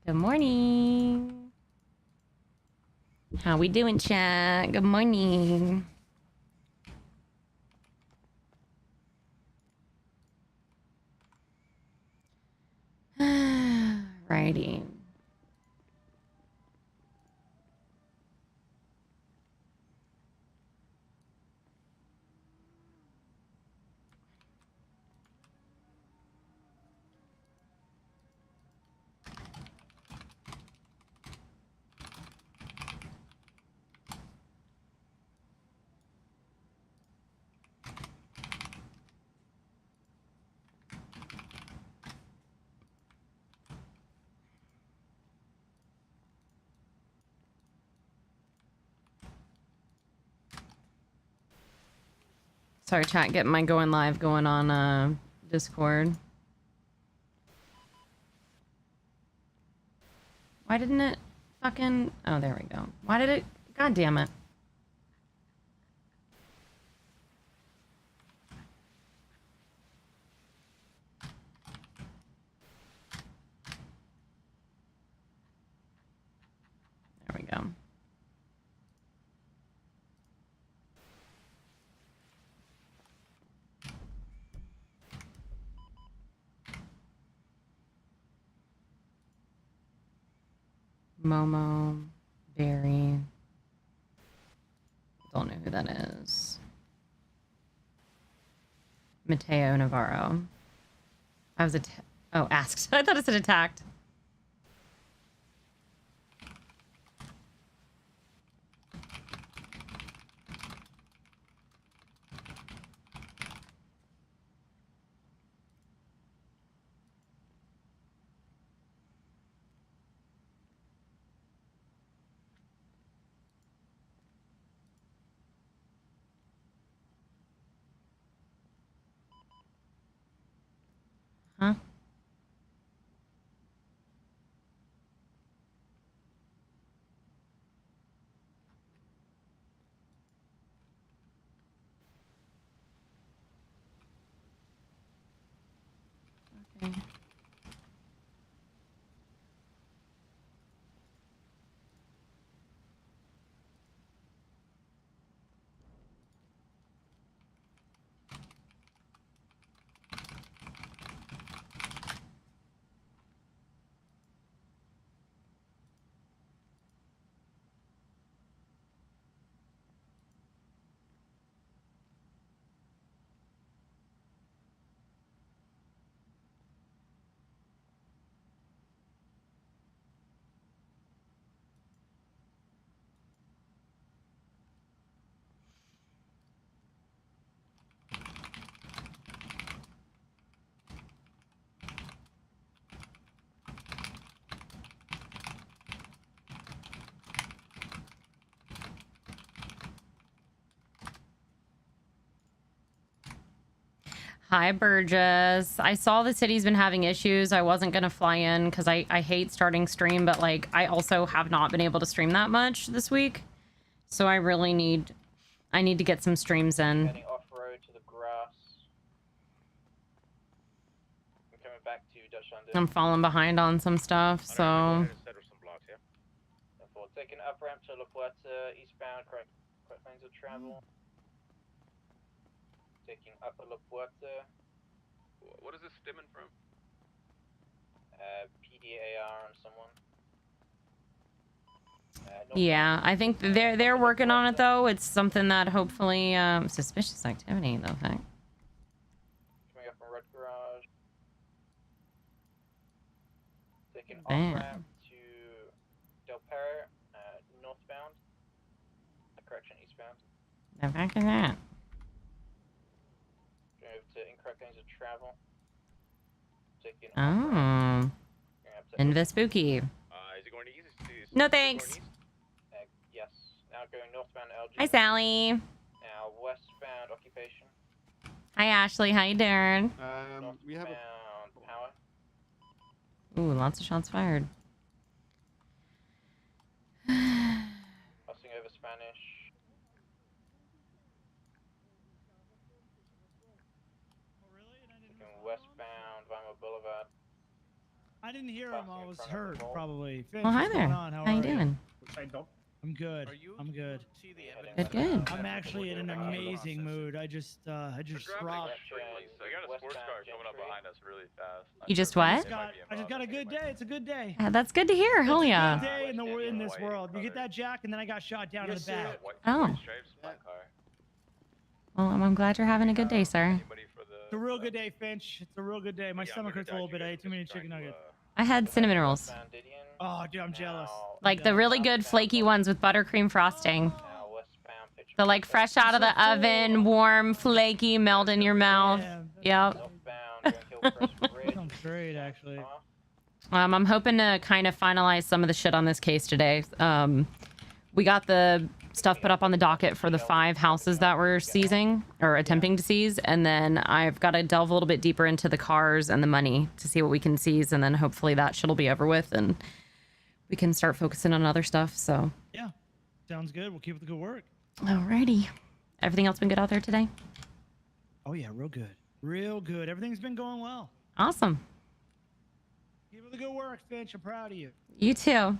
Good morning. How we doing, chat? Good morning. Righty. Sorry, chat, getting my going live going on Discord. Why didn't it fucking... Oh, there we go. Why did it... God damn it. There we go. Momo, Barry. Don't know who that is. Mateo Navarro. I was oh, asked. I thought it said attacked. Huh? Okay. Hi, Burgess. I saw the city's been having issues. I wasn't going to fly in because I hate starting stream, but like I also have not been able to stream that much this week. So I really need to get some streams in. Getting off-road to the grass. I'm coming back to Dutch London. I'm falling behind on some stuff, so... Taking up ramp to La Puerta, eastbound, correct lanes of travel. Taking up La Puerta. What is this stemming from? PDAR on someone. Yeah, I think they're working on it though. It's something that hopefully suspicious activity though. Thank. Coming up from Red Garage. Taking off ramp to Del Perro, northbound. Correction, eastbound. The heck is that? Going over to incorrect lanes of travel. Taking Oh. Invispooky. Is it going to east? No thanks. Yes. Now going northbound LG. Hi, Sally. Now westbound occupation. Hi, Ashley. How you doing? We have power. Ooh, lots of shots fired. Crossing over Spanish. Taking westbound Weimar Boulevard. I didn't hear him. I was hurt, probably. Finch, Well, hi what's there. going on? How you are doing? I'm good. I'm good. Good, good. I'm actually in an amazing mood. I just robbed. I got a sports car coming up behind us really fast. You just what? I just got a good day. It's a good day. That's good to hear. Hell It's a yeah. good day in this world. You get that, Jack? And then I got shot down in the back. Oh. Well, I'm glad you're having a good day, sir. It's a real good day, Finch. It's a real good day. My stomach hurts a little bit. I ate too many chicken nuggets. I had cinnamon rolls. Oh, dude, I'm jealous. Like the really good flaky ones with buttercream frosting. The like fresh out of the oven, warm, flaky, melt in your mouth. Yep. Sounds great, actually. I'm hoping to kind of finalize some of the shit on this case today. We got the stuff put up on the docket for the 5 houses that we're seizing or attempting to seize, and then I've got to delve a little bit deeper into the cars and the money to see what we can seize, and then hopefully that shit'll be over with and we can start focusing on other stuff. So yeah, sounds good. We'll keep up the good work. Alrighty. Everything else been good out there today? Oh yeah, real good. Real good. Everything's been going well. Awesome. Keep up the good work, Finch. I'm proud of you. You too.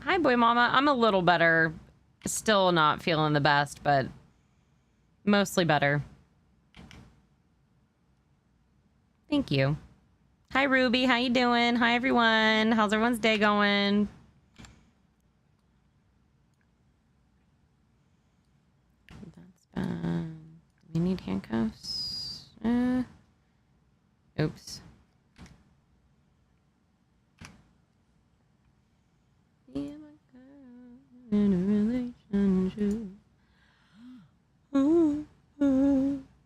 Hi, boy mama. I'm a little better. Still not feeling the best, but mostly better. Thank you. Hi, Ruby. How you doing? Hi, everyone. How's everyone's day going? That's bad. Do we need handcuffs? Oops. In a relationship. Oh,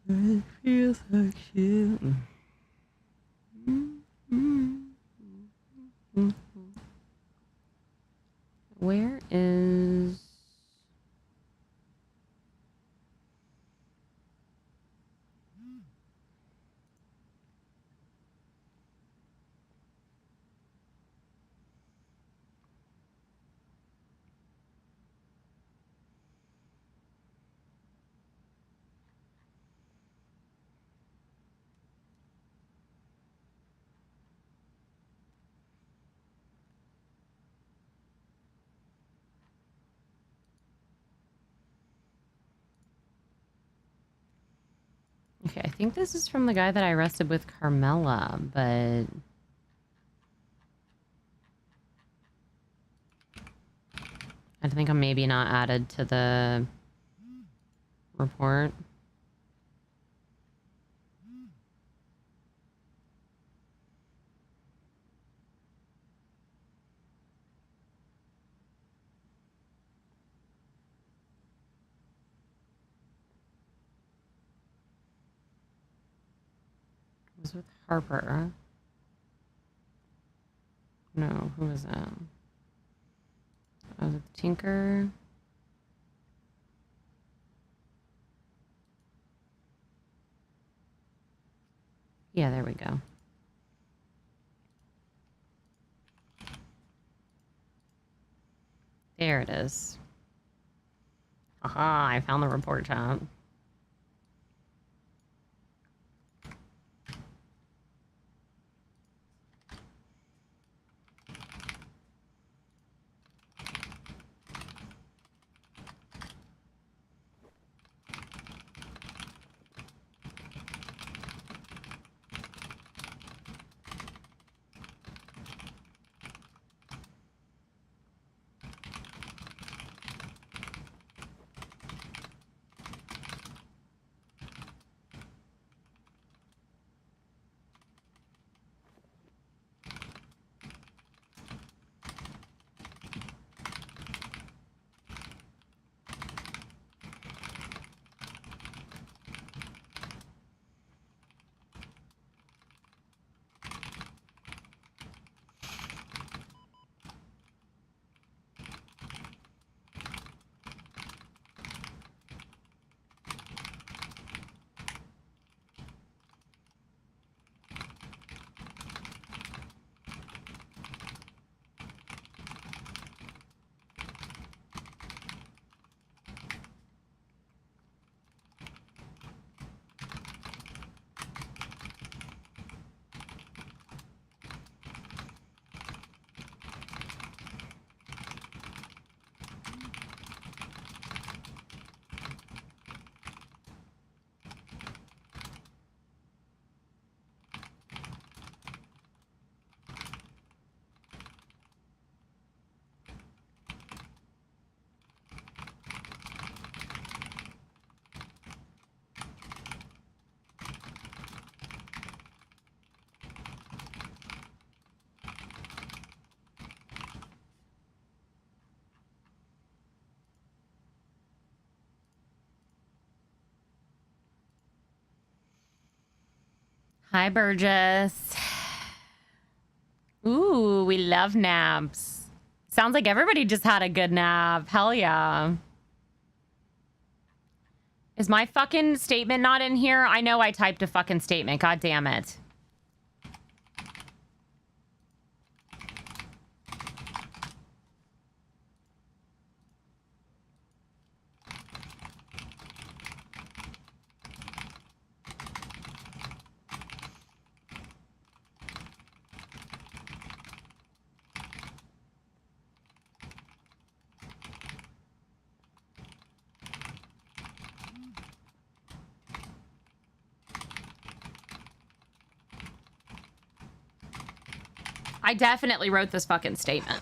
it feels like shit. Where is... Okay, I think this is from the guy that I arrested with Carmela, but... I think I'm maybe not added to the report. It was with Harper. No, who was that? Was it Tinker? Yeah, there we go. There it is. Aha, I found the report tab. Hi, Burgess. Ooh, we love naps. Sounds like everybody just had a good nap. Hell yeah. Is my fucking statement not in here? I know I typed a fucking statement. God damn it. I definitely wrote this fucking statement.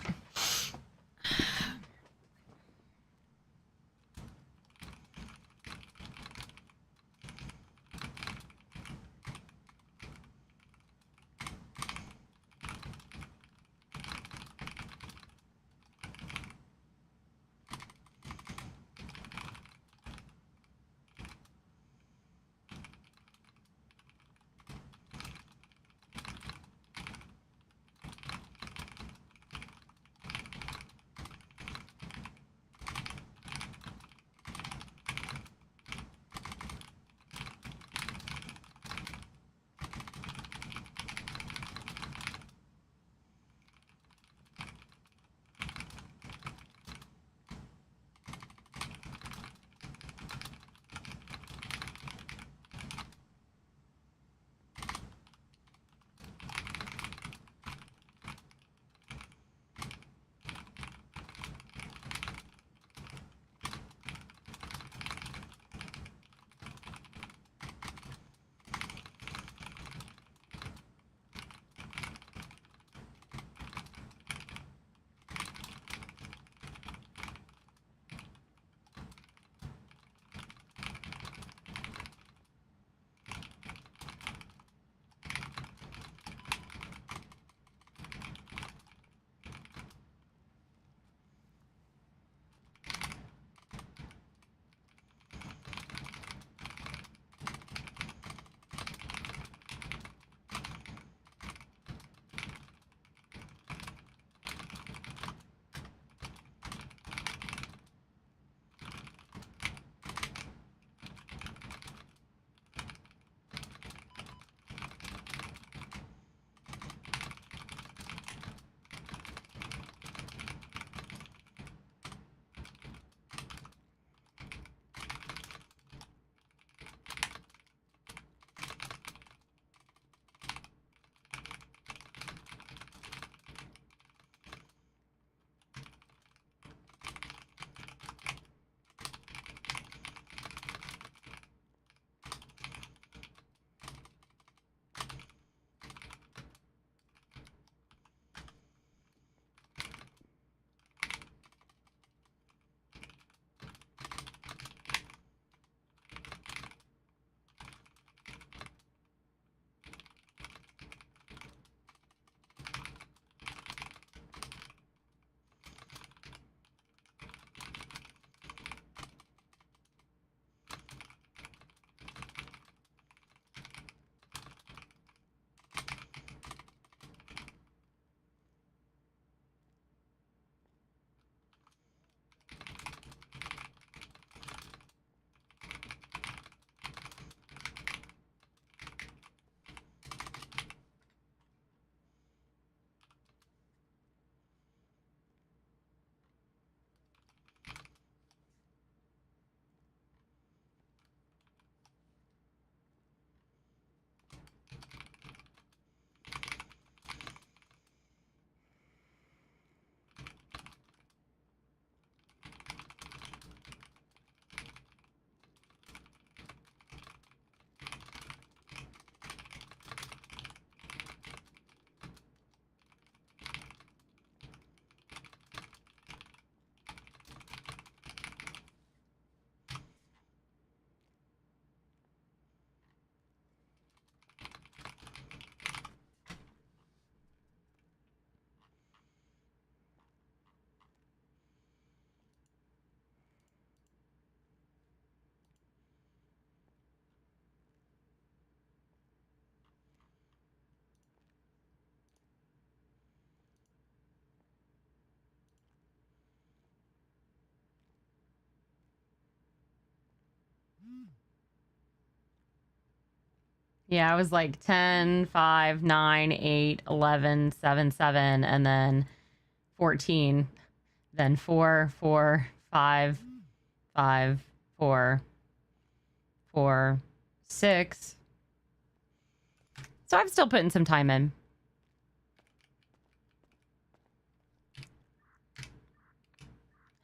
Yeah, I was like 10, 5, 9, 8, 11, 7, 7, and then 14. Then 4, 4, 5, 5, 4, 4, 6. So I'm still putting some time in.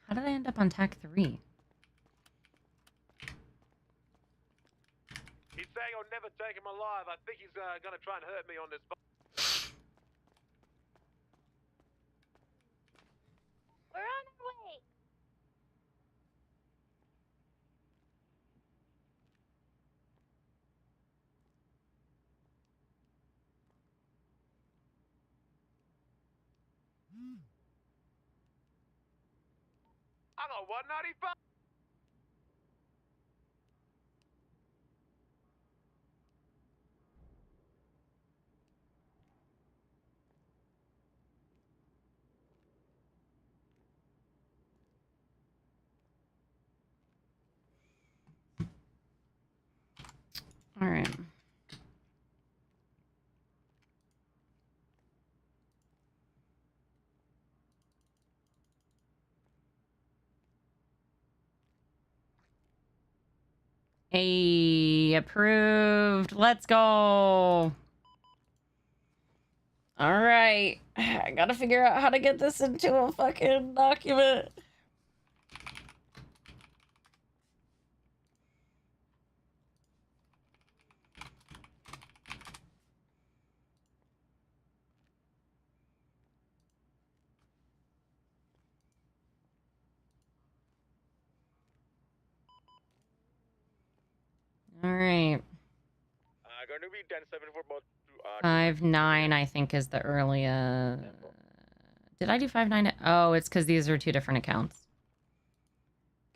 How did I end up on tack 3? He's saying I'll never take him alive. I think he's gonna try and hurt me on this. We're on our way. I got 195. All right. Hey, approved. Let's go. All right. I gotta figure out how to get this into a fucking document. All right. Going to be 10-7 for both. 5-9, I think, is the earliest. Did I do 5-9? Oh, it's because these are two different accounts.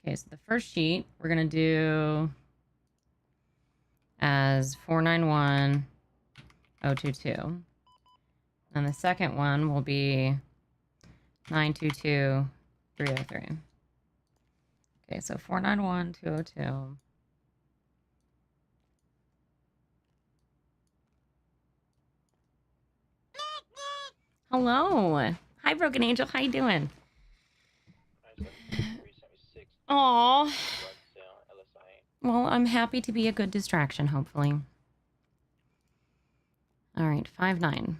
Okay, so the first sheet we're gonna do as 491-022, and the second one will be 922-303. Okay, so 491-202. Hello. Hi, Broken Angel. How you doing? Aw. Well, I'm happy to be a good distraction, hopefully. All right, 5-9.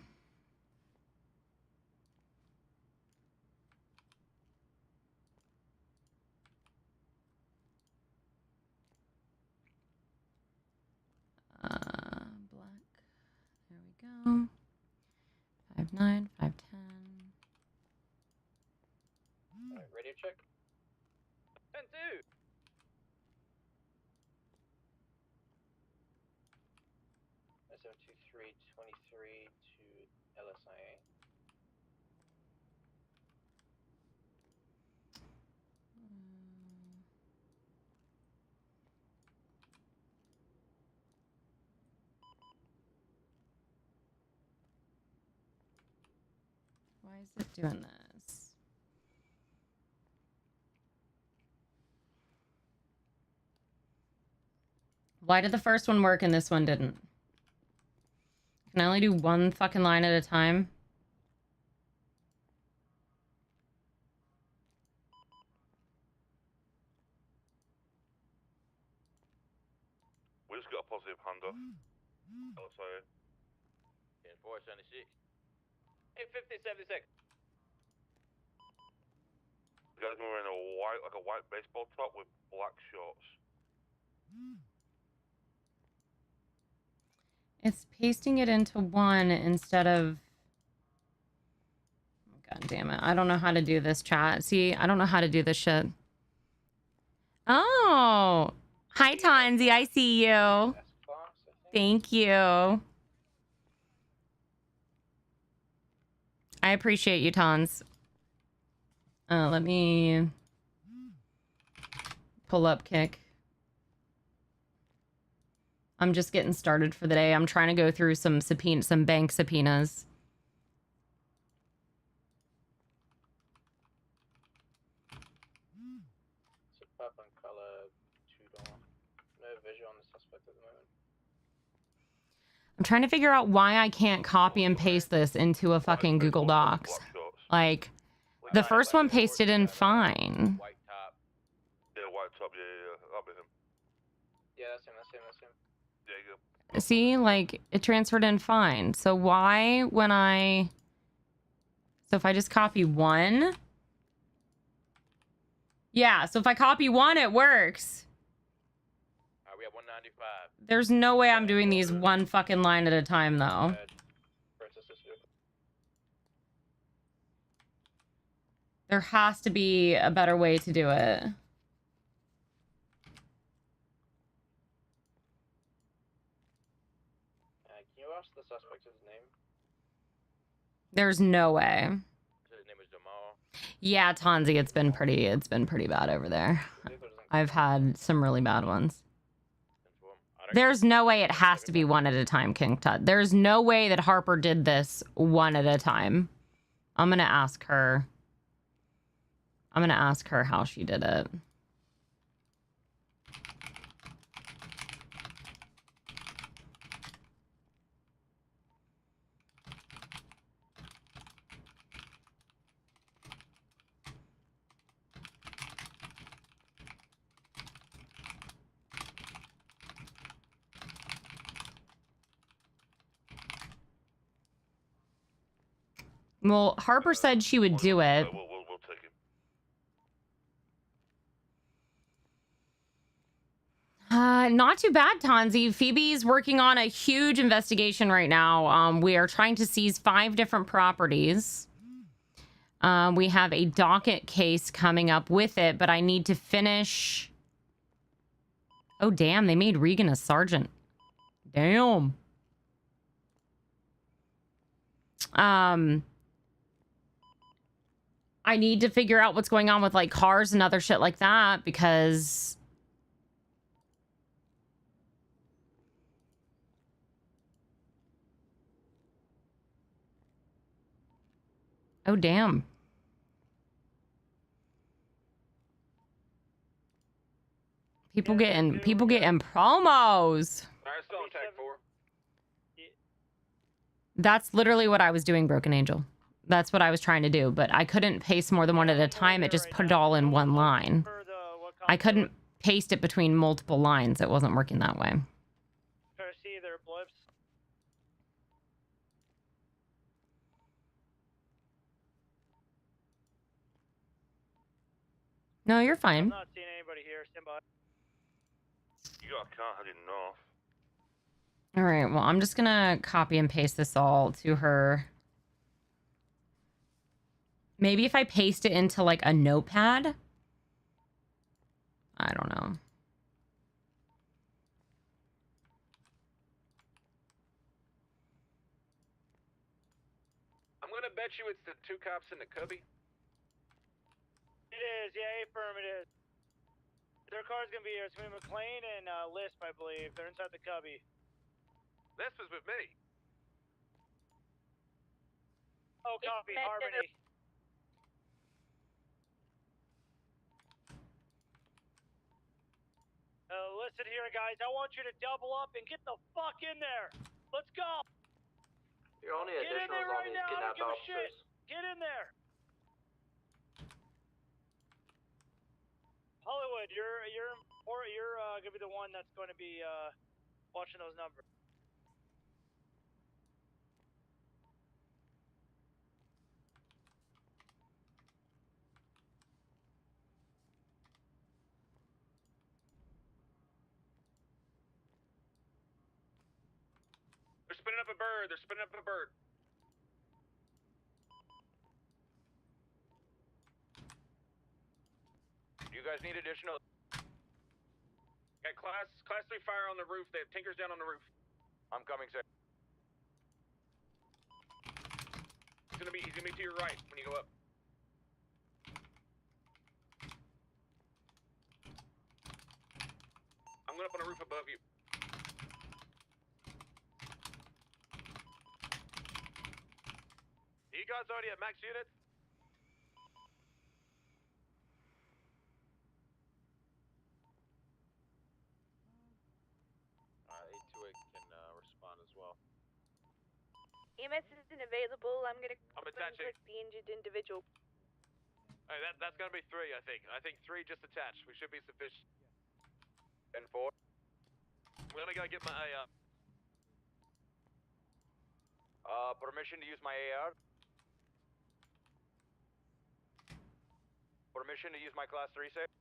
Black. There we go. 5-9, 5-10. Alright, radio check. 10-2. SO2323 to LSIA. Why is it doing this? Why did the first one work and this one didn't? Can I only do one fucking line at a time? We just got a positive handoff. LSIA. In 476. 850-76. The guy's wearing a white baseball top with black shorts. It's pasting it into one instead of... God damn it. I don't know how to do this, chat. See, I don't know how to do this shit. Oh! Hi, Tonzi. I see you. S class, I think. Thank you. I appreciate you, Tons. Let me pull up Kick. I'm just getting started for the day. I'm trying to go through some bank subpoenas. So purple and color, 2-door. No visual on the suspect at the moment. I'm trying to figure out why I can't copy and paste this into a fucking Google Docs. Like, the first one pasted in fine. White top. Yeah, white top, yeah. I'll be him. Yeah, that's him. There you go. See, like, it transferred in fine. So why when I... So if I just copy one... Yeah, so if I copy one, it works. Alright, we have 195. There's no way I'm doing these one fucking line at a time, though. There has to be a better way to do it. Can you ask the suspect his name? There's no way. So his name is Jamal. Yeah, Tonzi, it's been pretty bad over there. I've had some really bad ones. There's no way it has to be one at a time, King Tut. There's no way that Harper did this one at a time. I'm gonna ask her. I'm gonna ask her how she did it. Well, Harper said she would do it. We'll take him. Not too bad, Tonzi. Phoebe's working on a huge investigation right now. We are trying to seize 5 different properties. We have a docket case coming up with it, but I need to finish... Oh, damn. They made Regan a sergeant. Damn. I need to figure out what's going on with, like, cars and other shit like that, because... Oh, damn. People getting promos. Alright, still on tag 4. That's literally what I was doing, Broken Angel. That's what I was trying to do, but I couldn't paste more than one at a time. It just put it all in one line. I couldn't paste it between multiple lines. It wasn't working that way. See their blips. No, you're fine. I'm not seeing anybody here. Stand by. You got a car heading north. All right, well, I'm just gonna copy and paste this all to her. Maybe if I paste it into, like, a notepad? I don't know. I'm gonna bet you it's the 2 cops in the cubby. It is, yeah, affirm it is. Their car's gonna be here. It's gonna be McLean and Lisp, I believe. They're inside the cubby. This was with me. Oh, copy, Harmony. Listen here, guys. I want you to double up and get the fuck in there. Let's go. You're only Get in there additionals on right these now. I don't kidnapped give a shit. officers. Get in there. Hollywood, you're gonna be the one that's going to be watching those numbers. They're spinning up a bird. They're spinning up a bird. You guys need additional... Got class 3 fire on the roof. They have Tinkers down on the roof. I'm coming, sir. He's gonna be to your right when you go up. I'm going up on the roof above you. You guys already at max units? 828 can respond as well. EMS isn't available. I'm gonna I'm attaching. click the injured individual. Alright, that's gonna be 3, I think. I think 3 just attached. We should be sufficient. And 4. I'm gonna go get my permission to use my AR. Permission to use my class 3 safe.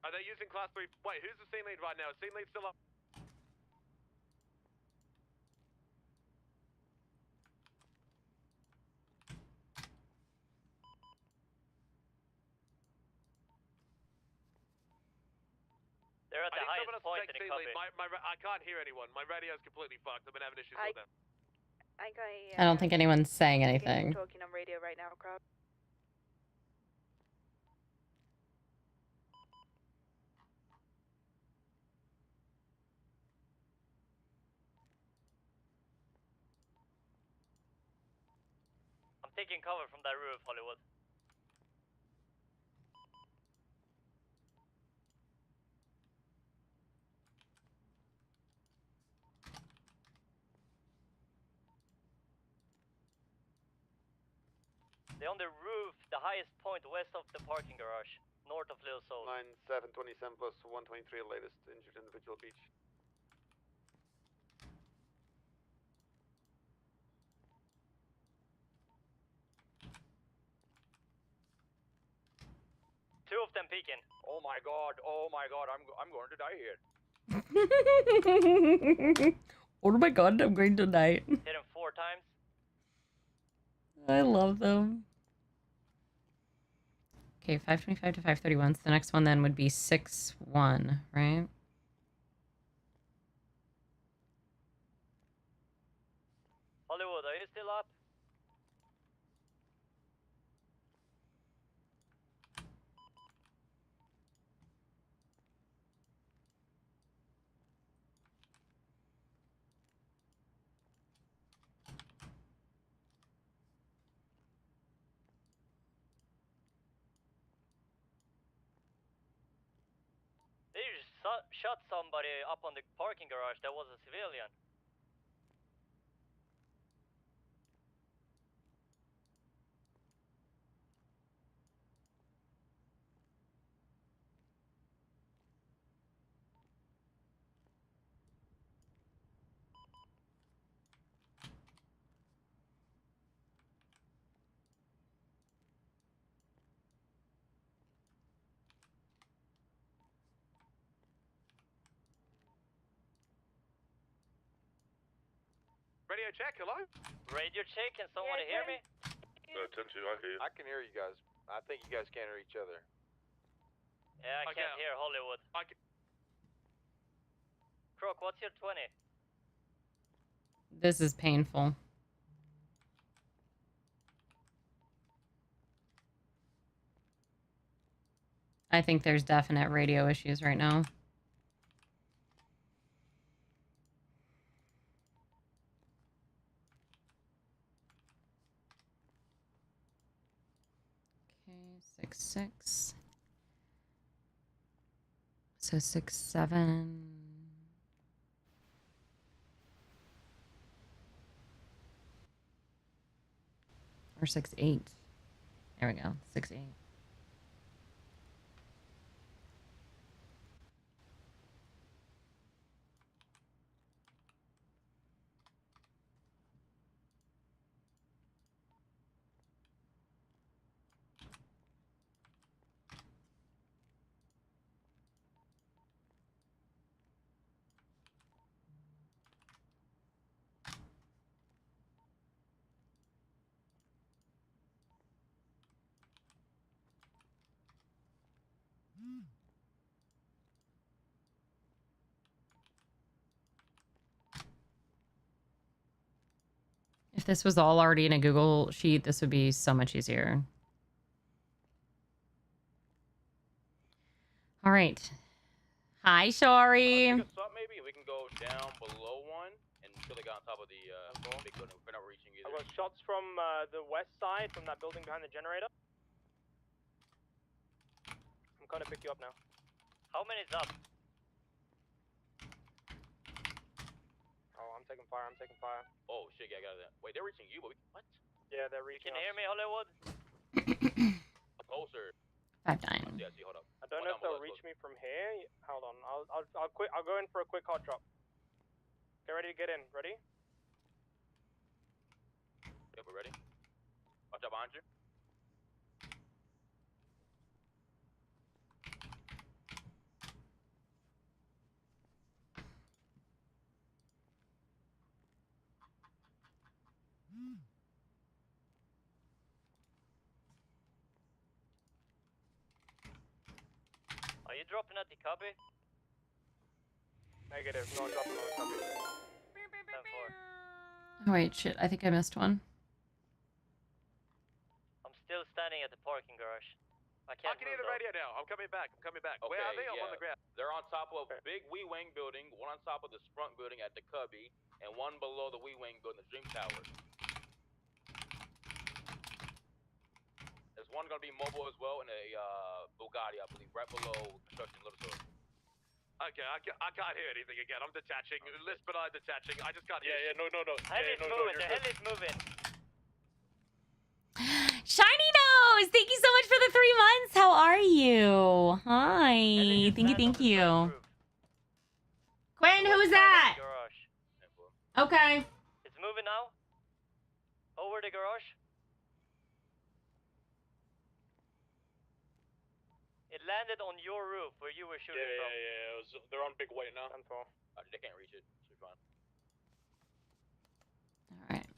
Are they using class 3? Wait, who's the scene lead right now? Is scene lead still up? They're at the highest point in the copy. I can't hear anyone. My radio's completely fucked. I've been having issues with them. I got I don't think anyone's saying anything. talking on radio right now, crowd. I'm taking cover from that roof, Hollywood. They're on the roof, the highest point west of the parking garage, north of Little Soul. 9727 plus 123, latest injured individual beach. Two of them peeking. Oh my god, I'm going to die here. Oh my god, I'm going to die. Hit him 4 times. I love them. Okay, 525 to 531. So the next one then would be 6-1, right? Hollywood, are you still up? They just shot somebody up on the parking garage that was a civilian. Radio check, hello? Radio check, can someone hear me? 10-2, I hear you. I can hear you guys. I think you guys can't hear each other. Yeah, I can't hear Hollywood. Crook, what's your 20? This is painful. I think there's definite radio issues right now. Okay, 6-6. So 6-7. Or 6-8. There we go. 6-8. If this was all already in a Google sheet, this would be so much easier. All right. Hi, Shari. Pick us up maybe, we can go down below one until they got on top of the big building. We're not reaching either. I got shots from the west side, from that building behind the generator. I'm gonna pick you up now. How many's up? I'm taking fire. I'm taking fire. Oh shit, yeah, I got that. Wait, they're reaching you, but what? Yeah, they're You reaching can us. hear me, Hollywood? Closer. 5-9. I see, hold up. I don't One know down if they'll below, reach me from here. Hold on. I'll go in for a quick hot drop. Get ready to get in. Ready? Yeah, we're ready. Watch out behind you. Are you dropping at the cubby? Negative. No dropping on the copy. 10-4. Oh, wait, shit. I think I missed one. I'm still standing at the parking garage. I I can't can hear move the though. radio now. I'm coming back. Okay, Where are they? I'm yeah. on the ground. They're on top of a big Wee Wing building, one on top of this front building at the Cubby, and one below the Wee Wing building, the Dream Tower. There's one gonna be mobile as well in a Bugatti, I believe, right below construction Little Sword. Okay, I can't hear anything again. I'm detaching. Lisp and I detaching. I just can't hear. Yeah, no. Heli's moving. The heli's moving. Shiny Nose! Thank you so much for the 3 months. How are you? Hi. Heli is Thank you, landed thank on the you. first roof. Gwen, West who's side of that? the garage. Okay. It's moving now. Over the garage. It landed on your roof where you were shooting from. They're on big weight now. 10-4. They can't reach it. Should be fine. All right.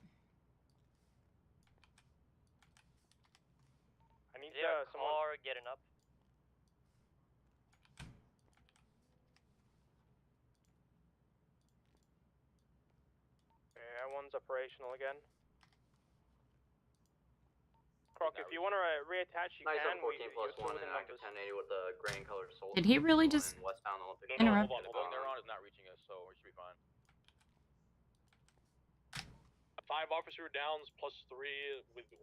I need Is there a someone. car getting up? Yeah, one's operational again. Croc, if you want to reattach, you Nice can. on 14 plus you're 1 within and active numbers. 1080 with the gray and colored soul. Did he really just Westbound Olympic. interrupt? The building they're on is not reaching us, so we should be fine. 5 officer downs plus 3 with 1.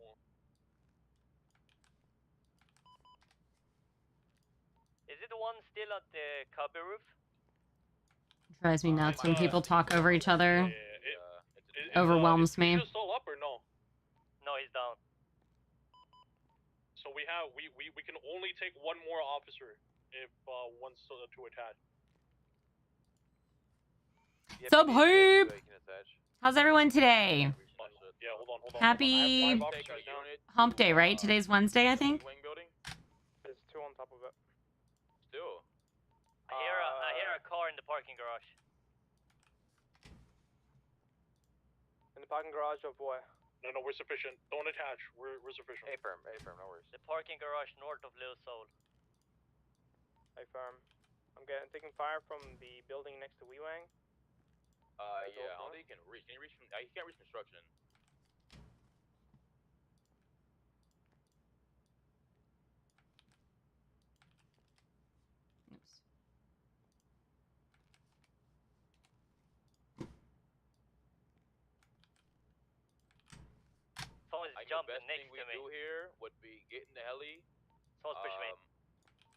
Is it the one still at the cubby roof? Drives me nuts when people talk over each other. Overwhelms me. Is he still up or no? No, he's down. So we can only take one more officer if one's still to attach. Sup, hype? How's everyone today? Yeah, hold on. Happy I have 5 officers down. Hump Day, right? Today's Wednesday, I think. Wing building? There's 2 on top of it. Still. I hear a car in the parking garage. In the parking garage of boy. No, we're sufficient. Don't attach. We're sufficient. Affirm, no worries. The parking garage north of Lil Soul. Hey, firm. I'm taking fire from the building next to Wee-Wang. Yeah, I don't think he can reach. Can he reach from, he can't reach construction. Oops. Someone's I think the jumping best next thing we to me. do here would be get in the heli. Someone's pushing me.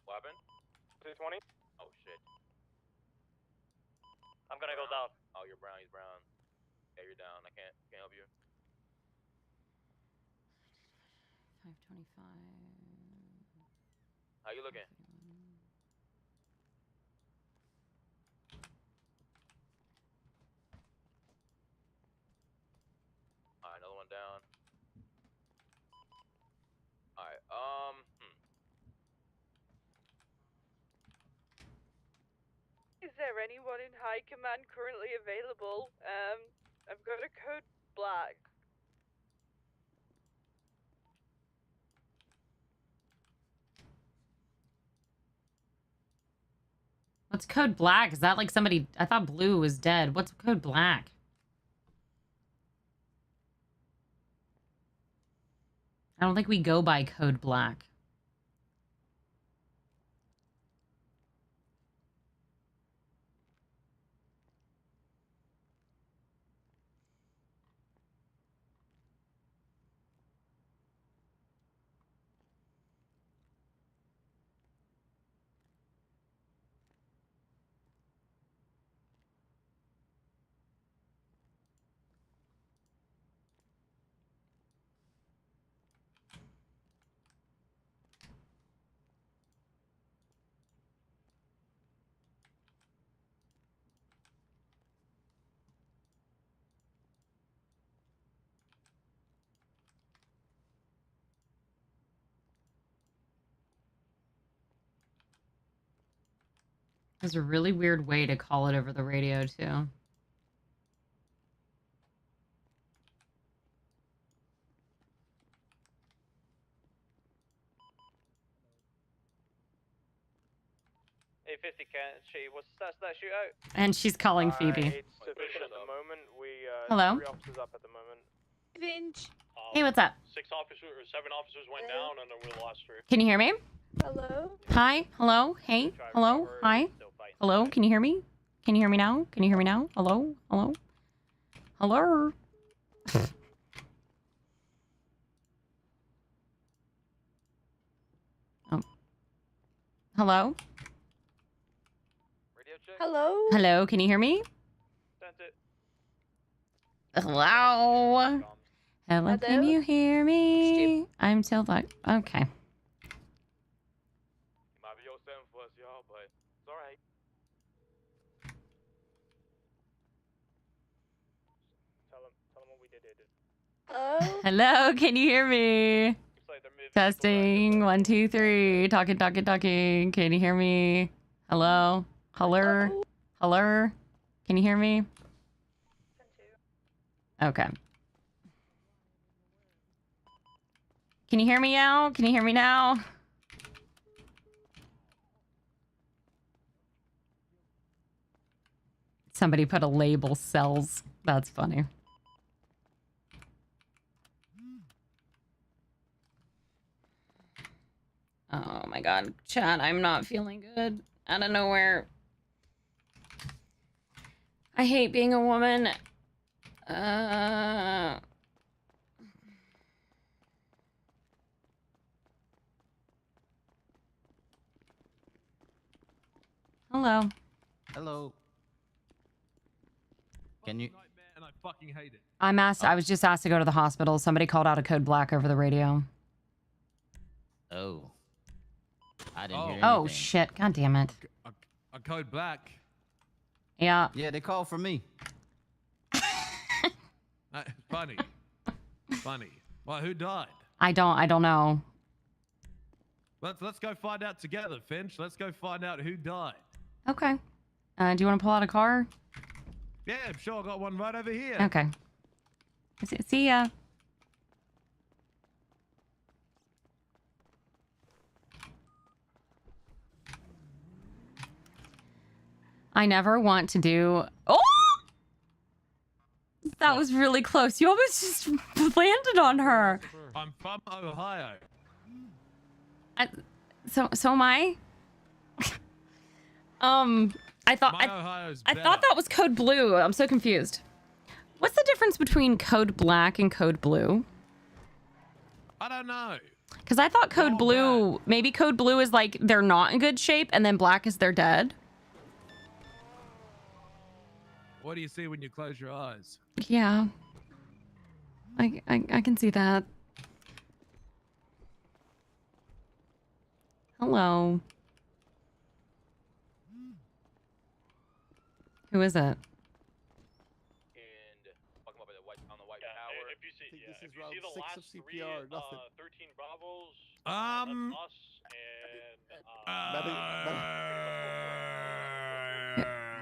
What happened? 220. Oh shit. I'm gonna go down. Oh, you're brown. He's brown. Yeah, you're down. I can't help you. 525. How you looking? Alright, another one down. Alright, Is there anyone in high command currently available? I've got a code black. What's code black? Is that like somebody? I thought blue was dead. What's code black? I don't think we go by code black. There's a really weird way to call it over the radio, too. A50 can she what's the stats of that shootout? And she's calling Phoebe. It's sufficient at the moment. We, Hello? 3 officers up at the moment. Finch. Hey, what's up? 6 officers or 7 officers went down, and then we lost 3. Can you hear me? Hello? Hi? Hello? Hey? Hello? Hi? Hello? Can you hear me? Can you hear me now? Can you hear me now? Hello? Hello? Hello? Oh. Hello? Radio check. Hello? Hello? Can you hear me? Sent it. Hello? Hello? Can Hello? you hear me? I'm still like, okay. You might be your 7 for us, y'all, but it's alright. Tell them what we did. Hello? Hello? Can you hear me? Looks like they're moving Testing. 1, 2, 3. Talking, talking, talking. Can you hear me? Hello? Hello? Hello? Can you hear me? Okay. Can you hear me now? Can you hear me now? Somebody put a label cells. That's funny. Oh my god, chat, I'm not feeling good. Out of nowhere. I hate being a woman. Hello. Hello. Can you? and I fucking hate it. I was just asked to go to the hospital. Somebody called out a code black over the radio. Oh. I didn't hear anything. Oh shit, god damn it. A code black. Yeah. Yeah, they called for me. Funny. Funny. Well, who died? I don't know. Let's go find out together, Finch. Let's go find out who died. Okay. Do you want to pull out a car? Yeah, I'm sure I got one right over here. Okay. See ya. I never want to do... Oh! That was really close. You almost just landed on her. I'm from Ohio. So am I? I thought I thought that was code blue. I'm so confused. What's the difference between code black and code blue? I don't know. Because I thought code blue, maybe code blue is like they're not in good shape, and then black is they're dead. What do you see when you close your eyes? Yeah. I can see that. Hello. Who is it? And fuck him up on the white tower. If you see, This if is you round see the 6 last of 3, CPR, nothing. 13 Bravos, Medic- us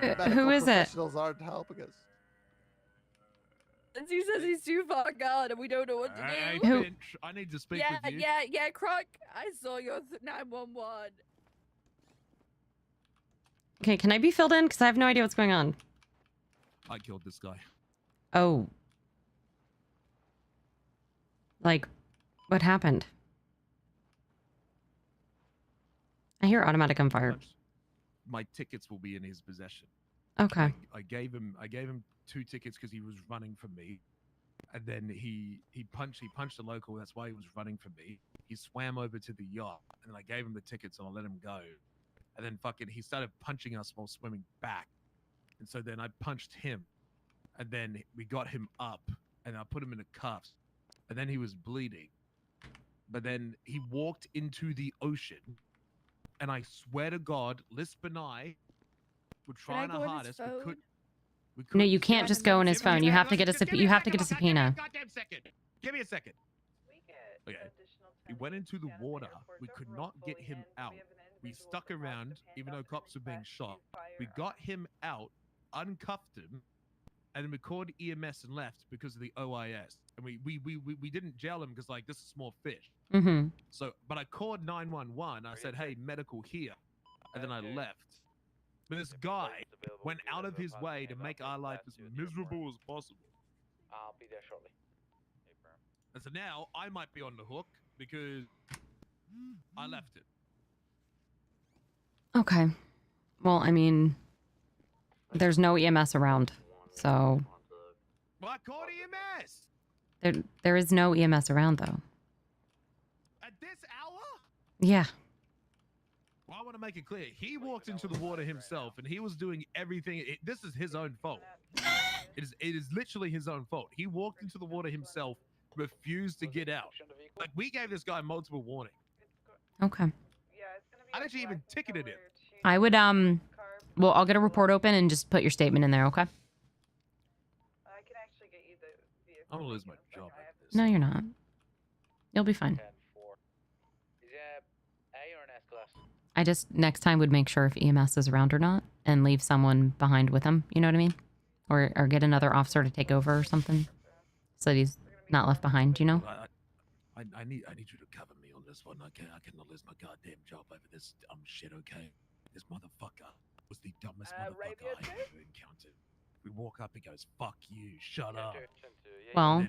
and Who is it? Professionals aren't helping us. He says he's too far gone and we don't know what to Hey, do. Who- Finch, I need to speak Yeah, with you. yeah, Croc. I saw your 911. Okay, can I be filled in? Because I have no idea what's going on. I killed this guy. Oh. Like, what happened? I hear automatic gunfire. My tickets will be in his possession. Okay. I gave him 2 tickets because he was running from me, and then he punched the local. That's why he was running from me. He swam over to the yacht, and then I gave him the tickets and I let him go. And then he started punching us while swimming back, and so then I punched him, and then we got him up, and I put him in the cuffs, and then he was bleeding, but then he walked into the ocean, and I swear to God, Lisp and I were trying our hardest. We No, you couldn't can't get just him. go in his Give me phone. a You have second. to get a Give me you have to second. get a subpoena. Goddamn second. Give me a second. Okay. He went into the water. We could not get him out. We stuck around, even though cops were being shot. We got him out, uncuffed him, and then we called EMS and left because of the OIS. And we didn't jail him because, like, this is small fish. Mm-hmm. So, but I called 911. I said, hey, medical here. And then I left. But this guy went out of his way to make our life as miserable as possible. I'll be there shortly. And so now I might be on the hook because I left it. Okay. Well, I mean, there's no EMS around, so... Well, I called EMS! There is no EMS around, though. At this hour? Yeah. Well, I want to make it clear. He walked into the water himself, and he was doing everything. This is his own fault. It is literally his own fault. He walked into the water himself, refused to get out. Like, we gave this guy multiple warnings. Okay. I actually even ticketed him. I would, well, I'll get a report open and just put your statement in there, okay? I'm gonna lose my job after this. No, you're not. You'll be fine. Is it A or an S-Class? I just, next time, would make sure if EMS is around or not, and leave someone behind with him, you know what I mean? Or get another officer to take over or something, so that he's not left behind, you know? I need you to cover me on this one. I cannot lose my goddamn job over this dumb shit, okay? This motherfucker was the dumbest motherfucker I ever encountered. We walk up, he goes, fuck you, shut up. Well,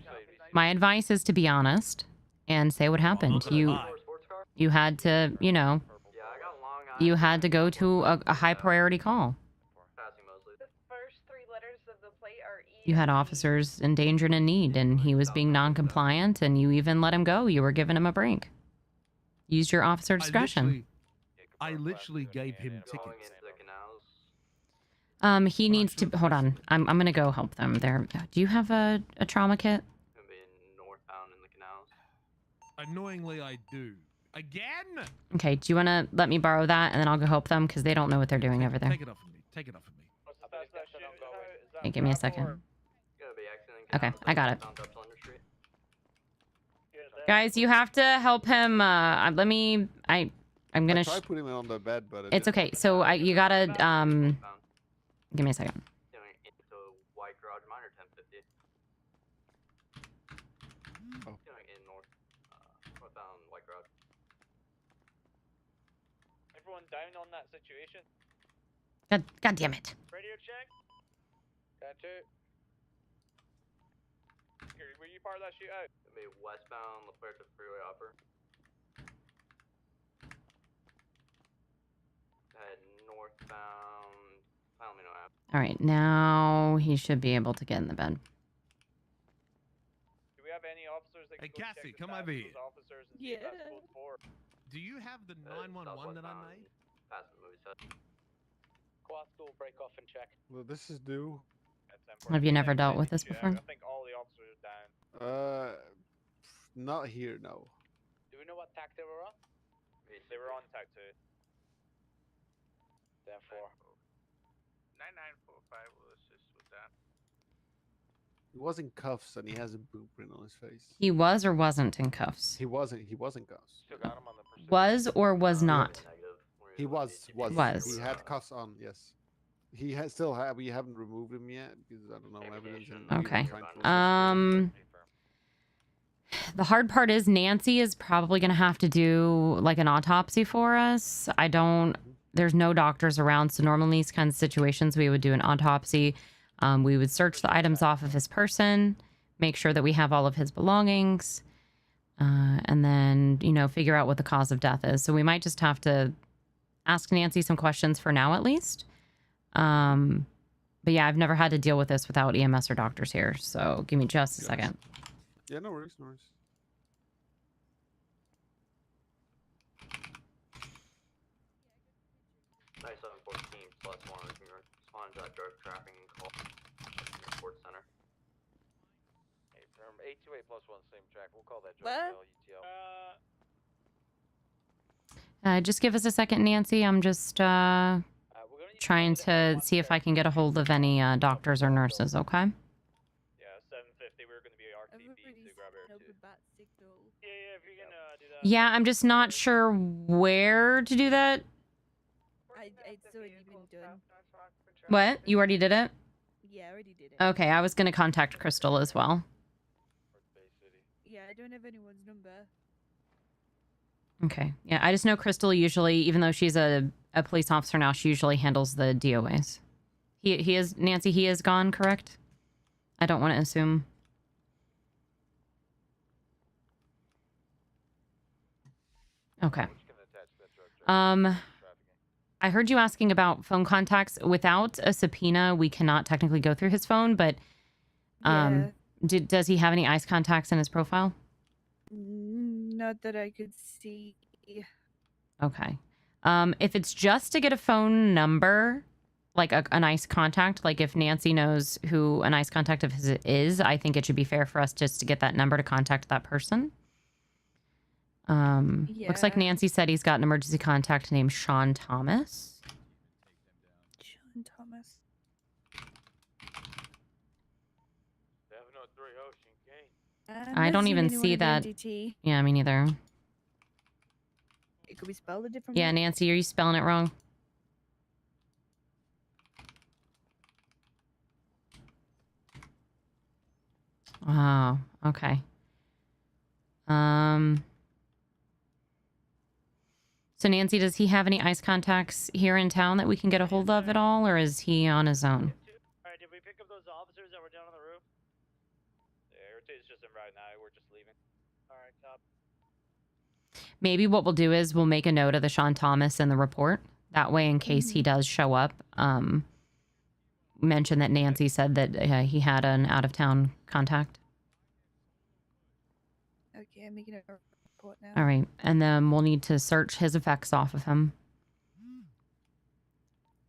my advice is to be honest and say what happened. You had to, you know, you had to go to a high priority call. You had officers in danger and in need, and he was being non-compliant, and you even let him go. You were giving him a break. Use your officer discretion. I literally gave him tickets. He needs to, hold on. I'm gonna go help them there. Do you have a trauma kit? Annoyingly, I do. Again? Okay, do you want to let me borrow that, and then I'll go help them, because they don't know what they're doing over there. Take it off of me. Take it off of me. Okay, give me a second. Okay, I got it. Guys, you have to help him. I'm gonna. I tried putting him on the bed, but It's okay. So you gotta give me a second. Oh. Everyone down on that situation. God damn it. Radio check. Gotcha. Were you part of that shootout? It'll be westbound, La Puerta Freeway upper. Head northbound, Palomino Ave. All right, now he should be able to get in the bed. Do we have any officers that Hey, can go Cassie, check the come status over of here. those officers and see if that's code 4? Do you have the 911 that I made? Past the movie set. Quad school break off and check. well, this is due. Have you never dealt with this before? I think all the officers are down. Not here, no. Do we know what tack they were on? They were on tac 2. Then 4. 9945 will assist with that. He was in cuffs and he has a boot print on his face. He was or wasn't in cuffs? He wasn't in cuffs. Still got him on the pursuit. Was or was not? He was. Was. He had cuffs on, yes. He still have. We haven't removed him yet because I don't know evidence. And we were Okay. trying to assist The hard part is Nancy is probably going to have to do like an autopsy for us. There's no doctors around. So normally in these kinds of situations, we would do an autopsy. We would search the items off of his person, make sure that we have all of his belongings, and then, you know, figure out what the cause of death is. So we might just have to ask Nancy some questions for now, at least. But yeah, I've never had to deal with this without EMS or doctors here. So give me just a second. Yeah, no worries, no worries. Nice 714 plus 1. We can respond to that drug trafficking call. Report center. Hey, remember 828 plus 1 same track. We'll call that What? drug UTL. Just give us a second, Nancy. I'm just trying to see if I can get a hold of any doctors or nurses, okay? Yeah, 750. We were going to be RTB to grab air 2. Yeah, if you can do that. Yeah, I'm just not sure where to do that. It's already been done. What? You already did it? Yeah, I already did it. Okay, I was gonna contact Crystal as well. Yeah, I don't have anyone's number. Okay. Yeah, I just know Crystal usually, even though she's a police officer now, she usually handles the DOAs. He is, Nancy, he is gone, correct? I don't want to assume. Okay. I heard you asking about phone contacts. Without a subpoena, we cannot technically go through his phone, but does he have any ICE contacts in his profile? Not that I could see. Okay. If it's just to get a phone number, like an ICE contact, like if Nancy knows who an ICE contact of his is, I think it should be fair for us just to get that number to contact that person. Looks like Nancy said he's got an emergency contact named Sean Thomas. Sean Thomas. 703 Ocean King. I don't even see that. NDT. Yeah, me neither. It could be spelled a different Yeah, way. Nancy, are you spelling it wrong? Oh, okay. So Nancy, does he have any ICE contacts here in town that we can get a hold of at all, or is he on his own? Alright, did we pick up those officers that were down on the roof? Yeah, it's just him right now. We're just leaving. Alright, top. Maybe what we'll do is we'll make a note of the Sean Thomas in the report. That way, in case he does show up, mention that Nancy said that he had an out-of-town contact. Okay, I'm making a report now. All right, and then we'll need to search his effects off of him.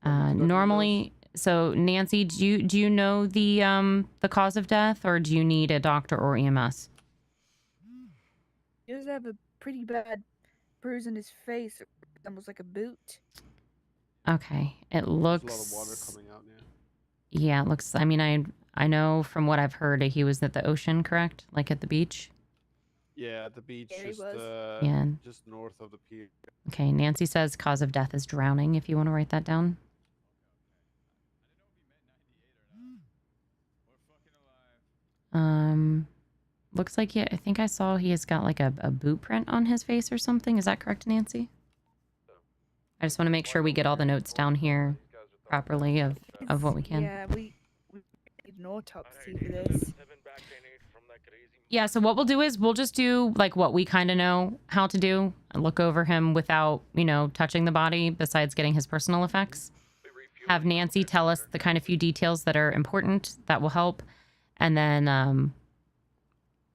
Normally, so Nancy, do you know the cause of death, or do you need a doctor or EMS? He does have a pretty bad bruise in his face, almost like a boot. Okay, it looks. There's a lot of water coming out now. Yeah, it looks. I mean, I know from what I've heard, he was at the ocean, correct? Like at the beach. Yeah, at the beach, Yeah, he just Yeah. just north of the pier. Okay, Nancy says cause of death is drowning. If you want to write that down. Looks like I think I saw he has got like a boot print on his face or something. Is that correct, Nancy? I just want to make sure we get all the notes down here properly of what we can. Yeah, we need an autopsy for this. Yeah, so what we'll do is we'll just do like what we kind of know how to do and look over him without, touching the body besides getting his personal effects. Have Nancy tell us the kind of few details that are important that will help. And then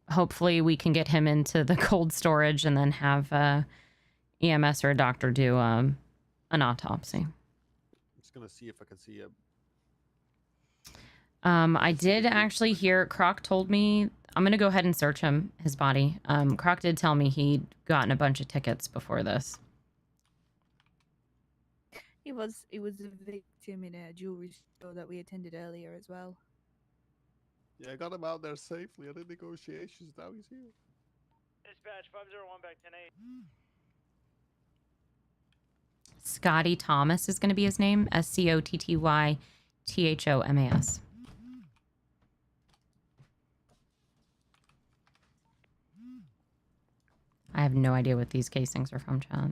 hopefully we can get him into the cold storage and then have EMS or a doctor do an autopsy. I'm just gonna see if I can see a. I did actually hear Croc told me I'm gonna go ahead and search his body. Croc did tell me he'd gotten a bunch of tickets before this. He was a victim in a jewelry store that we attended earlier as well. Yeah, I got him out there safely. I did negotiations. Now he's here. Dispatch 501 back 10-8. Scotty Thomas is going to be his name. SCOTTYTHOMAS. I have no idea what these casings are from, chat.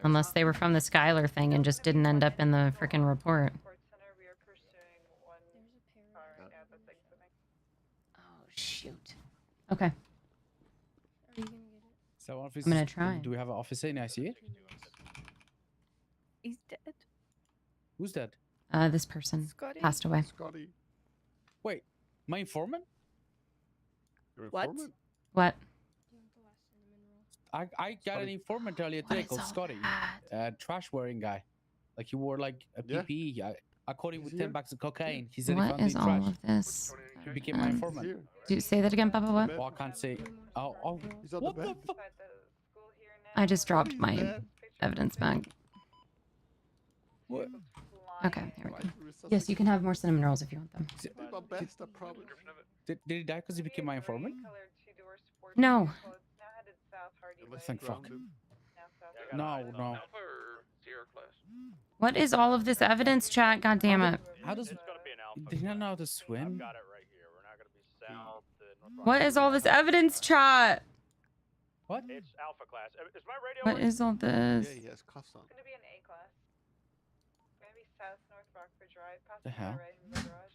Unless they were from the Skylar thing and just didn't end up in the frickin' report. Oh, shoot. Okay. So I'm gonna try. Do we have an officer in ICU? He's dead. Who's that? This person Scotty? passed away. Scotty. Wait, my informant? Your What? informant? What? I got Scotty. an informant earlier What today is called all Scotty. that? Trash wearing guy. Like he wore like a Yeah. PPE. I caught him He's with here. 10 bags of cocaine. He said he What found me is in all trash. of this? He became my Um, He's informant. here. Do you say that again, Papa? What? Oh, I can't say. Oh, He's on what the the bed. fuck? I just dropped He's my dead. evidence bag. What? Okay, there we go. Right, Yes, you can have more cinnamon rolls if you want them. I did my best, I promise. Did he die because he became my informant? No. Unless Thank you fuck. ground him. No, no. Alpha or Sierra class? What is all of this evidence, chat? God damn it. How does? It's gonna be an alpha. Did he not know how to I've swim? got it right here. We're not gonna be south to North What is all this evidence, chat? What? It's alpha class. Is my radio What on? is all Yeah, this? he has cuffs on. It's gonna be an A class. Gonna be South North Rockford Drive, past The hell? right in the garage.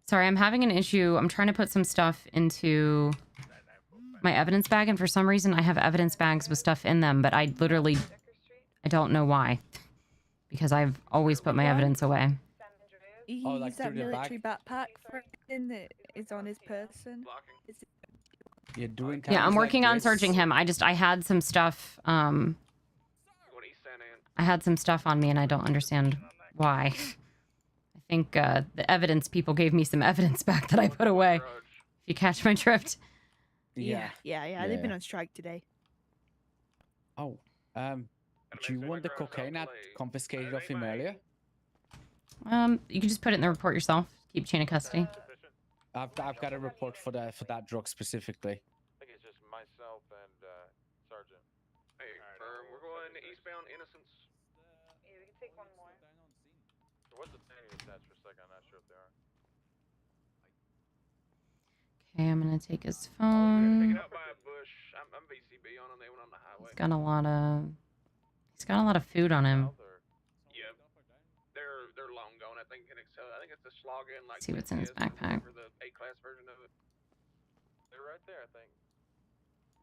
Sorry, I'm having an issue. I'm trying to put some stuff into my evidence bag, and for some reason I have evidence bags with stuff in them, but I literally, I don't know why. Because I've always put my evidence away. He Oh, like used that through the military backpack for everything that is on his person. You're doing. Yeah, I'm times working like on this. searching him. I had some stuff, What he sent in. I had some stuff on me and I don't understand why. I think the evidence people gave me some evidence back that I put away. If you catch my drift. Yeah. They've been on strike today. Oh, do you want the cocaine I confiscated off him earlier? You can just put it in the report yourself. Keep chain of custody. I've got a report for that drug specifically. I think it's just myself and Sergeant. Hey, we're going eastbound Innocence. Yeah, we can take one more. There was a tanny attached for a second. I'm not sure if they are. Okay, I'm gonna take his Take phone. it out by a bush. I'm VCB on they went on the highway. He's got a lot of food on him. Yep. They're long gone. I think it's the slogan like. See what's in his backpack. For the A-class version of it. They're right there, I think.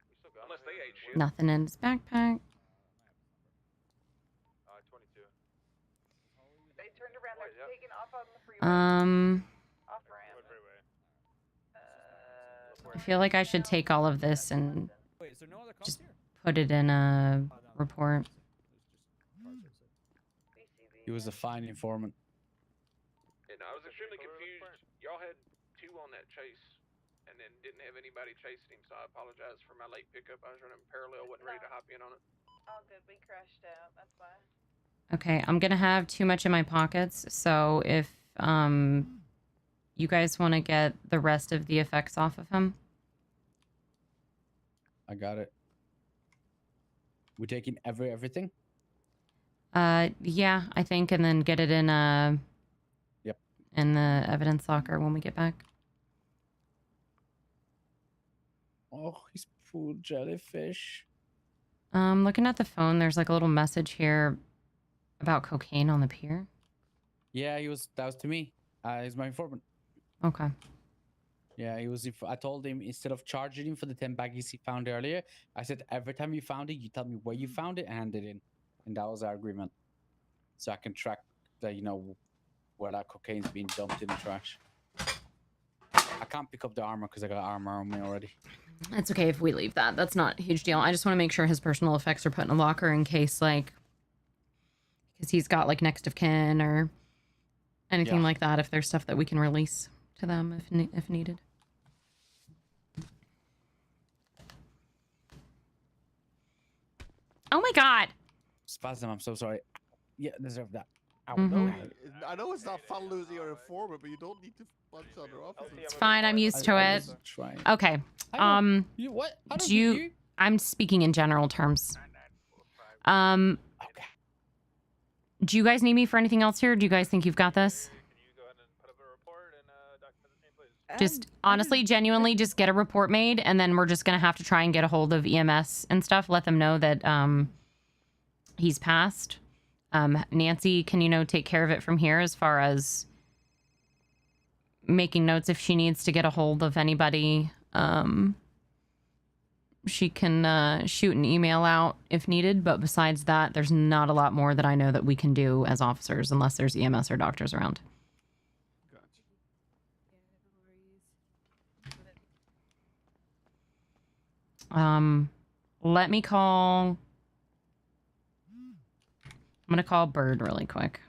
We still got Unless they ate shit. Nothing in his backpack. 22. They turned around. They're taking off on the freeway. Off ramp. I feel like I should take all of this and just put it in a report. He was a fine informant. And I was extremely confused. Y'all had two on that chase, and then didn't have anybody chasing him, so I apologize for my late pickup. I was running parallel, wasn't ready to hop in on it. All good. We crashed out. That's why. Okay, I'm gonna have too much in my pockets, so if you guys want to get the rest of the effects off of him. I got it. We're taking everything? Yeah, I think, and then get it in Yep. in the evidence locker when we get back. Oh, he's poor jellyfish. Looking at the phone, there's like a little message here about cocaine on the pier. Yeah, that was to me. He's my informant. Okay. Yeah, I told him instead of charging him for the 10 baggies he found earlier, I said every time you found it, you tell me where you found it and hand it in. And that was our agreement. So I can track where that cocaine's being dumped in the trash. I can't pick up the armor because I got armor on me already. It's okay if we leave that. That's not a huge deal. I just want to make sure his personal effects are put in a locker in case, like, because he's got, like, next of kin or anything like that, if there's stuff that we can release to them if needed. Oh my god! Spasm, I'm so sorry. Yeah, deserve that. Ow. I know it's not fun losing your informant, but you don't need to punch other officers. It's fine, I'm used to I it. was trying. Okay. You what? I don't Do you... get you. I'm speaking in general terms. Okay. Do you guys need me for anything else here? Do you guys think you've got this? Just honestly, genuinely, just get a report made, and then we're just gonna have to try and get a hold of EMS and stuff. Let them know that he's passed. Nancy can take care of it from here as far as making notes if she needs to get a hold of anybody. She can shoot an email out if needed, but besides that, there's not a lot more that I know that we can do as officers unless there's EMS or doctors around. Let me call... I'm gonna call Bird really quick.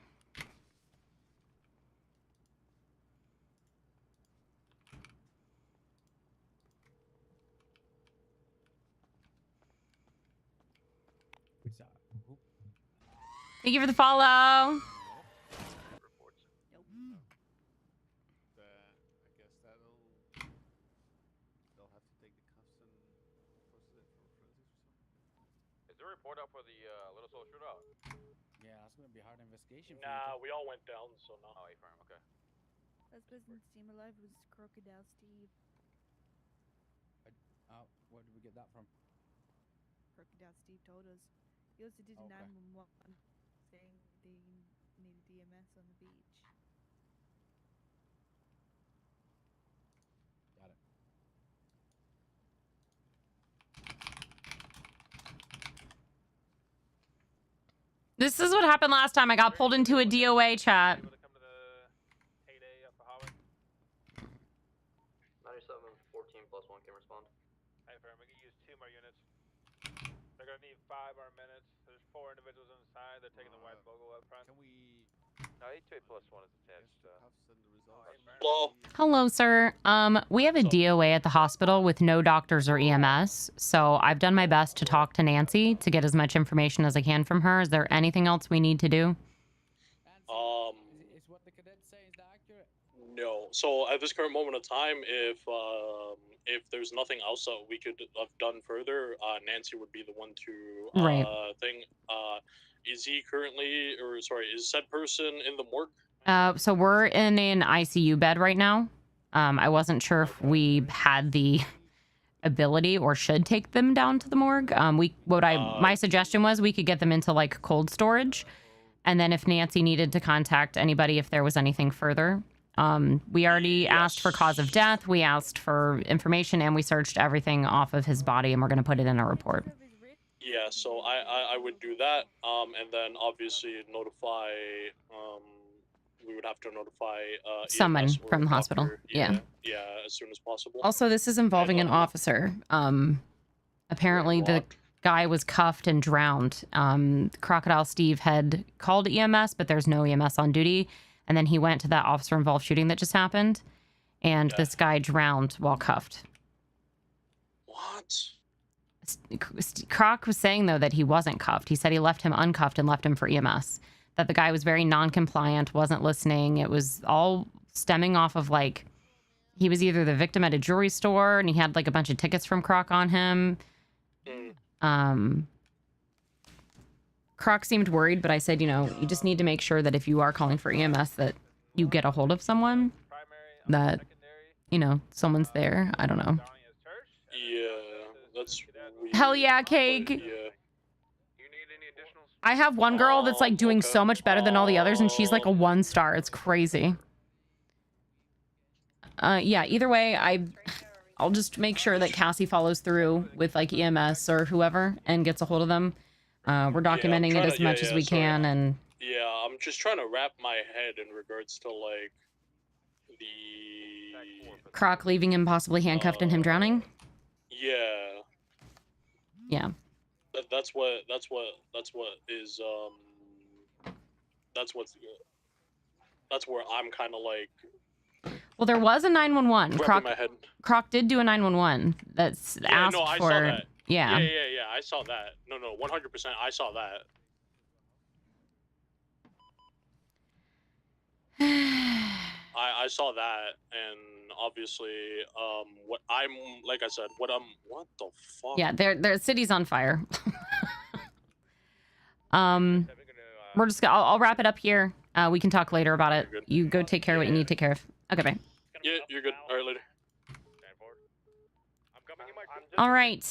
Thank you for the follow. I guess they'll have to Is the report up for the Little Soul shootout? Yeah, that's gonna be a hard investigation. Nah, we all went down, so no. Oh, A-firm, okay. Last person to see him alive was Crocodile Steve. Where did we get that from? Crocodile Steve told us. He also did Okay. 911 saying they needed EMS on the beach. Got it. This is what happened last time. I got pulled into a DOA chat. Able to come to the heyday up the highway. 9714 plus 1 can respond. Hey, firm, we can use 2 more units. They're gonna need 5 more minutes. There's 4 individuals inside. They're taking the white logo up front. Can we? No, 82 plus 1 is attached. Send the results. Hello. Hello, sir. We have a DOA at the hospital with no doctors or EMS, so I've done my best to talk to Nancy to get as much information as I can from her. Is there anything else we need to do? Is what the cadets say, is that accurate? No. So at this current moment of time, if there's nothing else that we could have done further, Nancy would be the one to Right. thing. Is he currently, or sorry, is said person in the morgue? So we're in an ICU bed right now. I wasn't sure if we had the ability or should take them down to the morgue. My suggestion was we could get them into like cold storage, and then if Nancy needed to contact anybody if there was anything further. We already asked for cause of death, we asked for information, and we searched everything off of his body, and we're going to put it in our report. Yeah, so I would do that, and then obviously notify, we would have to notify Someone EMS or from the doctor, hospital. Yeah. Yeah, as soon as possible. Also, this is involving an officer. Apparently the guy was cuffed and drowned. Crocodile Steve had called EMS, but there's no EMS on duty. And then he went to that officer-involved shooting that just happened, and this guy drowned while cuffed. What? Croc was saying, though, that he wasn't cuffed. He said he left him uncuffed and left him for EMS. That the guy was very non-compliant, wasn't listening. It was all stemming off of, like, he was either the victim at a jewelry store, and he had, like, a bunch of tickets from Croc on him. Croc seemed worried, but I said, you know, you just need to make sure that if you are calling for EMS that you get a hold of someone, that, you know, someone's there. I don't know. Yeah, that's weird. Hell yeah, Cake. Yeah. I have one girl that's, like, doing so much better than all the others, and she's, like, a 1-star. It's crazy. Yeah, either way, I'll just make sure that Cassie follows through with, like, EMS or whoever and gets a hold of them. We're documenting it as much as we can, and... Yeah, I'm just trying to wrap my head in regards to, like, the... Croc leaving him possibly handcuffed and him drowning? Yeah. Yeah. That's what's where I'm kind of like. Well, there was a 911. Wrapping my head. Croc did do a 911 that's asked no, I for. saw that. Yeah. Yeah, I saw that. No, 100%. I saw that. I saw that, and obviously, what the fuck? Yeah, their city's on fire. We're just I'll wrap it up here. We can talk later about it. You go take care of what you need to take care of. Okay, bye. Yeah, you're good. All right, later. All right.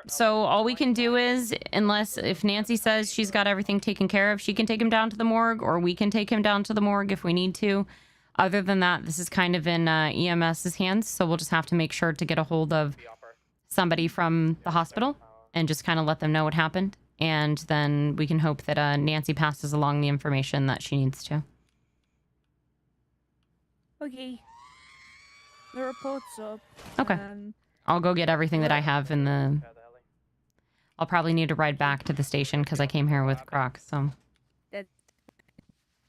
So all we can do is, if Nancy says she's got everything taken care of, she can take him down to the morgue, or we can take him down to the morgue if we need to. Other than that, this is kind of in EMS's hands, so we'll just have to make sure to get a hold of somebody from the hospital and just kind of let them know what happened. And then we can hope that Nancy passes along the information that she needs to. Okay. The report's up. Okay. I'll go get everything that I have in the... I'll probably need to ride back to the station because I came here with Croc, so...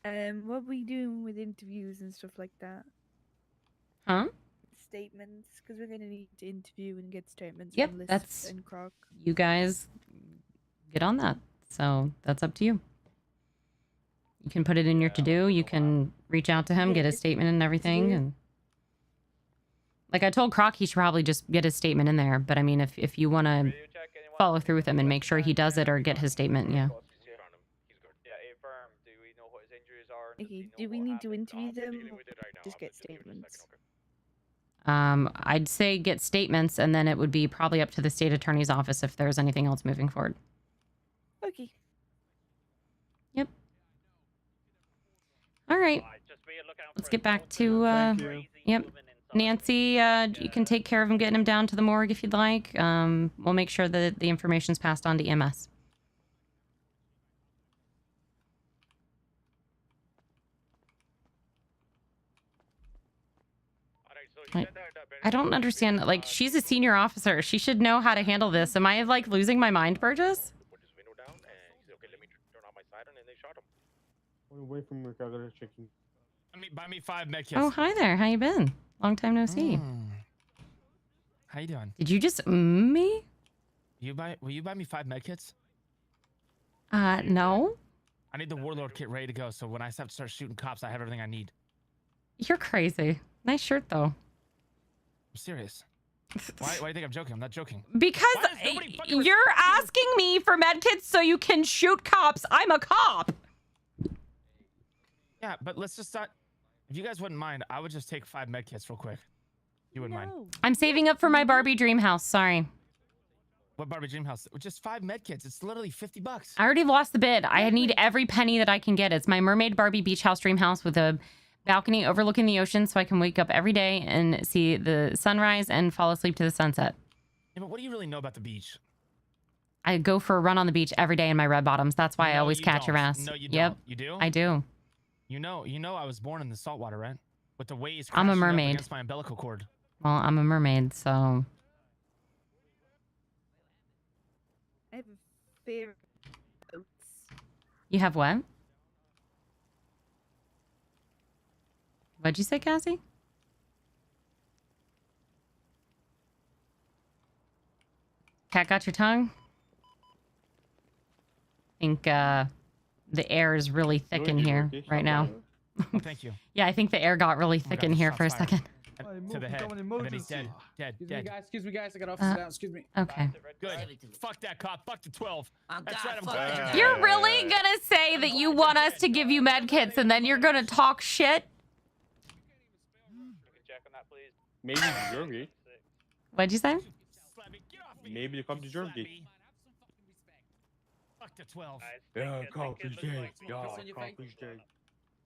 What are we doing with interviews and stuff like that? Huh? Statements, because we're going to need to interview and get statements Yep, from Lisp that's... and Croc. You guys get on that, so that's up to you. You can put it in your to-do, you can reach out to him, get his statement and everything, and... Like I told Croc, he should probably just get his statement in there, but I mean, if you want to follow through with him and make sure he does it or get his statement. Yeah. Yeah, affirm. Do we know what his injuries are? Okay, do we need to interview them or just get statements? I'd say get statements, and then it would be probably up to the state attorney's office if there's anything else moving forward. Okay. Yep. All right. Let's get back to, yep. Nancy, you can take care of him, getting him down to the morgue if you'd like. We'll make sure that the information's passed on to EMS. I don't understand. Like, she's a senior officer. She should know how to handle this. Am I, like, losing my mind, Burgess? Away from your car, checking. Buy me 5 medkits. Oh, hi there. How you been? Long time no see. How you doing? Did you just me? Will you buy me 5 medkits? No. I need the warlord kit ready to go, so when I have to start shooting cops, I have everything I need. You're crazy. Nice shirt, though. I'm serious. Why do you think I'm joking? I'm not joking. Because you're asking me for medkits so you can shoot cops. I'm a cop. Yeah, but let's just start. If you guys wouldn't mind, I would just take 5 medkits real quick. You wouldn't mind. I'm saving up for my Barbie dream house. Sorry. What Barbie dream house? Just 5 medkits. It's literally $50. I already lost the bid. I need every penny that I can get. It's my mermaid Barbie beach house dream house with a balcony overlooking the ocean so I can wake up every day and see the sunrise and fall asleep to the sunset. Yeah, but what do you really know about the beach? I go for a run on the beach every day in my red bottoms. That's why I always catch your ass. No, you yep. don't. You do? I do. You know I was born in the saltwater, right? With the waves I'm a crashing up mermaid. against my umbilical cord. Well, I'm a mermaid, so... I have a fear of boats. You have what? What'd you say, Cassie? Cat got your tongue? I think, the air is really thick in here right now. Oh, thank you. Yeah, I think the air got really thick in here for a second. To the head. And then he's dead. Dead. Excuse me, guys. I got officer down. Excuse me. Okay. Good. Fuck that cop. Fuck the 12. That's right. I'm glad. You're really gonna say that you want us to give you med kits and then you're gonna talk shit? Maybe to Germany. What'd you say? Maybe to come to Germany. Fuck the 12. Yeah, coffee Jake. Yeah, coffee Jake.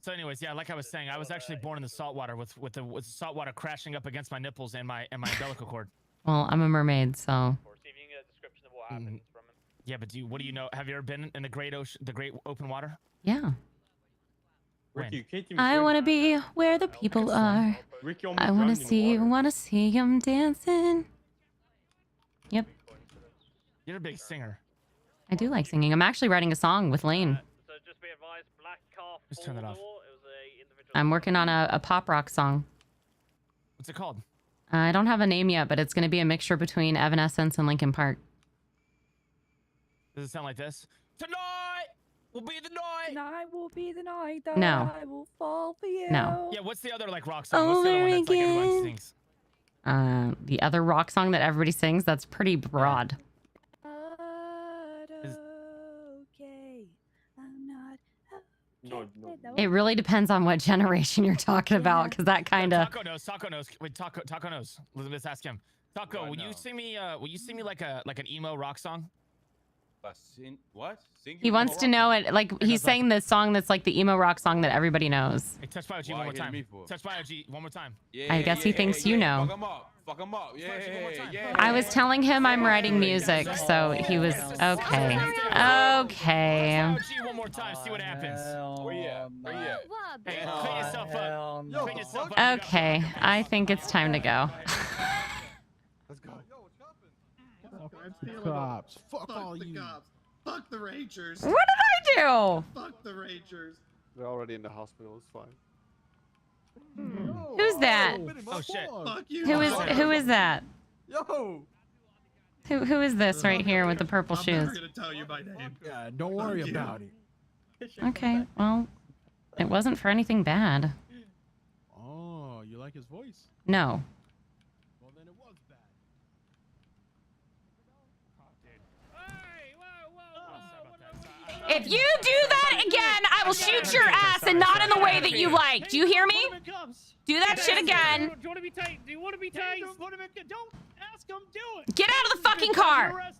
So anyways, yeah, like I was saying, I was actually born in the saltwater with the saltwater crashing up against my nipples and my umbilical cord. Well, I'm a mermaid, so... Yeah, but what do you know? Have you ever been in the great ocean, the great open water? Yeah. When? I want to be where the people are. I want to see them dancing. Yep. You're a big singer. I do like singing. I'm actually writing a song with Lane. Just turn that off. I'm working on a pop rock song. What's it called? I don't have a name yet, but it's going to be a mixture between Evanescence and Linkin Park. Does it sound like this? Tonight will be the night. Tonight will be the night that No. I will fall for you. No. Yeah, what's the other like rock song? What's the other one that's like everyone sings? The other rock song that everybody sings, that's pretty broad. Okay. I'm not No. It really depends on what generation you're talking about, because that kind of... Taco knows. Wait, Taco knows. Let's ask him. Taco, will you sing me like an emo rock song? What? He wants to know it, like, he's saying the song that's like the emo rock song that everybody knows. Hey, touch BioG one more time. Touch BioG one more time. I guess he thinks you know. Fuck him up. Yeah. I was telling him I'm writing music, so he was okay. Okay. BioG one more time. See what happens. Where you at? Hey, clean yourself up. Clean yourself up. Okay, I think it's time to go. Let's go. Cops. Fuck all you. Cops. Fuck the Rangers. What did I do? Fuck the Rangers. They're already in the hospital. It's fine. Who's that? Oh shit. Fuck you. Who is that? Yo. Who is this right here with the purple I'm shoes? never gonna tell you my name. Yeah, don't worry about it. Okay, well, it wasn't for anything bad. Oh, you like his voice? No. Well, then it was bad. If you do that again, I will shoot your ass and not in the way that you like. Do you hear me? Do that shit again. Do you want to be tight? Do you want to be tight? Don't ask him. Do it. Get out of the fucking car.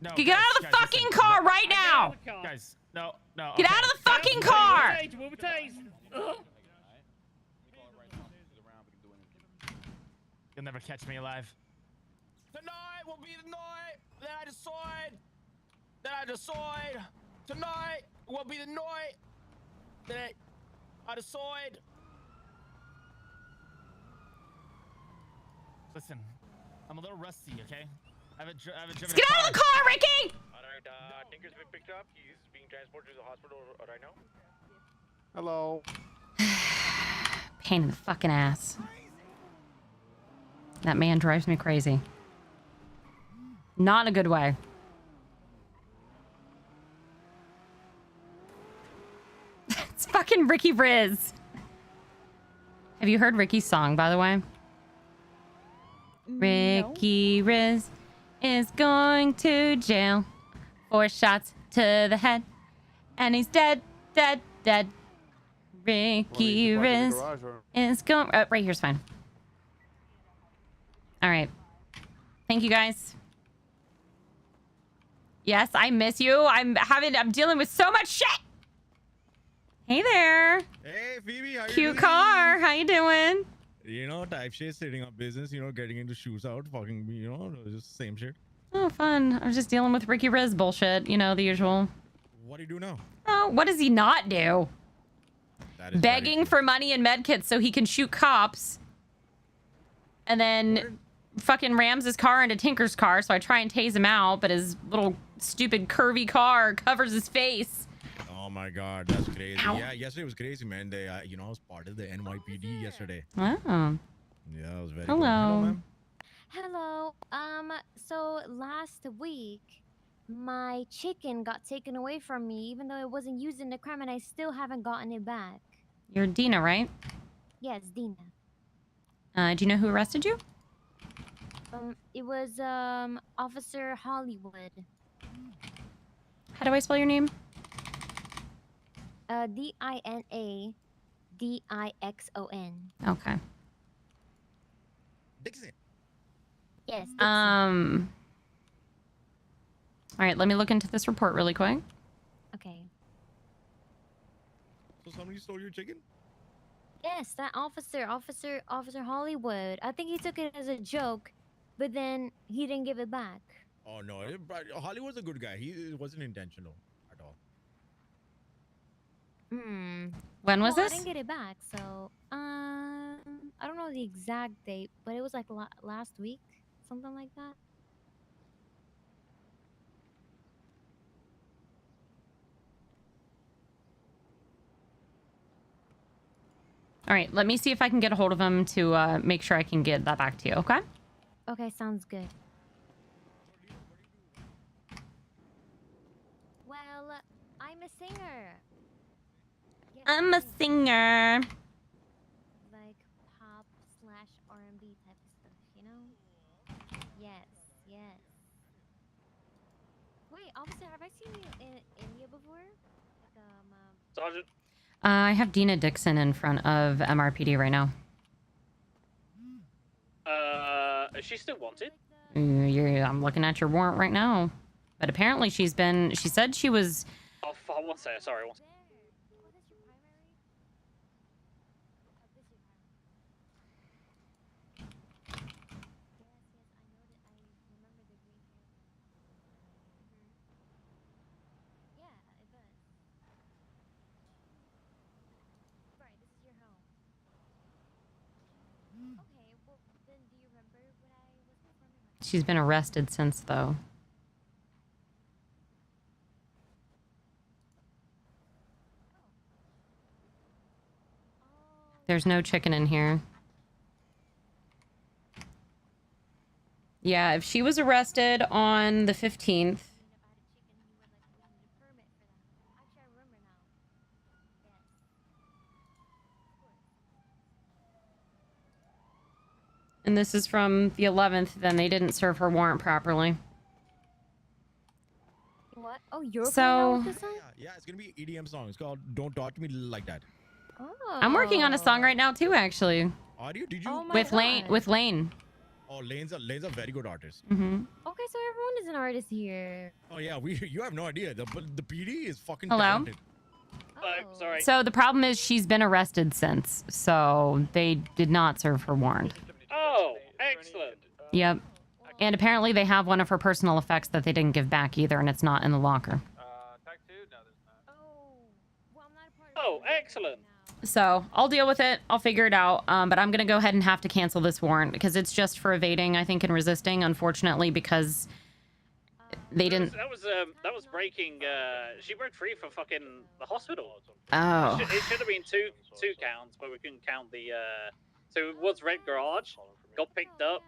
No, Get out of the fucking car right now. Guys, no. Get out of the fucking car. Move tight. You'll never catch me alive. Tonight will be the night that I decide. Tonight will be the night that I decide. Listen, I'm a little rusty, okay? I haven't driven. Get out of the car, Ricky! Alright, Tinker's been picked up. He's being transported to the hospital right now. Hello. Pain in the fucking ass. That man drives me crazy. Not in a good way. It's fucking Ricky Riz. Have you heard Ricky's song, by the way? Ricky Riz is going to jail. 4 shots to the head. And he's dead. Ricky Riz is going... right here's fine. All right. Thank you, guys. Yes, I miss you. I'm dealing with so much shit. Hey there. Hey, Phoebe. How you Cute car. How you doing? You know, type shit, setting up business, you know, getting into shoes out, fucking, you know, just same shit. Oh, fun. I was just dealing with Ricky Riz bullshit. You know, the usual. What do you do now? Oh, what does he not do? That is begging for money and medkits so he can shoot cops. And then fucking rams his car into Tinker's car, so I try and tase him out, but his little stupid curvy car covers his face. Oh my god, that's crazy. Ow. Yeah, yesterday was crazy, man. They, you know, I was part of the NYPD yesterday. Oh. Yeah, it was very Hello. good. Hello, ma'am. Hello. So last week, my chicken got taken away from me, even though it wasn't used in the crime, and I still haven't gotten it back. You're Dina, right? Yes, Dina. Do you know who arrested you? It was Officer Hollywood. How do I spell your name? DINADIXON. Okay. Dixon. Yes. Dixon. All right, let me look into this report really quick. Okay. So somebody stole your chicken? Yes, that Officer Hollywood. I think he took it as a joke, but then he didn't give it back. Oh no, Hollywood's a good guy. It wasn't intentional at all. When was I this? didn't get it back, so I don't know the exact date, but it was like last week, something like that. All right, let me see if I can get a hold of him to make sure I can get that back to you, okay? Okay, sounds good. Well, I'm a singer. Yes, I'm a singer. like pop / R&B type of stuff, you know? Yes. Wait, officer, have I seen you in India before? Like, Sergeant. I have Dina Dixon in front of MRPD right now. Is she still wanted? I'm looking at your warrant right now. But apparently she said she was... Oh, one second, sorry. One second. She's been arrested since, though. There's no chicken in here. Yeah, if she was arrested on the 15th... And this is from the 11th, then they didn't serve her warrant properly. what? What? Oh, you're playing So around with the song? Yeah, it's gonna be EDM song. It's called "Don't Talk to Me Like That." Oh. I'm working on a song right now too, actually. Are you? Did you? Oh my With Lane. God. With Lane. Oh, Lane's a very good artist. Mm-hmm. Okay, so everyone is an artist here. Oh yeah, you have no idea. The PD is fucking Hello? talented. Sorry. So the problem is she's been arrested since, so they did not serve her warrant. Oh, excellent. Yep. And apparently they have one of her personal effects that they didn't give back either, and it's not in the locker. Oh, excellent. So I'll deal with it. I'll figure it out. But I'm gonna go ahead and have to cancel this warrant because it's just for evading, I think, and resisting. Unfortunately, because they didn't. That was breaking. She broke free for fucking the hospital. Oh. It should have been two counts, but we couldn't count the. So it was red garage. Got picked up.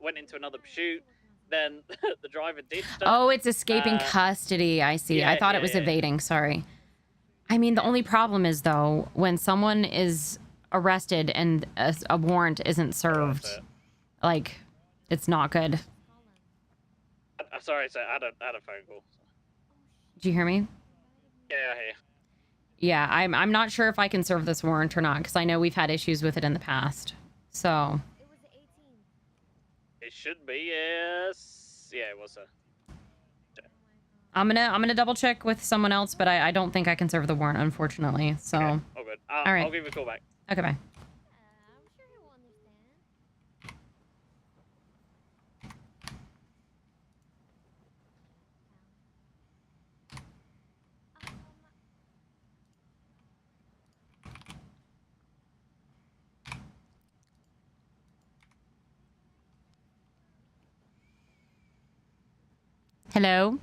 Went into another pursuit. Then the driver ditched her. Oh, it's escaping custody. I see. I thought it was evading. Sorry. I mean, the only problem is, though, when someone is arrested and a warrant isn't served, like, it's not good. I'm sorry, sir. I had a phone call. Did you hear me? Yeah, I hear. Yeah, I'm not sure if I can serve this warrant or not, because I know we've had issues with it in the past. So. It should be, yes. Yeah, it was, sir. I'm gonna double check with someone else, but I don't think I can serve the warrant, unfortunately. So. Okay, all good. All right. I'll give you a call back. Okay, bye. Hello?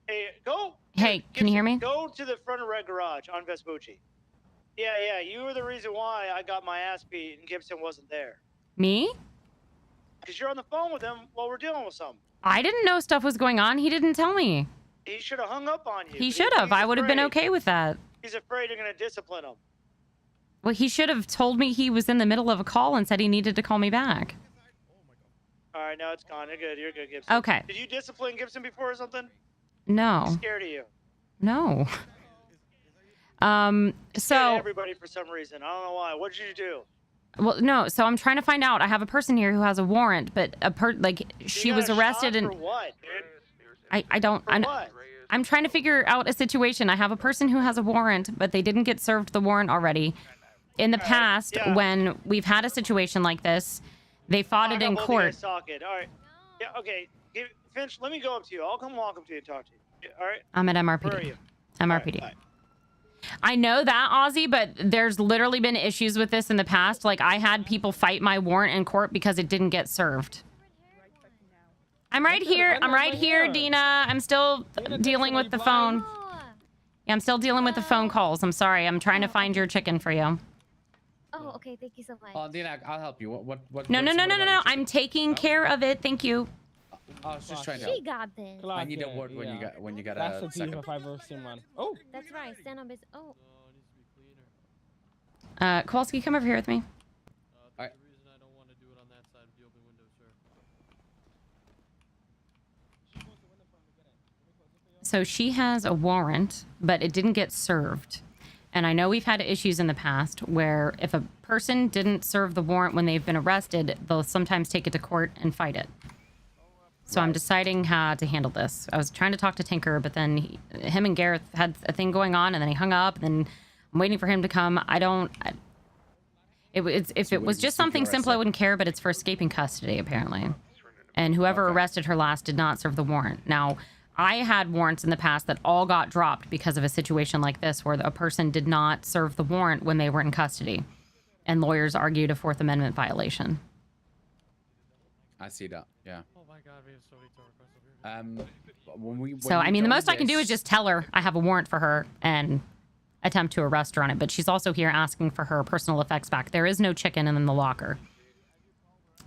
Hey, go. Hey, can you hear me? Go to the front of Red Garage on Vespucci. Yeah, you were the reason why I got my ass beat and Gibson wasn't there. Me? Because you're on the phone with him while we're dealing with something. I didn't know stuff was going on. He didn't tell me. He should have hung up on you. He should have. I would have been afraid. okay with that. He's afraid you're going to discipline him. Well, he should have told me he was in the middle of a call and said he needed to call me back. All right, now it's gone. You're good, Gibson. Okay. Did you discipline Gibson before or something? No. He's scared of you. No. Scared So, of everybody for some reason. I don't know why. What did you do? well, no. So I'm trying to find out. I have a person here who has a warrant, but she You was got arrested shot and for what, dude? I don't. I'm trying to figure out a situation. I have a person who has a warrant, but they didn't get served the warrant already. In the past, when we've had a situation like this, they fought it in court. All right. Yeah, okay. Finch, let me go up to you. I'll come walk up to you and talk to you. All right? I'm at MRPD. Where are you? MRPD. I know that, Ozzy, but there's literally been issues with this in the past. Like, I had people fight my warrant in court because it didn't get served. I'm right here. I'm right here, Dina. I'm still dealing with the phone. Yeah, I'm still dealing with the phone calls. I'm sorry. I'm trying to find your chicken for you. Oh, okay. Thank you so much. Oh, Dina, I'll help you. What? No. I'm taking care of it. Thank you. I was just trying to She help. got this. I need a word when you got a second. if I've ever seen one. Oh. That's right. Stand on business. Oh. Kowalski, come over here with me. So she has a warrant, but it didn't get served. And I know we've had issues in the past where if a person didn't serve the warrant when they've been arrested, they'll sometimes take it to court and fight it. So I'm deciding how to handle this. I was trying to talk to Tinker, but then him and Gareth had a thing going on, and then he hung up, and then I'm waiting for him to come. If it was just something simple, I wouldn't care, but it's for escaping custody, apparently. And whoever arrested her last did not serve the warrant. Now, I had warrants in the past that all got dropped because of a situation like this where a person did not serve the warrant when they were in custody. And lawyers argued a Fourth Amendment violation. I see that. Yeah. Oh my God, we have so many tour requests. So, I mean, the most I can do is just tell her I have a warrant for her and attempt to arrest her on it. But she's also here asking for her personal effects back. There is no chicken in the locker.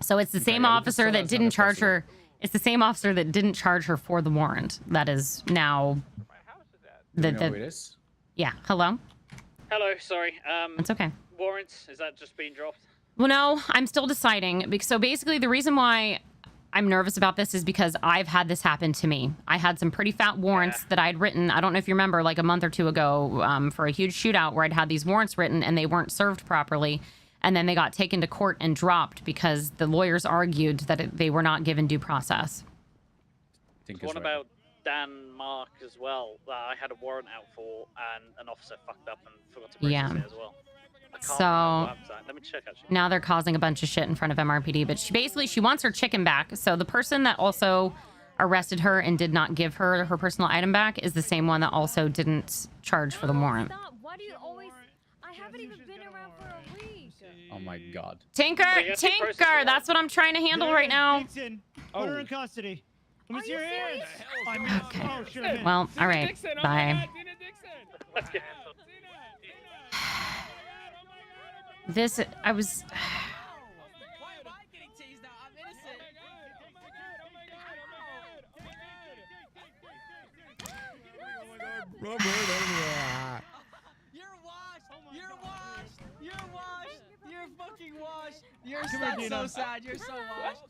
So it's the same officer that didn't charge her. It's the same officer that didn't charge her for the warrant. That is now. Do you know who it is? Yeah. Hello. Hello, sorry. It's okay. Warrants, is that just being dropped? Well, no, I'm still deciding. So basically, the reason why I'm nervous about this is because I've had this happen to me. I had some pretty fat warrants that I'd written. I don't know if you remember, like a month or two ago, for a huge shootout where I'd had these warrants written and they weren't served properly. And then they got taken to court and dropped because the lawyers argued that they were not given due process. What about Denmark as well? That I had a warrant out for, and an officer fucked up and forgot to process it as well. I can't remember what happened to that. Let me check actually. Now they're causing a bunch of shit in front of MRPD, but she wants her chicken back. So the person that also arrested her and did not give her her personal item back is the same one that also didn't charge for the warrant. Why do you always... I haven't even been around for a week. Oh my god. Tinker, that's what I'm trying to handle right now. Put her in custody. Let me see your hands. Okay. Oh, shit. Well, all right. Bye. This, I was... You're fucking washed. You're so sad. You're so washed.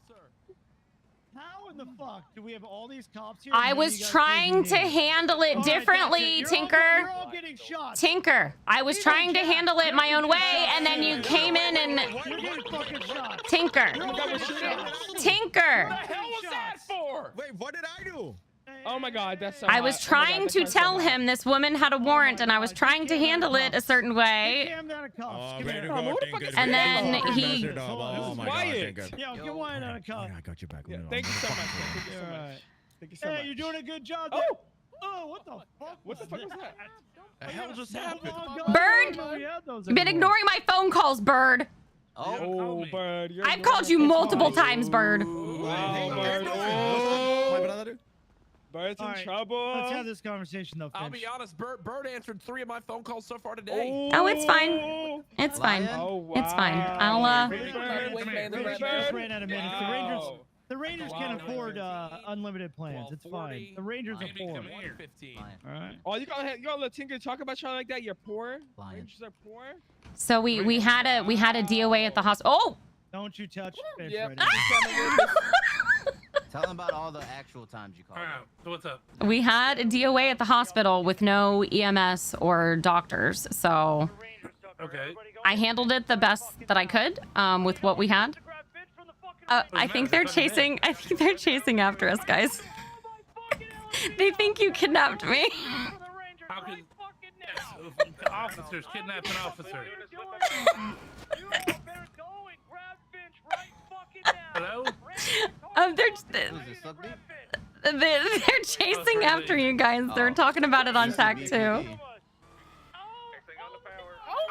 How in the fuck do we have all these cops here? I was trying to handle it differently, Tinker. You're all getting shot. Tinker, I was trying to handle it my own way, and then you came in and... You're getting fucking shot. Tinker. Tinker. What the hell was that for? Wait, what did I do? Oh my god, that's so I was trying to tell him this woman had a warrant, and I was trying to handle it a certain way. And then he... Wyatt. Yo, get Wyatt out of cuffs. I got your back. Thank you so much. Thank you so much. Hey, you're doing a good job there. Oh, what the fuck? What the fuck was that? The hell just happened? Bird! You've been ignoring my phone calls, Bird. Oh, Bird. I've called you multiple times, Bird. Bird's in trouble. Let's have this conversation, though, Finch. I'll be honest, Bird answered 3 of my phone calls so far today. Oh, it's fine. It's fine. Oh, wow. It's fine. I'll, The Rangers can afford unlimited plans. It's fine. The Rangers are poor. All right. Oh, you gotta let Tinker talk about y'all like that. You're poor. Rangers are poor. So we had a DOA at the hospital. Oh! Don't you touch Finch Yep. right now. Tell them about all the actual times you called. So what's up? We had a DOA at the hospital with no EMS or doctors, so I handled it the best that I could with what we had. I think they're chasing. I think they're chasing after us, guys. They think you kidnapped me. How could officers kidnap an officer? Hello? They're chasing after you guys. They're talking about it on TAC too. Oh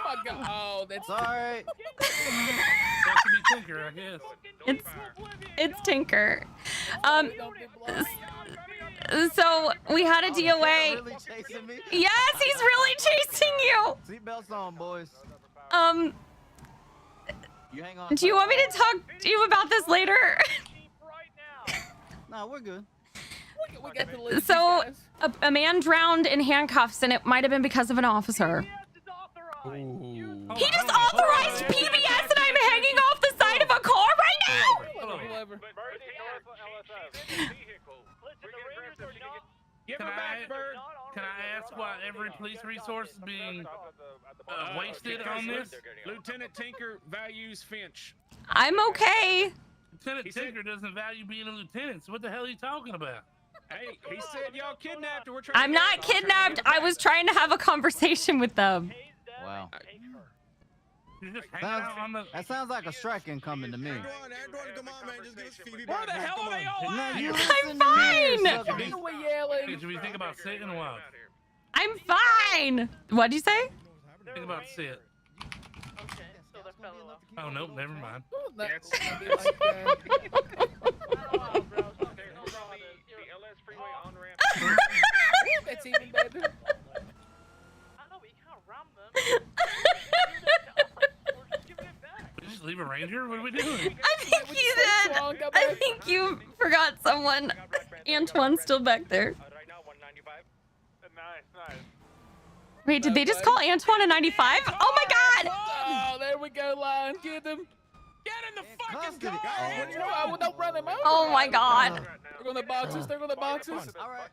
my god. Oh, that's alright. That should be Tinker, I guess. It's Tinker. So we had a DOA. Really chasing me? Yes, he's really chasing you. Seatbelts on, boys. You hang on. Do you want me to talk to you about this later? No, we're good. We got the list. So a man drowned in handcuffs, and it might have been because of an officer. He just authorized PBS, and I'm hanging off the side of a car right now. Can I ask why every police resource is being wasted on this? Lieutenant Tinker values Finch. I'm okay. Lieutenant Tinker doesn't value being a lieutenant, so what the hell are you talking about? Hey, he said y'all kidnapped her. We're trying I'm not kidnapped. I was trying to have a conversation with them. Wow. You're just hanging out on the... That sounds like a strike incoming to me. Where the hell are they all at? I'm fine. Should we think about sitting or what? I'm fine. What'd you say? Think about sit. Oh, nope, never mind. That's even better. Just leave a ranger? What are we doing? I think you did. I think you forgot someone. Antoine's still back there. Wait, did they just call Antoine a 95? Oh my god! Oh, there we go, Lion. Get them. Get in the fucking Custody. car! Oh, Don't run him over. Oh my god. They're on the boxes. They're on the boxes. All right.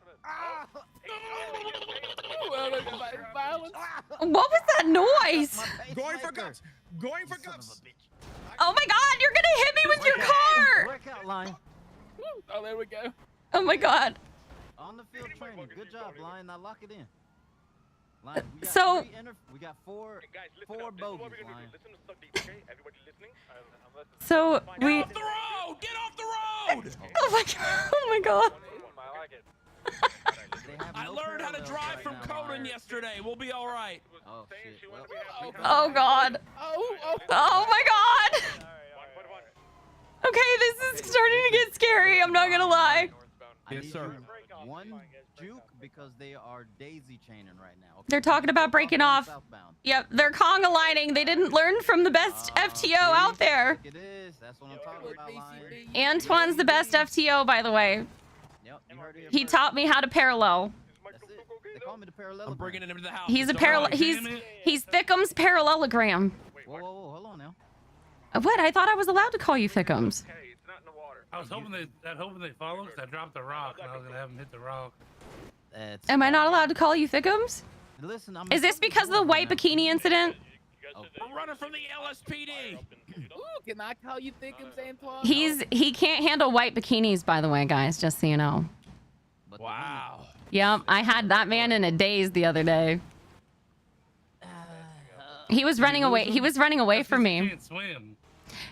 Violence. What was that noise? Going for cups. Going for cups. Oh my god, you're gonna hit me with your car! Workout line. Oh, there we go. Oh my god. On the field training. Good job, Lion. Now lock it in. Lion, we got So- we got four bogeys, Lion. So we. Get off the road! Get off the road! Oh my god. Oh my god. I learned how to drive from Conan yesterday. We'll be all right. Oh shit. Oh god. Oh my god. Okay, this is starting to get scary. I'm not gonna lie. Yes, sir. One juke because they are daisy chaining right now. Okay? They're talking about breaking off. Southbound. Yep, they're Kong aligning. They didn't learn from the best FTO out there. It is. That's what I'm talking about, Lion. Antoine's the best FTO, by the way. Yep, you heard it here He first. taught me how to parallel. That's it. They call me the parallelogram. I'm bringing it into the house. He's a It's all parallel. right. He's Thickums parallelogram. Whoa, hold on now. What? I thought I was allowed to call you Thickums. I was hoping they follow because I dropped the rock and I was gonna have them hit the rock. That's Am I not allowed to call you Thickums? Listen, I'm Is this because of the white bikini incident? I'm running from the LSPD. Ooh, can I call you Thickums, Antoine? He can't handle white bikinis, by the way, guys. Just so you know. Wow. Yep, I had that man in a daze the other day. He was running away. He was running away from me. Can't swim.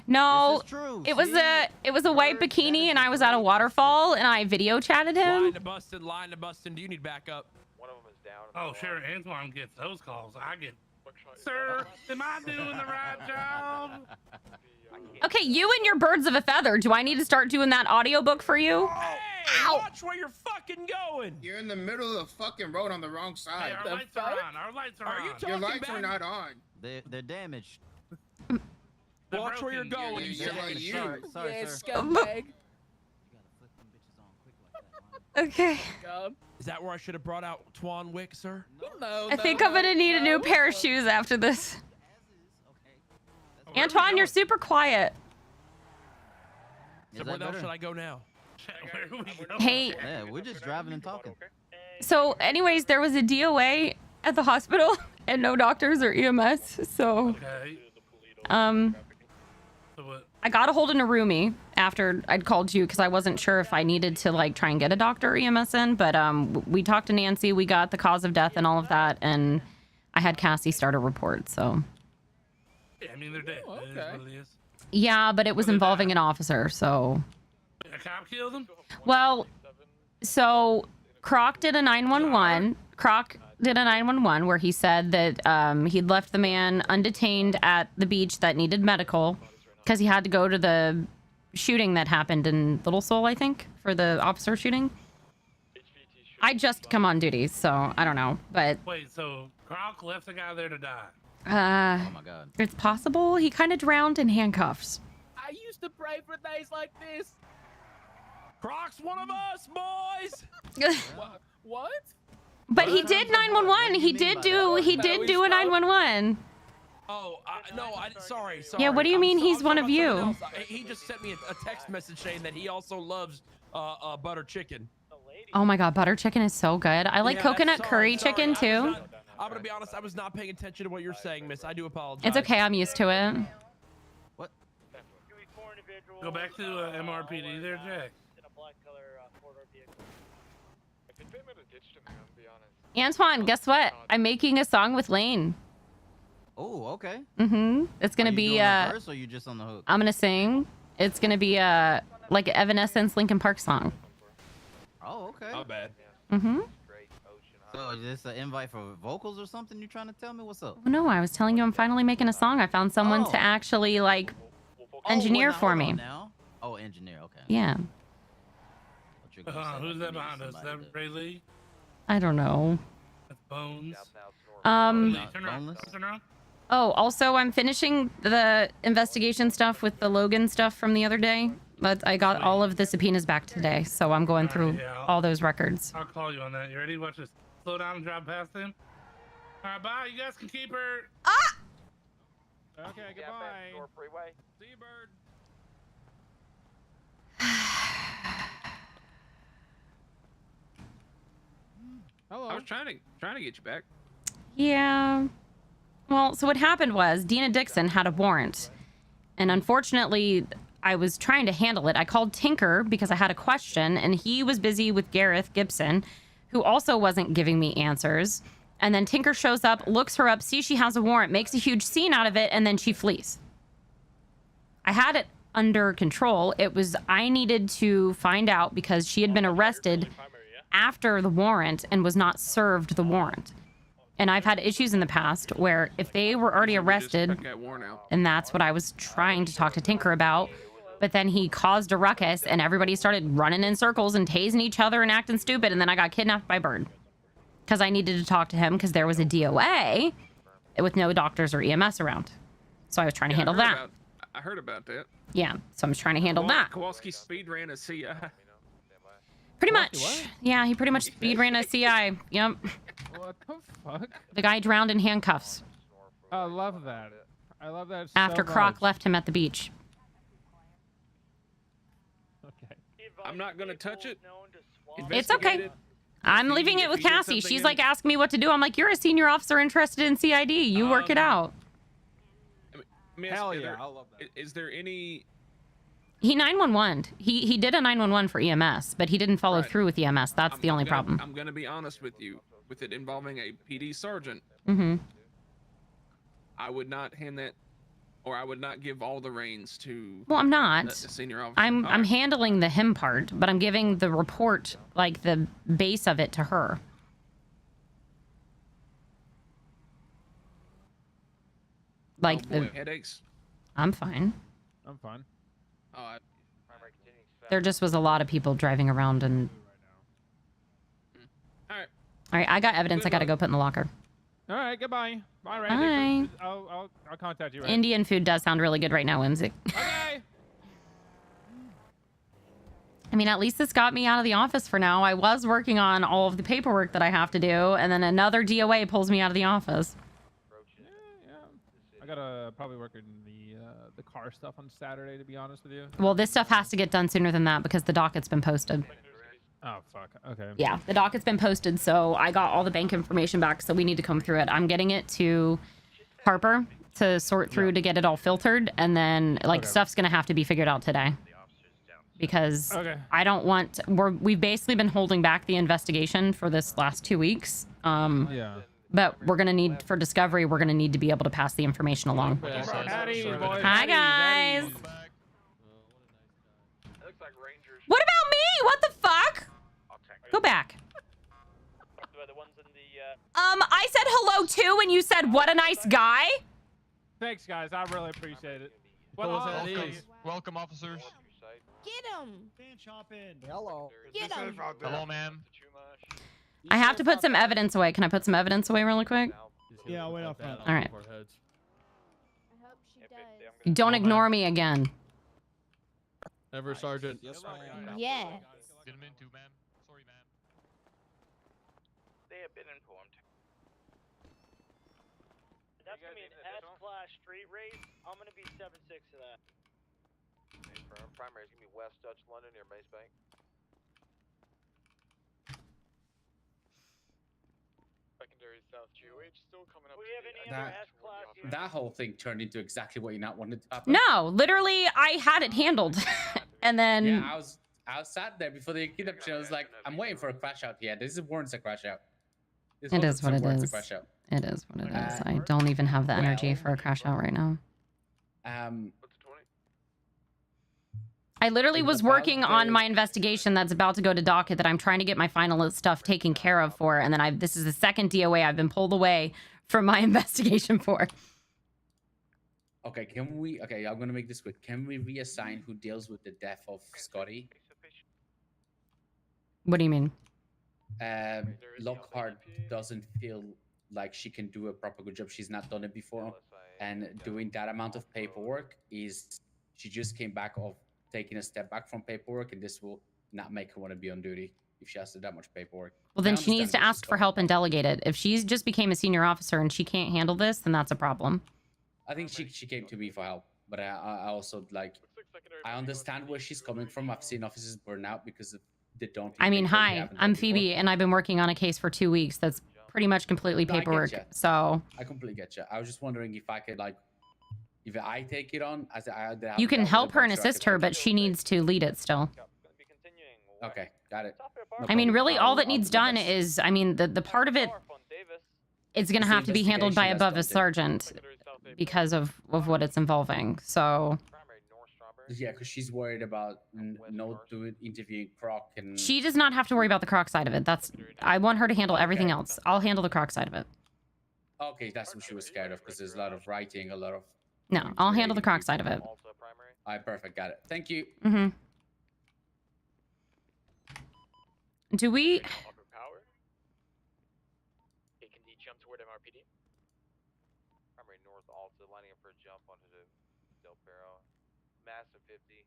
No, true. it was a white bikini, and I was at a waterfall, and I video chatted him. Line to Bustin. Do you need backup? One of them is down. Oh, sure. Antoine gets those calls. I get. Sir, am I doing the right job? Okay, you and your birds of a feather. Do I need to start doing that audiobook for you? Hey, Ow. watch where you're fucking going. You're in the middle of the fucking road on the wrong Hey, side. our lights are on. Our lights are Are on. you Your talking lights back? are not on. They're damaged. They're Watch where you're broken. going. Yeah, You you're say. like you. Sorry, Yeah, sir. scumbag. Okay. God. Is that where I should have brought out Twan Wick, sir? No, I think I'm gonna need a new pair of shoes after this. Antoine, you're super quiet. So where the hell should I go now? Where are we going? Hey, Yeah, we're just driving and talking. so anyways, there was a DOA at the hospital and no doctors or EMS. So, Okay. So what? I got a hold of Narumi after I'd called you because I wasn't sure if I needed to like try and get a doctor or EMS in, but we talked to Nancy, we got the cause of death and all of that, and I had Cassie start a report. So Yeah, I mean, they're dead. It is what it is. yeah, but it was involving an officer. So A cop killed him? well, so Croc did a 911. Croc did a 911 where he said that he'd left the man undetained at the beach that needed medical because he had to go to the shooting that happened in Little Seoul, I think, for the officer shooting. I just come on duty, so I don't know, but Wait, so Croc left the guy there to die? Oh my god. it's possible he kind of drowned in handcuffs. I used to pray for days like this. Croc's one of us, boys. What? But he did 911. He did do a 911. Oh, sorry. Yeah, what do you mean he's I'm one talking of about you? something else. He just sent me a text message saying that he also loves butter chicken. Oh my god, butter chicken is so good. I like Yeah, coconut sorry, curry sorry. chicken too. I'm gonna be honest. I was not paying attention to what you're saying, miss. I do apologize. It's okay, I'm used to it. Go back to MRPD there, Jack. Antoine, guess what? I'm making a song with Lane. Oh, okay. It's gonna Are you be doing a verse or you just on the hook? I'm gonna sing. It's gonna be like an Evanescence Linkin Park song. Oh, okay. Not bad. So is this an invite for vocals or something you're trying to tell me? What's up? Oh, no, I was telling you I'm finally making a song. I found someone to actually like engineer for me. Now? Oh, engineer. Okay. Yeah. Who's that behind us? Is that Ray Lee? I don't know. That's Bones. Turn around. Oh, also I'm finishing the investigation stuff with the Logan stuff from the other day. But I got all of the subpoenas back today, so I'm going through all those records. I'll call you on that. You ready? Watch this. Slow down and drive past him. All right, bye. You guys can keep her. Ah! Okay, Yeah, goodbye. North Freeway. See you, bird. Hello. I was trying to get you back. Yeah. Well, so what happened was Dina Dixon had a warrant. And unfortunately, I was trying to handle it. I called Tinker because I had a question, and he was busy with Gareth Gibson, who also wasn't giving me answers. And then Tinker shows up, looks her up, sees she has a warrant, makes a huge scene out of it, and then she flees. I had it under control. It was, I needed to find out because she had been arrested after the warrant and was not served the warrant. And I've had issues in the past where if they were already arrested, and that's what I was trying to talk to Tinker about, but then he caused a ruckus and everybody started running in circles and tasing each other and acting stupid, and then I got kidnapped by Bird. Because I needed to talk to him because there was a DOA with no doctors or EMS around. So I was trying to handle that. I heard about that. Yeah, so I'm trying to handle that. Kowalski speed ran a CI. Pretty much. Yeah, he pretty much speed ran a CI. Yep. What the fuck? The guy drowned in handcuffs I love that. I love that after so Croc much. left him at the beach. Okay. I'm not gonna touch it. It's okay. I'm leaving it with Cassie. She's like asking me what to do. I'm like, you're a senior officer interested in CID. You work it out. Hell yeah, I love that. Is there any... He 911'd. He did a 911 for EMS, but he didn't follow through with EMS. That's the only problem. I'm gonna be honest with you. With it involving a PD sergeant, Mm-hmm. I would not hand that, or I would not give all the reins to. Well, I'm not. The senior officer. I'm handling the him part, but I'm giving the report, like the base of it, to her. Like headaches. I'm fine. I'm fine. Oh, There just was a lot of people driving around and. All right, I got evidence. I gotta go put in the locker. All right, goodbye. Bye, Bye. Randy. I'll contact you. Randy. Indian food does sound really good right now, Whimsy. Okay. I mean, at least this got me out of the office for now. I was working on all of the paperwork that I have to do, and then another DOA pulls me out of the office. Yeah. I gotta probably work in the car stuff on Saturday, to be honest with you. Well, this stuff has to get done sooner than that because the docket's been posted. Oh fuck. Okay. Yeah, the docket's been posted, so I got all the bank information back, so we need to comb through it. I'm getting it to Harper to sort through to get it all filtered, and then like stuff's gonna have to be figured out today. Because I don't want we've basically been holding back the investigation for this last 2 weeks. Yeah. But we're gonna need for discovery, we're gonna need to be able to pass the information along. Hi guys. What about me? What the fuck? Go back. I said hello too, and you said what a nice guy. Thanks, guys. I really appreciate it. Welcome, officers. Get him. Hello. Get him. Hello, ma'am. I have to put some evidence away. Can I put some evidence away really quick? Yeah, I'll wait up front. All right. Don't ignore me again. Never, Sergeant. Yes, ma'am. Yeah. Didn't mean to, ma'am. Sorry, ma'am. They have been informed. That's gonna be an S-class street race. I'm gonna be 7-6 to that. Primary is gonna be West Dutch London near Mace Bank. Secondary South GOH still coming up. We have any other S-class here? That whole thing turned into exactly what you not wanted to happen. No, literally, I had it handled, and then Yeah, I was sat there before the kidnapped. I was like, I'm waiting for a crash out here. This is warrants a crash out. This it is what it warrants a is. crash out. It is what it is. I don't even have the energy for a crash out right now. I literally was working on my investigation that's about to go to docket that I'm trying to get my final stuff taken care of for, and then this is the second DOA I've been pulled away from my investigation for. Okay, okay, I'm gonna make this quick. Can we reassign who deals with the death of Scotty? What do you mean? Lockhart doesn't feel like she can do a proper good job. She's not done it before, and doing that amount of paperwork she just came back off taking a step back from paperwork, and this will not make her want to be on duty if she has to do that much paperwork. Well, then she needs to ask for help and delegate it. If she's just became a senior officer and she can't handle this, then that's a problem. I think she came to me for help, but I also like I understand where she's coming from. I've seen officers burn out because of they don't. I mean, make what they hi, haven't I'm done before. Phoebe, and I've been working on a case for 2 weeks. That's pretty much completely No, I get paperwork. ya. So I completely get you. I was just wondering if I could like, if I take it on as I haven't you can dealt with help it, her I'm and sure I assist could her, help but you. she needs to lead it still. Okay, got it. No I mean, problem. really, all that I'll needs do my done best. is, I mean, the part of it, it's going to It's the have to be handled by investigation above a that's sergeant because of what it's involving. So Yeah, because she's worried about no doing interviewing Croc and. she does not have to worry about the croc side of it. I want her to handle everything else. I'll handle the croc side of it. Okay, that's what she was scared of because there's a lot of writing, a lot of. No, I'll handle the croc side of it. All right, perfect, got it. Thank you. Mm-hmm. Do we? Taking the jump toward MRPD. Primary north Alta, lining up for a jump onto the Del Perro. Massive 50.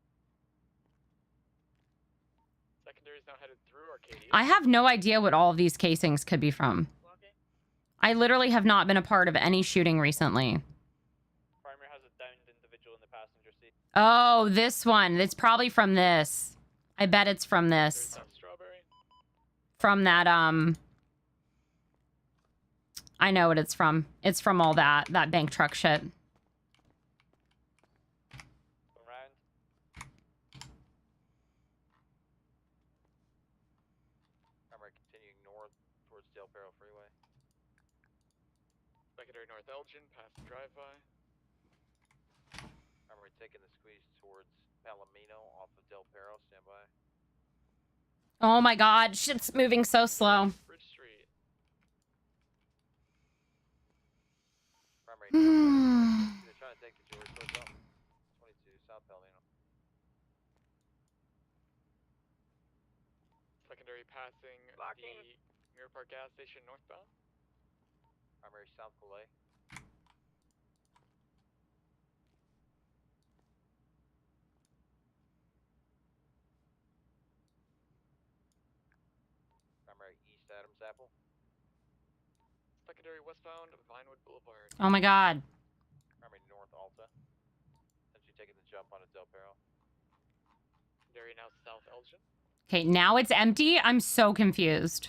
Secondary is now headed through Arcadia. I have no idea what all of these casings could be from. I literally have not been a part of any shooting recently. Primary has a downed individual in the passenger seat. Oh, this one. It's probably from this. I bet it's from this. From that, I know what it's from. It's from all that bank truck shit. Primary continuing north towards Del Perro Freeway. Secondary North Elgin, past the drive-by. Primary taking the squeeze towards Palomino off of Del Perro. Stand by. Oh my god, shit's moving so slow. Bridge Street. Primary north. They're trying to take the George towards up. 22 South Palomino. Secondary passing the Mirror Park gas station northbound. Primary South Calais. Primary East Adams Apple. Secondary westbound Vinewood Boulevard. Oh my god. Primary North Alta. Essentially taking the jump onto Del Perro. Secondary now South Elgin. Okay, now it's empty. I'm so confused.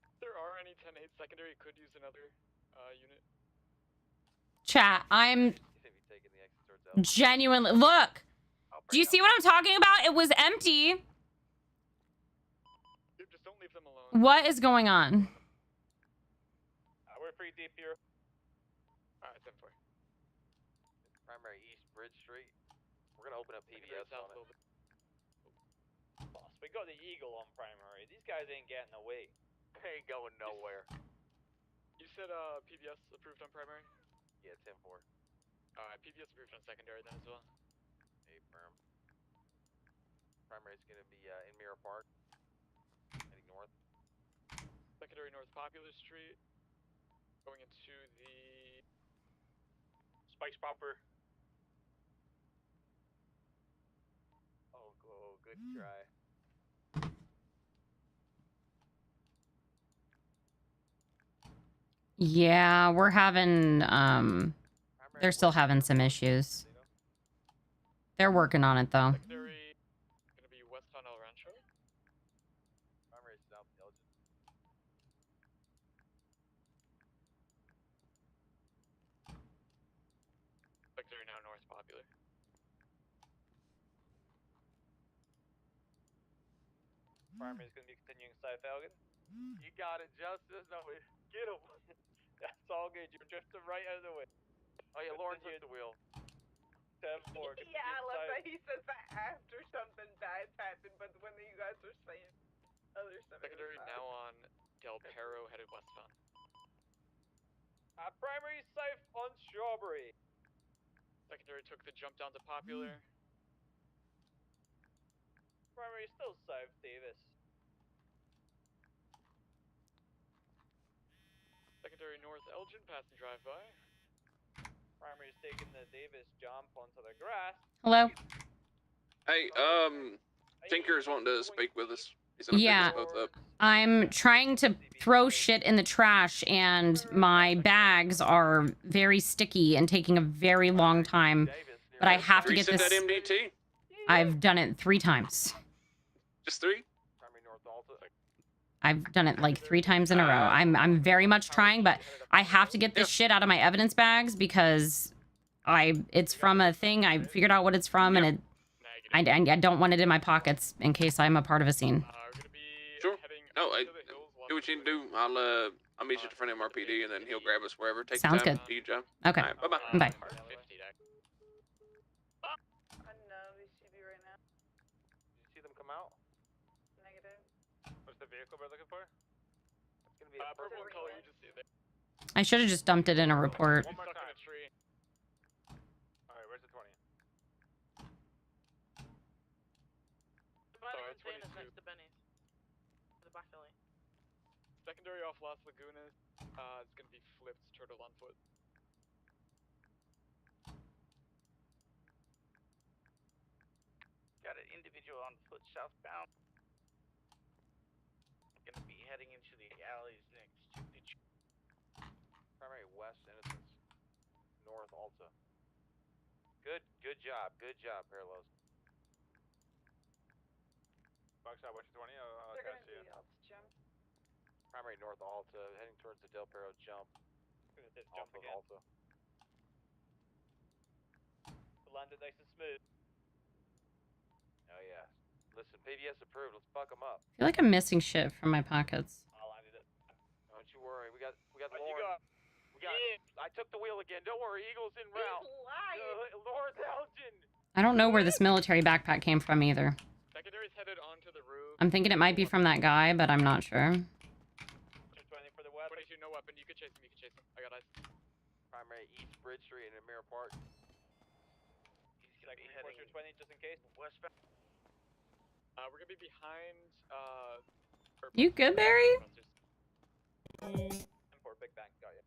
If there are any 10-8, secondary could use another unit. Chat, I'm genuinely... Look! Do you see what I'm talking about? It was empty. Dude, just don't leave them alone. What is going on? We're pretty deep here. Alright, 10-4. Primary East Bridge Street. We're gonna open up PBS on it. Boss, we got the Eagle on primary. These guys ain't getting away. They ain't going nowhere. You said PBS approved on primary? Yeah, 10-4. Alright, PBS approved on secondary then as well. Firm. Primary is gonna be in Mirror Park. Heading north. Secondary North Popular Street. Going into the Spikes proper. Oh, good try. Yeah, we're having, they're still having some issues. They're working on it, though. Secondary gonna be west on El Rancho. Primary South Elgin. Secondary now North Popular. Primary is gonna be continuing South Elgin. You got it, Justice. No, Get him. That's all good. You're just right out of the way. Oh yeah, Lauren took the wheel. 10-4. Yeah, I love that he says that after something bad's happened, but when you guys are saying other stuff. Secondary now on Del Perro headed westbound. Primary South on Strawberry. Secondary took the jump down to Popular. Primary still South Davis. Secondary North Elgin passing drive-by. Primary is taking the Davis jump onto the grass. Hello? Hey, Tinker's wanting to speak with us. He's gonna pick Yeah. us both up. I'm trying to throw shit in the trash, and my bags are very sticky and taking a very long time. But I have to get Reset this. that MDT. I've done it 3 times. Just 3? I've done it like 3 times in a row. I'm very much trying, but I have to get this shit out of my evidence bags because it's from a thing. I figured out what it's from, and I don't want it in my pockets in case I'm a part of a scene. Sure. No, do what you can do. I'll meet you at the front of MRPD, and then he'll grab us wherever. Take Sounds your time. good. Do your job. Okay. All right, bye-bye. Bye. See them come out? Negative. What's the vehicle we're looking for? It's gonna be a purple color. You just see there. I should have just dumped it in a report. One more time. Alright, where's the 20? Sorry, 22. Next to Benny's. The back alley. Secondary off Las Lagunas. It's gonna be flipped turtle on foot. Got an individual on foot southbound. Gonna be heading into the alleys next to the. Primary west, Innocence. North Alta. Good job, Parallels. Buckshot, what's your 20? I'll They're catch gonna you. be up jump. Primary North Alta, heading towards the Del Perro jump. Off of Alta. Landed nice and smooth. Oh yeah. Listen, PBS approved. Let's fuck them up. I feel like I'm missing shit from my pockets. I landed it. Don't you worry. We got Lauren. I took the wheel again. Don't worry. Eagle's en route. Lawrence Elgin. I don't know where this military backpack came from either. Secondary's headed onto the roof. I'm thinking it might be from that guy, but I'm not sure. 22, no weapon. You can chase him. I got eyes. Primary East Bridge Street and Mirror Park. He's gonna be heading. 20 just in case. Westbound. We're gonna be behind. You good, Barry? Import Big Bang. Got you.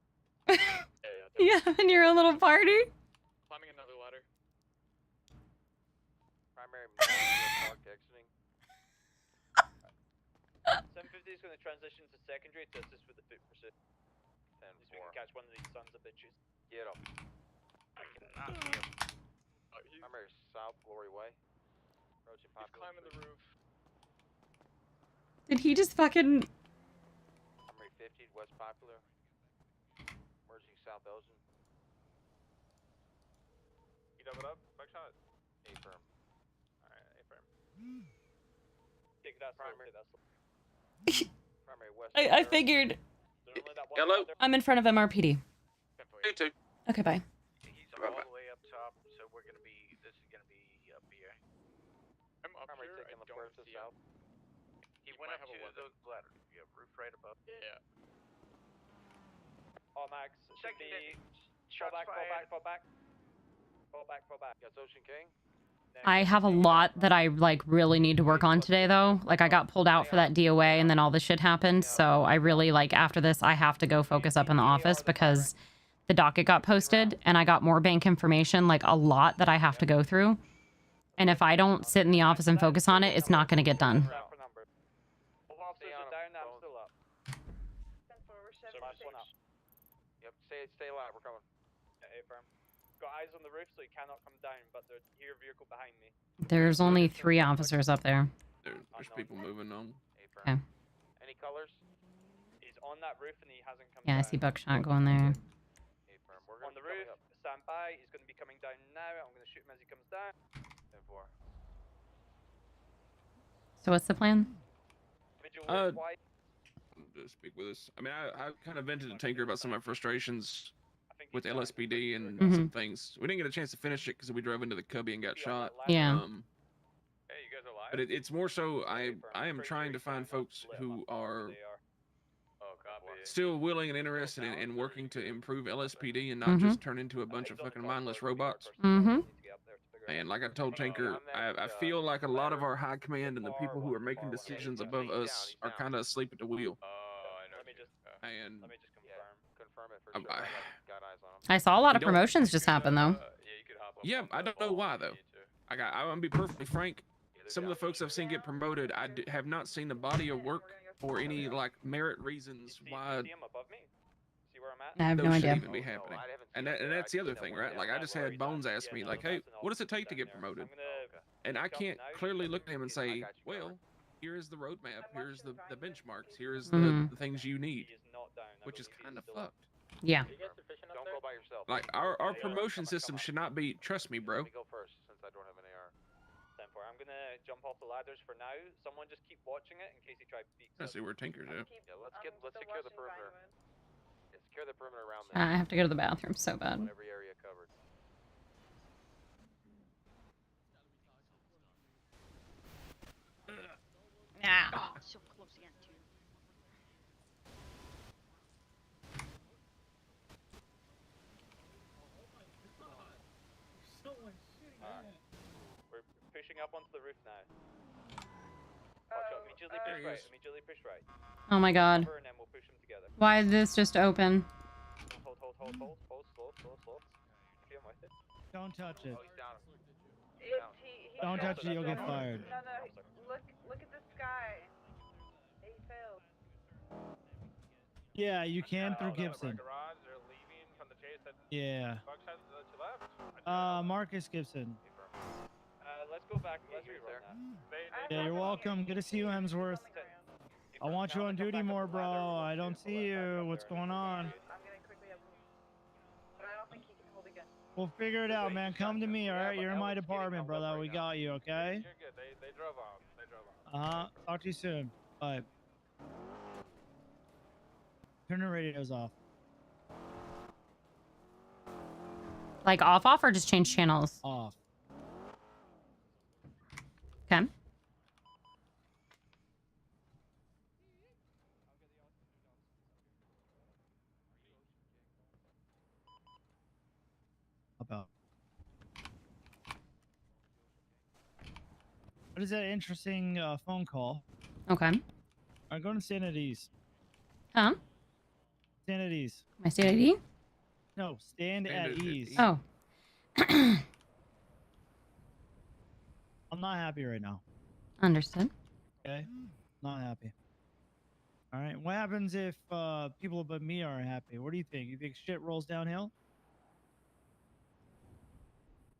Yeah, and your own little party. Climbing another ladder. Primary Mirror Park exiting. 750 is gonna transition to secondary to assist with the foot pursuit. 10-4. We can catch one of these sons of bitches. Get him. I cannot see him. Primary South Glory Way. Approaching He's climbing the roof. Did he just fucking... Primary 50 West Popular. Merging South Elgin. You double up? Buckshot? A-firm. Alright, A-firm. Take that Primary. Primary West. I figured. Hello? I'm in front of MRPD. You too. Okay, bye. He's all the way up top, so we're gonna be. This is gonna be up here. I'm up Primary here. taking I La don't Puerta see South. He went up to the ladder. Yeah, roof right above. Yeah. Oh, Max. Should be. Fall back. Fall back. Yes, Ocean King. I have a lot that I like really need to work on today though. Like I got pulled out for that DOA and then all this shit happened. So I really like after this I have to go focus up in the office because the docket got posted and I got more bank information, like a lot that I have to go through. And if I don't sit in the office and focus on it, it's not going to get done. All officers are down. I'm still up. 10-4, Yep, stay alive. We're coming. Yeah, A-firm. Got eyes on the roof, so he cannot come down, but there's your vehicle behind me. There's only 3 officers up there. There's people moving on. Okay. Any colors? He's on that roof and he hasn't come Yeah, I down. see Buckshot going there. On the roof, stand by. He's going to be coming down now. I'm going to shoot him as he comes down. 10-4. So what's the plan? To speak with us. I mean, I kind of vented to Tinker about some of my frustrations with LSPD and some things. We didn't get a chance to finish it because we drove into the cubby and got shot. Yeah. Hey, you guys alive? But it's more so I am trying to find folks who are still willing and interested in working to improve LSPD and not just turn into a bunch of fucking mindless robots. Mm-hmm. And like I told Tinker, I feel like a lot of our high command and the people who are making decisions above us are kind of asleep at the wheel. And confirm it for sure. Got eyes on him. I saw a lot of promotions just happen though. Yeah, I don't know why though. I'm gonna be perfectly frank. some of the folks I've seen get promoted, have not seen the body of work or any like merit reasons why See him above me? See where I'm at? I have no those should idea. even be happening. And that's the other thing, right? Like I just had Bones ask me, like, "Hey, what does it take to get promoted?" And I can't clearly look at him and say, "Well, here is the roadmap. Here's the benchmarks. Here's the things you need," which is kind of fucked. Yeah. Don't go by yourself. Like our promotion system should not be. Trust me, bro. Let me go first since I don't have an AR. 10-4. I'm gonna jump off the ladders for now. Someone just keep watching it in case he tries to peek. I see where Tinker's at. Yeah, let's secure the perimeter. Yeah, secure the perimeter around I have to go to the bathroom so bad. every area covered. Ah. Oh, so close again, too. We're pushing up onto the roof now. Watch out. Immediately push right. Immediately push right. Oh my god. Cover, and then we'll push them together. Why did this just open? Hold. Slow. See him with it. Don't touch it. Oh, he's down. Don't touch it, you'll get fired. No, look at this guy. He failed. Yeah, you can through Gibson. Garage, they're leaving from the chase that Yeah. Bucks has that you left. Marcus Gibson. Let's go back. Let's rerun that. Yeah, you're welcome. Good to see you, Hemsworth. I want you on duty more, bro. I don't see you. What's going on? I'm gonna quickly have but I don't think he can hold again. We'll figure it out, man. Come to me, all right? You're in my department, brother. We got you, okay? You're good. They drove off. Talk to you soon. Bye. Turn the radios off. Like off or just change channels? Off. Okay. About. What is that interesting phone call? Okay. I'm going to stand at ease. Huh? Stand at ease. My state ID? No, stand at ease. Oh. I'm not happy right now. Understood. Okay? Not happy. All right. What happens if people but me aren't happy? What do you think? You think shit rolls downhill?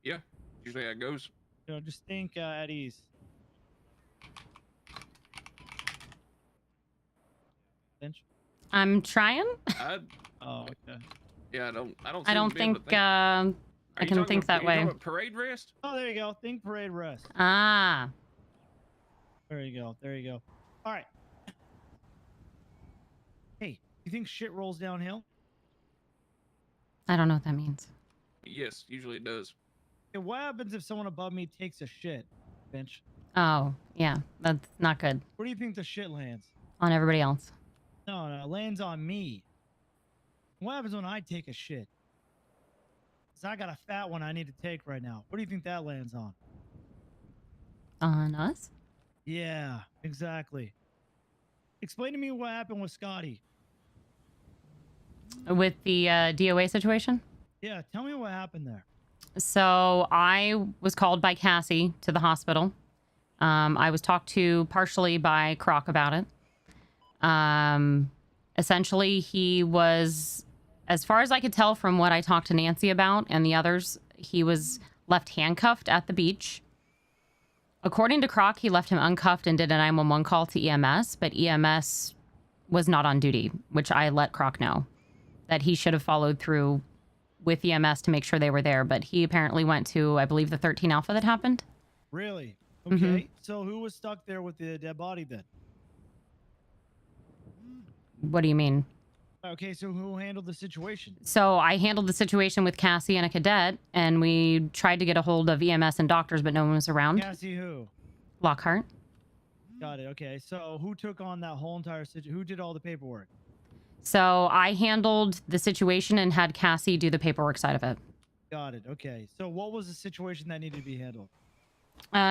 Yeah, usually how it goes. You know, just think at ease. Finch? I'm trying. Oh, okay. Yeah, I don't think I can think that way. Parade rest? Oh, there you go. Think parade rest. Ah. There you go. There you go. All right. Hey, you think shit rolls downhill? I don't know what that means. Yes, usually it does. Okay, what happens if someone above me takes a shit, Finch? Oh, yeah. That's not good. Where do you think the shit lands? On everybody else. No, it lands on me. What happens when I take a shit? Because I got a fat one I need to take right now. What do you think that lands on? On us? Yeah, exactly. Explain to me what happened with Scotty. With the DOA situation? Yeah, tell me what happened there. So I was called by Cassie to the hospital. I was talked to partially by Croc about it. Essentially, he was, as far as I could tell from what I talked to Nancy about and the others, he was left handcuffed at the beach. According to Croc, he left him uncuffed and did a 911 call to EMS, but EMS was not on duty, which I let Croc know that he should have followed through with EMS to make sure they were there. But he apparently went to, I believe, the 13 Alpha that happened. Really? Okay. So who was stuck there with the dead body then? What do you mean? Okay, so who handled the situation? So I handled the situation with Cassie and a cadet, and we tried to get a hold of EMS and doctors, but no one was around. Cassie who? Lockhart. Got it. Okay, so who took on that whole entire situation? Who did all the paperwork? So I handled the situation and had Cassie do the paperwork side of it. Got it. Okay. So what was the situation that needed to be handled?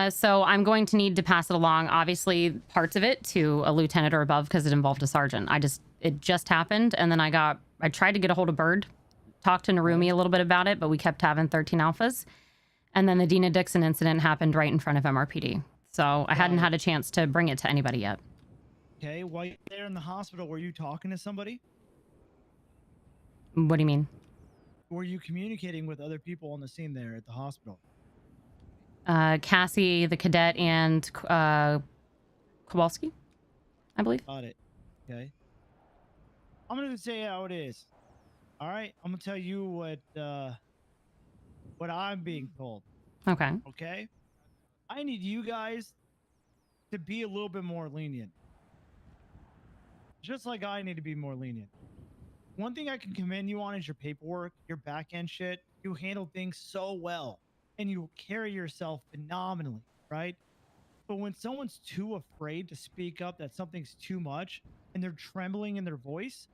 So I'm going to need to pass it along, obviously, parts of it to a lieutenant or above because it involved a sergeant. It just happened, and then I tried to get a hold of Bird, talked to Narumi a little bit about it, but we kept having 13 Alphas. And then the Dina Dixon incident happened right in front of MRPD. So I hadn't had a chance to bring it to anybody yet. Okay, while you're there in the hospital, were you talking to somebody? What do you mean? Were you communicating with other people on the scene there at the hospital? Cassie, the cadet, and Kowalski, I believe. Got it. Okay. I'm gonna say how it is. All right. I'm gonna tell you what I'm being told. Okay. Okay. I need you guys to be a little bit more lenient. Just like I need to be more lenient. One thing I can commend you on is your paperwork, your back end shit. You handle things so well and you carry yourself phenomenally, right? But when someone's too afraid to speak up that something's too much and they're trembling in their voice,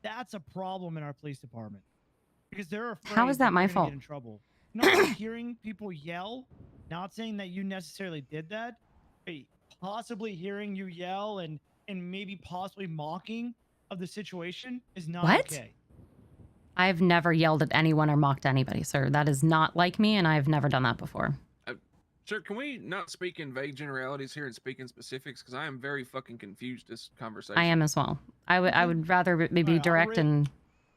that's a problem in our police department. Because they're afraid. How is that my they're gonna fault? Get in trouble. Not hearing people yell, not saying that you necessarily did that, but possibly hearing you yell and maybe possibly mocking of the situation is not okay. I've never yelled at anyone or mocked anybody, sir. That is not like me, and I've never done that before. Sir, can we not speak in vague generalities here and speak in specifics? Because I am very fucking confused this conversation. I am as well. I would rather maybe direct and...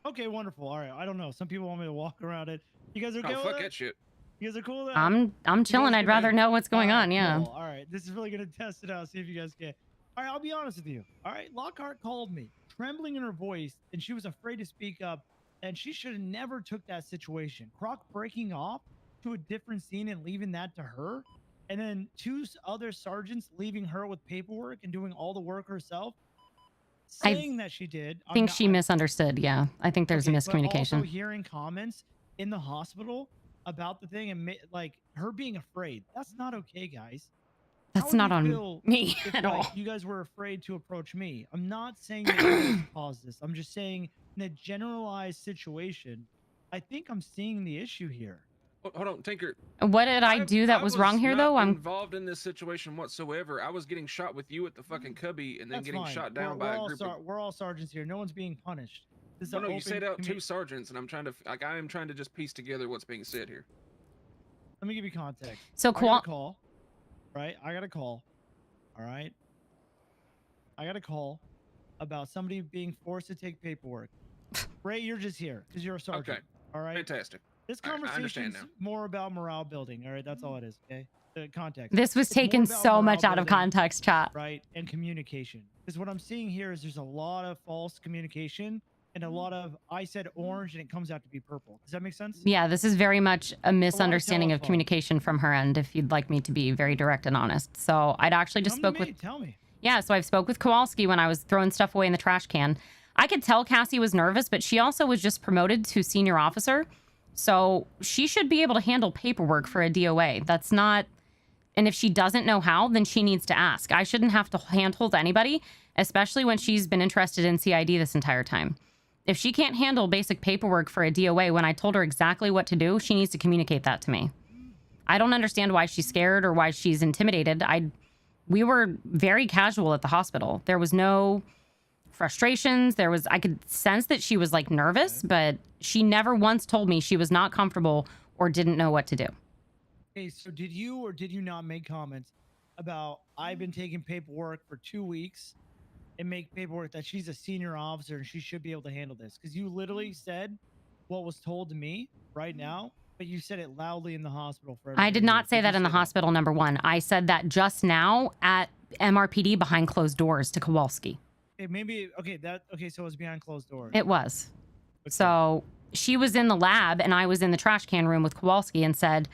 Okay, wonderful. All right. I don't know. Some people want me to walk around it. You guys are okay with fuck that shit. You guys are cool with that? I'm chilling. I'd rather know what's going on. Yeah. Cool. All right. This is really going to test it out. See if you guys can. All right. I'll be honest with you. All right. Lockhart called me, trembling in her voice, and she was afraid to speak up, and she should have never took that situation. Croc breaking off to a different scene and leaving that to her, and then two other sergeants leaving her with paperwork and doing all the work herself. Saying that she did. I think she misunderstood. Yeah. I think there's a miscommunication. But also hearing comments in the hospital about the thing and like her being afraid. That's not okay, guys. That's not on me at all. You guys were afraid to approach me. I'm not saying that you guys caused this. I'm just saying in a generalized situation, I think I'm seeing the issue here. Hold on, Tinker. What did I do that was wrong here, though? I'm involved in this situation whatsoever. I was getting shot with you at the fucking cubby and then That's getting fine. shot down by a group of... We're all sergeants here. No one's being punished. This is No, an you open said out 2 commu- sergeants, and I'm trying to... Like, I am trying to just piece together what's being said here. Let me give you context. So, I got a call, right? I got a call. All right? I got a call about somebody being forced to take paperwork. Ray, you're just here because you're a sergeant. Okay. All right? Fantastic. This All right, I conversation understand is now. more about morale building. All right? That's all it is, okay? The context. This was It's more taken about so morale much out of building, context, chat. right? And communication. Because what I'm seeing here is there's a lot of false communication and a lot of I said orange and it comes out to be purple. Does that make sense? Yeah, this is very much a misunderstanding of telephone. communication from her end, if you'd like me to be very direct and honest. So I'd actually just Come to spoke me, with... Tell me. Yeah, so I've spoke with Kowalski when I was throwing stuff away in the trash can. I could tell Cassie was nervous, but she also was just promoted to senior officer. So she should be able to handle paperwork for a DOA. That's not... And if she doesn't know how, then she needs to ask. I shouldn't have to handhold anybody, especially when she's been interested in CID this entire time. If she can't handle basic paperwork for a DOA when I told her exactly what to do, she needs to communicate that to me. I don't understand why she's scared or why she's intimidated. We were very casual at the hospital. There was no frustrations. I could sense that she was like nervous, but she never once told me she was not comfortable or didn't know what to do. Okay, so did you or did you not make comments about I've been taking paperwork for 2 weeks and make paperwork that she's a senior officer and she should be able to handle this? Because you literally said what was told to me right now, but you said it loudly in the hospital for everybody. I did not say that in the hospital, number one. I said that just now at MRPD behind closed doors to Kowalski. Okay, maybe okay, so it was behind closed doors. It was. So she was in the lab and I was in the trash can room with Kowalski and said,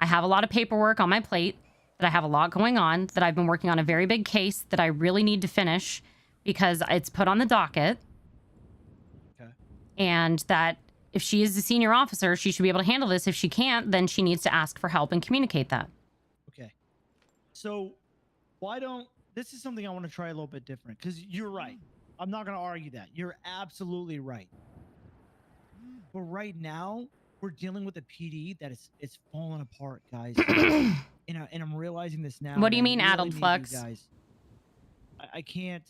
I have a lot of paperwork on my plate, that I have a lot going on, that I've been working on a very big case that I really need to finish because it's put on the docket. Okay. And that if she is a senior officer, she should be able to handle this. If she can't, then she needs to ask for help and communicate that. Okay. So this is something I want to try a little bit different because you're right. I'm not going to argue that. You're absolutely right. But right now, we're dealing with a PD that it's falling apart, guys. and I'm realizing this now. What do you and I mean, really addled need you flux? Guys. I can't.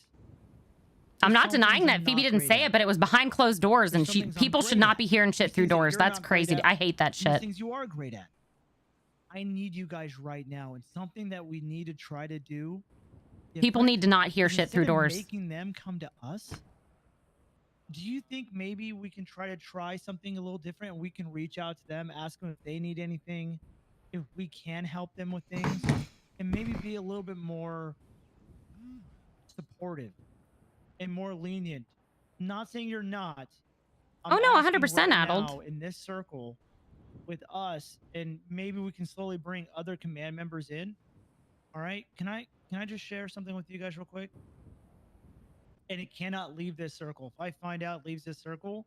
I'm not There's some denying things that I'm Phoebe not didn't great say at. it, but it was behind closed doors, and There's some things I'm people should great not at. be hearing shit There's through things that doors. you're That's not great crazy. at. I hate that There's shit. things you are great at. I need you guys right now, and something that we need to try to do. People need to not hear is shit through instead of doors. Making them come to us. Do you think maybe we can try something a little different, and we can reach out to them, ask them if they need anything, if we can help them with things, and maybe be a little bit more supportive and more lenient? Not saying you're not. Oh, no, asking 100% right addled. now in this circle with us, and maybe we can slowly bring other command members in. All right, can I just share something with you guys real quick? And it cannot leave this circle. If I find out it leaves this circle,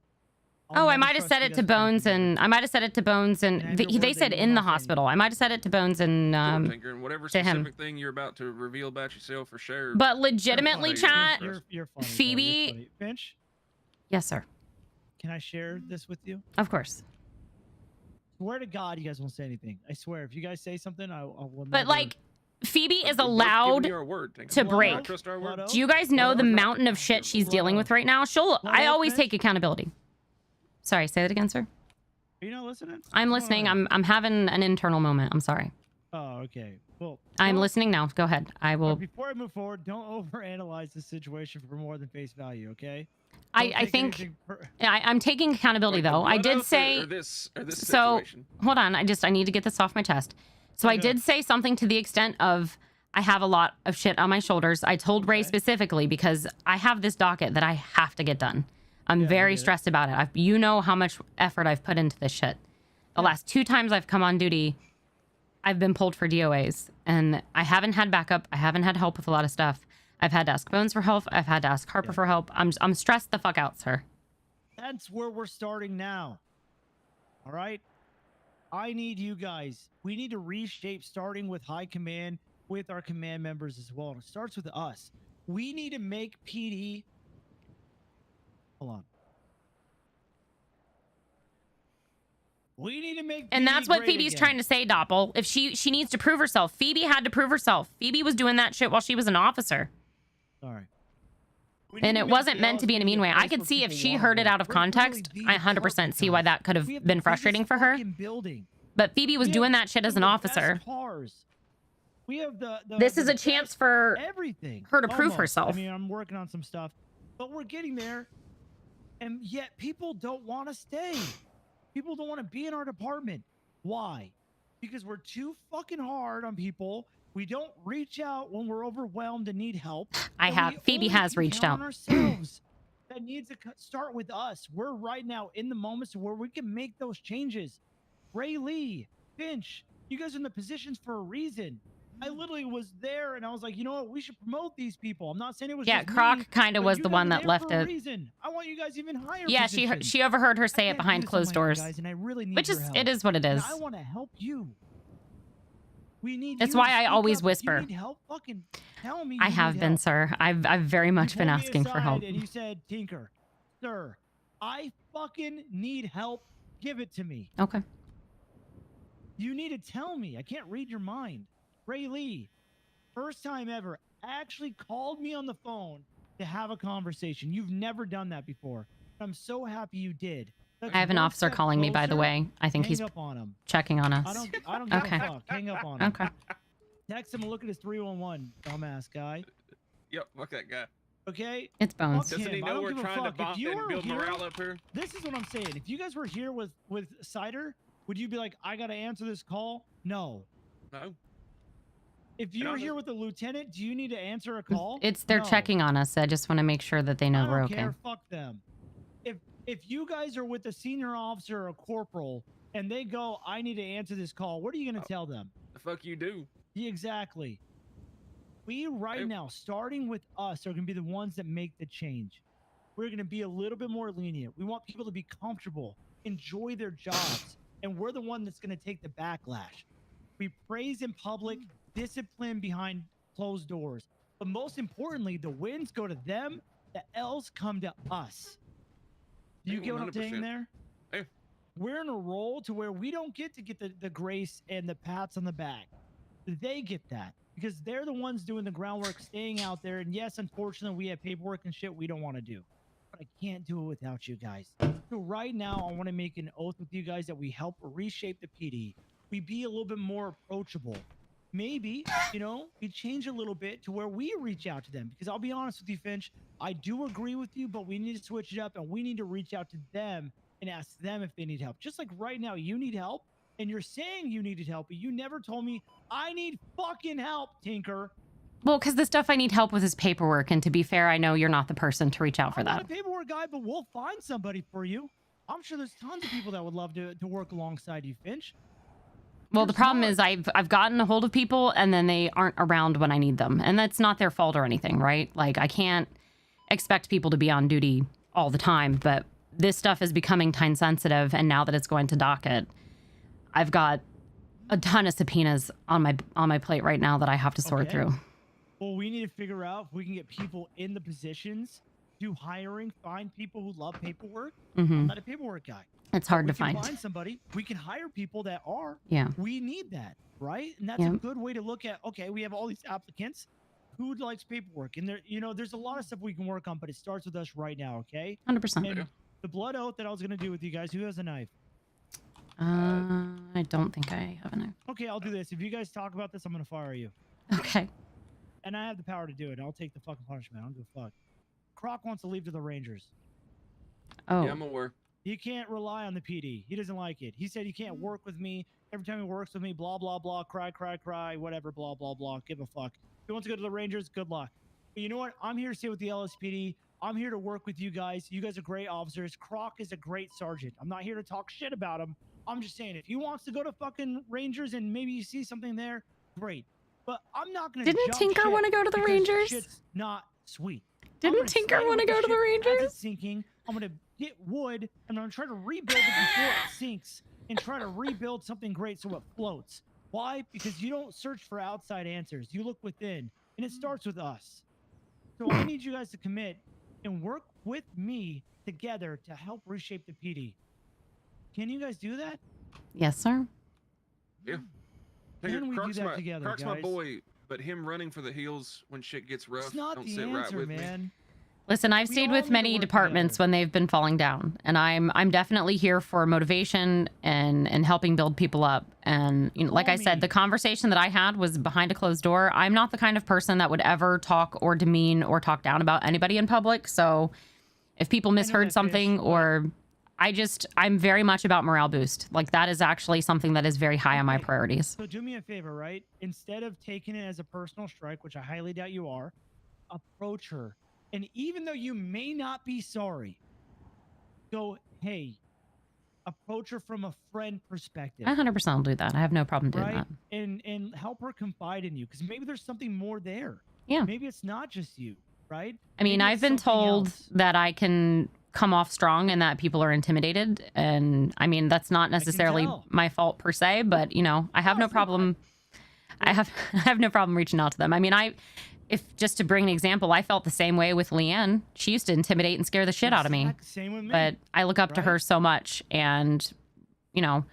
Oh, I might have said it to Bones, and I might have said it to Bones, and they said in the hospital. I might have said it to Bones and Tinker, and whatever to him. specific thing you're about to reveal about yourself or share. But legitimately, chat, You're funny, Phoebe. You're funny. Finch, Yes, sir. can I share this with you? Of course. Swear to God, you guys won't say anything. I swear, if you guys say something, I will. But never... like, Phoebe is allowed to break. Do you guys know the mountain of shit she's dealing with right now? I always take accountability. Sorry, say that again, sir. Are you not listening? I'm listening. I'm having an internal moment. I'm sorry. Oh, okay. Well, I'm listening now. Go ahead. I will. Before I move forward, don't overanalyze the situation for more than face value, okay? I think I'm taking accountability though. I did say or this so. situation? Hold on. I need to get this off my chest. So I did say something to the extent of I have a lot of shit on my shoulders. I told Ray specifically because I have this docket that I have to get done. I'm very stressed about it. You know how much effort I've put into this shit. The last 2 times I've come on duty, I've been pulled for DOAs, and I haven't had backup. I haven't had help with a lot of stuff. I've had to ask Bones for help. I've had to ask Harper for help. I'm stressed the fuck out, sir. That's where we're starting now. All right? I need you guys. We need to reshape, starting with high command, with our command members as well. It starts with us. We need to make PD... Hold on. We need to make And PD that's what great Phoebe's again. trying to say, Doppel. If she needs to prove herself. Phoebe had to prove herself. Phoebe was doing that shit while she was an officer. Sorry. And it wasn't meant to be in a mean way. I could see if she heard it out of context, I 100% see why that could have been frustrating for her. But Phoebe was doing that shit as an officer. We have the This is a chance for everything. her to prove Almost. herself. I mean, I'm working on some stuff, but we're getting there. And yet people don't want to stay. People don't want to be in our department. Why? Because we're too fucking hard on people. We don't reach out when we're overwhelmed and need help. Phoebe has reached out. Ourselves. That needs to start with us. We're right now in the moments where we can make those changes. Ray Lee, Finch, you guys are in the positions for a reason. I literally was there and I was like, you know what? We should promote these people. I'm not saying it was just Croc me, kind of but was you the guys one are that there left for a it. reason. I want you guys even higher. Yeah, positions. she overheard her say it behind do closed something like that, doors. guys, and I really need Which your is help. it is what it And is. I want to help you. We need. That's you why to I speak always up. If whisper. You need help? Fucking tell me. I you have need been, help. sir. I've very much You been pulled me asking for help. aside And you said, Tinker, sir, I fucking need help. Give it to me. Okay. You need to tell me. I can't read your mind. Ray Lee, first time ever, actually called me on the phone to have a conversation. You've never done that before. I'm so happy you did. That's I have an one officer step calling me, by the closer. way. I think Hang he's up on him. checking on us. I don't give Okay. a fuck. Hang up on him. Okay. Text him and look at his 311, dumbass guy. Yep, fuck that guy. Okay? It's Bones. Fuck Doesn't he him. I know don't we're give a trying to fuck. If bond you and were build here- morale up here? This is what I'm saying. If you guys were here with Cider, would you be like, I gotta answer this call? No. No. If you were here with the lieutenant, do you need to answer a call? They're No. checking on us. I just want to make sure that they know I we're don't okay. care. Fuck them. If you guys are with a senior officer or a corporal and they go, I need to answer this call, what are you gonna tell them? The fuck you do? Yeah, exactly. We right now, starting with us, are gonna be the ones that make the change. We're gonna be a little bit more lenient. We want people to be comfortable, enjoy their jobs, and we're the one that's gonna take the backlash. We praise in public, discipline behind closed doors. But most importantly, the wins go to them, the L's come to us. Do you get what I'm saying 100%. there? Hey. We're in a role to where we don't get the grace and the pats on the back. They get that because they're the ones doing the groundwork, staying out there. And yes, unfortunately, we have paperwork and shit we don't want to do. But I can't do it without you guys. So right now, I want to make an oath with you guys that we help reshape the PD. we be a little bit more approachable. Maybe, you know, we change a little bit to where we reach out to them. Because I'll be honest with you, Finch, I do agree with you, but we need to switch it up and we need to reach out to them and ask them if they need help. Just like right now, you need help and you're saying you needed help, but you never told me I need fucking help, Tinker. Well, because the stuff I need help with is paperwork. And to be fair, I know you're not the person to reach out for I'm that. not a paperwork guy, but we'll find somebody for you. I'm sure there's tons of people that would love to work alongside you, Finch. Well, the problem is I've gotten a hold of people and then they aren't around when I need them. And that's not their fault or anything, right? Like, I can't expect people to be on duty all the time, but this stuff is becoming time sensitive. And now that it's going to docket, I've got a ton of subpoenas on my plate right now that I have to sort through. Well, we need to figure out if we can get people in the positions, do hiring, find people who love paperwork. I'm not a paperwork guy. It's hard to We can find. find somebody. We can hire people that are. Yeah. We need that, right? And that's a good way to look at, okay, we have all these applicants. Who likes paperwork? And there, you know, there's a lot of stuff we can work on, but it starts with us right now, okay? 100%. And the blood oath that I was going to do with you guys, who has a knife? I don't think I have a knife. Okay, I'll do this. If you guys talk about this, I'm going to fire you. Okay. And I have the power to do it. I'll take the fucking punishment. I don't give a fuck. Croc wants to leave to the Rangers. Oh. Yeah, I'm aware. He can't rely on the PD. He doesn't like it. He said he can't work with me. Every time he works with me, blah, blah, blah, cry, cry, cry, whatever, blah, blah, blah. Give a fuck. If he wants to go to the Rangers, good luck. But you know what? I'm here to stay with the LSPD. I'm here to work with you guys. You guys are great officers. Croc is a great sergeant. I'm not here to talk shit about him. I'm just saying, if he wants to go to fucking Rangers and maybe you see something there, great. But I'm not going to Didn't Tinker want to go to the Rangers? Shit's not sweet. Didn't Tinker want to go to the Rangers? As it's sinking, I'm going to get wood and I'm going to try to rebuild it before it sinks and try to rebuild something great so it floats. Why? Because you don't search for outside answers. You look within, and it starts with us. So I need you guys to commit and work with me together to help reshape the PD. Can you guys do that? Yes, sir. Yeah. Can we do Croc's that together, Croc's my guys? boy, but him running for the hills when shit gets rough It's not don't the sit answer, right with man. me. Listen, I've We stayed all with need to many work departments when they've been falling down, and I'm definitely here for motivation and helping build people up. And you know, like I said, the conversation that I had was behind a closed door. I'm not the kind of person that would ever talk or demean or talk down about anybody in public. So if people misheard something or I'm very much about morale boost. Like that is actually something that is very high on my priorities. So do me a favor, right? Instead of taking it as a personal strike, which I highly doubt you are, approach her. And even though you may not be sorry, go, hey, approach her from a friend perspective. I 100% will do that. I have no problem doing Right? that. And help her confide in you, because maybe there's something more there. Yeah. Maybe it's not just you, right? I mean, Maybe I've it's been something told else. that I can come off strong and that people are intimidated. And I mean, that's not necessarily tell. my fault per se, but you know, I have no problem. I have no problem reaching out to them. I mean, if just to bring an example, I felt the same way with Leanne. She used to intimidate and scare the shit out of me. Same with me. But I look up to her so much, and you know,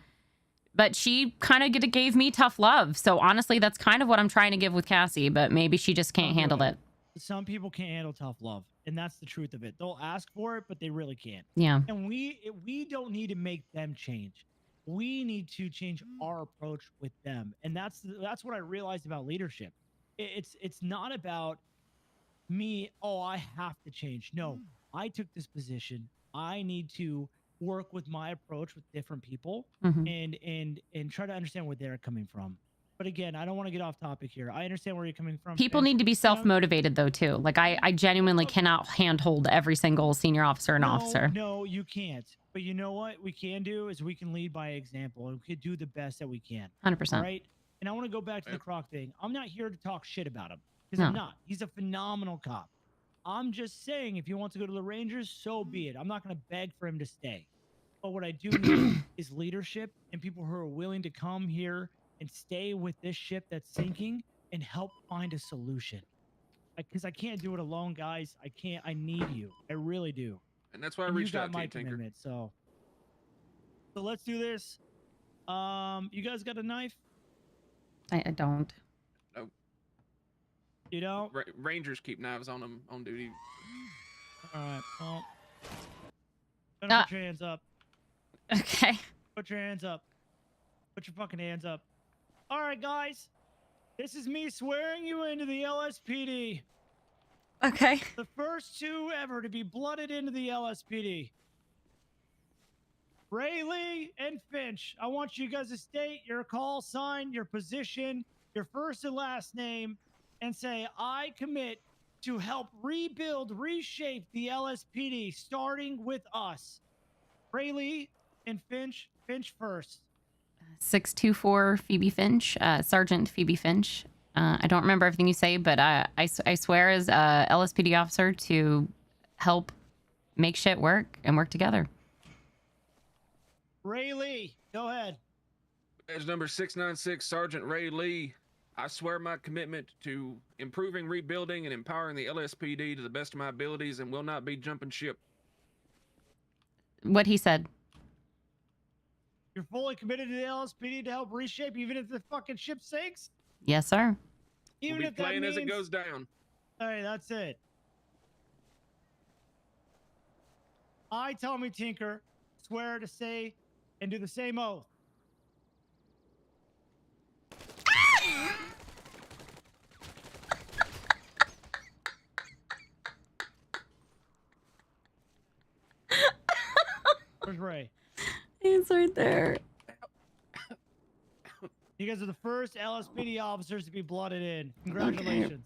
but she kind of gave me tough love. So honestly, that's kind of what I'm trying to give with Cassie, but maybe she just can't handle it. Some people can't handle tough love, and that's the truth of it. They'll ask for it, but they really can't. Yeah. And we don't need to make them change. We need to change our approach with them, and that's what I realized about leadership. It's not about me. Oh, I have to change. No, I took this position. I need to work with my approach with different people and try to understand where they're coming from. But again, I don't want to get off topic here. I understand where you're coming from. People and- need to be self-motivated though too. Like I genuinely cannot handhold every single senior officer and officer. No, you can't. But you know what we can do is we can lead by example, and we can do the best that we can. 100%. Right? And I want to go back to the Croc thing. I'm not here to talk shit about him, because I'm No. not. He's a phenomenal cop. I'm just saying, if he wants to go to the Rangers, so be it. I'm not going to beg for him to stay. But what I do need is leadership and people who are willing to come here and stay with this ship that's sinking and help find a solution. Because I can't do it alone, guys. I can't. I need you. I really do. And that's why I And reached you got out to my you, Tinker. commitment. So let's do this. You guys got a knife? I don't. No. You don't? Rangers keep knives on them on duty. All right. Well, put your hands up. Okay. Put your hands up. Put your fucking hands up. All right, guys. This is me swearing you into the LSPD. Okay. The first two ever to be blooded into the LSPD. Rayleigh and Finch, I want you guys to state your call sign, your position, your first and last name, and say, I commit to help rebuild, reshape the LSPD, starting with us. Rayleigh and Finch, Finch first. 624 Phoebe Finch, Sergeant Phoebe Finch. I don't remember everything you say, but I swear as a LSPD officer to help make shit work and work together. Rayleigh, go ahead. Badge number 696, Sergeant Ray Lee. I swear my commitment to improving, rebuilding, and empowering the LSPD to the best of my abilities and will not be jumping ship. What he said. You're fully committed to the LSPD to help reshape, even if the fucking ship sinks? Yes, sir. Even We'll if be that playing means... as it goes down. All right, that's it. I, Tommy Tinker, swear to say and do the same oath. Where's Ray? He's right there. You guys are the first LSPD officers to be blooded in. Congratulations. Okay.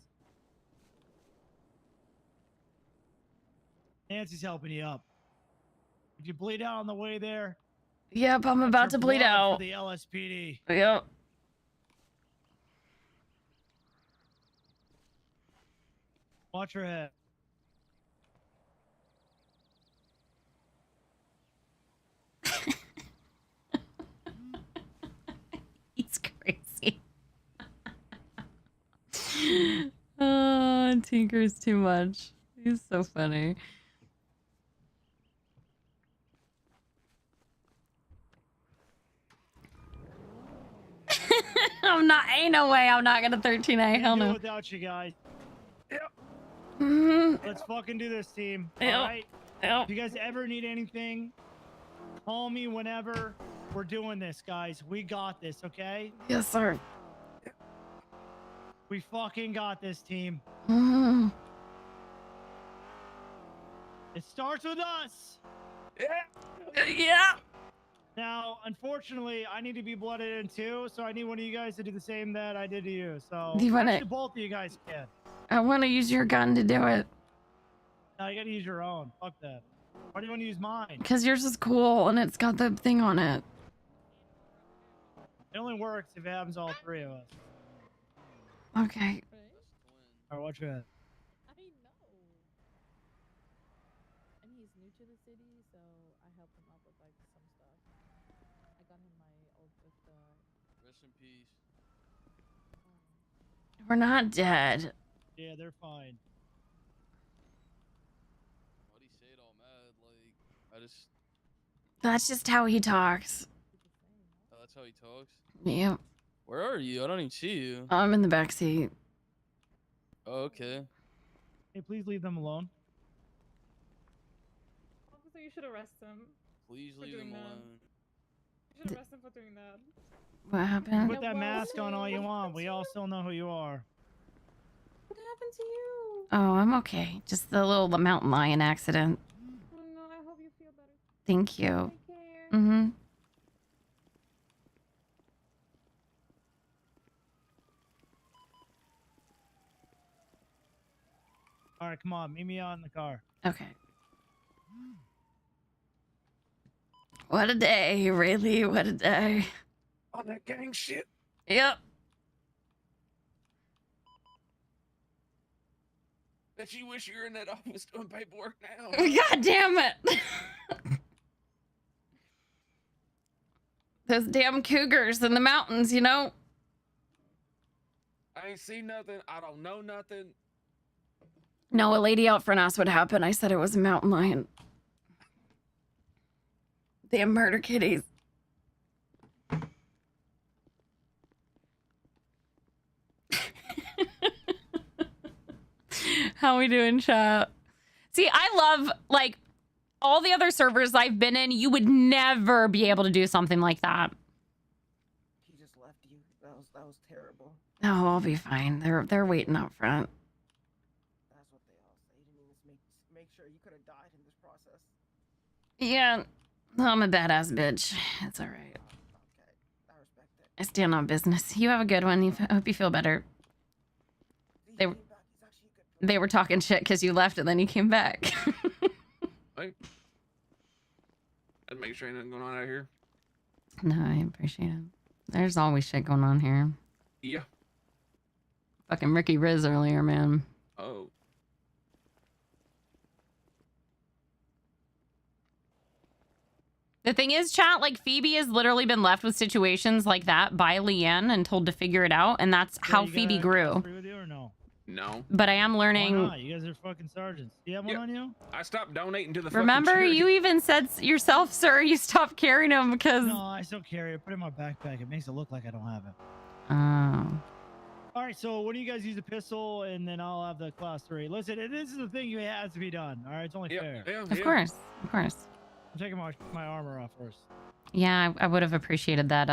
Nancy's helping you up. Did you bleed out on the way there? Yep, I'm about to bleed out. For the LSPD. Yep. Watch your head. He's crazy. Oh, Tinker's too much. He's so funny. Ain't no way I'm not gonna 13A. Hell no. Without you guys. Mm-hmm. Let's fucking do this, team. Yep. All right? Yep. If you guys ever need anything, call me whenever. We're doing this, guys. We got this, okay? Yes, sir. We fucking got this, team. Mm-hmm. It starts with us. Yeah. Now, unfortunately, I need to be blooded in too, so I need one of you guys to do the same that I did to you. So, Do you wanna- actually, both of you guys can. I want to use your gun to do it. No, you gotta use your own. Fuck that. Why do you want to use mine? Because yours is cool and it's got the thing on it. It only works if it happens to all three of us. Okay. All right, watch your head. I know. And he's new to the city, so I helped him out with like some stuff. I got him my old with the. Rest in peace. We're not dead. Yeah, they're fine. Why'd he say it all mad? Like, I just. That's just how he talks. Oh, that's how he talks? Yep. Where are you? I don't even see you. I'm in the back seat. Oh, okay. Hey, please leave them alone. Officer, you should arrest him. Please for leave doing him that. alone. You should arrest him for doing that. What happened? Put that mask on all you want. We all still know who you are. What happened to you? Oh, I'm okay. Just the little mountain lion accident. Oh no, I hope you feel better. Thank you. Take care. Mm-hmm. All right, come on. Meet me out in the car. Okay. What a day, really. What a day. On that gang shit. Yep. Bet you wish you were in that office doing paperwork now. God damn it. Those damn cougars in the mountains, you know? I ain't seen nothing. I don't know nothing. No, a lady out front asked what happened. I said it was a mountain lion. Damn murder kitties. How we doing, chat? See, I love, like, all the other servers I've been in, you would never be able to do something like that. That was terrible. Oh, I'll be fine. They're waiting out front. That's what they all say. You didn't even make sure you could have died in this process. Yeah, I'm a badass bitch. It's all right. Okay, I respect it. I stand on business. You have a good one. I hope you feel better. They were talking shit because you left and then you came back. Hey. I'd make sure ain't nothing going on out here. No, I appreciate it. There's always shit going on here. Yeah. Fucking Ricky Riz earlier, man. Oh. The thing is, chat, like, Phoebe has literally been left with situations like that by Leanne and told to figure it out, and that's how Phoebe grew. With you or no? No. But I am learning. Why not? You guys are fucking sergeants. Do you have one on you? I stopped donating to the Remember, fucking charity. you even said yourself, sir, you stopped carrying them because... No, I still carry it. Put it in my backpack. It makes it look like I don't have it. Oh. All right, so when do you guys use a pistol, and then I'll have the class 3. Listen, this is the thing that has to be done. All right, it's only fair. Of course, of course. I'm taking my armor off first. Yeah, I would have appreciated that.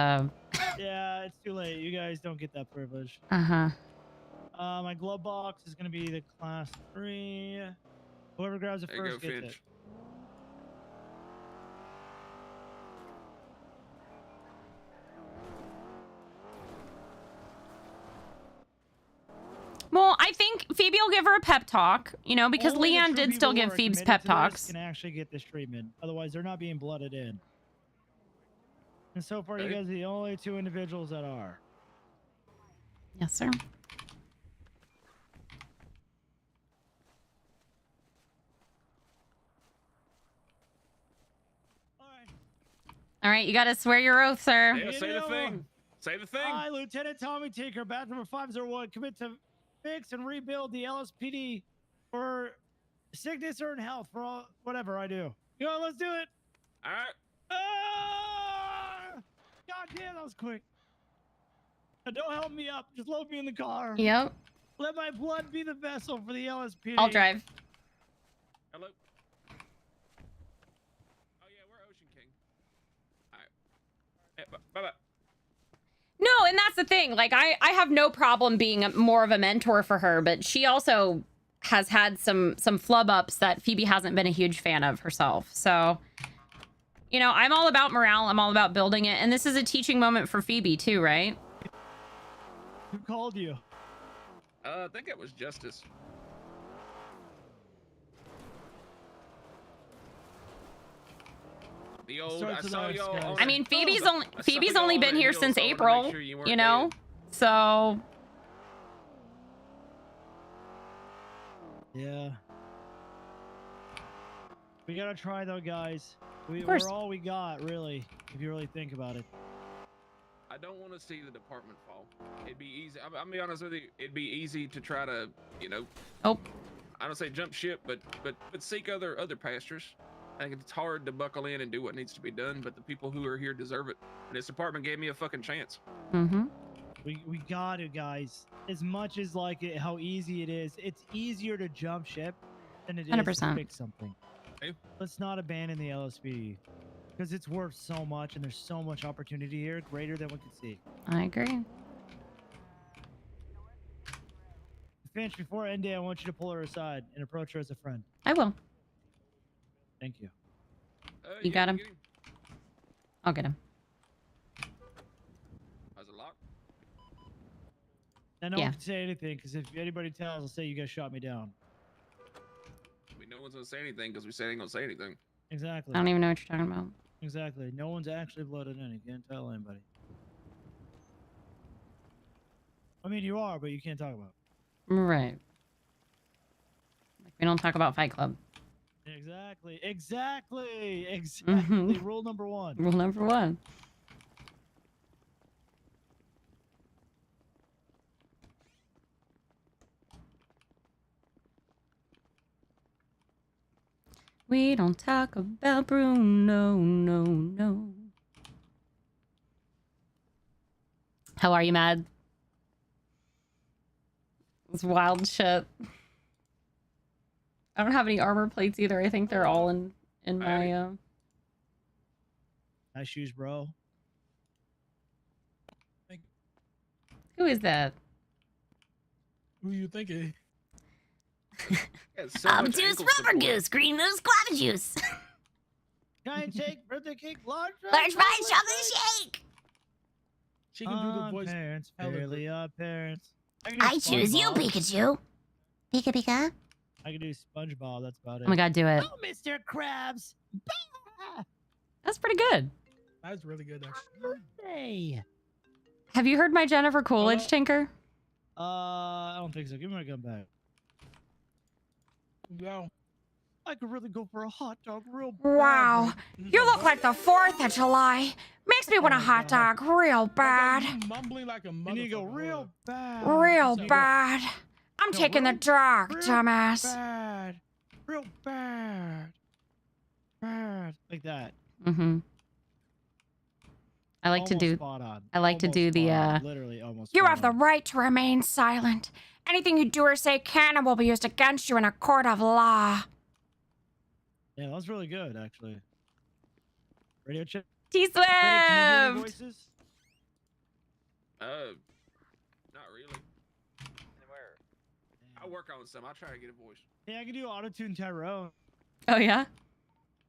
Yeah, it's too late. You guys don't get that privilege. Uh-huh. My glove box is gonna be the class 3. Whoever grabs it There you first go, gets Finch. it. Well, I think Phoebe will give her a pep talk, you know, because Only the Leanne true did still people give who are Phoebe's committed pep to this talks. Can actually get this treatment. Otherwise, they're not being blooded in. And so far, you guys are the only 2 individuals that are. Yes, sir. All right, you got to swear your oath, sir. Yeah, say the thing. Say the thing. I, Lieutenant Tommy Tinker, batch number 501, commit to fix and rebuild the LSPD for sickness or in health for all, whatever I do. You know, let's do it. All right. Ah! God damn, that was quick. Now, don't help me up. Just load me in the car. Yep. Let my blood be the vessel for the LSPD. I'll drive. Hello. Oh yeah, we're Ocean King. All right. Yeah, bye-bye. No, and that's the thing. Like, I have no problem being more of a mentor for her, but she also has had some flub-ups that Phoebe hasn't been a huge fan of herself. So, you know, I'm all about morale. I'm all about building it. And this is a teaching moment for Phoebe, too, right? Who called you? I think it was Justice. The old, I saw y'all on I mean, Phoebe's I saw only y'all been on here hill, since so I wanted to April, make sure you weren't you know? dead. So, Yeah. We gotta try though, guys. Of course. We're all we got, really, if you really think about it. I don't want to see the department fall. It'd be easy. I'll be honest with you. It'd be easy to try to, you know. Oh. I don't say jump ship, but seek other pastures. I think it's hard to buckle in and do what needs to be done, but the people who are here deserve it. And this department gave me a fucking chance. Mm-hmm. We got it, guys. As much as like it, how easy it is, it's easier to jump ship than it is to 100%. fix something. Hey. Let's not abandon the LSPD because it's worth so much, and there's so much opportunity here, greater than we can see. I agree. Finch, before end day, I want you to pull her aside and approach her as a friend. I will. Thank you. You got him? I'll get him. How's it locked? And no Yeah. one can say anything because if anybody tells, I'll say you guys shot me down. I mean, no one's gonna say anything because we said ain't gonna say anything. Exactly. I don't even know what you're talking about. Exactly. No one's actually blooded in. You can't tell anybody. I mean, you are, but you can't talk about it. Right. Like, we don't talk about Fight Club. Exactly. Exactly. Mhm. Rule number 1. Rule number 1. We don't talk about Bruno, no. How are you, Mad? It's wild shit. I don't have any armor plates either. I think they're all in my Nice shoes, bro. Who is that? Who you thinking? I'm Juice Rubber Goose, green moose guava juice. Giant shake, birthday cake, large Large fries, chocolate shake. She can do the voice. Parents, fairly odd parents. I choose you, Pikachu. Pika Pika. I can do SpongeBob. That's about it. Oh my god, do it. Oh, Mr. Krabs. That's pretty good. That's really good, actually. Birthday. Have you heard my Jennifer Coolidge, Tinker? I don't think so. Give me my gun back. No. I could really go for a hot dog real bad. Wow, you look like the 4th of July. Makes me want a hot dog real bad. Mumbling like a motherfucker. You need to go real bad. Real bad. I'm taking the drug, real dumbass. Bad. Real bad. Bad. Like that. Mm-hmm. I like to do. Spot on. I like to do the. Literally almost. You have the right to remain silent. Anything you do or say can and will be used against you in a court of law. Yeah, that was really good, actually. Radio check. T-Swift! Voices? Not really. I'll work on some. I'll try to get a voice. Yeah, I can do auto-tune Tyrone. Oh, yeah?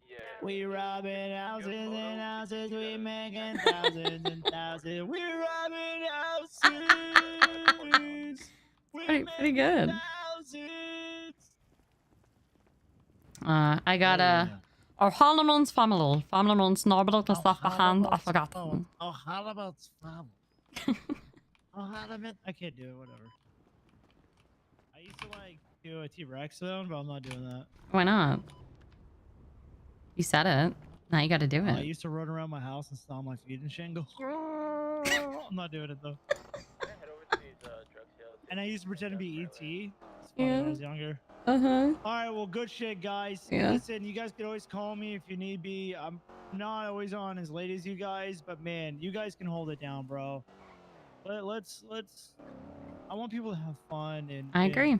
Yeah. We robbing houses and houses, we making thousands and thousands. We robbing houses. Pretty good. I got a Harleman's family. Familons Norbert stuff behind. I forgot. Oh, Harleman's family. Oh, Harleman. I can't do it, whatever. I used to like do a T-Rex zone, but I'm not doing that. Why not? You said it. Now you got to do it. I used to run around my house and stomp my feet and shit and go. I'm not doing it though. And I used to pretend to be ET. When I was younger. Uh-huh. Alright, well, good shit, guys. Yeah. Listen, you guys can always call me if you need be. I'm not always on as late as you guys, but man, you guys can hold it down, bro. Let's. I want people to have fun and. I agree.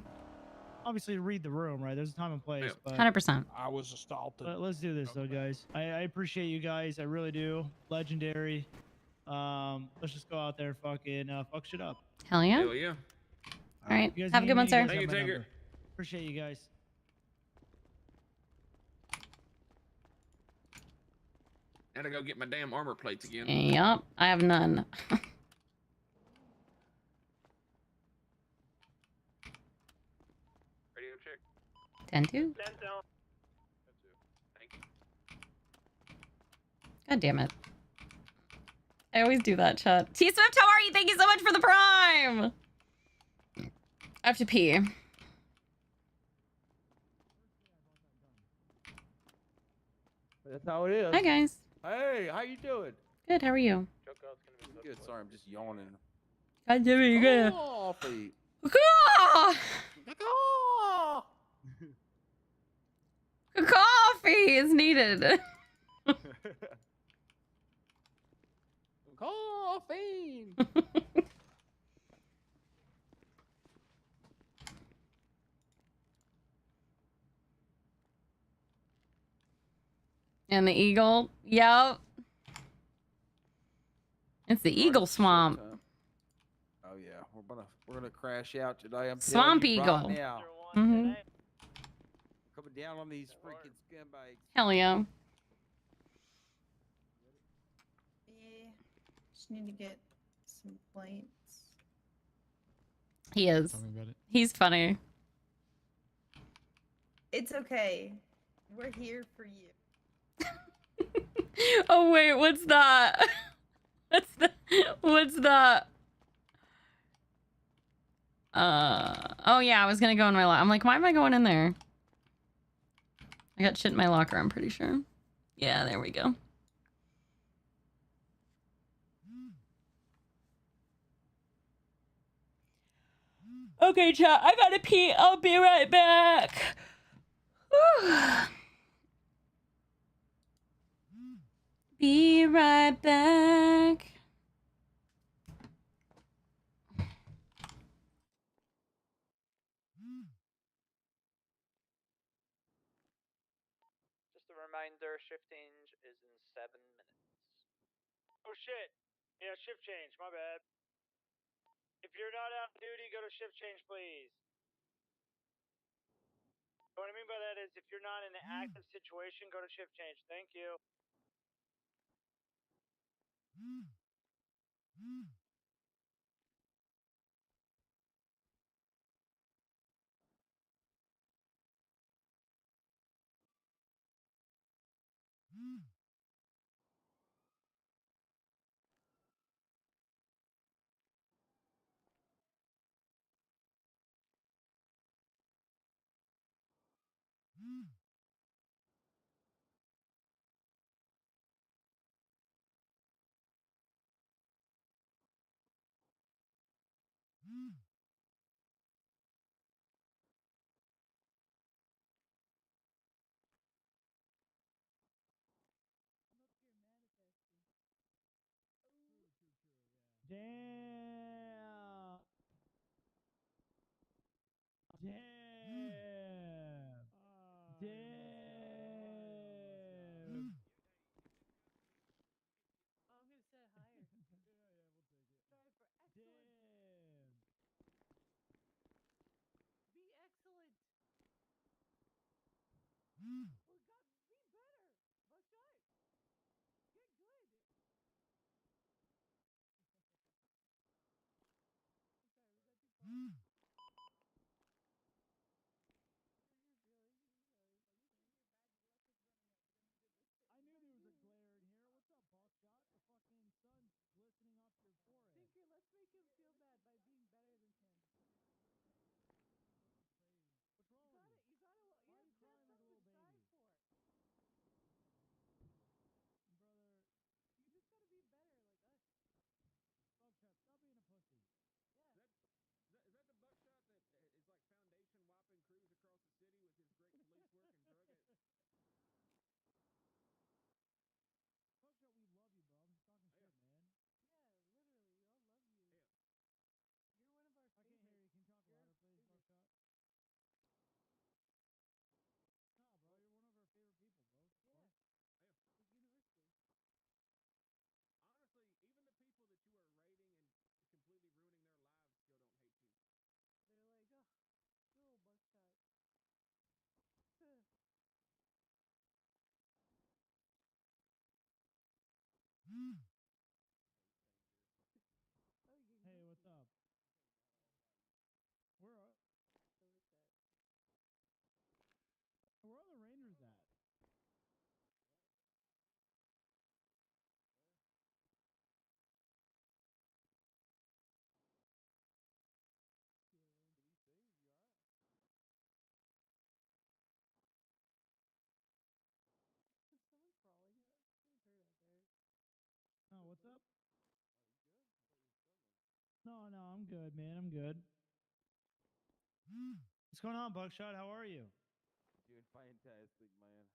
Obviously, read the room, right? There's a time and place. But 100%. I was assaulted. let's do this, though, guys. I appreciate you guys. I really do. Legendary. Let's just go out there and fucking fuck shit up. Hell yeah. Hell yeah. All right. You guys Have a need good me, one, you sir. guys have my Tinker. number. Appreciate you guys. Gotta go get my damn armor plates again. Yup. I have none. Radio check. 10-2. God damn it. I always do that, chat. T-Swift, how are you? Thank you so much for the prime! I have to pee. That's how it is. Hi, guys. Hey, how you doing? Good, how are you? Good. Sorry, I'm just yawning. God damn it, you're good. Coffee. Coffee is needed. Coffee. And the eagle. Yep. It's the eagle swamp. Oh yeah, we're gonna crash out today. I'm Swamp telling you eagle. right now. Mm-hmm. Coming down on these freaking scumbags. Hell yeah. Yeah. Just need to get some plates. He is. Tell me about it. He's funny. It's okay. We're here for you. Oh wait, what's that? What's that? Oh yeah, I was gonna go in my I'm like, why am I going in there? I got shit in my locker, I'm pretty sure. Yeah, there we go. Okay, chat, I gotta pee. I'll be right back. Be right back. Just a reminder, shift change is in 7 minutes. Oh shit. Yeah, shift change. My bad. If you're not on duty, go to shift change, please. What I mean by that is if you're not in an active situation, go to shift change. Thank you. I'm up here manifesting. True, yeah. Damn. Damn. I'm gonna set it higher. Yeah, we'll take it. Strive for excellence. Damn. Be excellent. Oh God, be better. Buckshot. Get good. I'm sorry, was that too far? I hurt feelings. I'm sorry, Buckshot. Your badge left us running out, but then we did this. I knew there was a glare in here. What's up, Buckshot? The fucking sun's glistening off your forehead. Tinker, let's make him feel bad by being better than him. Crazy. What's You wrong got with it. you? You gotta. Why are you crying like a little something to strive baby? for. Brother, You just gotta be better, like us. Buckshot, stop being a pussy. Yeah. Is that the buckshot that is like foundation whopping crews across the city with his great police work and drug it? Buckshot, we love you, bro. I'm just talking shit, man. Yeah, literally, we all love you. Yeah. You're one of our I favorites. can't hear you. Can you talk You're louder, our please, favorite. Buckshot? No, bro, you're one of our favorite people, bro. Yeah. Yeah. Like universally. Honestly, even the people that you are raiding and completely ruining their lives still don't hate you. They're like, oh, good old Buckshot. Oh, you Hey, what's up? Where are the Rangers at? Did he say, is you alright? Is someone crawling? It's getting hurt out there. Oh, what's up? Oh, you good? I thought you were struggling. No, I'm good, man. I'm good. What's going on, Buckshot? How are you? Doing fantastic, man.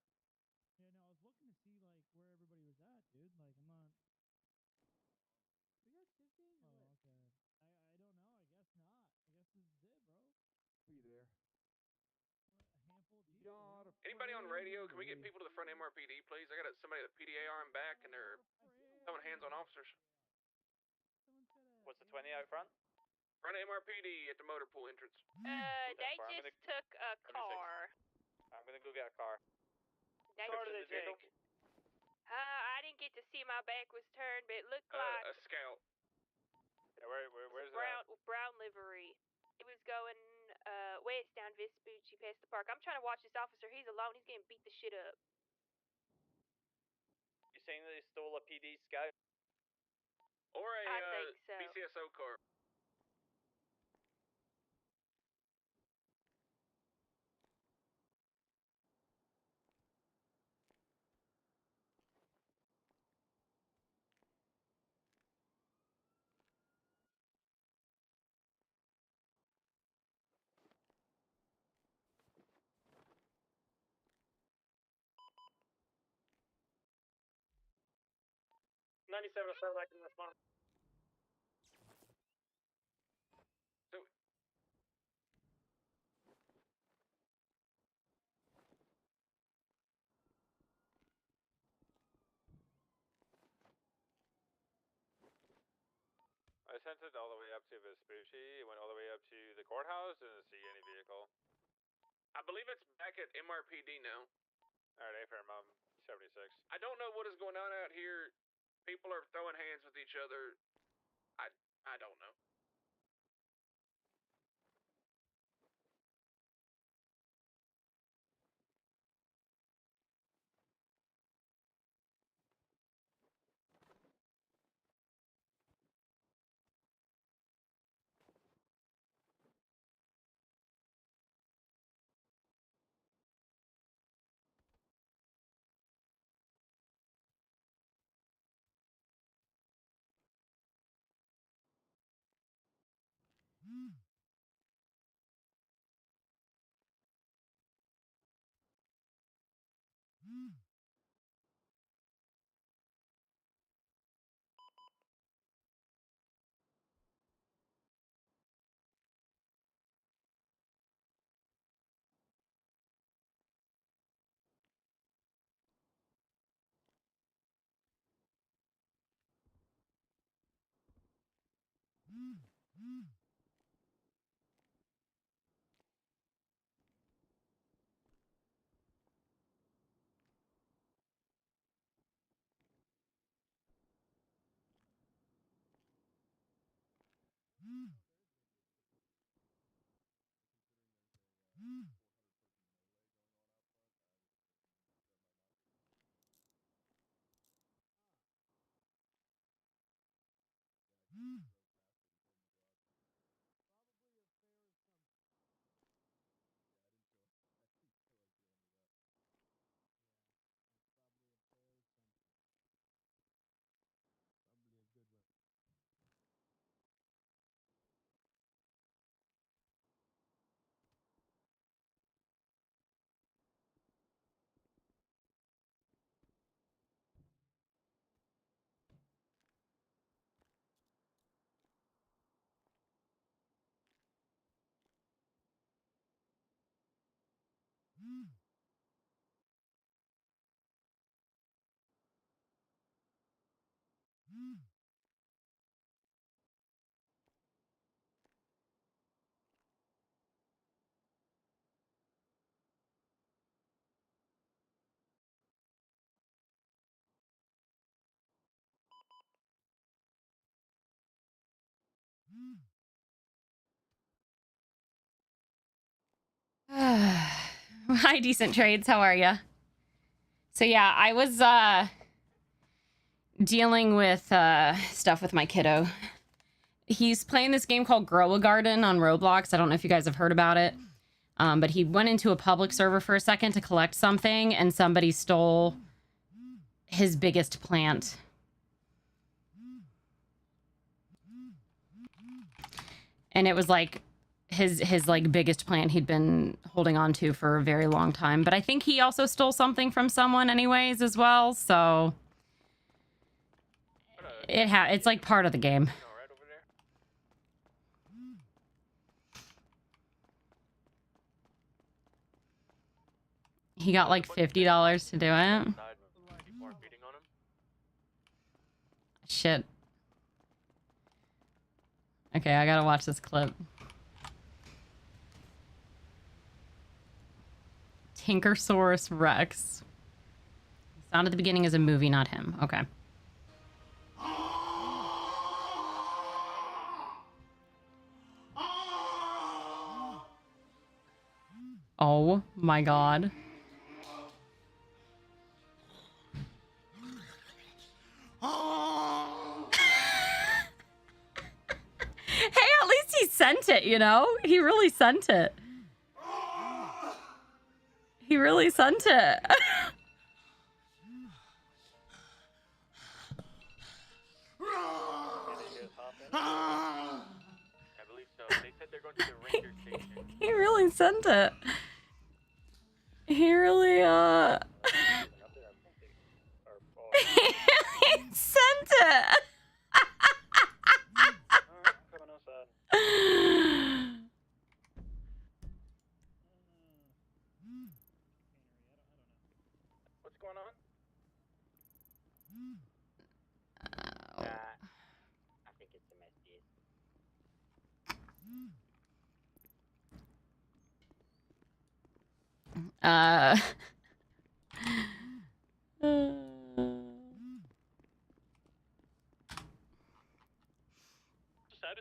Yeah, no, I was looking to see like where everybody was at, dude. Like, I'm not. We got shift change or what? Oh, okay. I don't know. I guess not. I guess this is it, bro. Be there. A handful of people. Anybody on radio? Can we get people to the front MRPD, please? I got somebody at the PDAR in back, and they're throwing hands on officers. Someone's got a. What's the 20 out front? Front MRPD at the motor pool entrance. They just took a car. I'm gonna go get a car. They Car do they take? I didn't get to see, my back was turned, but it looked A like scout. Yeah, where's brown livery. It was going west down Vespucci past the park. I'm trying to watch this officer. He's alone. He's getting beat the shit up. You saying that they stole a PD scout? Or a I think so. BCSO car. Back in this one. So, sent it all the way up to Vespucci. It went all the way up to the courthouse. Didn't see any vehicle. I believe it's back at MRPD now. All right, affirm. 76. I don't know what is going on out here. People are throwing hands with each other. I don't know. Hi, Decent Trades. How are ya? So yeah, I was dealing with stuff with my kiddo. He's playing this game called Grow a Garden on Roblox. I don't know if you guys have heard about it. But he went into a public server for a second to collect something, and somebody stole his biggest plant. And it was like his like biggest plant he'd been holding on to for a very long time. But I think he also stole something from someone anyways as well, so it's like part of the game. He got like $50 to do it. Shit. Okay, I gotta watch this clip. Tinkersaurus Rex. Sound at the beginning is a movie, not him. Okay. Oh my god. Hey, at least he sent it, you know? He really sent it. He really sent it. I believe so. They said they're going to the ranger station. He really sent it. He really, he sent it. What's going on? I think it's the messiest. Status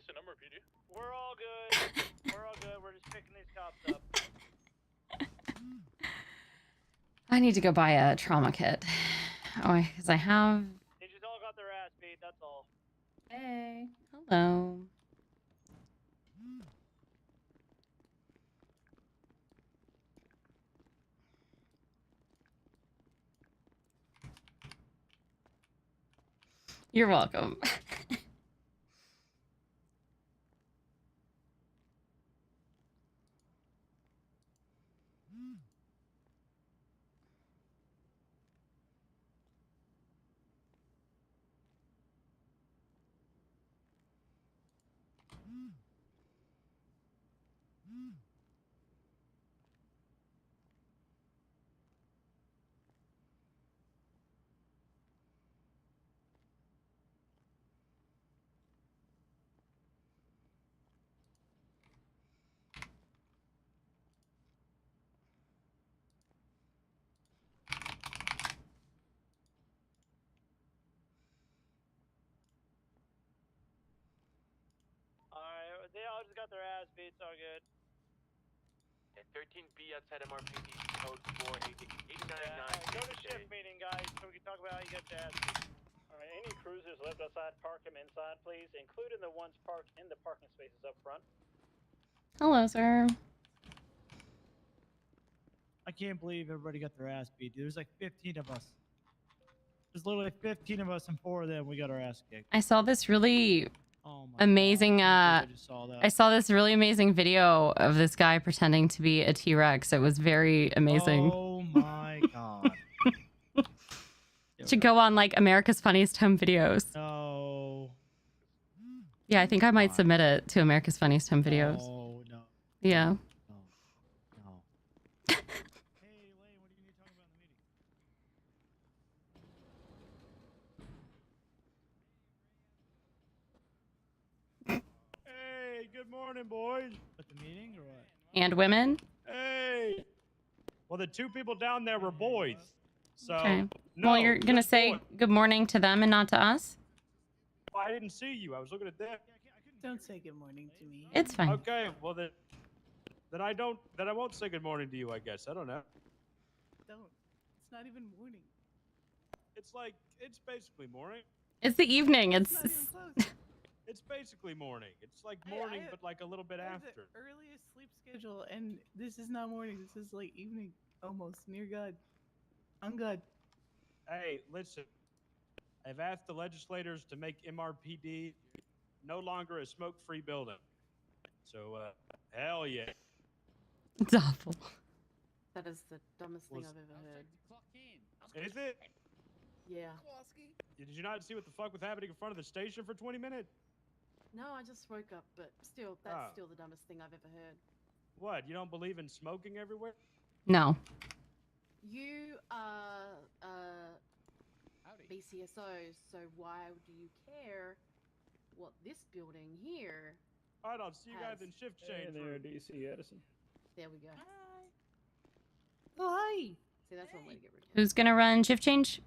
and number, PD. We're all good. We're all good. We're just picking these cops up. I need to go buy a trauma kit. Oh, because I have. They just all got their ass beat, that's all. Hey. Hello. You're welcome. Alright, they all just got their ass beat, it's all good. And 13B outside MRPD code 48999. Go to shift meeting, guys, so we can talk about how you got your ass beat. Alright, any cruisers left outside, park them inside, please, including the ones parked in the parking spaces up front. Hello, sir. I can't believe everybody got their ass beat. There's like 15 of us. There's literally 15 of us and 4 of them we got our ass kicked. I saw this really Oh my amazing. God, I just saw that. I saw this really amazing video of this guy pretending to be a T-Rex. It was very amazing. Oh my God. Should go on like America's Funniest Home Videos. No. Yeah, I think I might submit it to America's Funniest Home Videos. Oh no. Yeah. No. Hey, Elaine, what do you need to talk about in the meeting? Hey, good morning, boys. At the meeting or what? And women. Hey. Well, the 2 people down there were boys. So. Okay. No, Well, you're gonna just say boys. good morning to them and not to us. I didn't see you. I was looking at them. Don't say good morning to me. It's fine. Okay. Well, then I don't. Then I won't say good morning to you. I guess. I don't know. Don't. It's not even morning. It's like it's basically morning. It's the evening. It's Not even close. It's basically morning. It's like Hey, morning, I- but like a little bit I have after. the earliest sleep schedule, and this is not morning. This is like evening, almost near God. On God. Hey, listen. I've asked the legislators to make MRPD no longer a smoke-free building. So, hell yeah. It's awful. That is the dumbest thing Was- I've ever heard. Is it? Yeah. Did you not see what the fuck was happening in front of the station for 20 minutes? No, I just woke up, but still, that's Oh. still the dumbest thing I've ever heard. What? You don't believe in smoking everywhere? No. You are BCSOs, so why do you care what this building here? Alright, I'll see you guys has? in shift change. room. DC Edison. There we go. Oh, hi. See, that's one way to get rid of it. Who's gonna run shift change?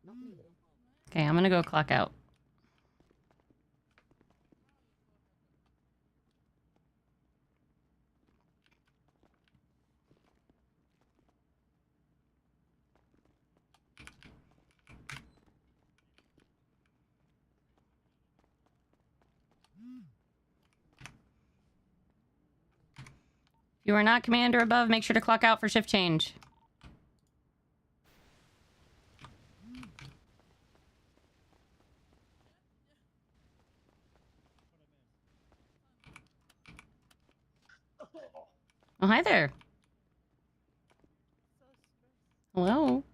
Not me. Okay, I'm gonna go clock out. If you are not commander above, make sure to clock out for shift change. Oh, hi there. Hello.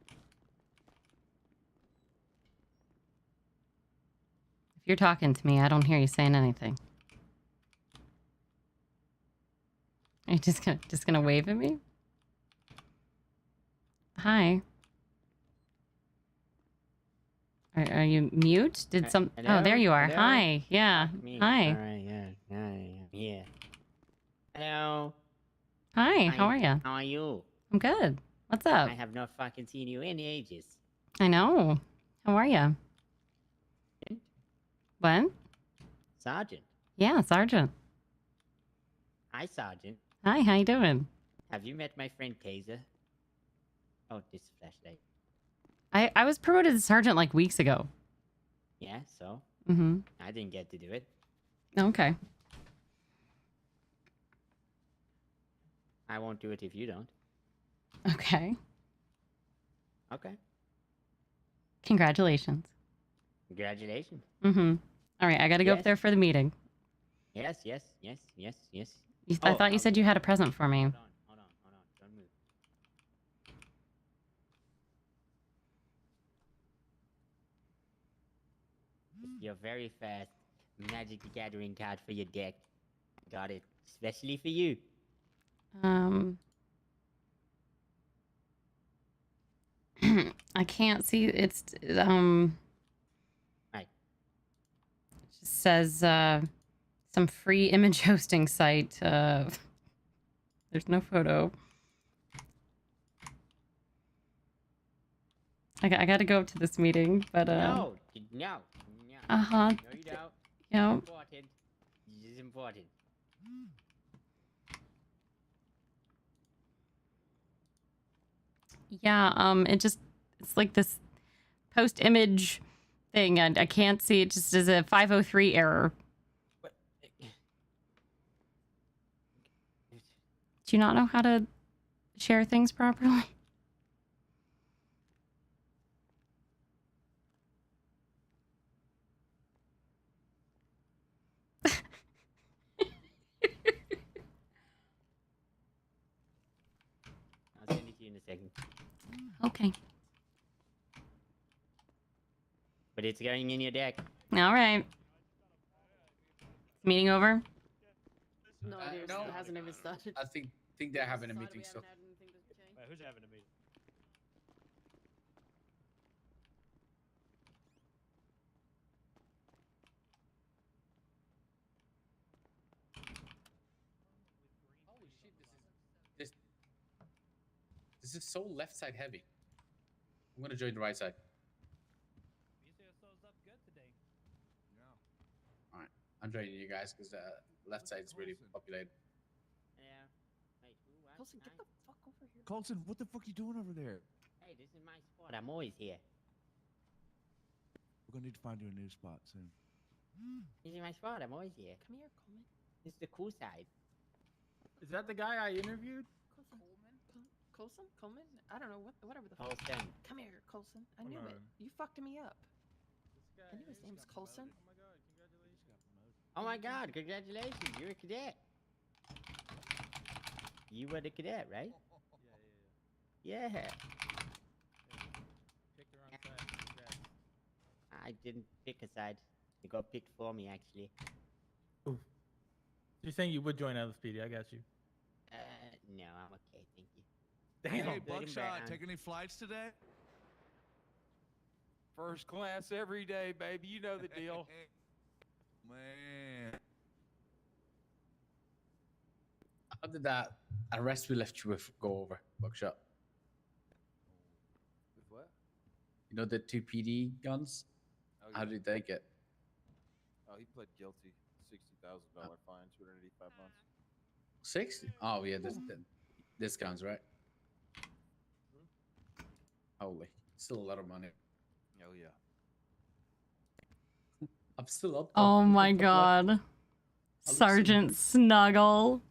If you're talking to me, I don't hear you saying anything. Are you just gonna wave at me? Hi. Are you mute? Did some? Oh, there you are. Hello? Hi. Yeah. Me. Hi. Alright, yeah. Hello. Hi, how are you? How are you? I'm good. What's up? I have not fucking seen you in ages. I know. How are you? What? Sergeant. Yeah, Sergeant. Hi, Sergeant. Hi, how you doing? Have you met my friend Taser? Oh, this is flashlight. I was promoted to sergeant like weeks ago. Yeah, so? Mm-hmm. I didn't get to do it. Okay. I won't do it if you don't. Okay. Okay. Congratulations. Congratulations. Mm-hmm. All right, I gotta go up Yes. there for the meeting. Yes, yes, yes, yes, yes. I thought you said you had a present for me. Hold on. Don't move. It's your very fast Magic the Gathering card for your deck. Got it. Especially for you. I can't see. It's Right. It just says some free image hosting site. There's no photo. I got to go up to this meeting, but No. Uh-huh. No, you don't. Yep. It's important. This is important. Yeah, it's like this post image thing, and I can't see it. Just as a 503 error. Do you not know how to share things properly? I'll send it to you in a second. Okay. But it's going in your deck. All right. Meeting over? No, it hasn't even started. I think they're having a meeting still. Wait, who's having a meeting? Holy shit, this is so left side heavy. I'm gonna join the right side. Alright, I'm joining you guys because the left side is really populated. Yeah. Wait, who? What? Colson, get the fuck over here. Colson, what the fuck you doing over there? Hey, this is my spot. I'm always here. We're gonna need to find you a new spot soon. This is my spot. I'm always here. Come here, Coleman. This is the cool side. Is that the guy I interviewed? Colson? Coleman? I don't know, whatever the fuck. Colson. Come here, Colson. I Come knew it. on. You fucked me up. I knew his name's Colson. Oh my god, congratulations. You're a cadet. You were the cadet, right? Yeah. Picked the wrong side. Congrats. I didn't pick a side. It got picked for me, actually. You're saying you would join LSPD? I got you. No, I'm okay, thank you. Damn. Hey, Good and Buckshot, brown. take any flights today? First class every day, baby. You know the deal. Man. How did that arrest we left you with go over, Buckshot? With what? You know the 2 PD guns? Oh, How did they get? Oh, he pled guilty. $60,000 fine, 285 months. 60? Oh yeah, this guns, right? Holy, still a lot of money. Oh yeah. I'm still up. Oh my god. Sergeant Snuggle.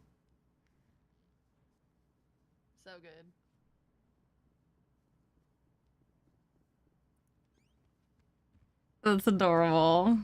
So good. That's adorable.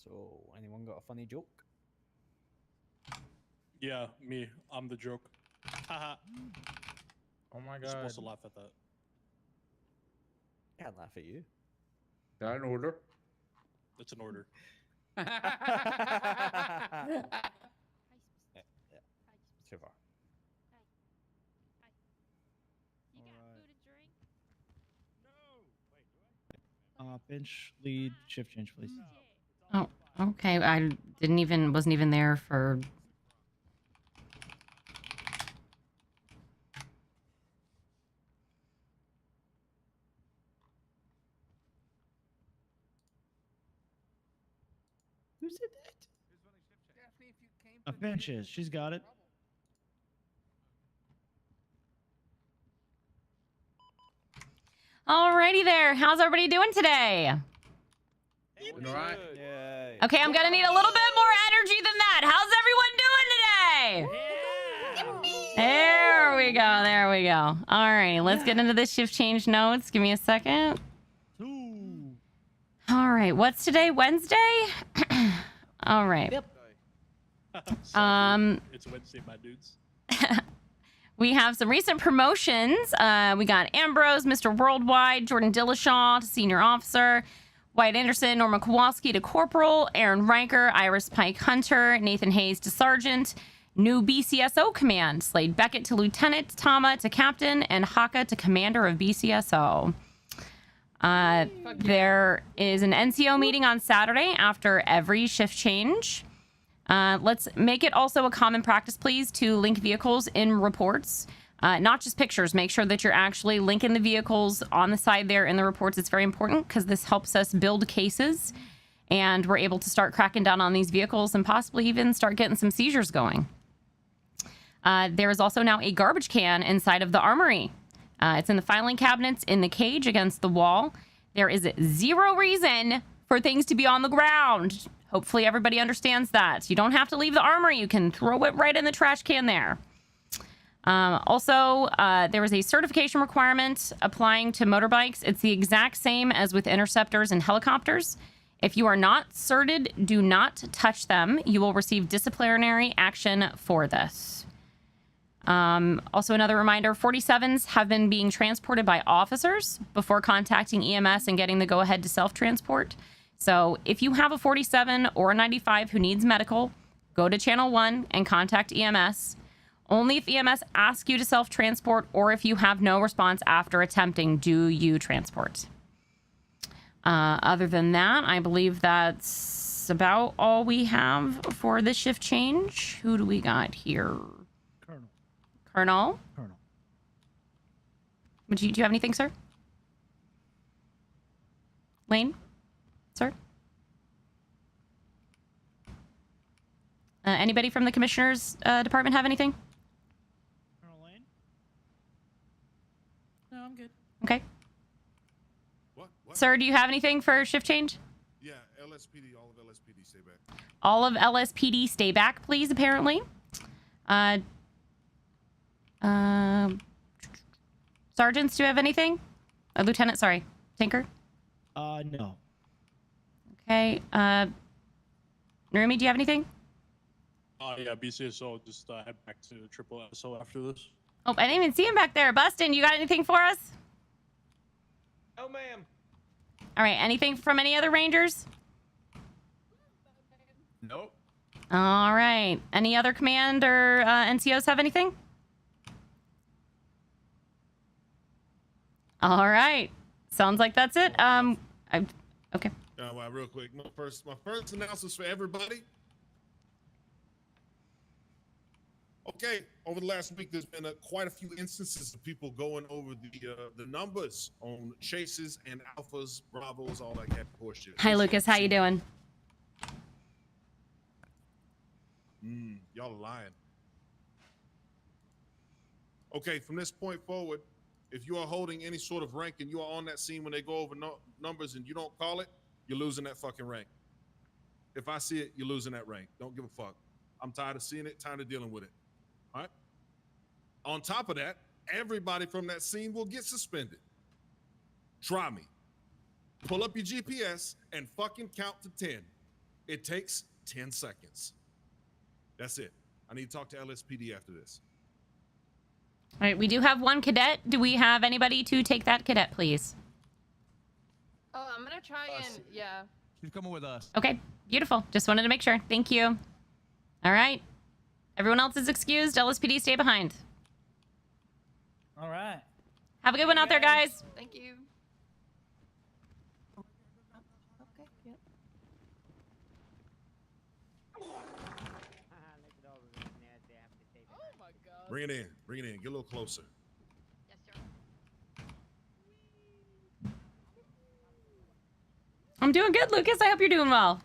So, anyone got a funny joke? Yeah, me. I'm the joke. Haha. Oh my You're god. supposed to laugh at that. Can't laugh at you. That an order? It's an order. So far. Finch, lead, shift change, please. Oh, okay. I wasn't even there for. Who said that? Finch is. She's got it. Alrighty there. How's everybody doing today? All right. Okay, I'm gonna need a little bit more energy than that. How's everyone doing today? There we go. There we go. All right, let's get into the shift change notes. Give me a second. All right, what's today? Wednesday? All right. It's Wednesday, my dudes. We have some recent promotions. We got Ambrose, Mr. Worldwide, Jordan Dillashaw to senior officer, Wyatt Anderson, Norman Kowalski to corporal, Aaron Riker, Iris Pike Hunter, Nathan Hayes to sergeant, new BCSO command, Slade Beckett to lieutenant, Tama to captain, and Haka to commander of BCSO. There is an NCO meeting on Saturday after every shift change. Let's make it also a common practice, please, to link vehicles in reports. Not just pictures. Make sure that you're actually linking the vehicles on the side there in the reports. It's very important because this helps us build cases and we're able to start cracking down on these vehicles and possibly even start getting some seizures going. There is also now a garbage can inside of the armory. It's in the filing cabinets in the cage against the wall. There is zero reason for things to be on the ground. Hopefully everybody understands that. You don't have to leave the armory. You can throw it right in the trash can there. Also, there is a certification requirement applying to motorbikes. It's the exact same as with interceptors and helicopters. If you are not certed, do not touch them. You will receive disciplinary action for this. Also, another reminder, 47s have been being transported by officers before contacting EMS and getting the go-ahead to self-transport. So if you have a 47 or a 95 who needs medical, go to Channel 1 and contact EMS. Only if EMS asks you to self-transport or if you have no response after attempting, do you transport. Other than that, I believe that's about all we have for this shift change. Who do we got here? Colonel? Do you have anything, sir? Lane? Sir? Anybody from the commissioner's department have anything? No, I'm good. Okay. What? Sir, do you have anything for shift change? Yeah, LSPD, all of LSPD, stay back. All of LSPD, stay back, please, apparently. Sergeants, do you have anything? Lieutenant, sorry. Tinker? No. Okay. Narumi, do you have anything? Yeah, BCSO, just head back to Triple SO after this. Oh, I didn't even see him back there. Bustin, you got anything for us? Oh, ma'am. All right, anything from any other Rangers? Nope. All right. Any other command or NCOs have anything? All right. Sounds like that's it. Okay. Well, real quick, my first announcement for everybody. Okay, over the last week, there's been quite a few instances of people going over the numbers on chases and alphas, bravos, all that kind of horseshit. Hi, Lucas. How you doing? Y'all are lying. Okay, from this point forward, if you are holding any sort of rank and you are on that scene when they go over numbers and you don't call it, you're losing that fucking rank. If I see it, you're losing that rank. Don't give a fuck. I'm tired of seeing it, tired of dealing with it. All right? On top of that, everybody from that scene will get suspended. Try me. Pull up your GPS and fucking count to 10. It takes 10 seconds. That's it. I need to talk to LSPD after this. All right, we do have one cadet. Do we have anybody to take that cadet, please? Oh, I'm gonna try and yeah. She's coming with us. Okay, beautiful. Just wanted to make sure. Thank you. All right. Everyone else is excused. LSPD, stay behind. All right. Have a good one out there, guys. Thank you. Okay, yep. Oh my god. Bring it in. Bring it in. Get a little closer. Yes, sir. I'm doing good, Lucas. I hope you're doing well.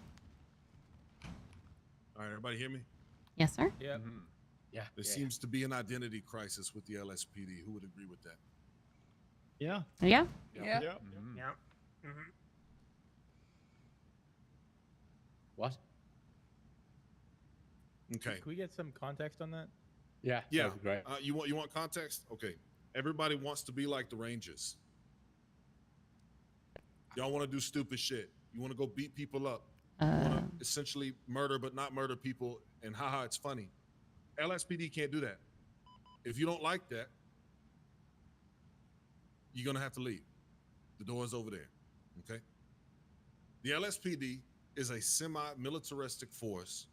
All right, everybody hear me? Yes, sir. Yeah. Yeah. There seems to be an identity crisis with the LSPD. Who would agree with that? Yeah. Yeah. Yeah. What? Okay. Can we get some context on that? Yeah. Yeah. That'd be great. You want context? Okay. Everybody wants to be like the Rangers. Y'all want to do stupid shit. You want to go beat people up. You want to essentially murder but not murder people, and haha, it's funny. LSPD can't do that. If you don't like that, you're gonna have to leave. The door's over there. Okay. The LSPD is a semi-militaristic force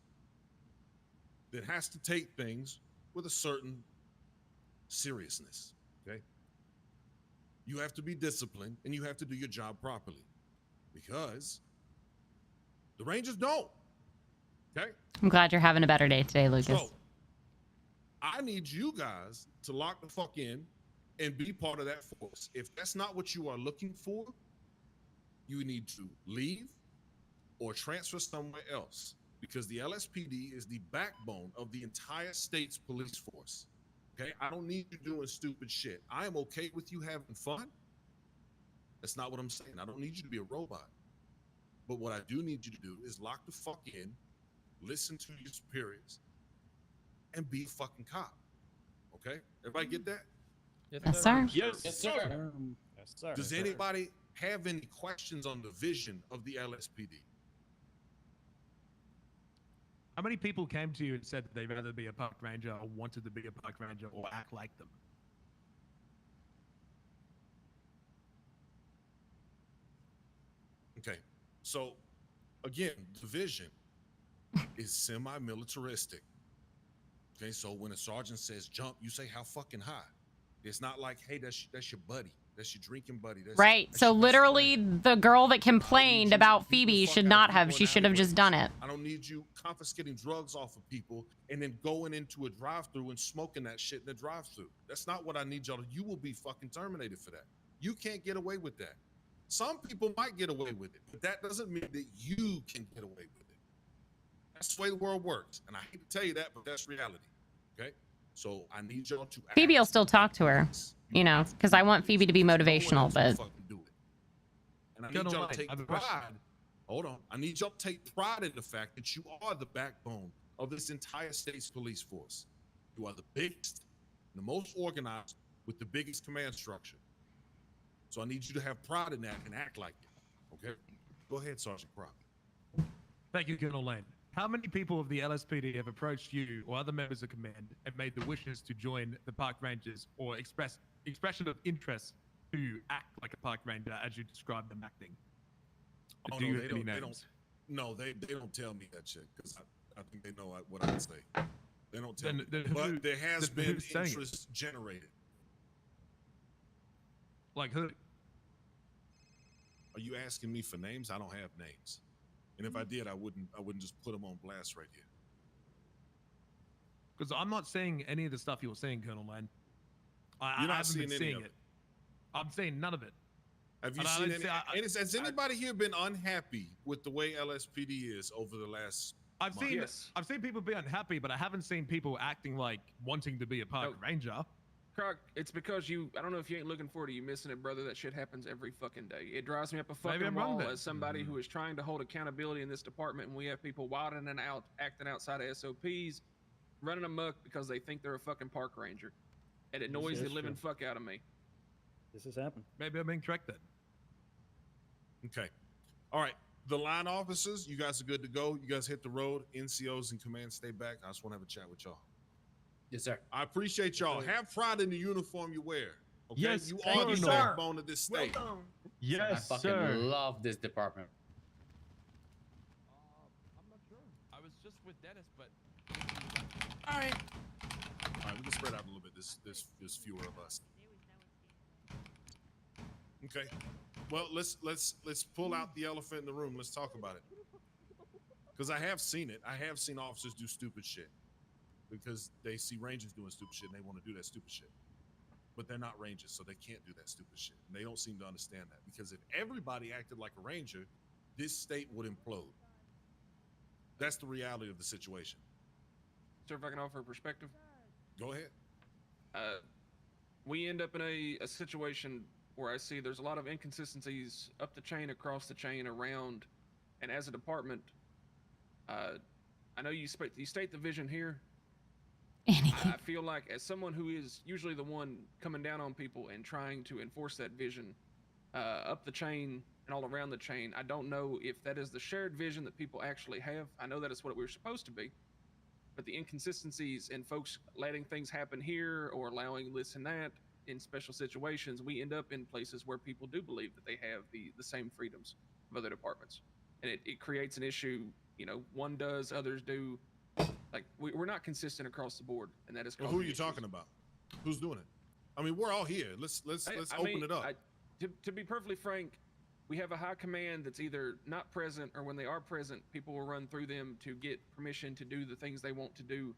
that has to take things with a certain seriousness. Okay. You have to be disciplined and you have to do your job properly, because the Rangers don't. Okay. I'm glad you're having a better day today, Lucas. So, I need you guys to lock the fuck in and be part of that force. If that's not what you are looking for, you need to leave or transfer somewhere else, because the LSPD is the backbone of the entire state's police force. Okay? I don't need you doing stupid shit. I am okay with you having fun. That's not what I'm saying. I don't need you to be a robot. But what I do need you to do is lock the fuck in, listen to your superiors, and be a fucking cop. Okay? Everybody get that? Yes, sir. Yes, sir. Yes, sir. Does anybody have any questions on the vision of the LSPD? How many people came to you and said that they'd rather be a park ranger or wanted to be a park ranger or act like them? Okay. So, again, the vision is semi-militaristic. Okay, so when a sergeant says jump, you say how fucking high. It's not like, hey, that's your buddy. That's your drinking buddy. Right. So literally the girl that complained about Phoebe should not have. She should have just done it. I don't need you confiscating drugs off of people and then going into a drive-thru and smoking that shit in the drive-thru. That's not what I need y'all to. You will be fucking terminated for that. You can't get away with that. Some people might get away with it, but that doesn't mean that you can get away with it. That's the way the world works. And I hate to tell you that, but that's reality. Okay? So I need y'all to Phoebe will still talk to her, you know, because I want Phoebe to be motivational, but And I need y'all to take pride. Hold on. I need y'all to take pride in the fact that you are the backbone of this entire state's police force. You are the biggest, the most organized, with the biggest command structure. So I need you to have pride in that and act like it. Okay? Go ahead, Sergeant Croc. Thank you, Colonel Lane. How many people of the LSPD have approached you or other members of command and made the wishes to join the park rangers or expression of interest to act like a park ranger as you described them acting? Oh, Do no, you they have any don't, names? they don't tell me that shit, because I think they know what I would say. They don't tell me. Then But there has been who's saying it? interest generated. Like who? Are you asking me for names? I don't have names. And if I did, I wouldn't just put them on blast right here. Because I'm not seeing any of the stuff you're saying, Colonel Lane. You're I not haven't been seeing any seeing of it. it. I'm seeing none of it. Have you And I seen would any? say Has anybody here been unhappy with the way LSPD is over the last I've month? seen I've seen people be unhappy, but I haven't seen people acting like wanting to be a park ranger. Croc, it's because I don't know if you ain't looking for it or you missing it, brother. That shit happens every fucking day. It drives me up a Maybe fucking I'm wrong wall then. as somebody who is trying to hold accountability in this department, and we have people wilding and out, acting outside of SOPs, running amok because they think they're a fucking park ranger. And it annoys the living fuck out of me. This has happened. Maybe I'm incorrect then. Okay. All right. The line officers, you guys are good to go. You guys hit the road. NCOs and command stay back. I just want to have a chat with y'all. Yes, sir. I appreciate y'all. Have pride in the uniform you wear. Okay, Yes, you thank are the you, sir. backbone of this state. Yes, I fucking sir. love this department. I'm not sure. I was just with Dennis, but. All right, we can spread out a little bit. There's fewer of us. Okay. Well, let's pull out the elephant in the room. Let's talk about it. Because I have seen it. I have seen officers do stupid shit because they see Rangers doing stupid shit and they want to do that stupid shit. But they're not Rangers, so they can't do that stupid shit. And they don't seem to understand that, because if everybody acted like a Ranger, this state would implode. That's the reality of the situation. Sir, if I can offer a perspective. Go ahead. We end up in a situation where I see there's a lot of inconsistencies up the chain, across the chain, around, and as a department, I know you state the vision here. I feel like as someone who is usually the one coming down on people and trying to enforce that vision up the chain and all around the chain, I don't know if that is the shared vision that people actually have. I know that it's what we're supposed to be, but the inconsistencies in folks letting things happen here or allowing this and that in special situations, we end up in places where people do believe that they have the same freedoms of other departments, and it creates an issue. You know, one does, others do. Like we're not consistent across the board, and that is. Well, who are you talking about? Who's doing it? I mean, we're all here. Let's open it up. To be perfectly frank, we have a high command that's either not present, or when they are present, people will run through them to get permission to do the things they want to do,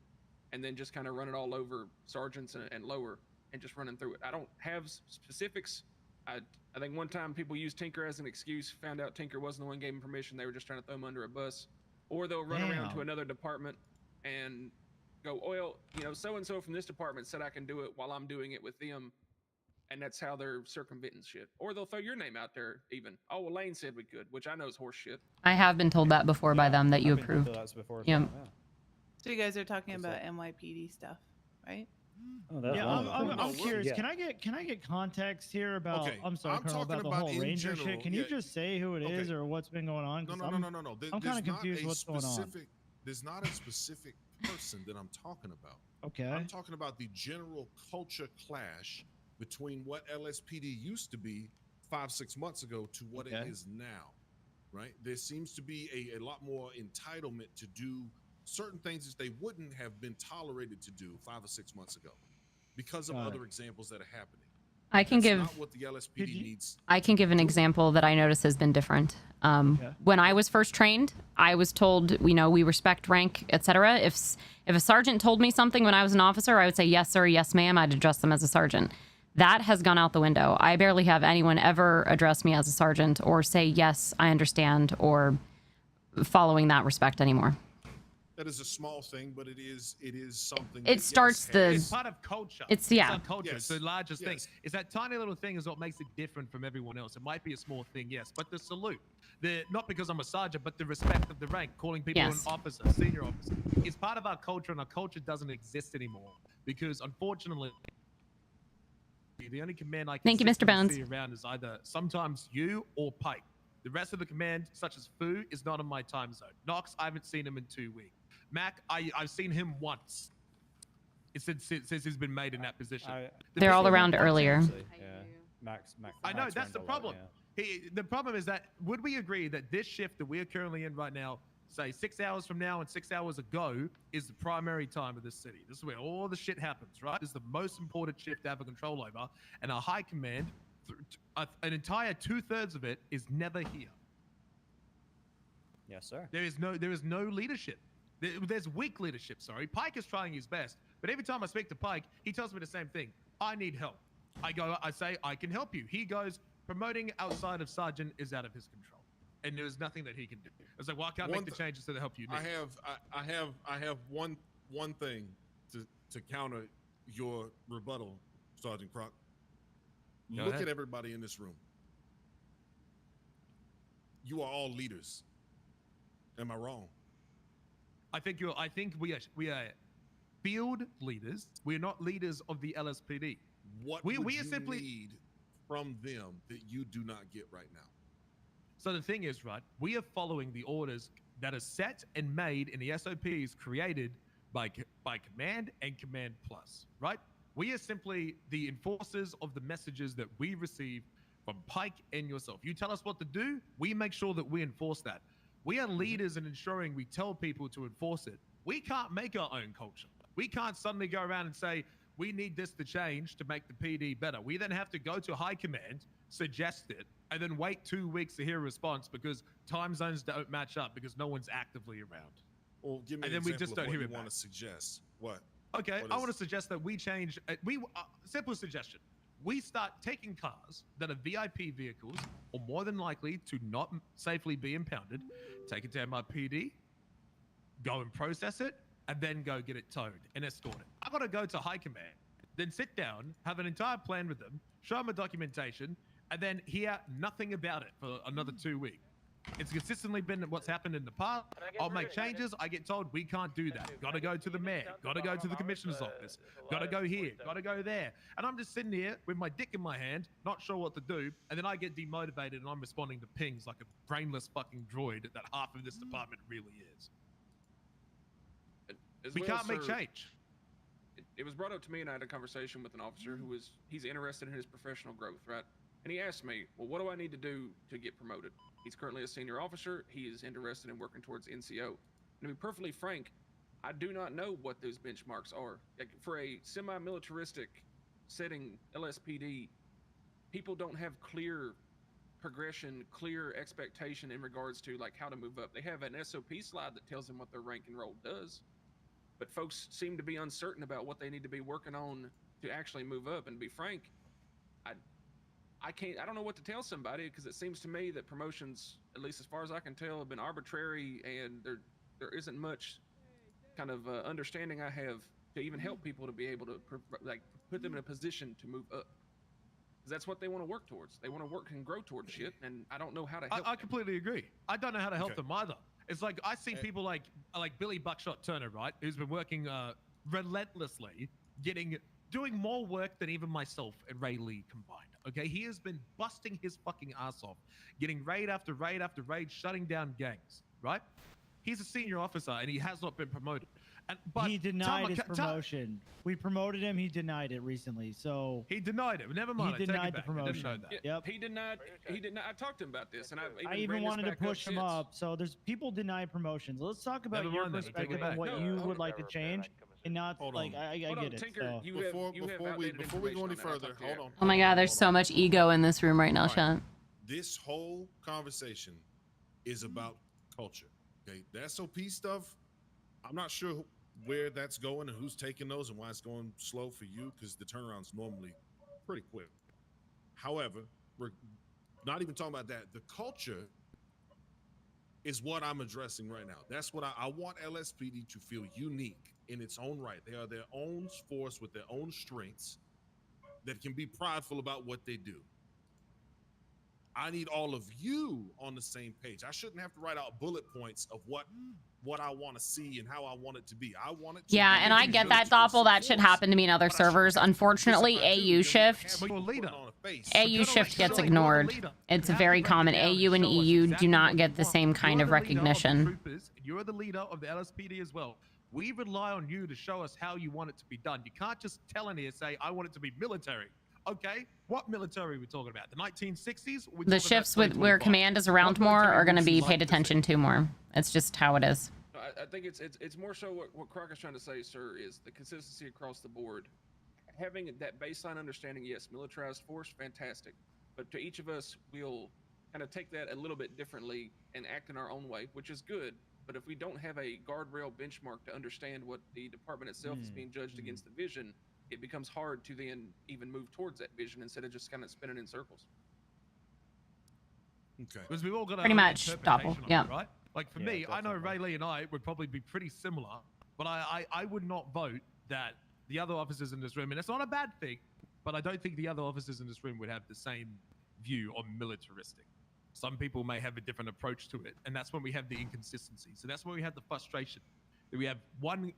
and then just kind of run it all over sergeants and lower, and just running through it. I don't have specifics. I think one time people used Tinker as an excuse, found out Tinker wasn't the one who gave them permission. They were just trying to throw him under a bus. Or they'll run around to another department and go, well, you know, so-and-so from this department said I can do it while I'm doing it with them. And that's how they're circumventing shit. Or they'll throw your name out there even. Oh, well, Lane said we could, which I know is horse shit. I have been told that before by them that you approved. Yeah. So you guys are talking about NYPD stuff, right? Oh, I'm curious. Can I get context here about? Okay, I'm sorry, I'm Colonel, talking about the about whole in Ranger general, shit. Can you just say who it is or what's been going on? No. I'm kind of confused what's going on. There's not a specific person that I'm talking about. Okay. I'm talking about the general culture clash between what LSPD used to be 5-6 months ago to what it is now, right? There seems to be a lot more entitlement to do certain things that they wouldn't have been tolerated to do 5 or 6 months ago because of other examples that are happening. I can give. Not what the LSPD needs. I can give an example that I notice has been different. When I was first trained, I was told, you know, we respect rank, etc. If a sergeant told me something when I was an officer, I would say yes sir, yes ma'am. I'd address them as a sergeant. That has gone out the window. I barely have anyone ever address me as a sergeant or say yes, I understand, or following that respect anymore. That is a small thing, but it is something. It starts the. It's part of culture. It's our culture. It's the largest thing. It's that tiny little thing is what makes it different from everyone else. It might be a small thing, yes, but the salute, not because I'm a sergeant, but the respect of the rank, calling people an officer, senior officer, is part of our culture, and our culture doesn't exist anymore because, unfortunately, the only command I can Thank you, Mr. Bones. see around is either sometimes you or Pike. The rest of the command, such as Fu, is not in my time zone. Knox, I haven't seen him in 2 weeks. Mac, I've seen him once. Since he's been made in that position. They're all around earlier. Max. I know, that's the problem. The problem is that, would we agree that this shift that we are currently in right now, say 6 hours from now and 6 hours ago, is the primary time of this city? This is where all the shit happens, right? This is the most important shift to have a control over. And our high command, an entire 2/3 of it is never here. Yes, sir. There is no leadership. There's weak leadership, sorry. Pike is trying his best, but every time I speak to Pike, he tells me the same thing. I need help. I say, I can help you. He goes, promoting outside of sergeant is out of his control. And there's nothing that he can do. I was like, well, I can't make the changes to the help you need. I have one thing to counter your rebuttal, Sergeant Croc. Look at everybody in this room. You are all leaders. Am I wrong? I think we are field leaders. We're not leaders of the LSPD. What we are simply need from them that you do not get right now? So the thing is, right, we are following the orders that are set and made in the SOPs created by Command and Command Plus, right? We are simply the enforcers of the messages that we receive from Pike and yourself. You tell us what to do, we make sure that we enforce that. We are leaders in ensuring we tell people to enforce it. We can't make our own culture. We can't suddenly go around and say, we need this to change to make the PD better. We then have to go to high command, suggest it, and then wait 2 weeks to hear a response because time zones don't match up because no one's actively around. Well, give me And an then we example just of don't what hear you it want back. to suggest. What? Okay, What I is want it? to suggest that we change. Simple suggestion. We start taking cars that are VIP vehicles or more than likely to not safely be impounded, take it to MRPD, go and process it, and then go get it towed and escort it. I got to go to high command, then sit down, have an entire plan with them, show them a documentation, and then hear nothing about it for another 2 weeks. It's consistently been what's happened in the past. I'll make changes. I get told we can't do that. Got to go to the mayor. Got to go to the commissioner's office. Got to go here. Got to go there. And I'm just sitting here with my dick in my hand, not sure what to do. And then I get demotivated and I'm responding to pings like a brainless fucking droid that half of this department really is. As We well, can't make sir, change. It was brought up to me, and I had a conversation with an officer who he's interested in his professional growth, right? And he asked me, well, what do I need to do to get promoted? He's currently a senior officer. He is interested in working towards NCO. And to be perfectly frank, I do not know what those benchmarks are. Like, for a semi-militaristic setting, LSPD, people don't have clear progression, clear expectation in regards to like how to move up. They have an SOP slide that tells them what their rank and role does, but folks seem to be uncertain about what they need to be working on to actually move up. And to be frank, I don't know what to tell somebody, because it seems to me that promotions, at least as far as I can tell, have been arbitrary, and there isn't much kind of understanding I have to even help people to be able to put them in a position to move up. Because that's what they want to work towards. They want to work and grow towards shit, and I don't know how to help I them. completely agree. I don't know how to help them either. It's like I see people like Billy Buckshot Turner, right, who's been working relentlessly, doing more work than even myself and Ray Lee combined. Okay, he has been busting his fucking ass off, getting raid after raid after raid, shutting down gangs. Right? He's a senior officer and he has not been promoted. But he denied his promotion. We promoted him. He denied it recently. So he denied it. Never mind. He denied the I didn't know promotion. that. Yep. He did not. I talked to him about this, and I even wanted to push him up. So there's people deny promotions. Let's talk about Never your mind that. Take it perspective on back. what you would like to change, and not like I get it. So. Before we go any further, hold on. Oh my god, there's so much ego in this room right now, Sean. This whole conversation is about culture. Okay, the SOP stuff, I'm not sure where that's going and who's taking those and why it's going slow for you, because the turnaround's normally pretty quick. However, we're not even talking about that. The culture is what I'm addressing right now. That's what I want LSPD to feel unique in its own right. They are their own force with their own strengths that can be prideful about what they do. I need all of you on the same page. I shouldn't have to write out bullet points of what I want to see and how I want it to be. I want it to Yeah, and I get that, Doppel. That shit happened to me in other servers. Unfortunately, AU shift gets ignored. It's very common. AU and EU do not get the same kind of recognition. You're the leader of the LSPD as well. We rely on you to show us how you want it to be done. You can't just tell in here, say, I want it to be military. Okay, what military are we talking about? The 1960s? The shifts where command is around more are going to be paid attention to more. It's just how it is. I think it's more so what Croc is trying to say, sir, is the consistency across the board. Having that baseline understanding, yes, militarized force, fantastic. But to each of us, we'll kind of take that a little bit differently and act in our own way, which is good. But if we don't have a guardrail benchmark to understand what the department itself is being judged against the vision, it becomes hard to then even move towards that vision instead of just kind of spinning in circles. Okay. Because we've all got Pretty much, Doppel. Yeah. Right? Like for me, I know Ray Lee and I would probably be pretty similar, but I would not vote that the other officers in this room, and it's not a bad thing, but I don't think the other officers in this room would have the same view on militaristic. Some people may have a different approach to it, and that's when we have the inconsistency. So that's when we have the frustration. We have one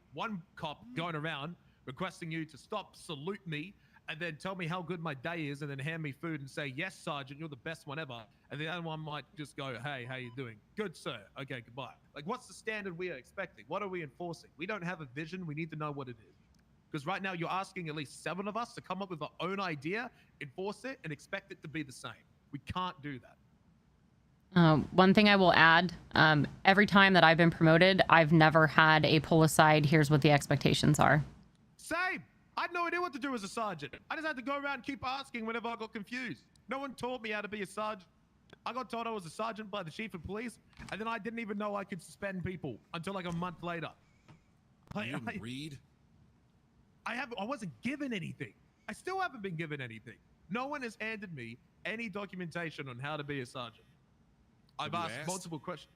cop going around requesting you to stop, salute me, and then tell me how good my day is, and then hand me food and say, yes, Sergeant, you're the best one ever. And the other one might just go, hey, how you doing? Good, sir. Okay, goodbye. Like, what's the standard we are expecting? What are we enforcing? We don't have a vision. We need to know what it is. Because right now you're asking at least 7 of us to come up with our own idea, enforce it, and expect it to be the same. We can't do that. One thing I will add, every time that I've been promoted, I've never had a pull aside, here's what the expectations are. Same. I had no idea what to do as a sergeant. I just had to go around and keep asking whenever I got confused. No one taught me how to be a sergeant. I got told I was a sergeant by the chief of police, and then I didn't even know I could suspend people until like a month later. You didn't read? I wasn't given anything. I still haven't been given anything. No one has handed me any documentation on how to be a sergeant. I've asked multiple questions.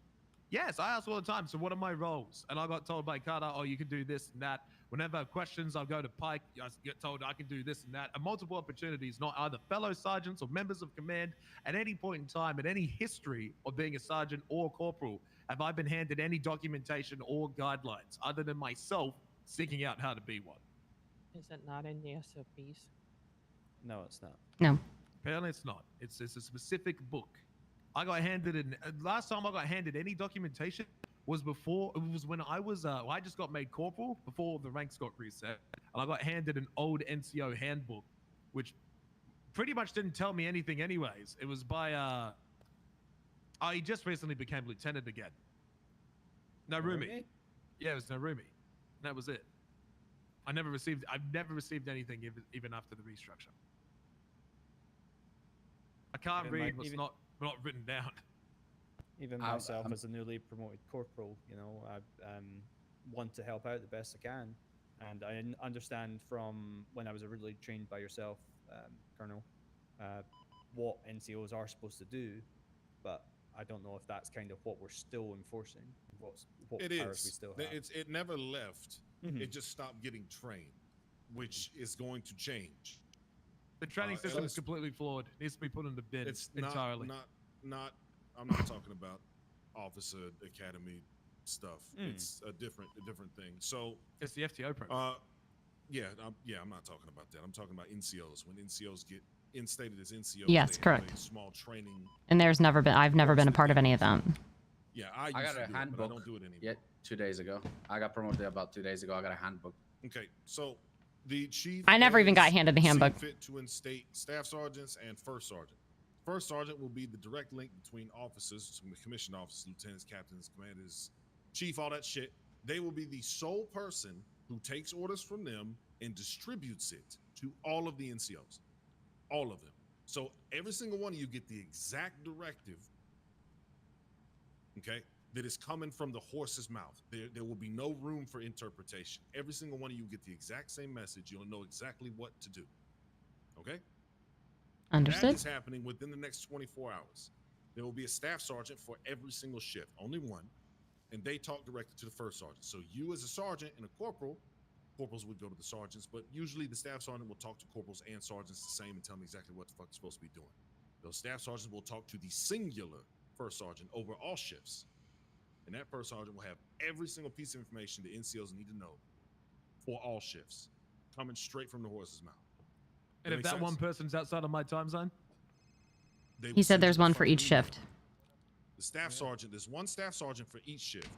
Yes, I ask all the time. So what are my roles? And I got told by Carter, oh, you can do this and that. Whenever I have questions, I'll go to Pike. I get told I can do this and that. And multiple opportunities, not either fellow sergeants or members of command at any point in time, in any history of being a sergeant or corporal, have I been handed any documentation or guidelines other than myself seeking out how to be one. Is it not in the SOPs? No, it's not. No. Apparently it's not. It's a specific book. I got handed last time I got handed any documentation was when I was I just got made corporal before the ranks got reset, and I got handed an old NCO handbook, which pretty much didn't tell me anything anyways. It was by he just recently became lieutenant again. Narumi. Yeah, it was Narumi. And that was it. I've never received anything even after the restructure. I can't read what's not written down. Even myself, as a newly promoted corporal, you know, I want to help out the best I can, and I understand from when I was originally trained by yourself, Colonel, what NCOs are supposed to do, but I don't know if that's kind of what we're still enforcing. What powers we still have. It never left. It just stopped getting trained, which is going to change. The training system is completely flawed. It needs to be put in the bin entirely. I'm not talking about officer academy stuff. It's a different thing. So it's the FTO program. I'm not talking about that. I'm talking about NCOs. When NCOs get instated as NCOs, yes, they correct. have a small training. And I've never been a part of any of them. Yeah, I got a handbook. I don't do it anymore. Yeah, 2 days ago. I got promoted about 2 days ago. I got a handbook. Okay, so the chief. I never even got handed the handbook. Fit to instate staff sergeants and first sergeant. First sergeant will be the direct link between officers, commissioned officers, lieutenants, captains, commanders, chief, all that shit. They will be the sole person who takes orders from them and distributes it to all of the NCOs, all of them. So every single one of you get the exact directive, okay, that is coming from the horse's mouth. There will be no room for interpretation. Every single one of you get the exact same message. You'll know exactly what to do, okay? Understood. That is happening within the next 24 hours. There will be a staff sergeant for every single shift, only one, and they talk directly to the first sergeant. So you as a sergeant and a corporals would go to the sergeants, but usually the staff sergeant will talk to corporals and sergeants the same and tell them exactly what the fuck they're supposed to be doing. Those staff sergeants will talk to the singular first sergeant over all shifts, and that first sergeant will have every single piece of information the NCOs need to know for all shifts, coming straight from the horse's mouth. And if that one person's outside of my time zone? He said there's one for each shift. The staff sergeant, there's one staff sergeant for each shift.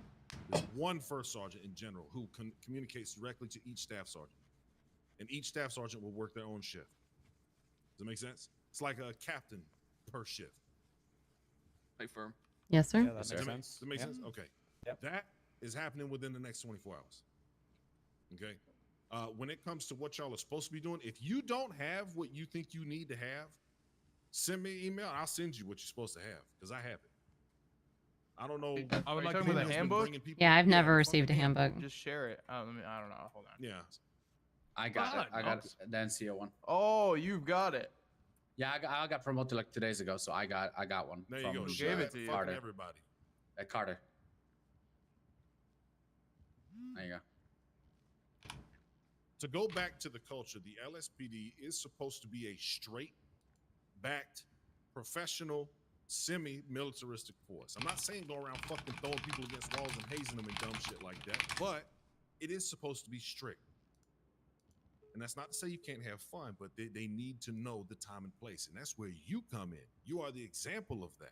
There's one first sergeant in general who communicates directly to each staff sergeant. And each staff sergeant will work their own shift. Does that make sense? It's like a captain per shift. Hey, firm. Yes, sir. Yeah, that makes sense. Does that make sense? Okay. Yep. That is happening within the next 24 hours. Okay. When it comes to what y'all are supposed to be doing, if you don't have what you think you need to have, send me an email. I'll send you what you're supposed to have because I have it. I don't know. I would like to the handbook. Yeah, I've never received a handbook. Just share it. I don't know. Hold on. Yeah. I got it. I got the NCO one. Oh, you've got it. Yeah, I got promoted like 2 days ago, so I got one. There you go. Who gave it to you? Carter. Everybody. Carter. There you go. To go back to the culture, the LSPD is supposed to be a straight-backed, professional, semi-militaristic force. I'm not saying go around fucking throwing people against walls and hazing them and dumb shit like that, but it is supposed to be strict. And that's not to say you can't have fun, but they need to know the time and place. And that's where you come in. You are the example of that.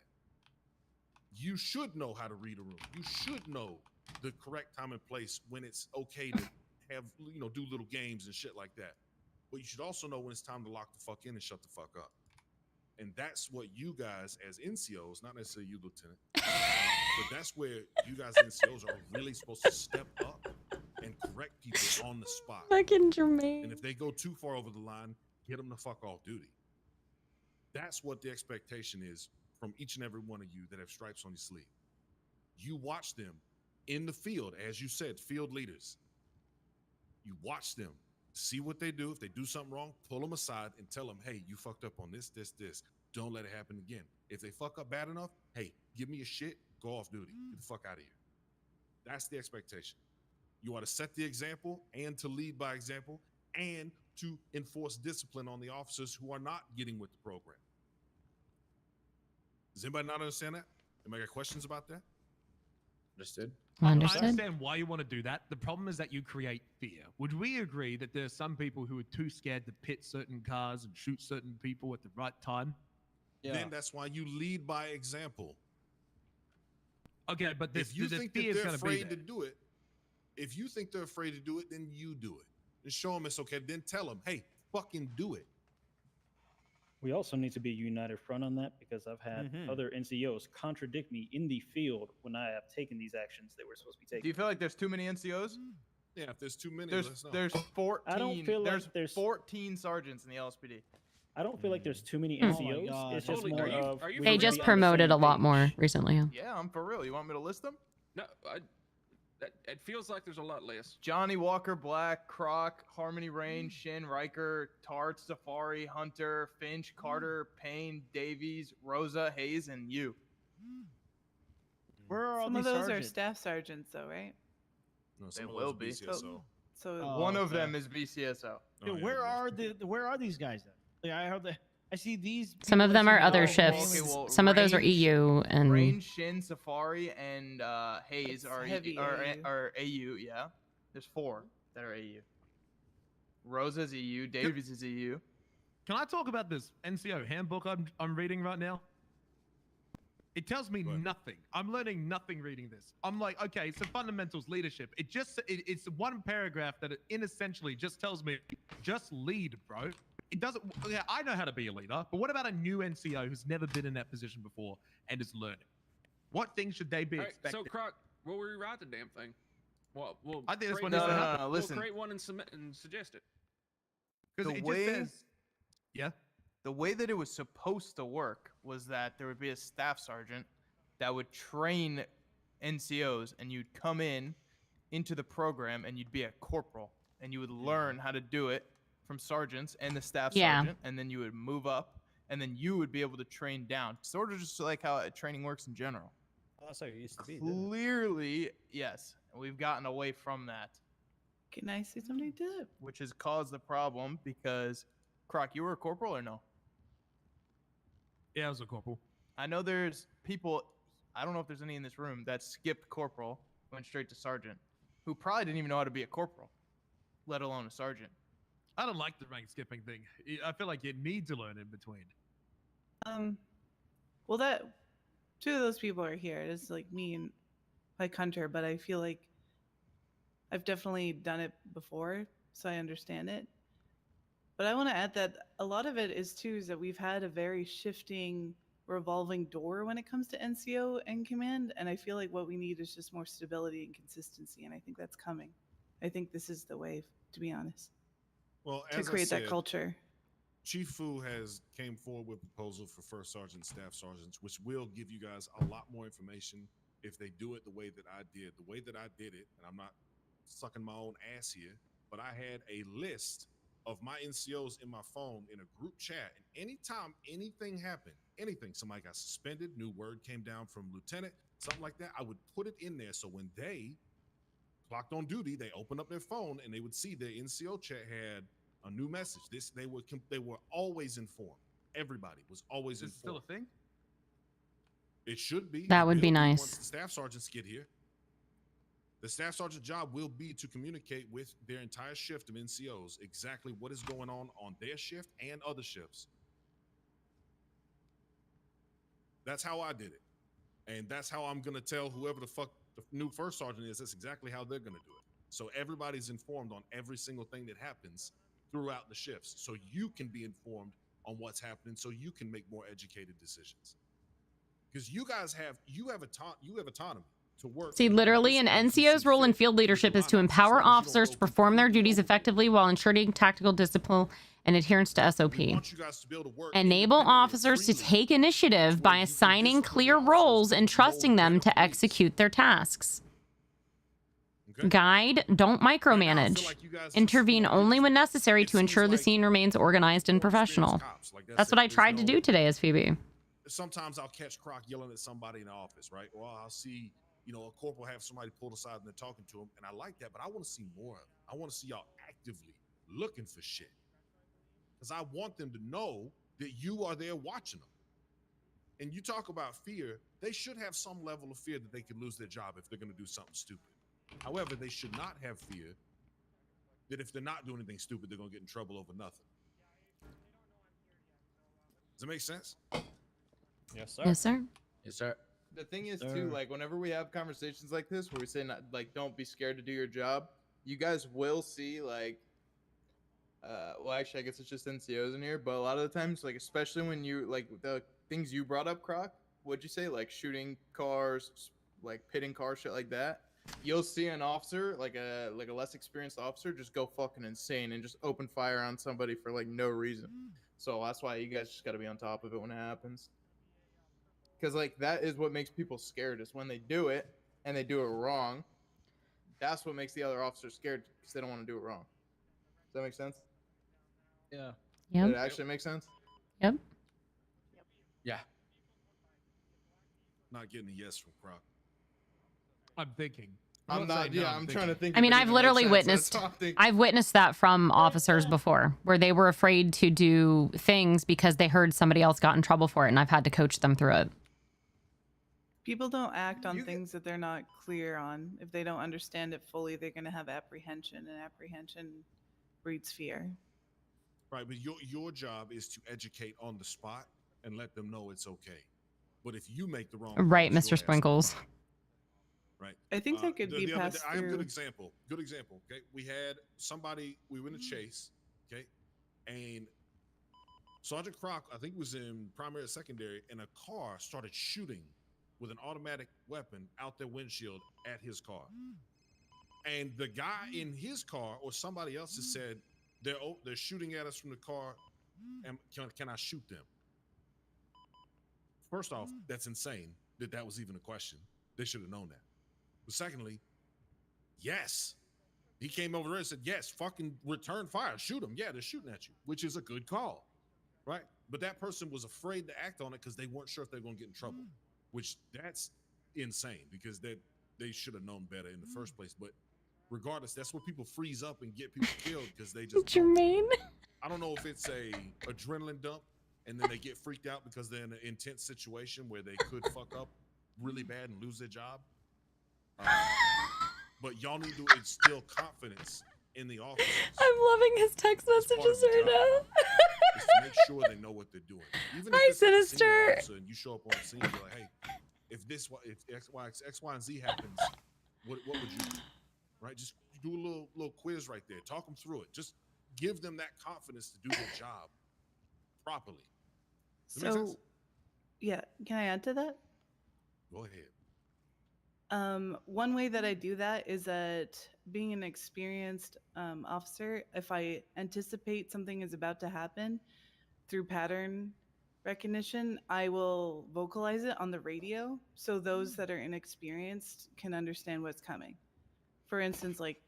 You should know how to read a room. You should know the correct time and place when it's okay to have, do little games and shit like that. But you should also know when it's time to lock the fuck in and shut the fuck up. And that's what you guys as NCOs, not necessarily you, Lieutenant, but that's where you guys NCOs are really supposed to step up and correct people on the spot. Fucking Jermaine. And if they go too far over the line, get them the fuck off duty. That's what the expectation is from each and every one of you that have stripes on your sleeve. You watch them in the field, as you said, field leaders. You watch them, see what they do. If they do something wrong, pull them aside and tell them, hey, you fucked up on this. Don't let it happen again. If they fuck up bad enough, hey, give me your shit, go off duty. Get the fuck out of here. That's the expectation. You ought to set the example and to lead by example and to enforce discipline on the officers who are not getting with the program. Does anybody not understand that? Anybody got questions about that? Understood. I understand why you want to do that. The problem is that you create fear. Would we agree that there are some people who are too scared to pit certain cars and shoot certain people at the right time? Yeah. Then that's why you lead by example. Okay, but if you think that they're afraid to do it, if you think they're afraid to do it, then you do it. And show them it's okay. Then tell them, hey, fucking do it. We also need to be a united front on that because I've had other NCOs contradict me in the field when I have taken these actions that we're supposed to be taking. Do you feel like there's too many NCOs? Yeah, if there's too many, there's 14. I don't feel like there's 14 sergeants in the LSPD. I don't feel like there's too many Oh my NCOs. God. It's just Totally. more Are you- of are you we They need to just be on the promoted same a lot page. more recently. Huh? Yeah, I'm for real. You want me to list them? No, it feels like there's a lot less. Johnny Walker, Black, Croc, Harmony Rain, Shin, Riker, Tart, Safari, Hunter, Finch, Carter, Payne, Davies, Rosa, Hayes, and you. Where are all Some of these those sergeants? are staff sergeants, though, right? No, They some of will those be. BCSO. So One of okay. them is BCSO. Yeah, where are these guys then? Like, I heard I see these. Some of people them that are seem other to- shifts. well, Some of those are Range- EU and Rain, Shin, Safari, and Hayes It's are, heavy AU. are AU, yeah. There's 4 that are AU. Rosa's EU, Davies is EU. Can I talk about this NCO handbook I'm reading right now? It tells me nothing. I'm learning nothing reading this. I'm like, okay, so fundamentals leadership. It's one paragraph that it essentially just tells me, just lead, bro. It doesn't. Yeah, I know how to be a leader, but what about a new NCO who's never been in that position before and is learning? What things should they be All right, expected? so, Croc, we'll rewrite the damn thing. Well, I think that's create what needs to one- happen. We'll listen. create one and suggest it. Because The it way- just says, yeah. The way that it was supposed to work was that there would be a staff sergeant that would train NCOs, and you'd come into the program, and you'd be a corporal, and you would learn how to do it from sergeants and the staff sergeant, and then you would move up, and then you would be able to train down. Sort of just like how training works in general. Oh, that's how it used to be. didn't it? Clearly, yes, we've gotten away from that, Can I say something to that? which has caused the problem because, Croc, you were a corporal or no? Yeah, I was a corporal. I know there's people, I don't know if there's any in this room that skipped corporal, went straight to sergeant, who probably didn't even know how to be a corporal, let alone a sergeant. I don't like the rank skipping thing. I feel like you need to learn in between. Well, that 2 of those people are here. It's like me and like Hunter, but I feel like I've definitely done it before, so I understand it. But I want to add that a lot of it is too is that we've had a very shifting, revolving door when it comes to NCO and command, and I feel like what we need is just more stability and consistency, and I think that's coming. I think this is the wave, to be honest. Well, To as I create that said, culture. Chief Fu has came forward with a proposal for first sergeant, staff sergeants, which will give you guys a lot more information if they do it the way that I did. The way that I did it, and I'm not sucking my own ass here, but I had a list of my NCOs in my phone in a group chat, and anytime anything happened, somebody got suspended, new word came down from lieutenant, something like that, I would put it in there so when they clocked on duty, they opened up their phone and they would see their NCO chat had a new message. They were always informed. Everybody was always Is this still informed. a thing? It should be. That It would be will nice. once the staff sergeants get here. The staff sergeant job will be to communicate with their entire shift of NCOs exactly what is going on their shift and other shifts. That's how I did it. And that's how I'm going to tell whoever the fuck the new first sergeant is, that's exactly how they're going to do it. So everybody's informed on every single thing that happens throughout the shifts. So you can be informed on what's happening so you can make more educated decisions. Because you guys have autonomy to work. See, literally, an NCO's role in field leadership is to empower officers to perform their duties effectively while ensuring tactical discipline and adherence to SOP. Enable officers to take initiative by assigning clear roles and trusting them to execute their tasks. Guide, don't micromanage. Intervene only when necessary to ensure the scene remains organized and professional. That's what I tried to do today as Phoebe. Sometimes I'll catch Croc yelling at somebody in the office, right? Or I'll see, a corporal have somebody pulled aside and they're talking to him, and I like that, but I want to see more of it. I want to see y'all actively looking for shit. Because I want them to know that you are there watching them. And you talk about fear, they should have some level of fear that they could lose their job if they're going to do something stupid. However, they should not have fear that if they're not doing anything stupid, they're going to get in trouble over nothing. Does that make sense? Yes, sir. Yes, sir. Yes, sir. The thing is, too, like, whenever we have conversations like this where we say, not, like, don't be scared to do your job, you guys will see, like, well, actually, I guess it's just NCOs in here, but a lot of the times, like, especially when you, like, the things you brought up, Croc, what'd you say? Like, shooting cars, like, pitting cars, shit like that. You'll see an officer, like a less experienced officer, just go fucking insane and just open fire on somebody for, like, no reason. So that's why you guys just got to be on top of it when it happens. Because, like, that is what makes people scared, is when they do it and they do it wrong. That's what makes the other officers scared, because they don't want to do it wrong. Does that make sense? Yeah. Yep. Did it actually make sense? Yep. Yeah. Not getting a yes from Croc. I'm thinking. I'm not. Yeah, I'm trying to think. I mean, I've literally witnessed. I've witnessed that from officers before, where they were afraid to do things because they heard somebody else got in trouble for it, and I've had to coach them through it. People don't act on things that they're not clear on. If they don't understand it fully, they're going to have apprehension, and apprehension breeds fear. Right, but your job is to educate on the spot and let them know it's okay. But if you make the wrong Right, calls, Mr. your ass Sprinkles. Right. I think that could be the other passed day, I have a through. good example. Good example. Okay, we had somebody. We were in a chase. Okay, and Sergeant Croc, I think, was in primary or secondary, and a car started shooting with an automatic weapon out their windshield at his car. And the guy in his car or somebody else has said they're shooting at us from the car, and can I shoot them? First off, that's insane that was even a question. They should have known that. But secondly, yes, he came over there and said, yes, fucking return fire, shoot them. Yeah, they're shooting at you, which is a good call, right? But that person was afraid to act on it because they weren't sure if they were going to get in trouble, which that's insane because they should have known better in the first place. But regardless, that's where people freeze up and get people killed because they just Jermaine. I don't know if it's a adrenaline dump and then they get freaked out because they're in an intense situation where they could fuck up really bad and lose their job. But y'all need to instill confidence in the officers. I'm loving his text messages right now. Just to make sure they know what they're doing. Even if Hi, it's like a senior Sinister. officer and you show up on the scene, you're like, hey, if X, Y, and Z happens, what would you do? Right? Just do a little quiz right there. Talk them through it. Just give them that confidence to do their job properly. Does that make So, sense? yeah, can I add to that? Go ahead. One way that I do that is that being an experienced officer, if I anticipate something is about to happen through pattern recognition, I will vocalize it on the radio so those that are inexperienced can understand what's coming. For instance, like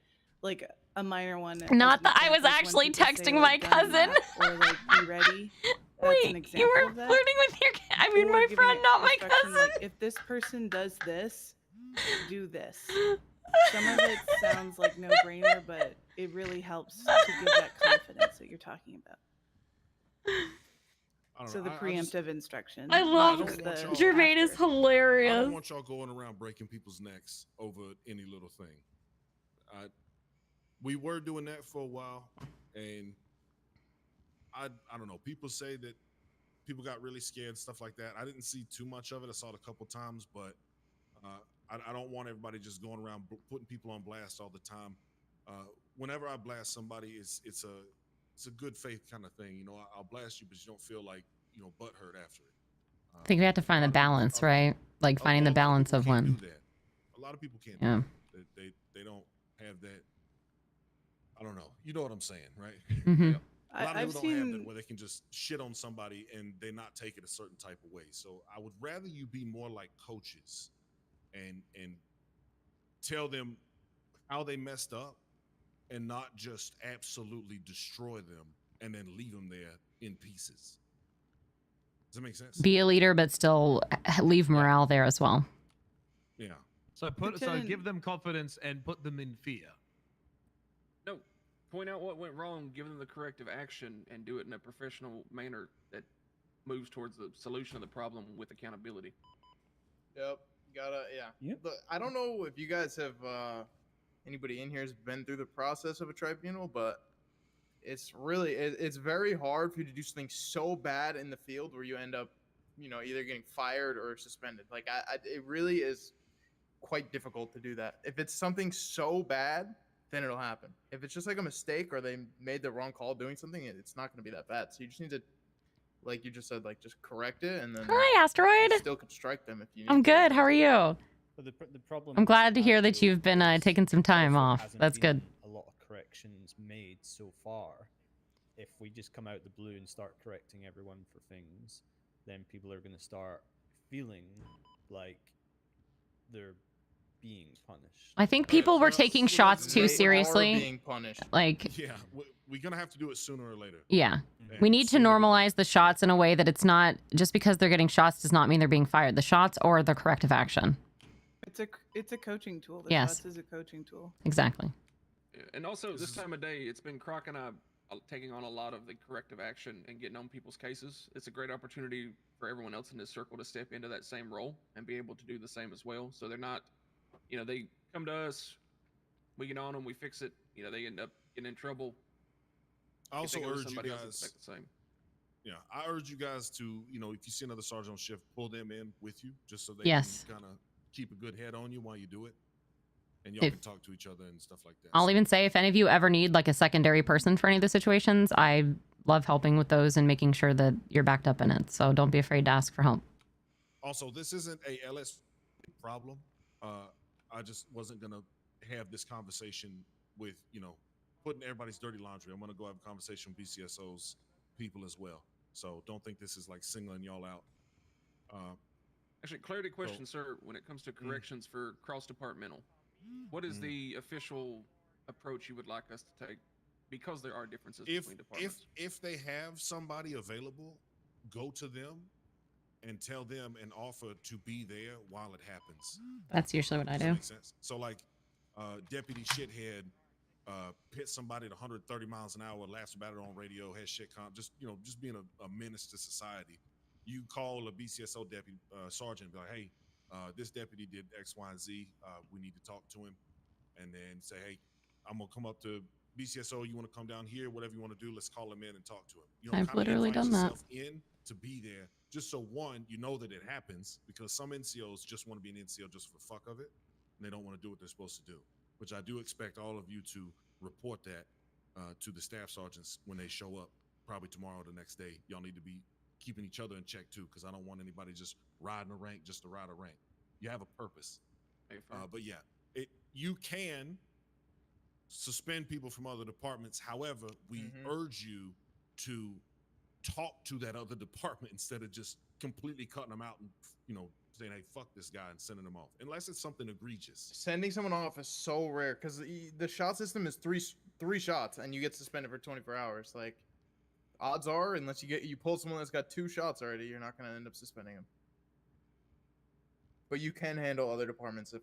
a minor one. Not that I was actually texting my cousin. Or like, be ready. That's an Wait, example you were of that. flirting with your Or my giving friend, it not my instruction, cousin. like, if this person does this, do this. Some of it sounds like no-brainer, but it really helps to give that confidence that you're talking about. I don't So know. the I just- preemptive instruction. I not love just the Jermaine is after. I hilarious. don't want y'all going around breaking people's necks over any little thing. We were doing that for a while, and I don't know. People say that people got really scared and stuff like that. I didn't see too much of it. I saw it a couple times, but I don't want everybody just going around putting people on blast all the time. Whenever I blast somebody, it's a good faith kind of thing. You know, I'll blast you, but you don't feel like butthurt after it. I think we have to find the balance, right? Like finding the balance of when. A lot of people can't. Yeah. Do that. They don't have that. I don't know. You know what I'm saying, right? Mhm. A lot of I've people don't have that seen- where they can just shit on somebody and they not take it a certain type of way. So I would rather you be more like coaches and tell them how they messed up and not just absolutely destroy them and then leave them there in pieces. Does that make sense? Be a leader, but still leave morale there as well. Yeah. So Lieutenant- give them confidence and put them in fear. No, point out what went wrong, give them the corrective action, and do it in a professional manner that moves towards the solution of the problem with accountability. Yep. Gotta, yeah. Yep. Look, I don't know if you guys have, anybody in here has been through the process of a tribunal, but it's really, it's very hard for you to do something so bad in the field where you end up, either getting fired or suspended. Like, it really is quite difficult to do that. If it's something so bad, then it'll happen. If it's just like a mistake or they made the wrong call doing something, it's not going to be that bad. So you just need to, like you just said, like just correct it and then Hi, Asteroid. you still can strike them if you need I'm to. good. How are you? But the problem. I'm is glad to hear that actually you've been taking some time there off. hasn't That's been good. A lot of corrections made so far. If we just come out the blue and start correcting everyone for things, then people are going to start feeling like they're being punished. I think people were taking shots too seriously. Being punished. Like, Yeah, we're gonna have to do it sooner or later. yeah. And We need to sooner- normalize the shots in a way that it's not just because they're getting shots does not mean they're being fired. The shots or the corrective action. It's a coaching tool. The Yes. shots is a coaching tool. Exactly. Yeah, and also, this time of day, it's been Croc and I taking on a lot of the corrective action and getting on people's cases. It's a great opportunity for everyone else in this circle to step into that same role and be able to do the same as well. So they're not, they come to us, we get on them, we fix it. They end up getting in trouble. I If also they go to urge you somebody else, guys. expect the same. Yeah, I urge you guys to, if you see another sergeant on shift, pull them in with you, just so they Yes. can kind of keep a good head on you while you do it, and y'all If- can talk to each other and stuff like that. I'll even say if any of you ever need like a secondary person for any of the situations, I love helping with those and making sure that you're backed up in it. So don't be afraid to ask for help. Also, this isn't a LS problem. I just wasn't gonna have this conversation with putting everybody's dirty laundry. I'm gonna go have a conversation with BCSO's people as well. So don't think this is like singling y'all out. Actually, clarity question, sir. When it comes to corrections for cross-departmental, what is the official approach you would like us to take? Because there are differences between departments. If they have somebody available, go to them and tell them and offer to be there while it happens. That's usually what I Does that do. make sense? So like Deputy Shithead hit somebody at 130 miles an hour, laughs about it on radio, has shit comp, just being a menace to society. You call a BCSO deputy sergeant and be like, hey, this deputy did X, Y, and Z. We need to talk to him. And then say, hey, I'm gonna come up to BCSO. You want to come down here? Whatever you want to do, let's call him in and talk to him. I've kinda literally invite done that. yourself in to be there, just so one, you know that it happens, because some NCOs just want to be an NCO just for the fuck of it, and they don't want to do what they're supposed to do. Which I do expect all of you to report that to the staff sergeants when they show up, probably tomorrow or the next day. Y'all need to be keeping each other in check too, because I don't want anybody just riding a rank just to ride a rank. You have a purpose. But yeah, you can suspend people from other departments. However, we urge you to talk to that other department instead of just completely cutting them out and saying, hey, fuck this guy, and sending them off, unless it's something egregious. Sending someone off is so rare because the shot system is three shots and you get suspended for 24 hours. Like, odds are, unless you pull someone that's got 2 shots already, you're not going to end up suspending them. But you can handle other departments if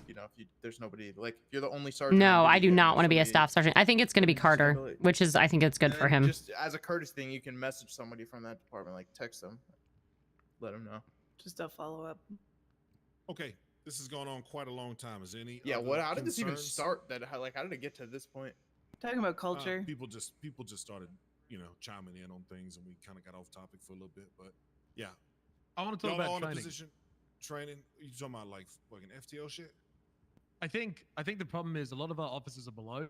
you know, if there's nobody, like if you're the only sergeant. No, on I duty do and not there's want to be a somebody- staff sergeant. I think it's going to be Carter, Stability. which is, I think it's good And for then him. Just as a courtesy thing, you can message somebody from that department, like text them, let them know. Just a follow up. Okay, this has gone on quite a long time. Is there any Yeah, other how did this even concerns? start? How did it get to this point? Talking about culture. People just started, chiming in on things, and we kind of got off topic for a little bit. But yeah, I want to talk y'all about all in a training. position. Training? You talking about like fucking FTO shit? I think the problem is a lot of our officers are below.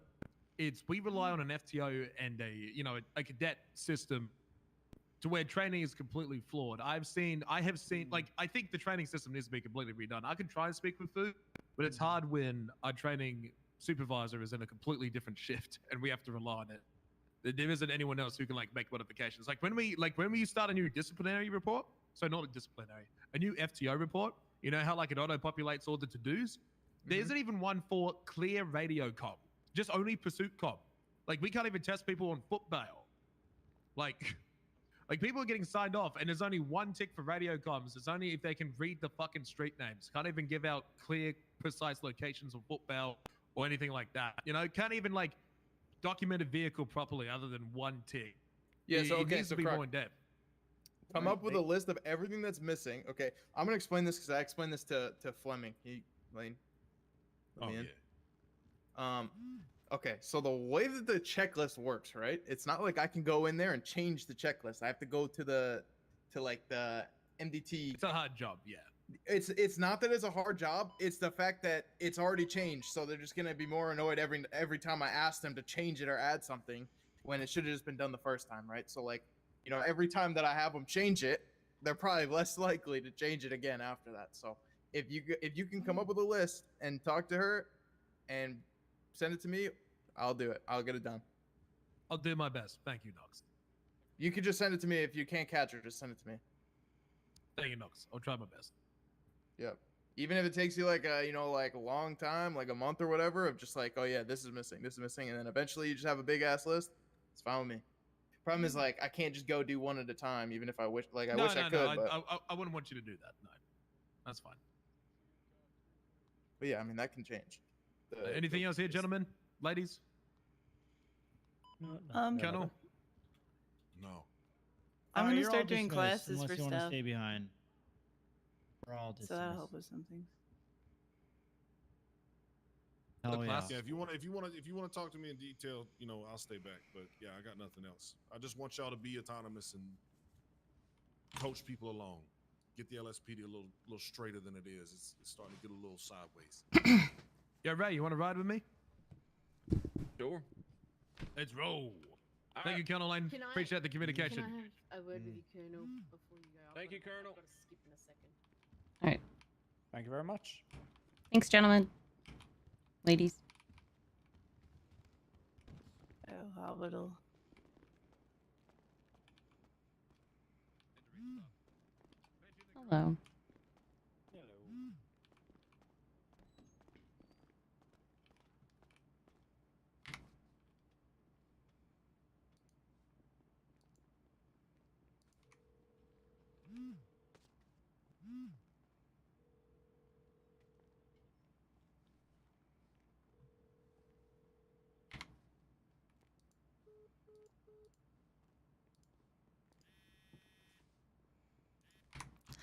We rely on an FTO and a cadet system to where training is completely flawed. I have seen like I think the training system needs to be completely redone. I can try and speak with Fu, but it's hard when our training supervisor is in a completely different shift and we have to rely on it. There isn't anyone else who can like make modifications. Like when we start a new disciplinary report, so not a disciplinary, a new FTO report, you know how like it auto-populates all the to-dos? There isn't even one for clear radio comm, just only pursuit comm. Like we can't even test people on foot bail. Like people are getting signed off and there's only one tick for radio comms. It's only if they can read the fucking street names. Can't even give out clear, precise locations of foot bail or anything like that. You know, can't even like document a vehicle properly other than one tick. Yeah, It needs to be more in depth. Come up with a list of everything that's missing. Okay, I'm gonna explain this because I explained this to Fleming. Lane. Let me in. Okay, so the way that the checklist works, right? It's not like I can go in there and change the checklist. I have to go to the MDT. It's a hard job, yeah. It's not that it's a hard job. It's the fact that it's already changed, so they're just gonna be more annoyed every time I ask them to change it or add something when it should have just been done the first time, right? So like, every time that I have them change it, they're probably less likely to change it again after that. So if you can come up with a list and talk to her and send it to me, I'll do it. I'll get it done. I'll do my best. Thank you, Nox. You can just send it to me. If you can't catch her, just send it to me. Thank you, Nox. I'll try my best. Yep. Even if it takes you like a long time, like a month or whatever, of just like, oh yeah, this is missing, and then eventually you just have a big ass list. It's fine with me. Problem is like I can't just go do one at a time, even if I wish. Like I wish I could. No, but... I wouldn't want you to do that. No, that's fine. But yeah, I mean that can change. Anything else here, gentlemen, ladies? Colonel? No. I'm gonna you're all start doing dismissed classes unless for you want to stuff. stay behind. We're all dismissed. So that'll help with something. Hell yeah. Yeah, if you want to talk to me in detail, I'll stay back. But yeah, I got nothing else. I just want y'all to be autonomous and coach people along. Get the LSPD a little straighter than it is. It's starting to get a little sideways. Yeah, Ray, you want to ride with me? Sure. Let's roll. Thank you, Colonel Lane. Appreciate the communication. Can I have a word with you, Colonel, before you go? Thank you, Colonel. I've got to skip in a second. All right. Thank you very much. Thanks, gentlemen. Ladies. Oh, how little. Hello.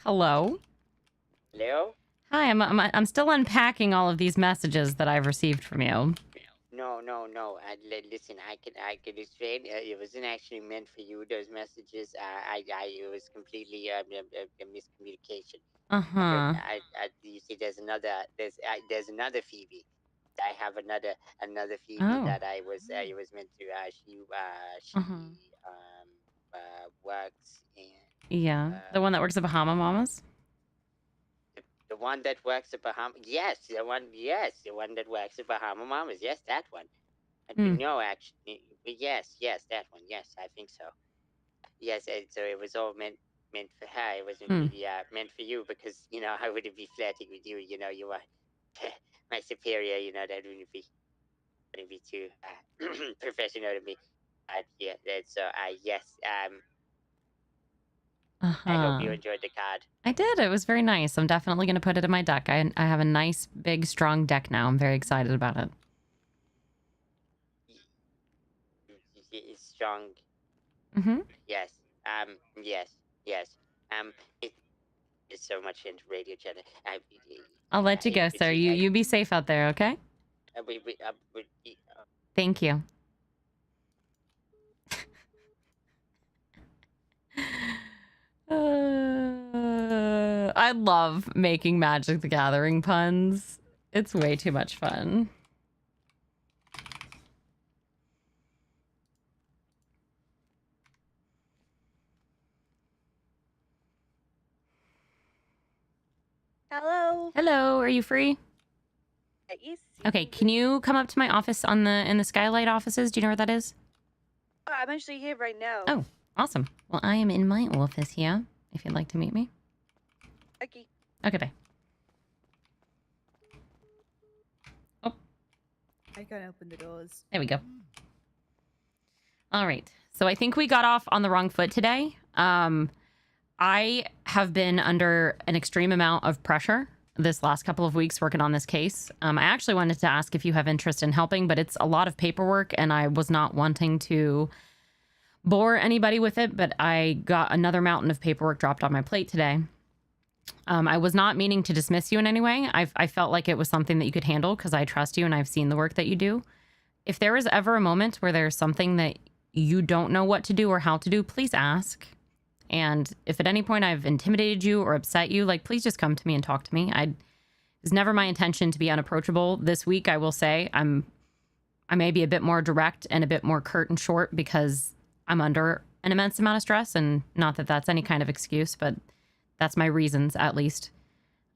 Hello. Hello? Hi, I'm still unpacking all of these messages that I've received from you. No. Listen, I could explain. It wasn't actually meant for you. Those messages. It was completely a miscommunication. Uh-huh. You see, there's another Phoebe. I have another Phoebe Oh. that I was meant to. She works in. Yeah. The one that works at Bahama Mamas? The one that works at Bahama. Yes, the one that works at Bahama Mamas. Yes, that one. No, actually, yes, that one. Yes, I think so. Yes, so it was all meant for her. It wasn't really meant for you because I wouldn't be flirting with you. You are my superior. That wouldn't be too professional to me. Yeah, so yes. I hope you Uh-huh. enjoyed the card. I did. It was very nice. I'm definitely going to put it in my deck. I have a nice, big, strong deck now. I'm very excited about it. It's strong. Mm-hmm. Yes. Yes. Yes. It is so much into radio channel. I'll let you go, sir. You be safe out there, okay? Thank you. I love making Magic the Gathering puns. It's way too much fun. Hello. Hello, are you free? Yes. Okay, can you come up to my office in the Skylight offices? Do you know where that is? Oh, I'm actually here right now. Oh, awesome. Well, I am in my office here, if you'd like to meet me. Okay. Okay, bye. I can't open the doors. There we go. All right. So I think we got off on the wrong foot today. I have been under an extreme amount of pressure this last couple of weeks working on this case. I actually wanted to ask if you have interest in helping, but it's a lot of paperwork and I was not wanting to bore anybody with it, but I got another mountain of paperwork dropped on my plate today. I was not meaning to dismiss you in any way. I felt like it was something that you could handle because I trust you and I've seen the work that you do. If there is ever a moment where there's something that you don't know what to do or how to do, please ask. And if at any point I've intimidated you or upset you, like, please just come to me and talk to me. It's never my intention to be unapproachable. This week, I will say I may be a bit more direct and a bit more curt and short because I'm under an immense amount of stress, and not that that's any kind of excuse, but that's my reasons, at least.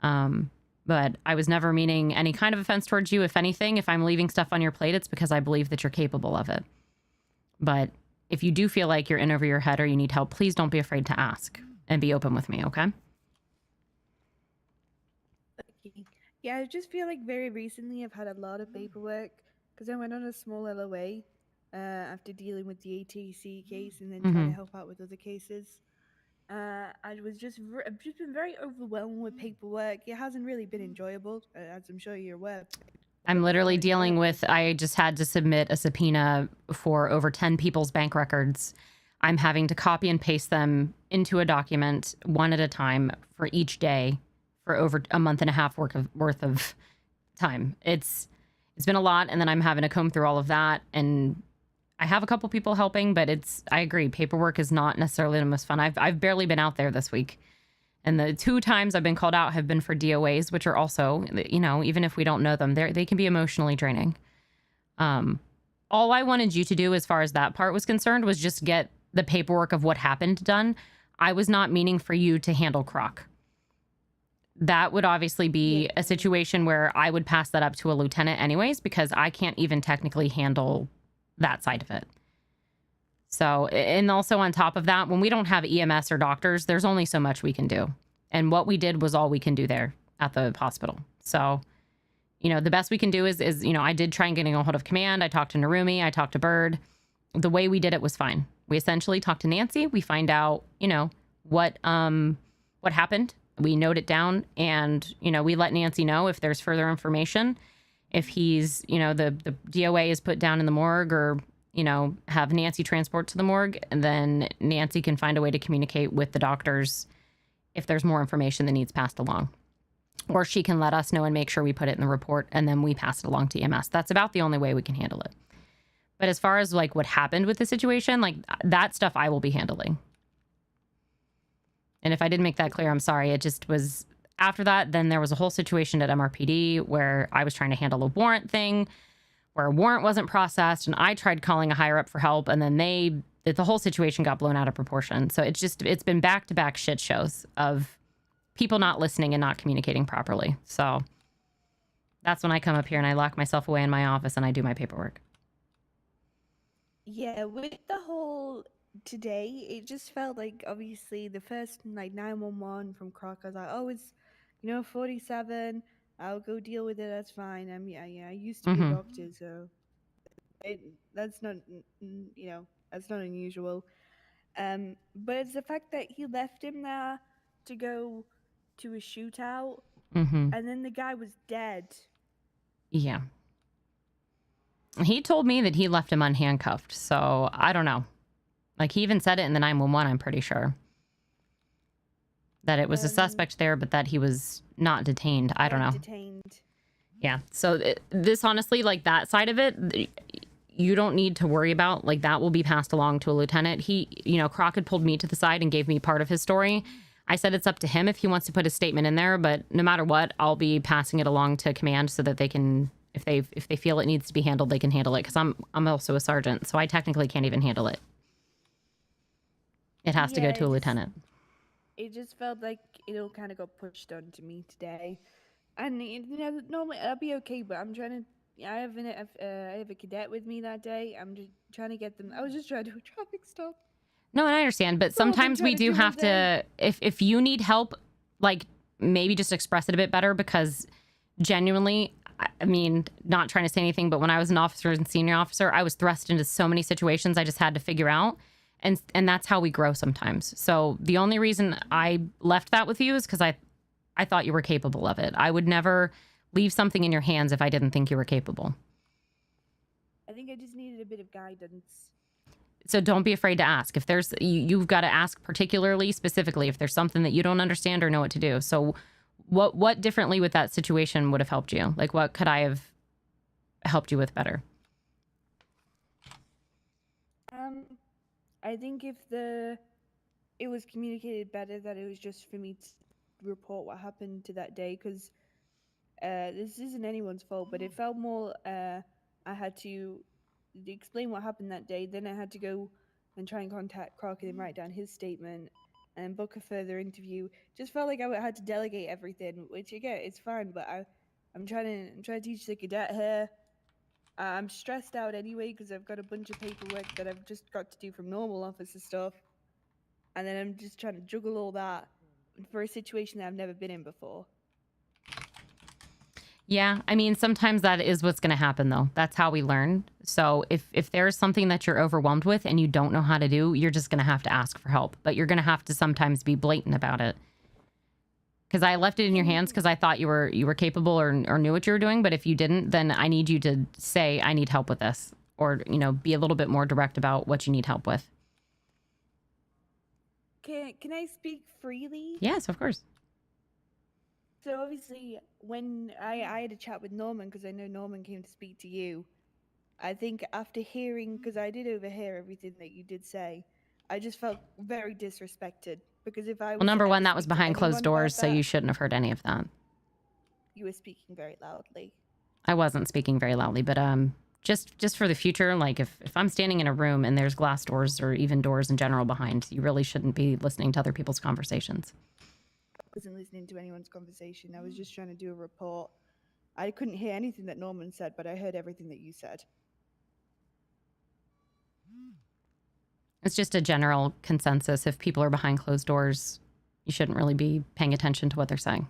But I was never meaning any kind of offense towards you. If anything, if I'm leaving stuff on your plate, it's because I believe that you're capable of it. But if you do feel like you're in over your head or you need help, please don't be afraid to ask and be open with me, okay? Okay. Yeah, I just feel like very recently I've had a lot of paperwork because I went on a small LOA after dealing with the ATC case and then trying to help out with other cases. I've just been very overwhelmed with paperwork. It hasn't really been enjoyable, as I'm sure you're aware. I'm literally dealing with, I just had to submit a subpoena for over 10 people's bank records. I'm having to copy and paste them into a document one at a time for each day for over a month and a half worth of time. It's been a lot, and then I'm having to comb through all of that, and I have a couple people helping, but I agree, paperwork is not necessarily the most fun. I've barely been out there this week. And the 2 times I've been called out have been for DOAs, which are also, you know, even if we don't know them, they can be emotionally draining. All I wanted you to do as far as that part was concerned was just get the paperwork of what happened done. I was not meaning for you to handle Croc. That would obviously be a situation where I would pass that up to a lieutenant anyways, because I can't even technically handle that side of it. So, and also on top of that, when we don't have EMS or doctors, there's only so much we can do. And what we did was all we can do there at the hospital. So, you know, the best we can do is, you know, I did try and getting a hold of command. I talked to Narumi. I talked to Bird. The way we did it was fine. We essentially talked to Nancy. We find out, you know, what happened. We note it down, and, you know, we let Nancy know if there's further information. If he's, you know, the DOA is put down in the morgue, or, you know, have Nancy transport to the morgue, and then Nancy can find a way to communicate with the doctors if there's more information that needs passed along. Or she can let us know and make sure we put it in the report, and then we pass it along to EMS. That's about the only way we can handle it. But as far as, like, what happened with the situation, like, that stuff I will be handling. And if I didn't make that clear, I'm sorry. It just was after that. Then there was a whole situation at MRPD where I was trying to handle a warrant thing, where a warrant wasn't processed, and I tried calling a higher up for help, and then the whole situation got blown out of proportion. So it's been back-to-back shit shows of people not listening and not communicating properly. So that's when I come up here and I lock myself away in my office and I do my paperwork. Yeah, with the whole today, it just felt like, obviously, the first, like, 911 from Croc, I was like, oh, it's, you know, 47. I'll go deal with it. That's fine. I used to be a doctor, so that's not, you know, that's not unusual. But it's the fact that he left him there to go to a shootout, Mm-hmm. and then the guy was dead. Yeah. He told me that he left him unhandcuffed, so I don't know. Like, he even said it in the 911, I'm pretty sure. That it was a suspect there, but that he was not detained. I don't know. Detained. Yeah. So this, honestly, like, that side of it, you don't need to worry about. Like, that will be passed along to a lieutenant. He, you know, Croc had pulled me to the side and gave me part of his story. I said it's up to him if he wants to put a statement in there, but no matter what, I'll be passing it along to command so that they can, if they feel it needs to be handled, they can handle it. Because I'm also a sergeant, so I technically can't even handle it. It has to go to a lieutenant. It just felt like it all kind of got pushed onto me today, and you know, normally I'll be okay, but I'm trying to. I have a cadet with me that day. I'm just trying to get them. I was just trying to do a traffic stop. No, and I understand, but sometimes we do have to, if you need help, like, maybe just express it a bit better, because genuinely, I mean, not trying to say anything, but when I was an officer and senior officer, I was thrust into so many situations I just had to figure out. And that's how we grow sometimes. So the only reason I left that with you is because I thought you were capable of it. I would never leave something in your hands if I didn't think you were capable. I think I just needed a bit of guidance. So don't be afraid to ask. If there's, you've got to ask particularly, specifically, if there's something that you don't understand or know what to do. So what differently with that situation would have helped you? Like, what could I have helped you with better? I think if it was communicated better that it was just for me to report what happened to that day, because this isn't anyone's fault, but it felt more I had to explain what happened that day, then I had to go and try and contact Crockett and write down his statement and book a further interview. Just felt like I had to delegate everything, which again, it's fine, but I'm trying to teach the cadet here. I'm stressed out anyway because I've got a bunch of paperwork that I've just got to do from normal officer stuff. And then I'm just trying to juggle all that for a situation that I've never been in before. Yeah, I mean, sometimes that is what's going to happen, though. That's how we learn. So if there's something that you're overwhelmed with and you don't know how to do, you're just going to have to ask for help. But you're going to have to sometimes be blatant about it. Because I left it in your hands because I thought you were capable or knew what you were doing. But if you didn't, then I need you to say, I need help with this. Or, you know, be a little bit more direct about what you need help with. Can I speak freely? Yes, of course. So obviously, when I had a chat with Norman, because I know Norman came to speak to you, I think after hearing, because I did overhear everything that you did say, I just felt very disrespected. Because if I was Well, number one, that was behind closed doors, so you shouldn't have heard any of that. You were speaking very loudly. I wasn't speaking very loudly, but just for the future, like if I'm standing in a room and there's glass doors or even doors in general behind, you really shouldn't be listening to other people's conversations. I wasn't listening to anyone's conversation. I was just trying to do a report. I couldn't hear anything that Norman said, but I heard everything that you said. It's just a general consensus. If people are behind closed doors, you shouldn't really be paying attention to what they're saying.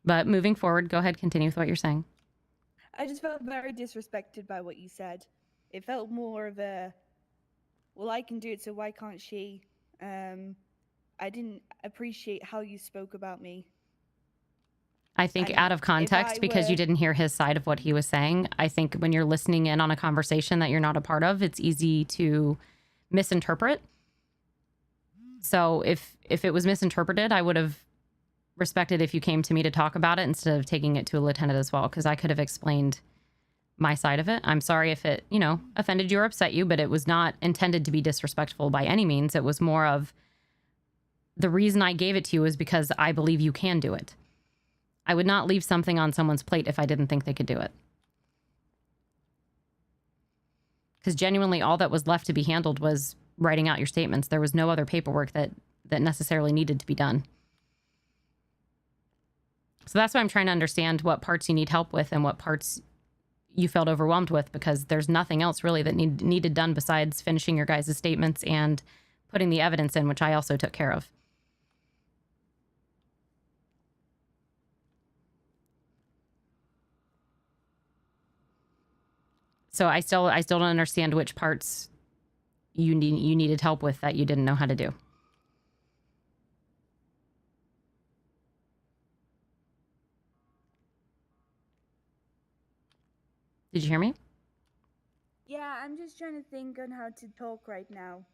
But moving forward, go ahead, continue with what you're saying. I just felt very disrespected by what you said. It felt more of a, well, I can do it, so why can't she? I didn't appreciate how you spoke about me. I think out of context, because you didn't hear his side of what he was saying, I think when you're listening in on a conversation that you're not a part of, it's easy to misinterpret. So if it was misinterpreted, I would have respected if you came to me to talk about it instead of taking it to a lieutenant as well, because I could have explained my side of it. I'm sorry if it, you know, offended you or upset you, but it was not intended to be disrespectful by any means. It was more of the reason I gave it to you is because I believe you can do it. I would not leave something on someone's plate if I didn't think they could do it. Because genuinely all that was left to be handled was writing out your statements. There was no other paperwork that necessarily needed to be done. So that's why I'm trying to understand what parts you need help with and what parts you felt overwhelmed with, because there's nothing else really that needed done besides finishing your guys' statements and putting the evidence in, which I also took care of. So I still don't understand which parts you needed help with that you didn't know how to do. Did you hear me? Yeah, I'm just trying to think on how to talk right now.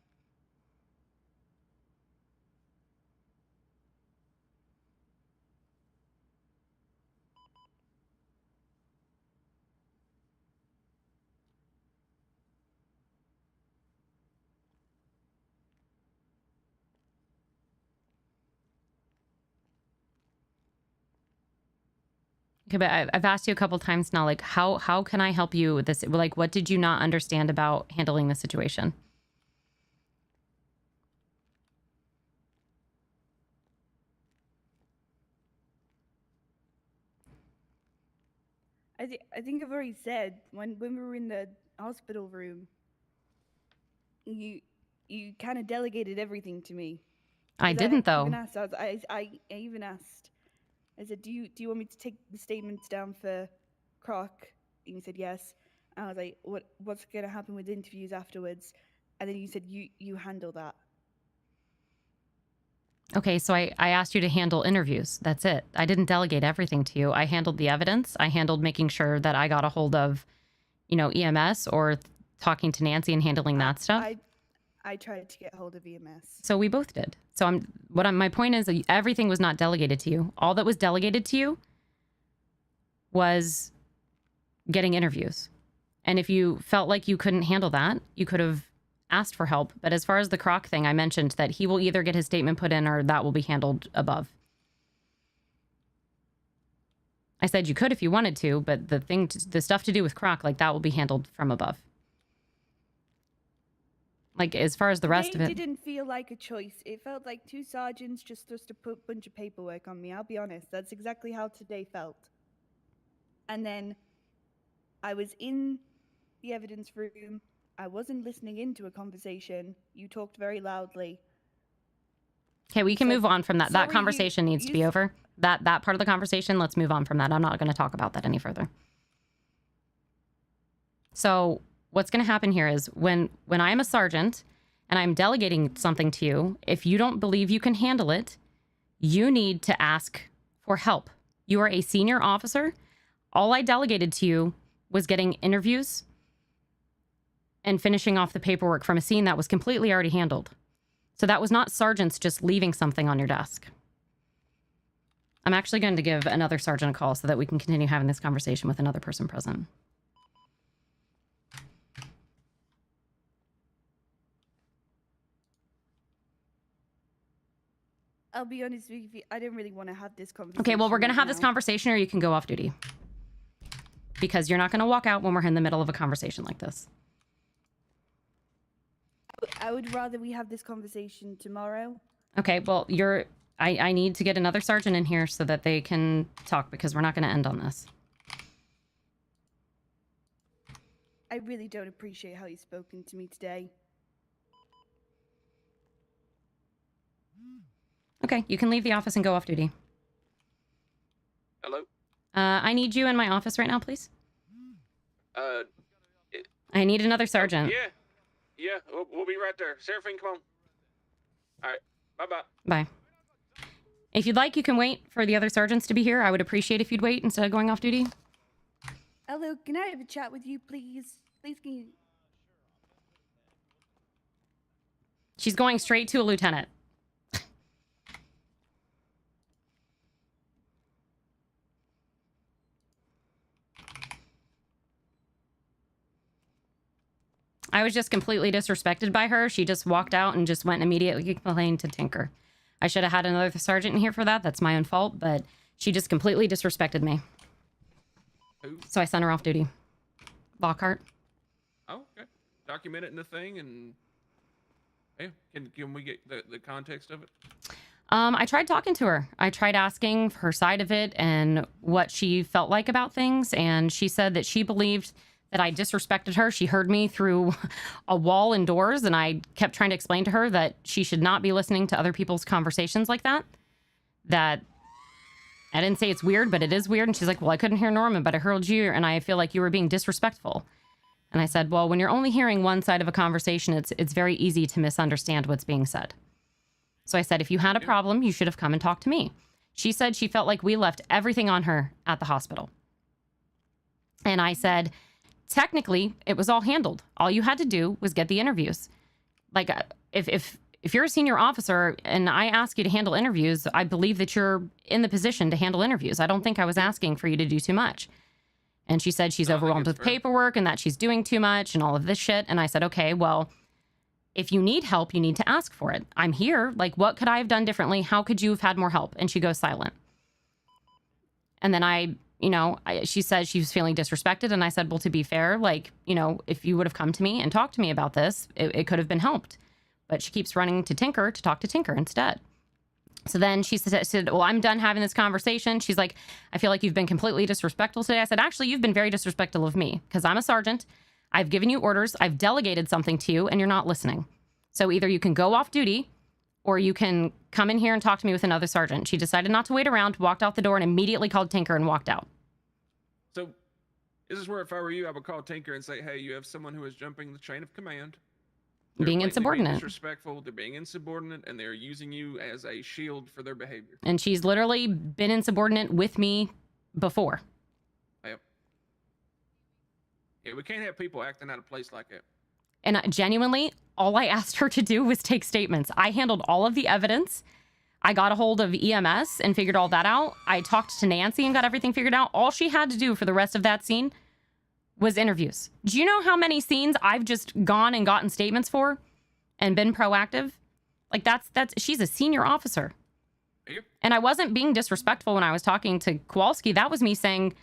Okay, but I've asked you a couple times now, like, how can I help you with this? Like, what did you not understand about handling the situation? I think I've already said when we were in the hospital room, you kind of delegated everything to me. I 'Cause didn't, though. Even asked, I even asked. I said, do you want me to take the statements down for Croc? And you said yes. And I was like, what's gonna happen with interviews afterwards? And then you said you handle that. Okay, so I asked you to handle interviews. That's it. I didn't delegate everything to you. I handled the evidence. I handled making sure that I got a hold of, you know, EMS or talking to Nancy and handling that stuff. I tried to get hold of EMS. So we both did. So my point is that everything was not delegated to you. All that was delegated to you was getting interviews. And if you felt like you couldn't handle that, you could have asked for help. But as far as the Croc thing, I mentioned that he will either get his statement put in or that will be handled above. I said you could if you wanted to, but the stuff to do with Croc, like, that will be handled from above. Like, as far as the rest of it. It didn't feel like a choice. It felt like two sergeants just thrust a bunch of paperwork on me. I'll be honest. That's exactly how today felt. And then I was in the evidence room. I wasn't listening into a conversation. You talked very loudly. Okay, we can move on from that. That sorry, conversation needs to be over. That part of the conversation, let's move on from that. I'm not going to talk about that any further. So what's going to happen here is when I'm a sergeant and I'm delegating something to you, if you don't believe you can handle it, you need to ask for help. You are a senior officer. All I delegated to you was getting interviews and finishing off the paperwork from a scene that was completely already handled. So that was not sergeants just leaving something on your desk. I'm actually going to give another sergeant a call so that we can continue having this conversation with another person present. I'll be honest with you, I didn't really want to have this conversation. Okay, well, we're going to have this now. conversation or you can go off duty. Because you're not going to walk out when we're in the middle of a conversation like this. I would rather we have this conversation tomorrow. Okay, well, I need to get another sergeant in here so that they can talk because we're not going to end on this. I really don't appreciate how you've spoken to me today. Okay, you can leave the office and go off duty. Hello? I need you in my office right now, please. I need another sergeant. Yeah, we'll be right there. Seraphine, come on. All right, bye-bye. Bye. If you'd like, you can wait for the other sergeants to be here. I would appreciate if you'd wait instead of going off duty. Hello, can I have a chat with you, please? Please, can you... She's going straight to a lieutenant. I was just completely disrespected by her. She just walked out and just went and immediately complained to Tinker. I should have had another sergeant in here for that. That's my own fault, but she just completely disrespected me. Who? So I sent her off duty. Lockhart. Oh, okay. Document it in the thing and... Yeah, can we get the context of it? I tried talking to her. I tried asking her side of it and what she felt like about things, and she said that she believed that I disrespected her. She heard me through a wall and doors, and I kept trying to explain to her that she should not be listening to other people's conversations like that. That I didn't say it's weird, but it is weird. And she's like, well, I couldn't hear Norman, but I heard you, and I feel like you were being disrespectful. And I said, well, when you're only hearing one side of a conversation, it's very easy to misunderstand what's being said. So I said, if you had a problem, you should have come and talked to me. She said she felt like we left everything on her at the hospital. And I said, technically, it was all handled. All you had to do was get the interviews. Like, if you're a senior officer and I ask you to handle interviews, I believe that you're in the position to handle interviews. I don't think I was asking for you to do too much. And she said she's overwhelmed with paperwork and that she's doing too much and all of this shit. And I said, okay, well, if you need help, you need to ask for it. I'm here. Like, what could I have done differently? How could you have had more help? And she goes silent. And then she said she was feeling disrespected. And I said, well, to be fair, like, if you would have come to me and talked to me about this, it could have been helped. But she keeps running to Tinker to talk to Tinker instead. So then she said, well, I'm done having this conversation. She's like, I feel like you've been completely disrespectful today. I said, actually, you've been very disrespectful of me because I'm a sergeant. I've given you orders. I've delegated something to you and you're not listening. So either you can go off duty or you can come in here and talk to me with another sergeant. She decided not to wait around, walked out the door and immediately called Tinker and walked out. So this is where if I were you, I would call Tinker and say, hey, you have someone who is jumping the chain of command. Being insubordinate. Being disrespectful, they're being insubordinate, and they're using you as a shield for their behavior. And she's literally been insubordinate with me before. Yep. Yeah, we can't have people acting out of place like that. And genuinely, all I asked her to do was take statements. I handled all of the evidence. I got a hold of EMS and figured all that out. I talked to Nancy and got everything figured out. All she had to do for the rest of that scene was interviews. Do you know how many scenes I've just gone and gotten statements for and been proactive? Like she's a senior officer. Yep. And I wasn't being disrespectful when I was talking to Kowalski. That was me saying,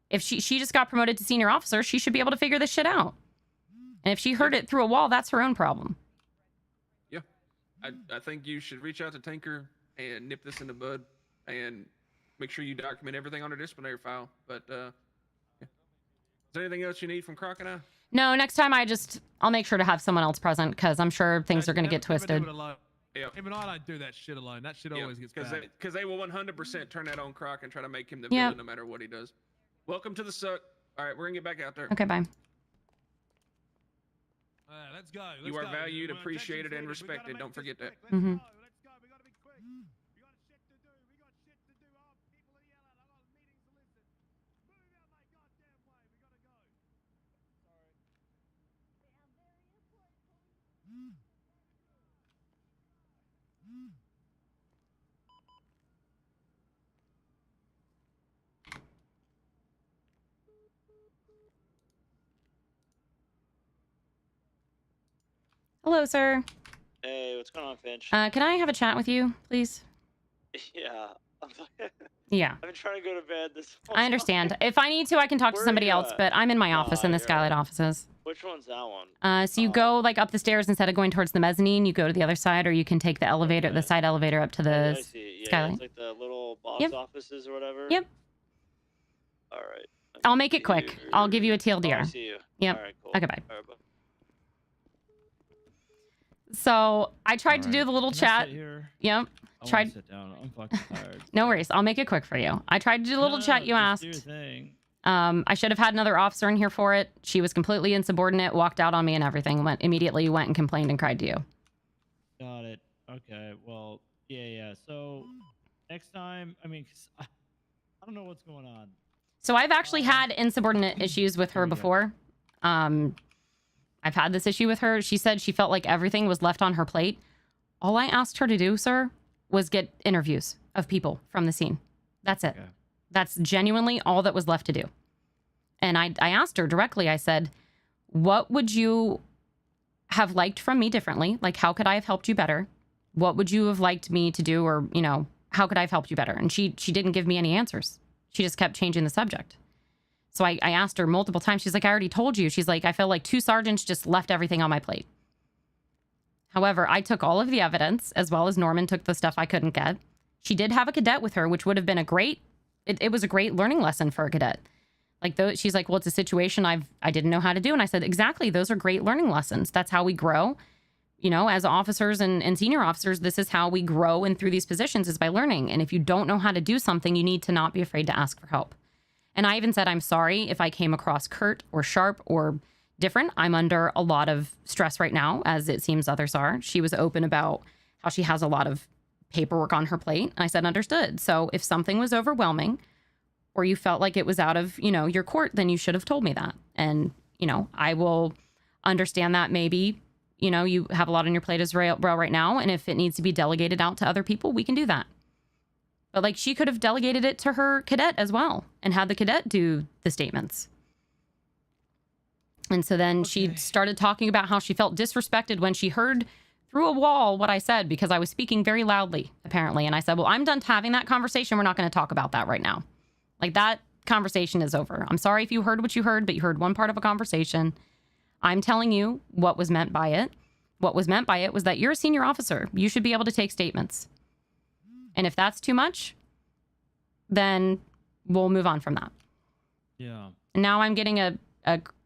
if she just got promoted to senior officer, she should be able to figure this shit out. And if she heard it through a wall, that's her own problem. Yeah. I think you should reach out to Tinker and nip this in the bud and make sure you document everything on her disciplinary file. But, yeah. Is there anything else you need from Crocodile? No, next time I'll make sure to have someone else present because I'm sure things are going to get twisted. Yeah. Even I don't do that shit alone. That shit always gets bad. Because they will 100% turn that on Croc and try to make him the villain no matter what he does. Welcome to the suck. All right, we're going to get back out there. Okay, bye. Let's go. You are valued, appreciated, and respected. Don't forget that. Mm-hmm. Hello, sir. Hey, what's going on, Finch? Can I have a chat with you, please? Yeah. Yeah. I've been trying to go to bed this whole I understand. If I need to, I can talk to somebody else, but I'm in my office in the Skylight offices. Which one's that one? So you go like up the stairs instead of going towards the mezzanine, you go to the other side, or you can take the elevator, the side elevator up to the I see. Yeah, Skylight. it's like the little box offices or whatever. Yep. All right. I'll make it quick. I'll give you a TLDR. Oh, I see you. Yep. All right, cool. Okay, bye. All right, bye. So I tried to do the little Can I chat. sit here? Yep. I Tried. sit down. I'm fucking tired. No worries. I'll make it quick for you. I tried to do the little chat you just do asked. your thing. I should have had another officer in here for it. She was completely insubordinate, walked out on me and everything. Went and complained and cried to you. Got it. Okay. Well, yeah. So next time, I mean, 'cause I don't know what's going on. So I've actually had insubordinate issues with her before. I've had this issue with her. She said she felt like everything was left on her plate. All I asked her to do, sir, was get interviews of people from the scene. That's it. Okay. That's genuinely all that was left to do. And I asked her directly, I said, what would you have liked from me differently? Like, how could I have helped you better? What would you have liked me to do? Or, how could I have helped you better? And she didn't give me any answers. She just kept changing the subject. So I asked her multiple times. She's like, I already told you. She's like, I felt like 2 sergeants just left everything on my plate. However, I took all of the evidence, as well as Norman took the stuff I couldn't get. She did have a cadet with her, which would have been it was a great learning lesson for a cadet. Like, she's like, well, it's a situation I didn't know how to do. And I said, exactly, those are great learning lessons. That's how we grow. As officers and senior officers, this is how we grow and through these positions is by learning. And if you don't know how to do something, you need to not be afraid to ask for help. And I even said, I'm sorry if I came across curt or sharp or different. I'm under a lot of stress right now, as it seems others are. She was open about how she has a lot of paperwork on her plate. I said, understood. So if something was overwhelming or you felt like it was out of, your court, then you should have told me that. And, I will understand that maybe, you have a lot on your plate as well right now. And if it needs to be delegated out to other people, we can do that. But like, she could have delegated it to her cadet as well and had the cadet do the statements. And so then she started talking about how she felt disrespected when she heard through a wall what I said, because I was speaking very loudly, apparently. And I said, well, I'm done having that conversation. We're not going to talk about that right now. Like, that conversation is over. I'm sorry if you heard what you heard, but you heard one part of a conversation. I'm telling you what was meant by it. What was meant by it was that you're a senior officer. You should be able to take statements. And if that's too much, then we'll move on from that. Yeah. And now I'm getting a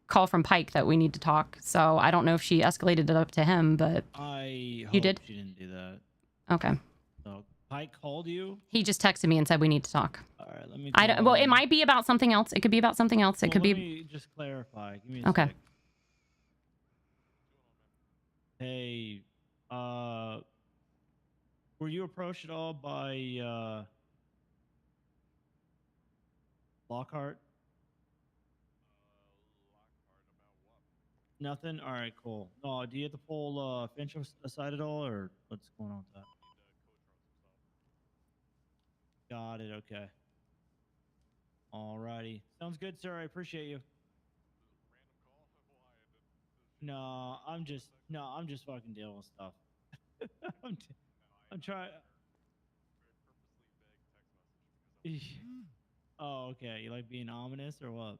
call from Pike that we need to talk. So I don't know if she escalated it up to him, but I hope you did. she didn't do that. Okay. So Pike called you? He just texted me and said we need to talk. All right, let me. I don't. Well, it might be about something else. It could be about something else. It could be. Let me just clarify. Give me a Okay. sec. Hey, were you approached at all by Lockhart? Nothing? All right, cool. No, do you have to pull Finch aside at all, or what's going on with that? Got it, okay. Alrighty. Sounds good, sir. I appreciate you. No, I'm just fucking dealing with stuff. I'm trying. Oh, okay. You like being ominous or what?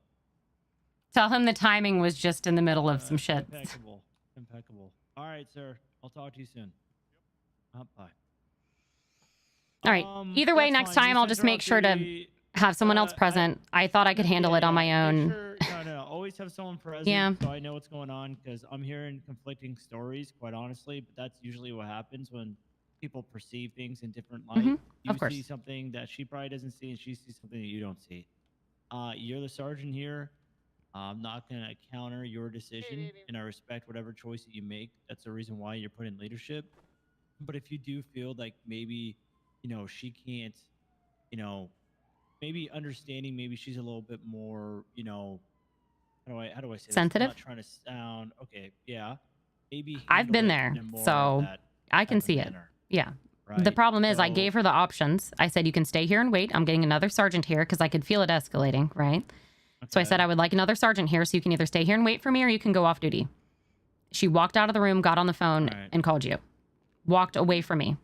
Tell him the timing was just in the middle of some shit. Impeccable. Impeccable. All right, sir. I'll talk to you soon. Bye. All right. Either way, that's next fine. time You I'll just make sure to the- have someone else present. I thought I could handle it on my own. Make sure, no. Always have someone present Yeah. so I know what's going on, because I'm hearing conflicting stories, quite honestly, but that's usually what happens when people perceive things in different light. Mhm, You of course. see something that she probably doesn't see, and she sees something that you don't see. You're the sergeant here. I'm not going to counter your decision, and I respect whatever choice that you make. That's the reason why you're put in leadership. But if you do feel like maybe, she can't, maybe understanding, maybe she's a little bit more, how do I say this? Sensitive? I'm not trying to sound okay. Yeah, maybe I've been handle it there, in a more so that I can type of see it. manner, Yeah. The right? problem is I So- gave her the options. I said, you can stay here and wait. I'm getting another sergeant here because I could feel it escalating, right? So I said, I would like another sergeant here, so you can either stay here and wait for me or you can go off duty. She walked out of the room, got on the phone, and called you. Walked away from me.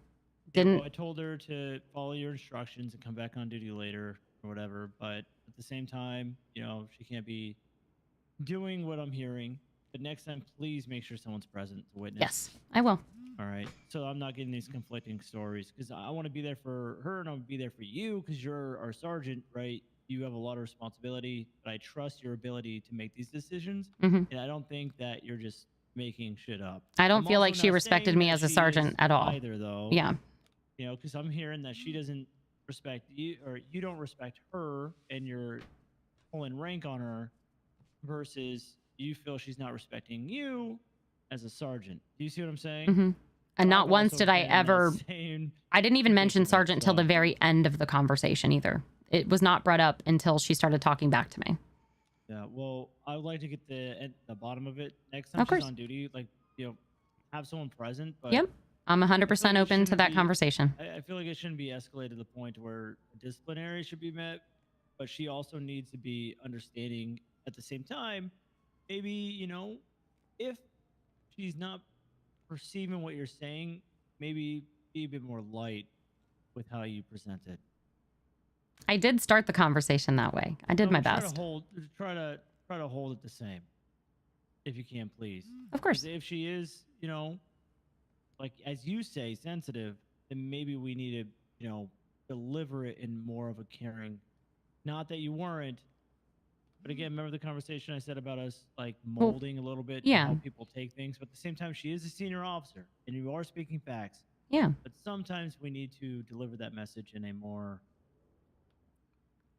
Didn't. Well, I told her to follow your instructions and come back on duty later or whatever. But at the same time, she can't be doing what I'm hearing. But next time, please make sure someone's present to witness. Yes, I will. All right. So I'm not getting these conflicting stories, because I want to be there for her and I want to be there for you, because you're our sergeant, right? You have a lot of responsibility, but I trust your ability to make these decisions. Mhm. And I don't think that you're just making shit up. I don't I'm feel like also she not respected saying me that as a she sergeant is at all. Either, though. Yeah. Because I'm hearing that she doesn't respect you, or you don't respect her, and you're pulling rank on her, versus you feel she's not respecting you as a sergeant. Do you see what I'm saying? Mhm. And not I've once also did I been in that ever. same I didn't even mention predicament, sergeant till the so- very end of the conversation either. It was not brought up until she started talking back to me. Yeah, well, I would like to get the bottom of it next time Of she's course. on duty. Like, have someone present. But Yep. I'm 100% I feel like it open to shouldn't that be- conversation. I feel like it shouldn't be escalated to the point where disciplinary should be met, but she also needs to be understanding at the same time. Maybe, if she's not perceiving what you're saying, maybe be a bit more light with how you present it. I did start the conversation that way. I did my Try best. to try to hold it the same, if you can, please. Of course. 'Cause if she is, like as you say, sensitive, then maybe we need to, deliver it in more of a caring. Not that you weren't, but again, remember the conversation I said about us like Well, molding a little bit yeah. how people take things, but at the same time, she is a senior officer, and you are speaking facts. Yeah. But sometimes we need to deliver that message in a more,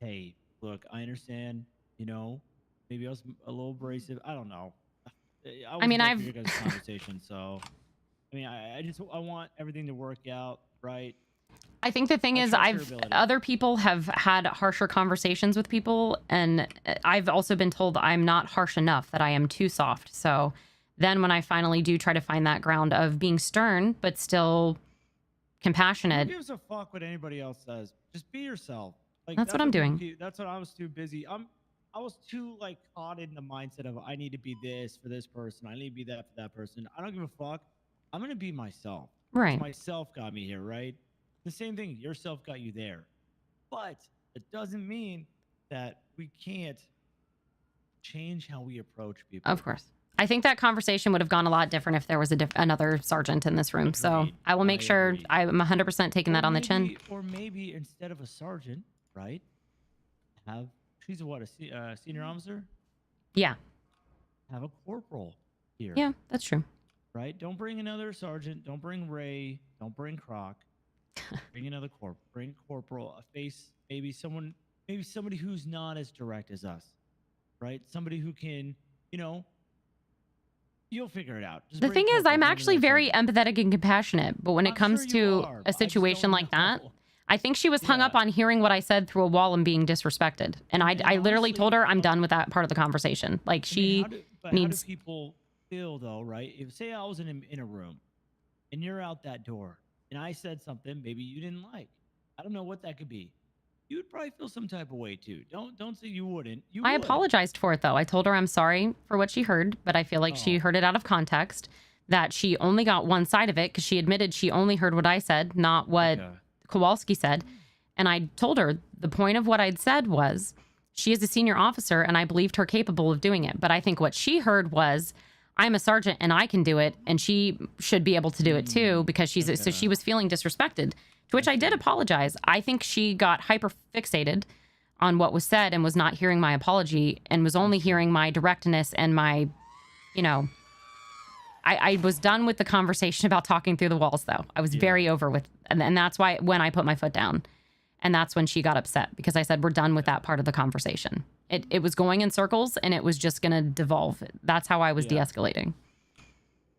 hey, look, I understand, maybe I was a little abrasive. I don't know. I mean, wasn't there I've- for your guys' conversation, so I mean, I want everything to work out right. I think the thing I is, trust your ability. other people have had harsher conversations with people, and I've also been told I'm not harsh enough, that I am too soft. So then when I finally do try to find that ground of being stern, but still compassionate. Who gives a fuck what anybody else says? Just be yourself. Like That's what I'm doing. That's what I was too busy. I was too like caught in the mindset of I need to be this for this person. I need to be that for that person. I don't give a fuck. I'm gonna be myself. 'Cause Right. Myself got me here, right? The same thing. Yourself got you there. But it doesn't mean that we can't change how we approach people. Of course. I think that conversation would have gone a lot different if there was another sergeant in this room. So Agreed. I will make I sure agree. I'm 100% taking that on the chin. Or maybe instead of a sergeant, right? She's what, a senior officer? Yeah. Have a corporal here. Yeah, that's true. Right? Don't bring another sergeant. Don't bring Ray. Don't bring Croc. Bring another corporal. Bring corporal. A face. Maybe somebody who's not as direct as us. Right? Somebody who can, you'll figure it out. Just The bring thing is, corporal, I'm bring actually another very empathetic and compassionate, but when it I'm comes sure you to are, a but I just situation don't like that, know. I think she was hung up on hearing what I said through a wall and being disrespected. And I literally told her I'm done with that part of the conversation. Like, she How needs... do people feel though, right? If say I was in a room and you're out that door and I said something maybe you didn't like. I don't know what that could be. You would probably feel some type of way too. Don't say you wouldn't. You I would. apologized for it, though. I told her I'm sorry for what she heard, but I feel like she heard it out of context, that she only got one side of it because she admitted she only heard what I said, not what Kowalski said. And I told her the point of what I'd said was she is a senior officer and I believed her capable of doing it. But I think what she heard was I'm a sergeant and I can do it and she should be able to do it too because she's so she was feeling disrespected, to which I did apologize. I think she got hyper fixated on what was said and was not hearing my apology and was only hearing my directness and my, I was done with the conversation about talking through the walls though. I was very over with, and that's why when I put my foot down. And that's when she got upset because I said, we're done with that part of the conversation. It was going in circles and it was just going to devolve. That's how I was de-escalating.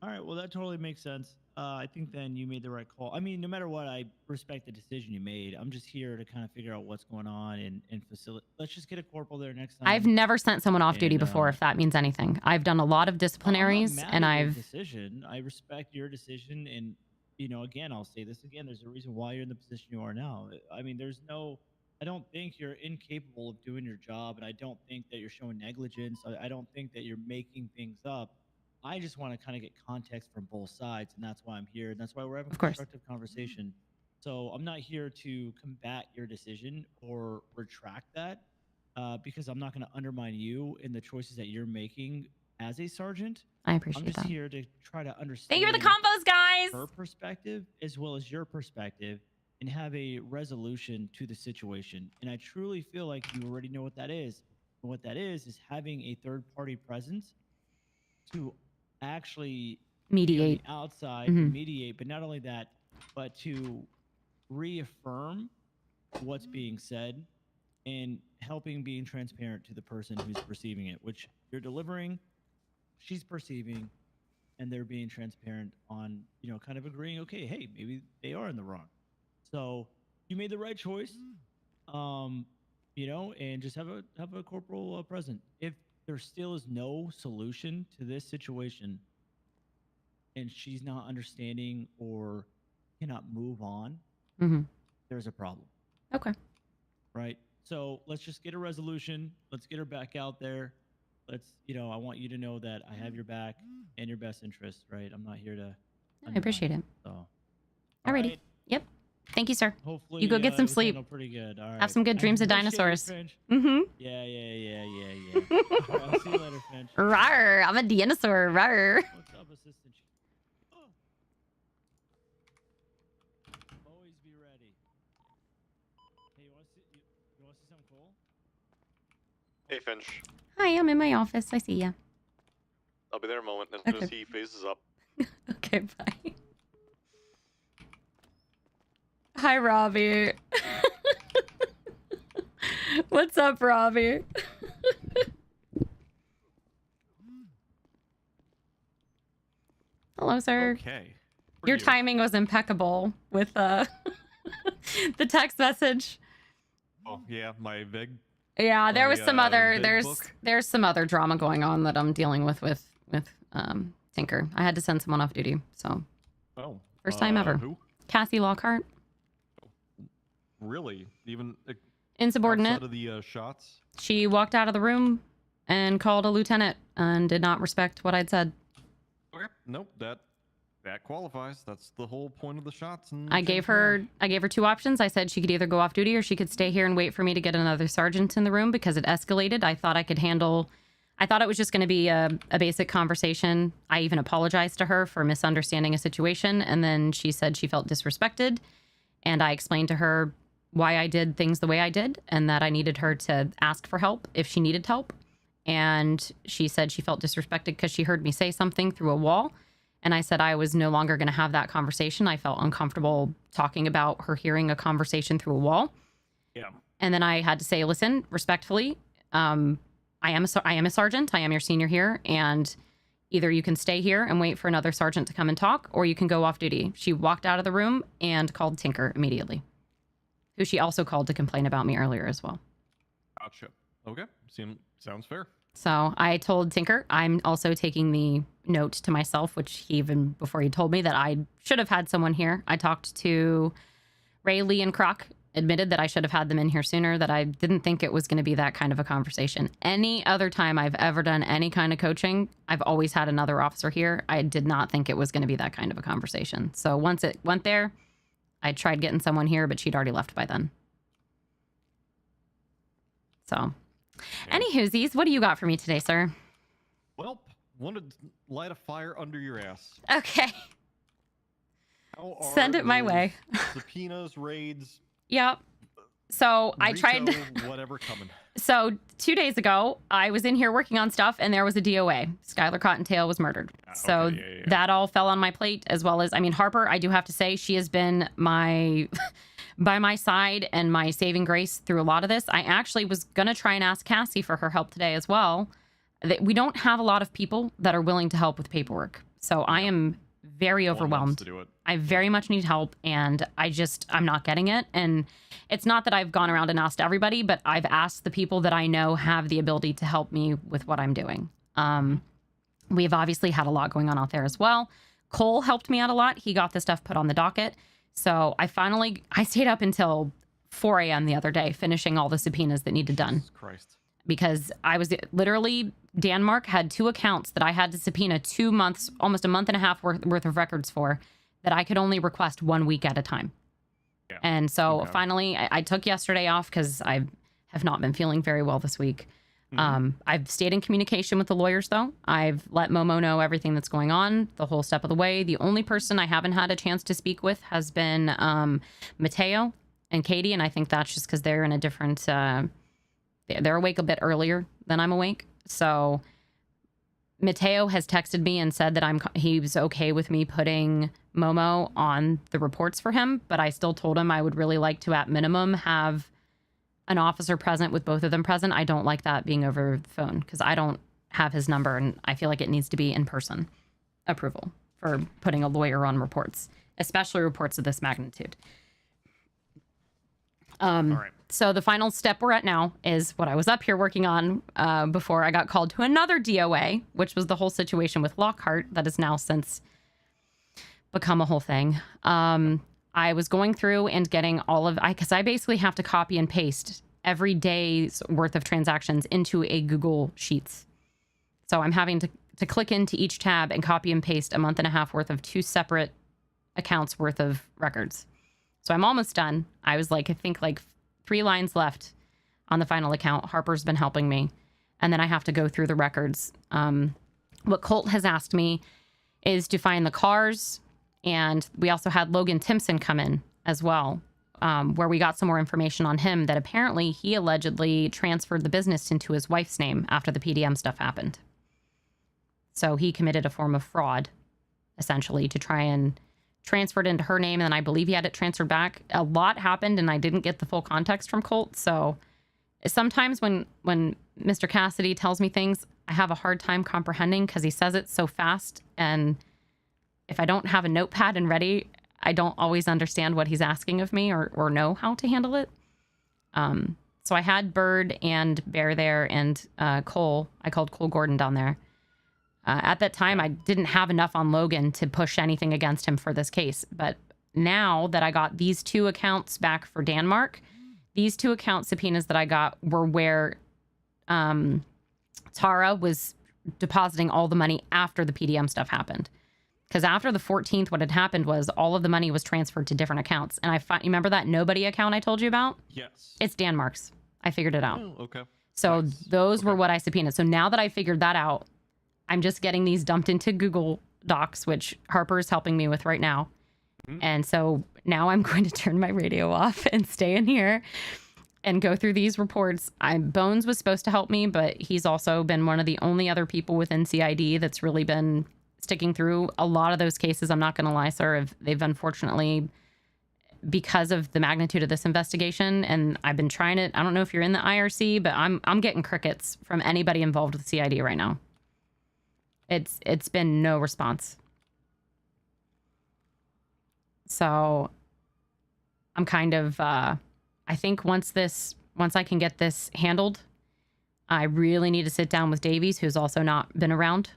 All right. Well, that totally makes sense. I think then you made the right call. I mean, no matter what, I respect the decision you made. I'm just here to kind of figure out what's going on and facilitate. Let's just get a corporal there next time. I've never sent someone off duty before, if that means anything. I've done a lot of disciplinaries and I've... decision. I respect your decision. And, again, I'll say this again. There's a reason why you're in the position you are now. I mean, I don't think you're incapable of doing your job. And I don't think that you're showing negligence. I don't think that you're making things up. I just want to kind of get context from both sides, and that's why I'm here, and that's why we're having a constructive conversation. So I'm not here to combat your decision or retract that, because I'm not going to undermine you in the choices that you're making as a sergeant. I appreciate that. I'm just here to try to understand. Thank you for the combos, guys. Her perspective as well as your perspective, and have a resolution to the situation. And I truly feel like you already know what that is. And what that is having a third-party presence to actually mediate be on the outside, mediate, but not only that, but to reaffirm what's being said and helping being transparent to the person who's receiving it, which you're delivering, she's perceiving, and they're being transparent on, kind of agreeing, okay, hey, maybe they are in the wrong. So you made the right choice, and just have a corporal present. If there still is no solution to this situation and she's not understanding or cannot move on, there's a problem. Okay. Right? So let's just get a resolution. Let's get her back out there. Let's, I want you to know that I have your back and your best interest, right? I'm not here to... I appreciate it. So, alrighty. right. Yep. Thank you, sir. Hopefully, you go get some it was sleep. handled pretty good. All right. Have some good dreams of Appreciate it, dinosaurs. Finch. Mm-hmm. Yeah. All right, I'll see you later, Finch. Rawr, I'm a dinosaur. Rawr. What's up, Assistant Chief? Always be ready. Hey, you want to see something cool? Hey, Finch. Hi, I'm in my office. I see ya. I'll be there in a moment as soon as he phases up. Okay, bye. Hi, Robbie. What's up, Robbie? sir. Okay. Your timing was impeccable with the text message. Oh yeah, my big. Yeah, there was some other big book. there's some other drama going on that I'm dealing with Tinker. I had to send someone off duty, so Oh. first time ever. Who? Cassie Lockhart, Really? Even insubordinate. outside of the shots? She walked out of the room and called a lieutenant and did not respect what I'd said. Okay. Nope. That qualifies. That's the whole point of the shots. And I gave her 2 options. I said she could either go off duty or she could stay here and wait for me to get another sergeant in the room because it escalated. I thought it was just going to be a basic conversation. I even apologized to her for misunderstanding a situation, and then she said she felt disrespected, and I explained to her why I did things the way I did and that I needed her to ask for help if she needed help. And she said she felt disrespected because she heard me say something through a wall. And I said I was no longer going to have that conversation. I felt uncomfortable talking about her hearing a conversation through a wall. Yeah. And then I had to say, listen, respectfully, I am a sergeant. I am your senior here. And either you can stay here and wait for another sergeant to come and talk, or you can go off duty. She walked out of the room and called Tinker immediately, who she also called to complain about me earlier as well. Gotcha. Okay. Sounds fair. So I told Tinker I'm also taking the note to myself, which he even before he told me that I should have had someone here. I talked to Ray, Lee, and Croc, admitted that I should have had them in here sooner, that I didn't think it was going to be that kind of a conversation. Any other time I've ever done any kind of coaching, I've always had another officer here. I did not think it was going to be that kind of a conversation. So once it went there, I tried getting someone here, but she'd already left by then. So... Any whoosies, what do you got for me today, sir? Well, wanted to light a fire under your ass. Okay. How are Send it my those way. Subpoenas, raids. Yep. So I tried. Whatever coming. So 2 days ago, I was in here working on stuff, and there was a DOA. Skylar Cottontail was murdered. So that all fell on my plate, as well as, I mean, Harper, I do have to say, she has been my... by my side and my saving grace through a lot of this. I actually was going to try and ask Cassie for her help today as well. We don't have a lot of people that are willing to help with paperwork. So I am very overwhelmed. To do it. I very much need help, and I'm not getting it. And it's not that I've gone around and asked everybody, but I've asked the people that I know have the ability to help me with what I'm doing. We've obviously had a lot going on out there as well. Cole helped me out a lot. He got the stuff put on the docket. So I stayed up until 4 a.m. the other day, finishing all the subpoenas that needed done. Jesus Christ. Because I was literally, Denmark had 2 accounts that I had to subpoena 2 months, almost a month and a half worth of records for, that I could only request 1 week at a time. Yeah. And so finally, I took yesterday off because I have not been feeling very well this week. I've stayed in communication with the lawyers, though. I've let Momo know everything that's going on the whole step of the way. The only person I haven't had a chance to speak with has been Mateo and Katie, and I think that's just because they're in a different... they're awake a bit earlier than I'm awake. So Mateo has texted me and said that he was okay with me putting Momo on the reports for him, but I still told him I would really like to, at minimum, have an officer present with both of them present. I don't like that being over the phone because I don't have his number, and I feel like it needs to be in person approval for putting a lawyer on reports, especially reports of this magnitude. All right. So the final step we're at now is what I was up here working on before I got called to another DOA, which was the whole situation with Lockhart that has now since become a whole thing. I was going through and getting because I basically have to copy and paste every day's worth of transactions into a Google Sheets. So I'm having to click into each tab and copy and paste a month and a half worth of 2 separate accounts worth of records. So I'm almost done. I was I think 3 lines left on the final account. Harper's been helping me. And then I have to go through the records. What Colt has asked me is to find the cars. And we also had Logan Timpson come in as well, where we got some more information on him that apparently he allegedly transferred the business into his wife's name after the PDM stuff happened. So he committed a form of fraud, essentially, to try and transfer it into her name. And I believe he had it transferred back. A lot happened, and I didn't get the full context from Colt. So sometimes when Mr. Cassidy tells me things, I have a hard time comprehending because he says it so fast, and if I don't have a notepad and ready, I don't always understand what he's asking of me or know how to handle it. So I had Bird and Bear there and Cole. I called Cole Gordon down there. At that time, I didn't have enough on Logan to push anything against him for this case. But now that I got these 2 accounts back for Denmark, these 2 account subpoenas that I got were where Tara was depositing all the money after the PDM stuff happened. Because after the 14th, what had happened was all of the money was transferred to different accounts. And you remember that Nobody account I told you about? Yes. It's Denmark's. I figured it out. Oh, okay. So those were what I subpoenaed. So now that I figured that out, I'm just getting these dumped into Google Docs, which Harper's helping me with right now. And so now I'm going to turn my radio off and stay in here and go through these reports. Bones was supposed to help me, but he's also been one of the only other people within CID that's really been sticking through a lot of those cases. I'm not going to lie, sir. They've unfortunately, because of the magnitude of this investigation, and I've been trying it. I don't know if you're in the IRC, but I'm getting crickets from anybody involved with CID right now. It's been no response. So I'm kind of, I think once I can get this handled, I really need to sit down with Davies, who's also not been around.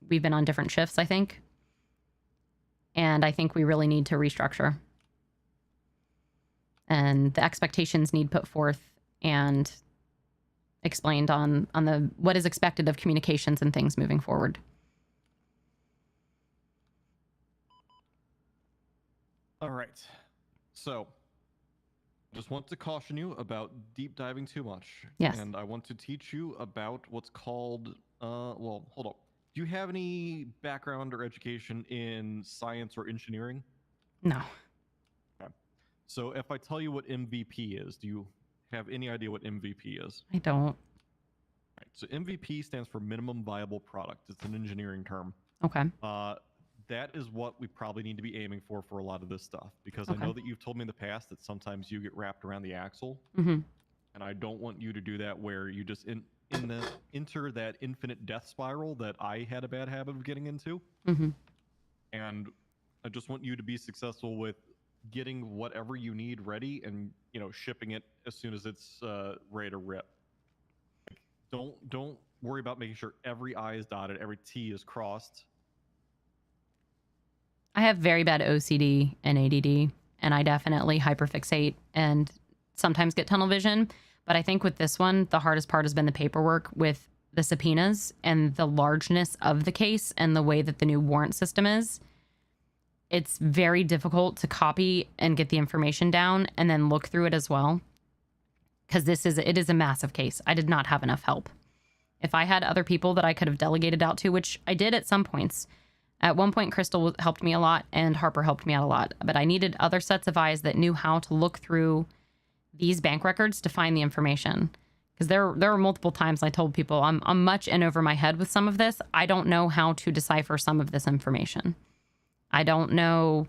We've been on different shifts, I think. And I think we really need to restructure. And the expectations need put forth and explained on the what is expected of communications and things moving forward. All right. So, just want to caution you about deep diving too much. Yes. And I want to teach you about what's called, well, hold up. Do you have any background or education in science or engineering? No. Okay. So if I tell you what MVP is, do you have any idea what MVP is? I don't. Right. So MVP stands for minimum viable product. It's an engineering term. Okay. That is what we probably need to be aiming for a lot of this stuff, because Okay. I know that you've told me in the past that sometimes you get wrapped around the axle, Mm-hmm. and I don't want you to do that where you just enter that infinite death spiral that I had a bad habit of getting into. Mm-hmm. And I just want you to be successful with getting whatever you need ready and, you know, shipping it as soon as it's ready to rip. Don't worry about making sure every I is dotted, every T is crossed. I have very bad OCD and ADD, and I definitely hyperfixate and sometimes get tunnel vision. But I think with this one, the hardest part has been the paperwork with the subpoenas and the largeness of the case and the way that the new warrant system is. It's very difficult to copy and get the information down and then look through it as well. Because it is a massive case. I did not have enough help. If I had other people that I could have delegated out to, which I did at some points. At one point, Crystal helped me a lot and Harper helped me out a lot. But I needed other sets of eyes that knew how to look through these bank records to find the information. Because there were multiple times I told people I'm much in over my head with some of this. I don't know how to decipher some of this information. I don't know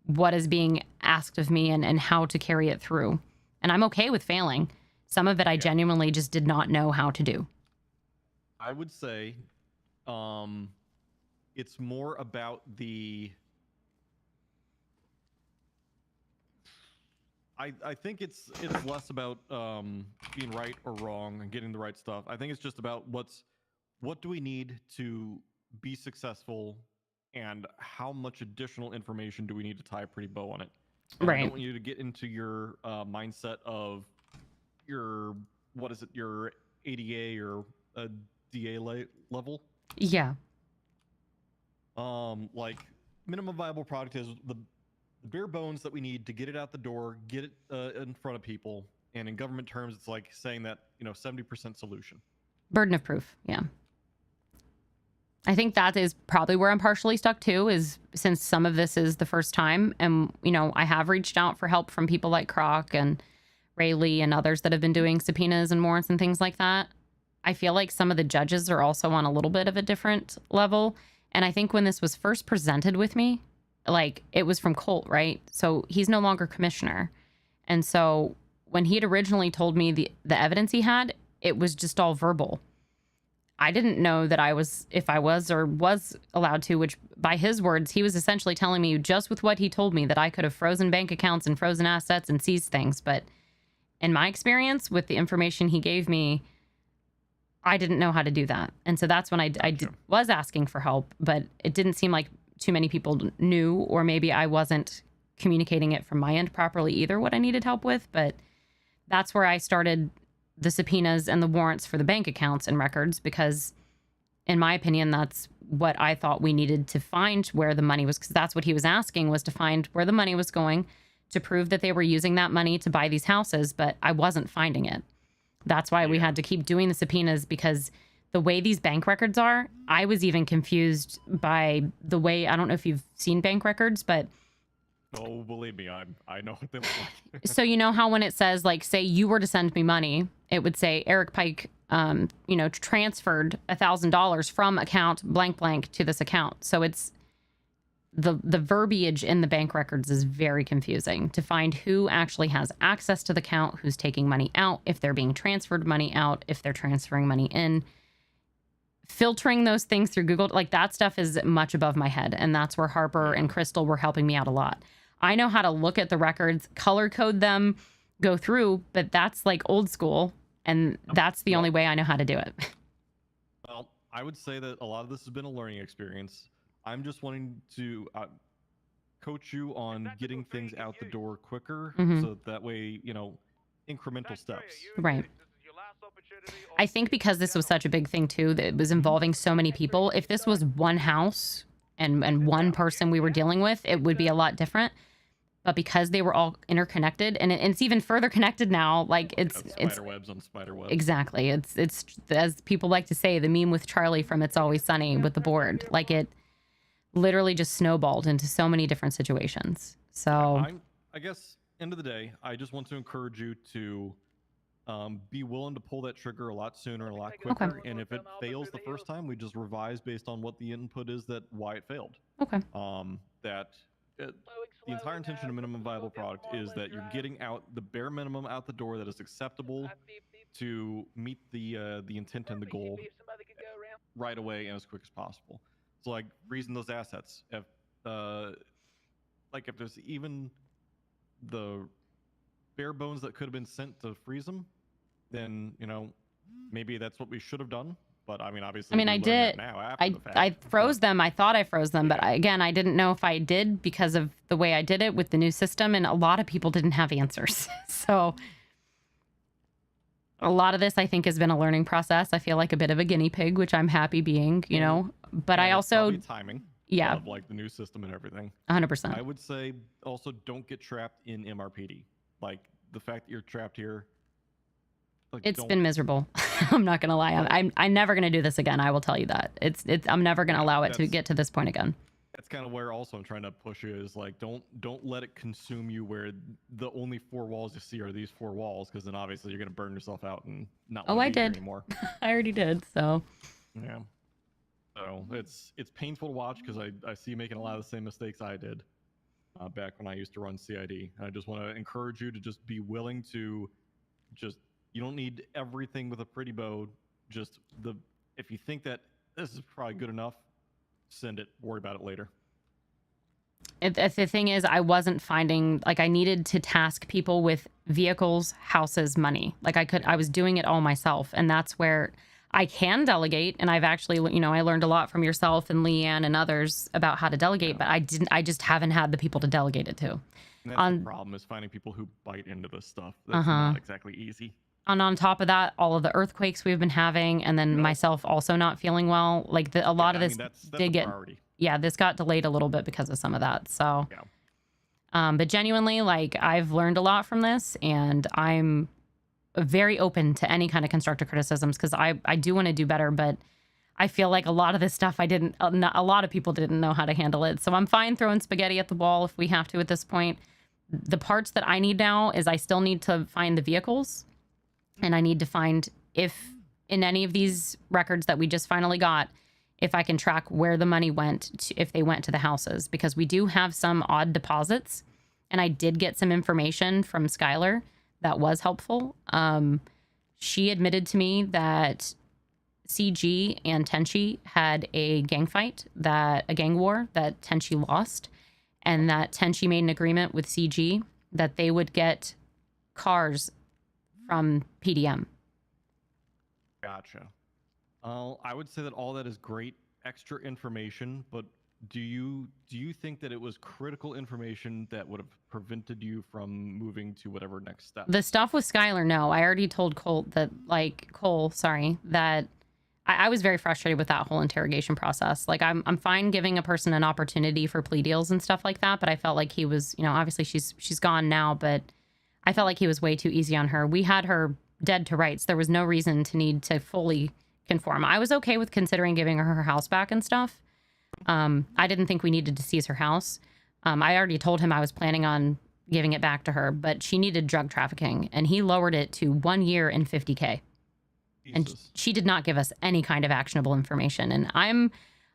what is being asked of me and how to carry it through. And I'm okay with failing. Some of it I genuinely just did not know how to do. I would say it's more about the... I think it's less about being right or wrong and getting the right stuff. I think it's just about what do we need to be successful and how much additional information do we need to tie a pretty bow on it. And I don't want you to get into your mindset of your, what is it, your ADA or a DA level. Yeah. Like minimum viable product is the bare bones that we need to get it out the door, get it in front of people. And in government terms, it's like saying that, 70% solution. Burden of proof. Yeah. I think that is probably where I'm partially stuck too, is since some of this is the first time. And, I have reached out for help from people like Croc and Rayleigh and others that have been doing subpoenas and warrants and things like that. I feel like some of the judges are also on a little bit of a different level. And I think when this was first presented with me, like it was from Colt, right? So he's no longer commissioner. And so when he had originally told me the evidence he had, it was just all verbal. I didn't know that if I was or was allowed to, which by his words, he was essentially telling me just with what he told me that I could have frozen bank accounts and frozen assets and seized things. But in my experience with the information he gave me, I didn't know how to do that. And so that's when I was asking for help, but it didn't seem like too many people knew, or maybe I wasn't communicating it from my end properly either, what I needed help with. But that's where I started the subpoenas and the warrants for the bank accounts and records, because in my opinion, that's what I thought we needed to find where the money was, because that's what he was asking, was to find where the money was going to prove that they were using that money to buy these houses, but I wasn't finding it. That's why we had to keep doing the subpoenas, because the way these bank records are, I was even confused by the way, I don't know if you've seen bank records, but Oh, believe me, I know what they look like. so you know how when it says, like, say you were to send me money, it would say Eric Pike, transferred $1,000 from account blank blank to this account. So it's the verbiage in the bank records is very confusing to find who actually has access to the account, who's taking money out, if they're being transferred money out, if they're transferring money in. Filtering those things through Google, like that stuff is much above my head. And that's where Harper and Crystal were helping me out a lot. I know how to look at the records, color code them, go through, but that's like old school. And that's the only way I know how to do it. Well, I would say that a lot of this has been a learning experience. I'm just wanting to coach you on getting things out the door quicker, so that way, incremental steps. Right. I think because this was such a big thing too, that it was involving so many people, if this was one house and one person we were dealing with, it would be a lot different. But because they were all interconnected, and it's even further connected now, like it's spider webs on spider webs. Exactly. It's as people like to say, the meme with Charlie from It's Always Sunny with the board. Like it literally just snowballed into so many different situations. So I guess end of the day, I just want to encourage you to be willing to pull that trigger a lot sooner and a lot quicker. And if it fails the first time, we just revise based on what the input is why it failed. Okay. The entire intention of minimum viable product is that you're getting out the bare minimum out the door that is acceptable to meet the intent and the goal right away and as quick as possible. So like freezing those assets, if there's even the bare bones that could have been sent to freeze them, then maybe that's what we should have done. But I mean, obviously, I did. I froze them. I thought I froze them, but I didn't know if I did because of the way I did it with the new system, and a lot of people didn't have answers. So a lot of this, I think, has been a learning process. I feel like a bit of a guinea pig, which I'm happy being, But I also timing. Yeah. Of like the new system and everything. 100%. I would say also don't get trapped in MRPD. Like the fact that you're trapped here. It's been miserable. I'm not gonna lie. I'm never gonna do this again. I will tell you that. I'm never gonna allow it to get to this point again. That's kind of where also I'm trying to push you is like don't let it consume you where the only 4 walls you see are these 4 walls, because then obviously you're gonna burn yourself out and not want to be here anymore. I already did. So yeah. So it's painful to watch because I see you making a lot of the same mistakes I did back when I used to run CID. I just want to encourage you to just be willing to you don't need everything with a pretty bow. If you think that this is probably good enough, send it. Worry about it later. The thing is, I wasn't finding, like, I needed to task people with vehicles, houses, money. Like I was doing it all myself. And that's where I can delegate. And I've actually, I learned a lot from yourself and Leanne and others about how to delegate, but I just haven't had the people to delegate it to. And that's the problem, is finding people who bite into this stuff. That's not exactly easy. And on top of that, all of the earthquakes we've been having, and then myself also not feeling well. Like a lot of this did get, this got delayed a little bit because of some of that. So, but genuinely, like, I've learned a lot from this, and I'm very open to any kind of constructive criticisms, because I do want to do better, but I feel like a lot of this stuff a lot of people didn't know how to handle it. So I'm fine throwing spaghetti at the wall if we have to at this point. The parts that I need now is I still need to find the vehicles. And I need to find if in any of these records that we just finally got, if I can track where the money went, if they went to the houses, because we do have some odd deposits. And I did get some information from Skylar that was helpful. She admitted to me that CG and Tenchi had a gang war that Tenchi lost, and that Tenchi made an agreement with CG that they would get cars from PDM. Gotcha. I would say that all that is great extra information, but do you think that it was critical information that would have prevented you from moving to whatever next step? The stuff with Skylar, no. I already told Cole that I was very frustrated with that whole interrogation process. Like, I'm fine giving a person an opportunity for plea deals and stuff like that, but I felt like he was, obviously she's gone now, but I felt like he was way too easy on her. We had her dead to rights. There was no reason to need to fully conform. I was okay with considering giving her house back and stuff. I didn't think we needed to seize her house. I already told him I was planning on giving it back to her, but she needed drug trafficking, and he lowered it to 1 year and $50K. And she did not give us any kind of actionable information. And I'm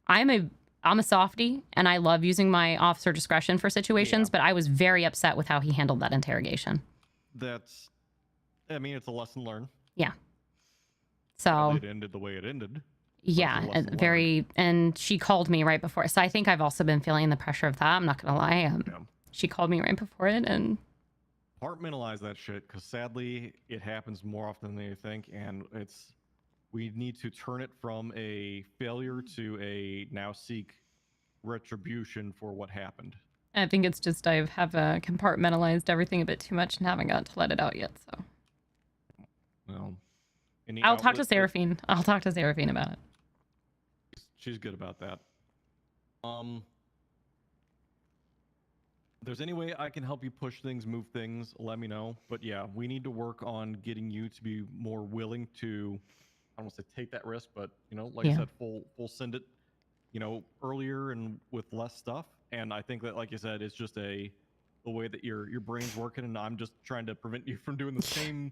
a softie, and I love using my officer discretion for situations, but I was very upset with how he handled that interrogation. It's a lesson learned. Yeah. So it ended the way it ended. Yeah, and she called me right before. So I think I've also been feeling the pressure of that. I'm not going to lie. She called me right before it, and compartmentalize that shit, because sadly it happens more often than you think, and we need to turn it from a failure to a now seek retribution for what happened. I think it's just I have compartmentalized everything a bit too much and haven't got to let it out yet. So well, I'll talk to Seraphine. I'll talk to Seraphine about it. She's good about that. If there's any way I can help you push things, move things, let me know. But yeah, we need to work on getting you to be more willing to, I don't want to say take that risk, but I said, full send it, earlier and with less stuff. And I think that, like you said, it's just the way that your brain's working, and I'm just trying to prevent you from doing the same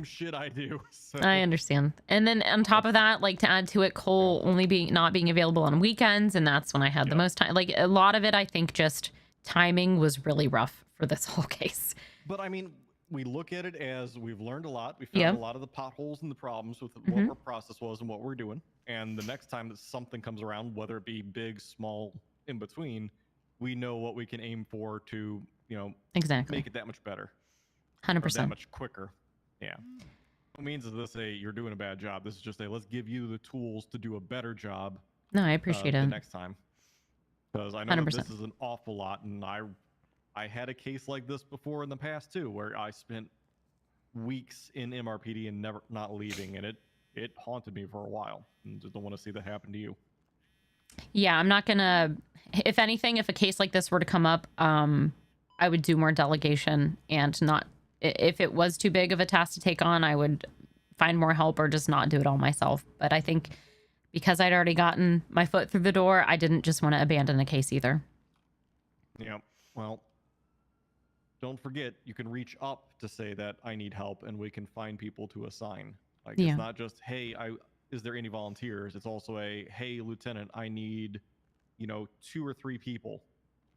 shit I do. So. I understand. And then on top of that, like, to add to it, Cole not being available on weekends, and that's when I had the most time. Like, a lot of it, I think, just timing was really rough for this whole case. But I mean, we look at it as we've learned a lot. We found a lot of the potholes and the problems with what our process was and what we're doing. And the next time that something comes around, whether it be big, small, in between, we know what we can aim for to, exactly make it that much better. 100%. That much quicker. Yeah. What means is this you're doing a bad job. This is just let's give you the tools to do a better job. No, I appreciate it. The next time. Because I know 100%. this is an awful lot, and I had a case like this before in the past too, where I spent weeks in MRPD and not leaving, and it haunted me for a while, and just don't want to see that happen to you. Yeah, I'm not gonna. If anything, if a case like this were to come up, I would do more delegation and not. If it was too big of a task to take on, I would find more help or just not do it all myself. But I think because I'd already gotten my foot through the door, I didn't just want to abandon the case either. Yeah, well, don't forget, you can reach up to say that I need help, and we can find people to assign. Like, it's not just, hey, is there any volunteers? It's also hey, Lieutenant, I need, 2 or 3 people.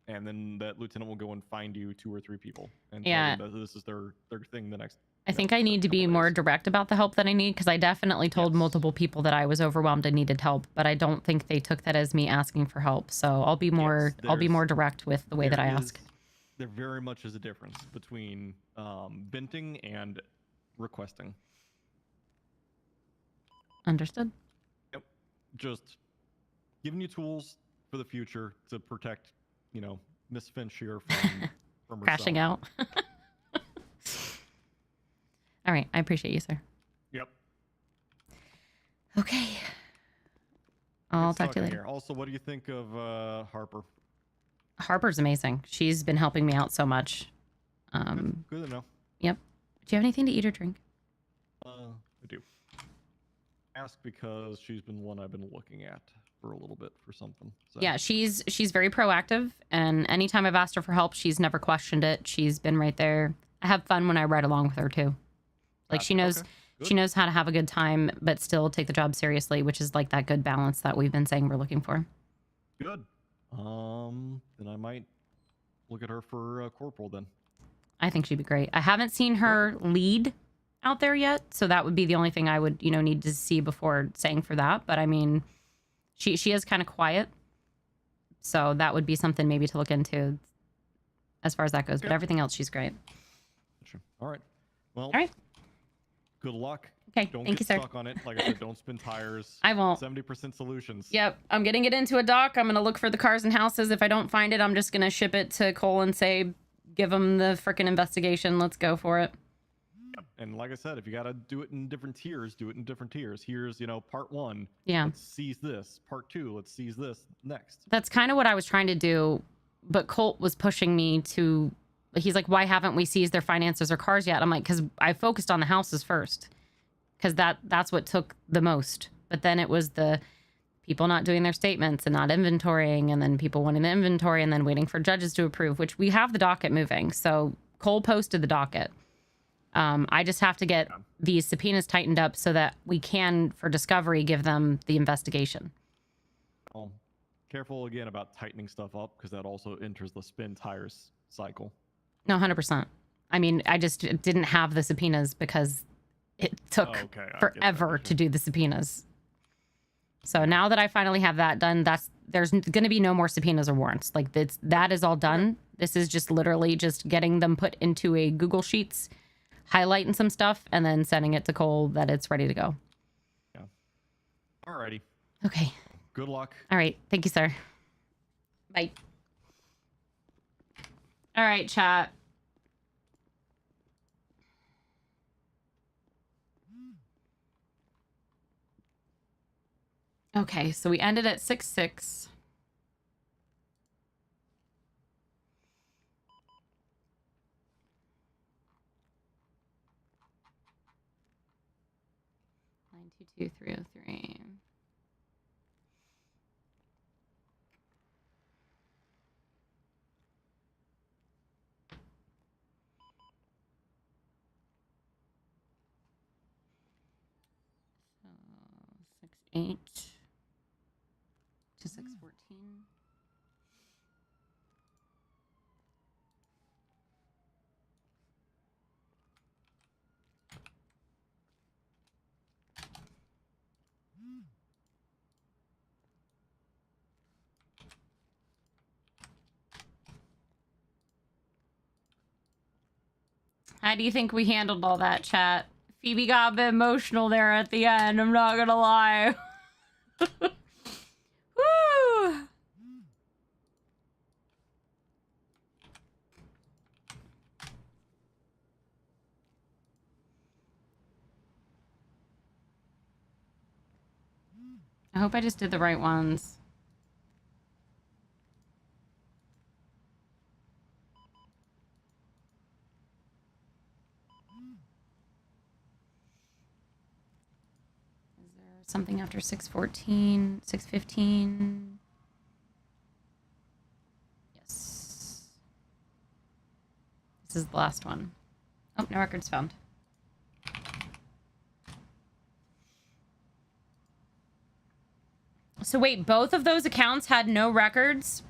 And then that lieutenant will go and find you 2 or 3 people. And tell them that this is their thing the next. I think I need to be more direct about the help that I need, because I definitely told multiple people that I was overwhelmed and needed help, but I don't think they took that as me asking for help. So I'll be more direct with the way that I ask. There very much is a difference between venting and requesting. Understood. Yep. Just giving you tools for the future to protect, Miss Finch here from crashing out. All right. I appreciate you, sir. Yep. Okay. I'll talk to you later. Also, what do you think of Harper? Harper's amazing. She's been helping me out so much. Good to know. Yep. Do you have anything to eat or drink? I do. Ask because she's been one I've been looking at for a little bit for something. So. Yeah, she's very proactive, and anytime I've asked her for help, she's never questioned it. She's been right there. I have fun when I ride along with her too. Like, she knows how to have a good time, but still take the job seriously, which is like that good balance that we've been saying we're looking for. Good. Then I might look at her for corporal then. I think she'd be great. I haven't seen her lead out there yet. So that would be the only thing I would, need to see before saying for that. But I mean, she is kind of quiet. So that would be something maybe to look into as far as that goes. But everything else, she's great. Sure. All right. Well, all right. Good luck. Okay, Don't thank get you, sir. stuck on it. Like I said, don't spin tires. I won't. 70% solutions. Yep, I'm getting it into a dock. I'm going to look for the cars and houses. If I don't find it, I'm just going to ship it to Cole and say, give him the freaking investigation. Let's go for it. And like I said, if you got to do it in different tiers, do it in different tiers. Here's, part 1. Yeah. Let's seize this. Part 2, let's seize this next. That's kind of what I was trying to do, but Colt was pushing me to... He's like, why haven't we seized their finances or cars yet? I'm like, because I focused on the houses first. Because that's what took the most. But then it was the people not doing their statements and not inventorying, and then people wanting the inventory and then waiting for judges to approve, which we have the docket moving. So Cole posted the docket. I just have to get these subpoenas tightened up so that we can, for discovery, give them the investigation. Well, careful again about tightening stuff up, because that also enters the spin tires cycle. No, 100%. I mean, I just didn't have the subpoenas because it took forever to do the subpoenas. So now that I finally have that done, there's going to be no more subpoenas or warrants. Like that is all done. This is just literally just getting them put into a Google Sheets, highlighting some stuff, and then sending it to Cole that it's ready to go. Yeah. Alrighty. Okay. Good luck. All right. Thank you, sir. Bye. All right, chat. Okay, so we ended at 6-6. Nine two two 303. So 6-8 to 6-14. How do you think we handled all that, chat? Phoebe got a bit emotional there at the end, I'm not gonna lie. Woo! I hope I just did the right ones. Is there something after 6-14, 6-15? Yes. This is the last one. Oh, no records found. So wait, both of those accounts had no records?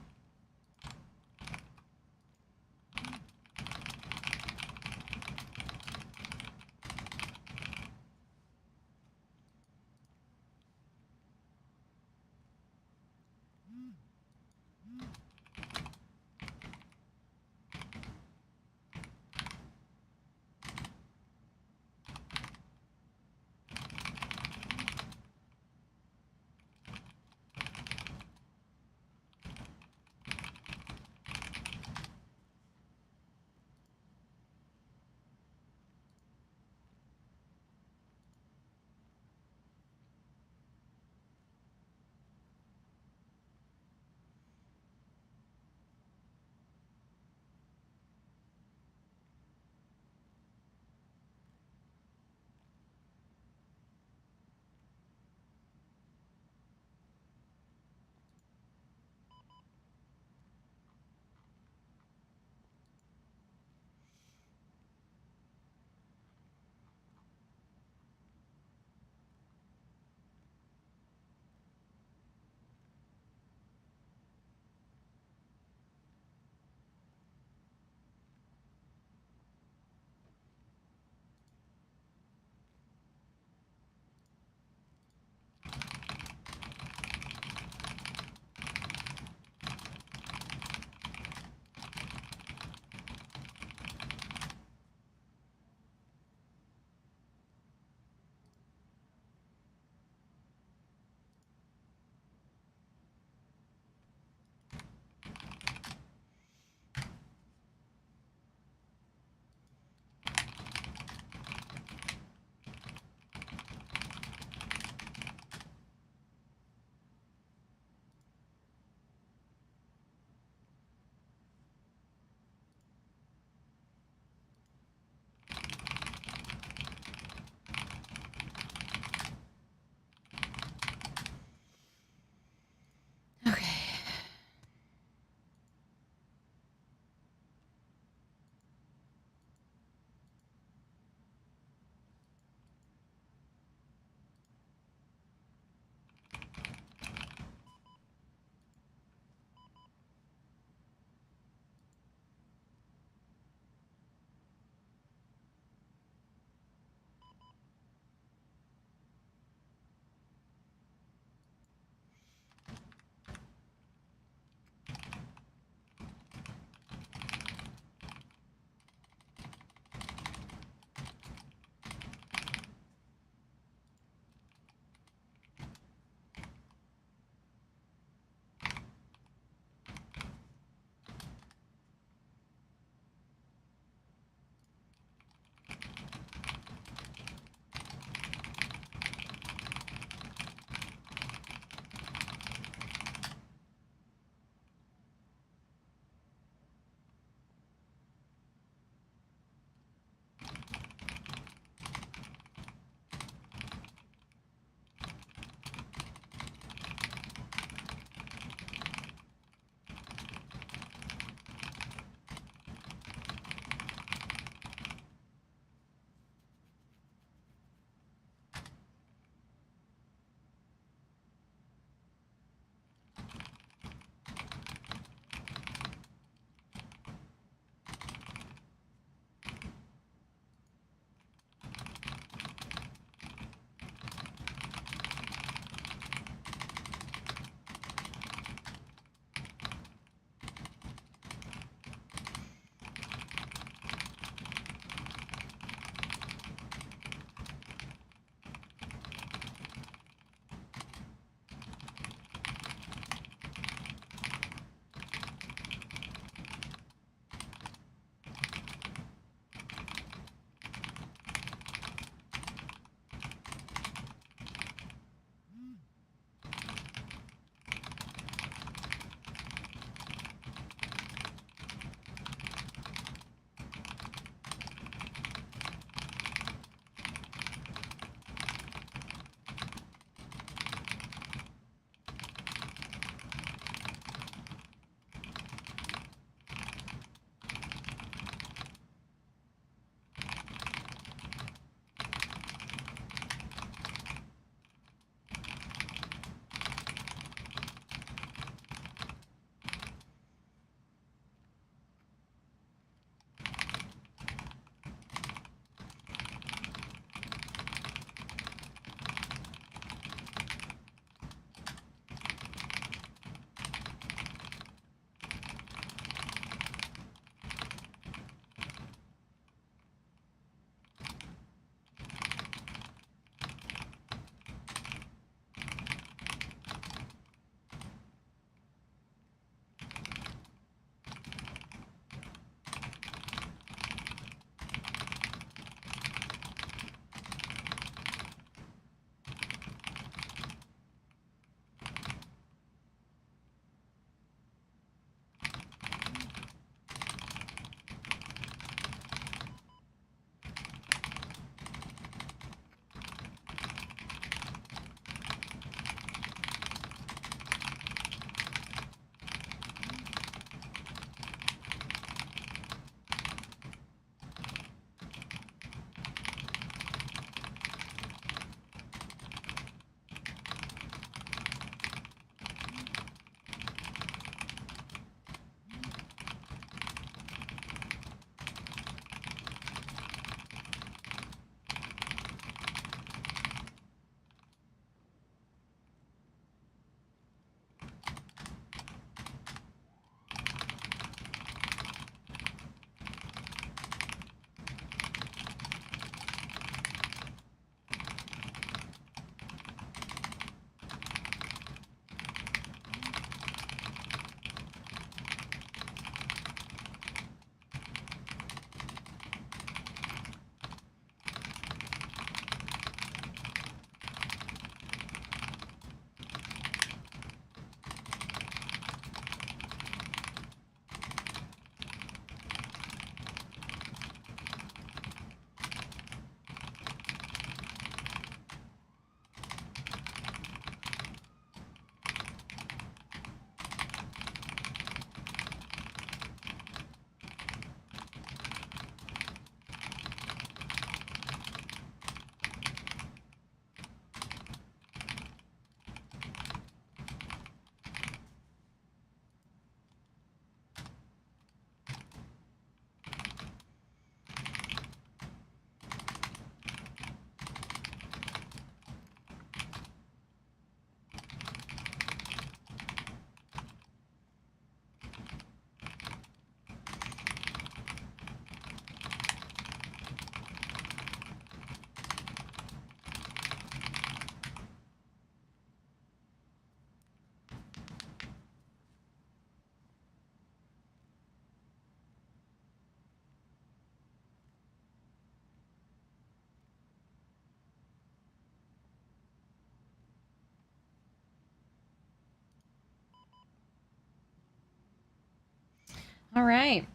All right.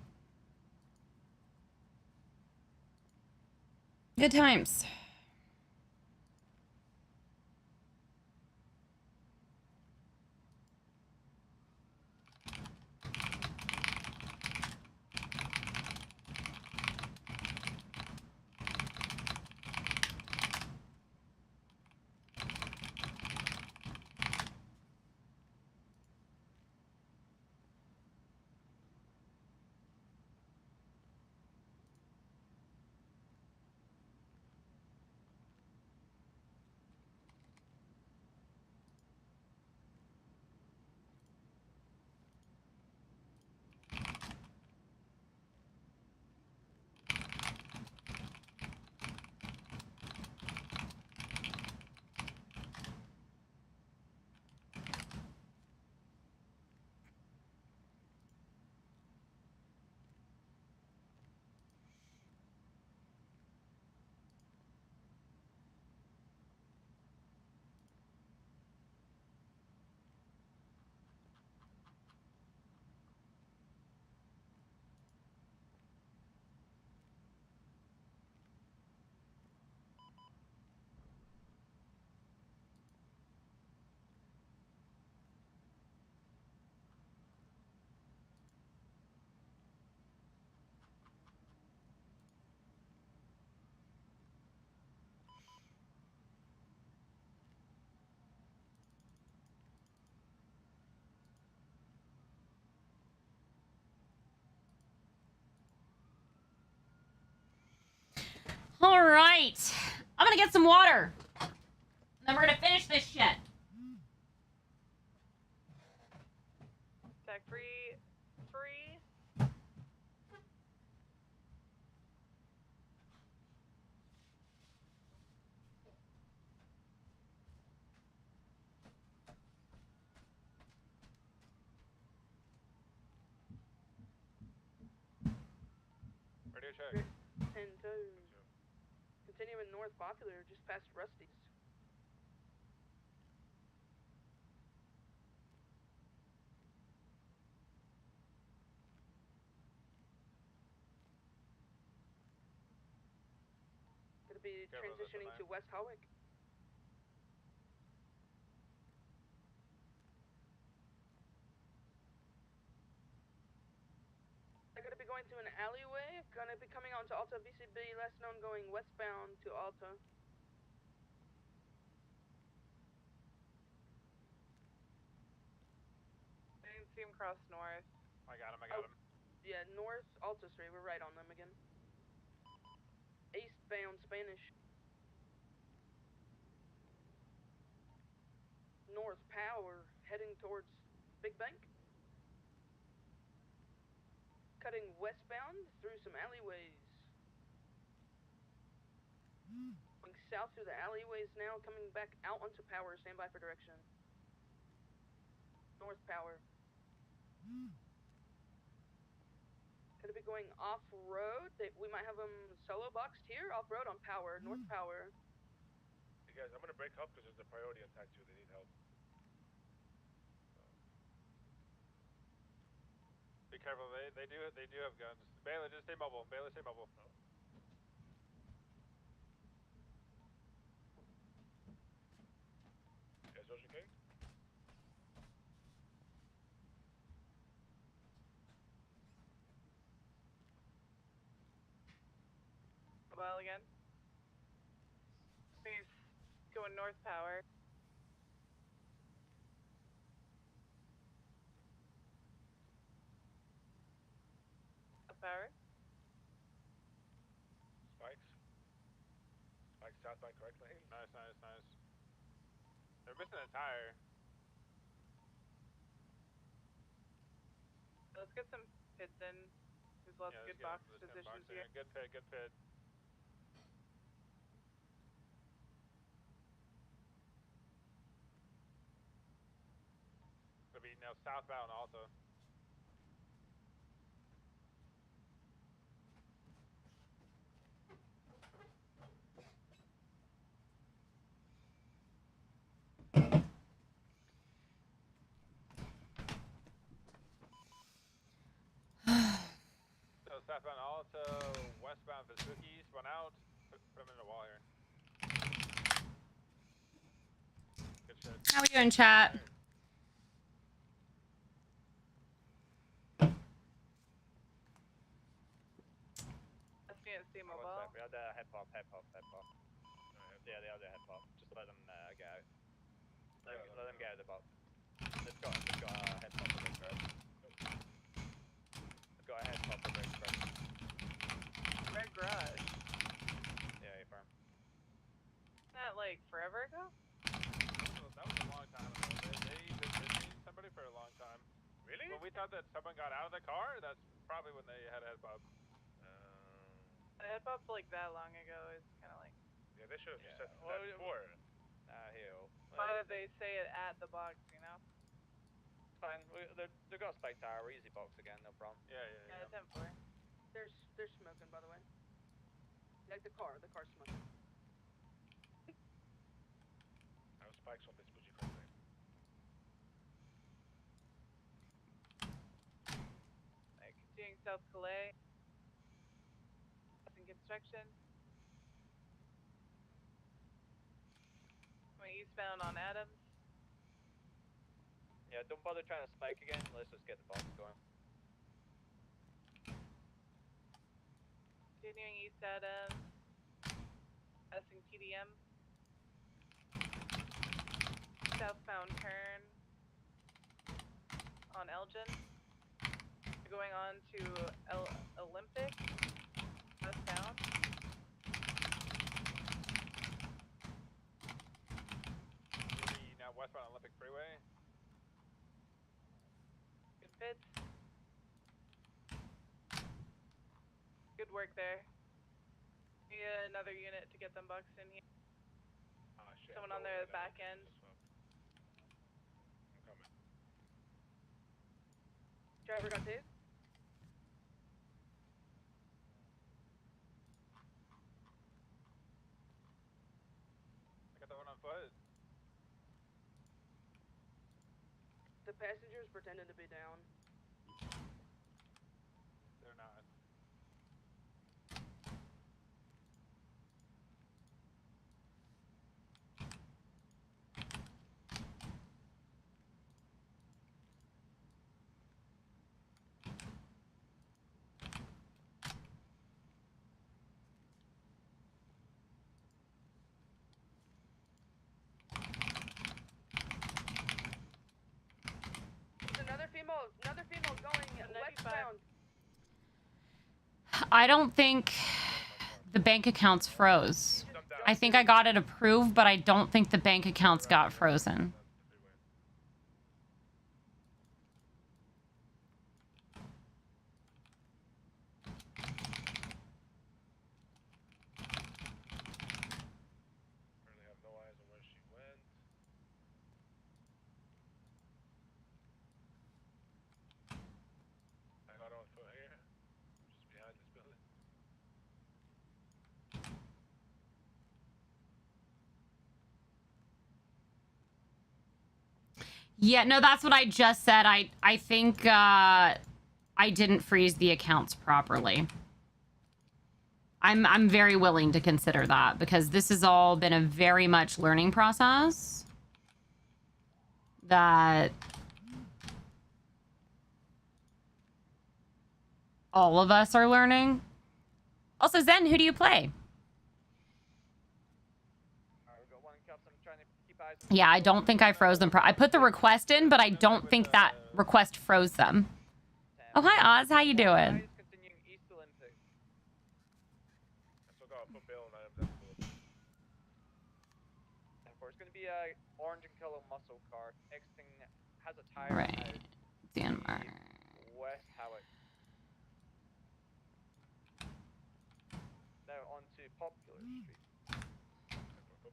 Good times. All right. I'm gonna get some water. Then we're gonna finish this shit. Tag free. Radio check. And continuing north popular, just past Rusty's. Gonna be transitioning to West Hawick. I'm gonna be going through an alleyway. Gonna be coming onto Alta VCB, last known going westbound to Alta. I didn't see him cross north. I got him. Yeah, north Alta Street. We're right on them again. Eastbound Spanish. North Power, heading towards Big Bank. Cutting westbound through some alleyways. Going south through the alleyways now, coming back out onto Power. Stand by for direction. North Power. Gonna be going off-road. We might have them solo boxed here. Off-road on Power. North Power. Hey guys, I'm gonna break up because there's a priority on tag 2. They need help. Be careful. They do have guns. Baylor, just stay mobile. Stay mobile. Yes, Ocean King. Well, again. He's going north Power. Up Power. Spikes southbound correct lane. Nice. They're missing a tire. Let's get some pits in. There's lots of good box positions here. Good pit. Gonna be now southbound also. southbound also, westbound for Spookies, run out, put them in the wall here. Good shit. How we doing, chat? CNC mobile. We had head pop. Yeah, they had head pop. Just let them get out. Let them get out of the box. They've got a head pop for Red. They've got a head pop for Red. Red Garage. Yeah, you're firm. Isn't that like forever ago? That was a long time ago. They've been missing somebody for a long time. Really? When we thought that someone got out of the car, that's probably when they had a head pop. A head pop like that long ago is kind of like. Yeah, they should have said that before. Why did they say it at the box? You know. Fine. They've got a spike tower. We're easy box again. No problem. Yeah. 10-4. They're smoking, by the way. Like the car's smoking. I have spikes on this bougie company. Continuing South Calais. In construction. Going eastbound on Adams. Yeah, don't bother trying to spike again. Let's just get the box going. Continuing east Adams. Passing TDM. Southbound turn on Elgin. Going on to Olympic. Westbound. Now westbound Olympic Freeway. Good fits. Good work there. Need another unit to get them bucks in here. Oh shit. Someone on their back end. I'm coming. Driver got tased. I got the one on foot. The passengers pretended to be down. They're not. Another female going westbound. I don't think the bank accounts froze. I think I got it approved, but I don't think the bank accounts got frozen. Apparently have no eyes on where she went. I got on foot here, just behind this building. Yeah, no, that's what I just said. I think I didn't freeze the accounts properly. I'm very willing to consider that because this has all been a very much learning process that all of us are learning. Also, Zen, who do you play? Yeah, I don't think I froze them. I put the request in, but I don't think that request froze them. Oh, hi, Oz. How you doing? It's going to be a orange and color muscle car. Exiting has a tire. Right. Denmark. West Howard. Now onto Popular Street.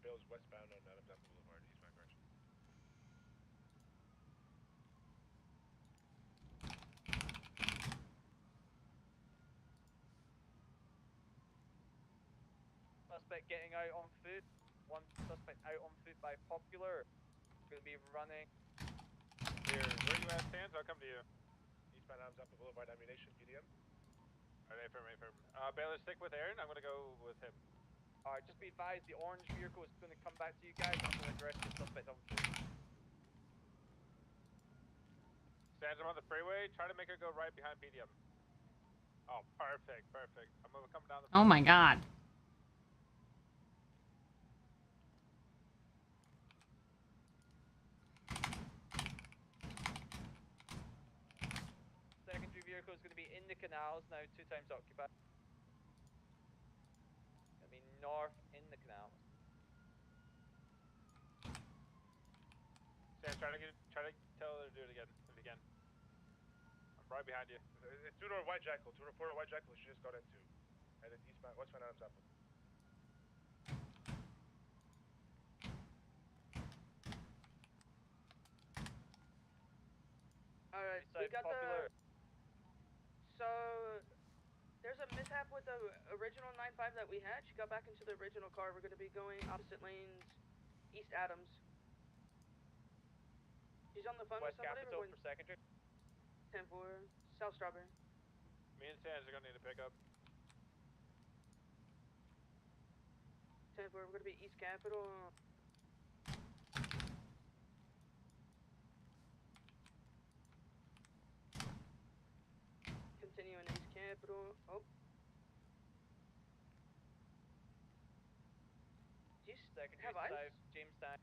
Bill's westbound on Adams Apple Boulevard, eastbound direction. Suspect getting out on foot. One suspect out on foot by Popular. Going to be running. Here, where you at, Sands? I'll come to you. Eastbound Adams Apple Boulevard, ammunition, UDM. Alright, affirm. Baylor, stick with Aaron. I'm gonna go with him. Alright, just be advised, the orange vehicle is gonna come back to you guys. I'm gonna address the suspect on foot. Stands on the freeway. Try to make her go right behind PDM. Oh, perfect. I'm gonna come down the. Oh my god. Secondary vehicle is going to be in the canals now, 2 times occupied. Going to be north in the canals. Sam, try to tell her to do it again. I'm right behind you. It's 2-door White Jackal. 2-door White Jackal. She just got into. And it's eastbound, westbound Adams Apple. Alright, we got popular. So, there's a mishap with the original 9-5 that we had. She got back into the original car. We're going to be going opposite lanes, East Adams. She's on the phone West with somebody. Capitol for secondary. 10-4, South Strawberry. Me and Sands are going to need a pickup. 10-4, we're going to be East Capitol. Continuing East Capitol. Oh. Do you Secondary have ice? South, Jamestown.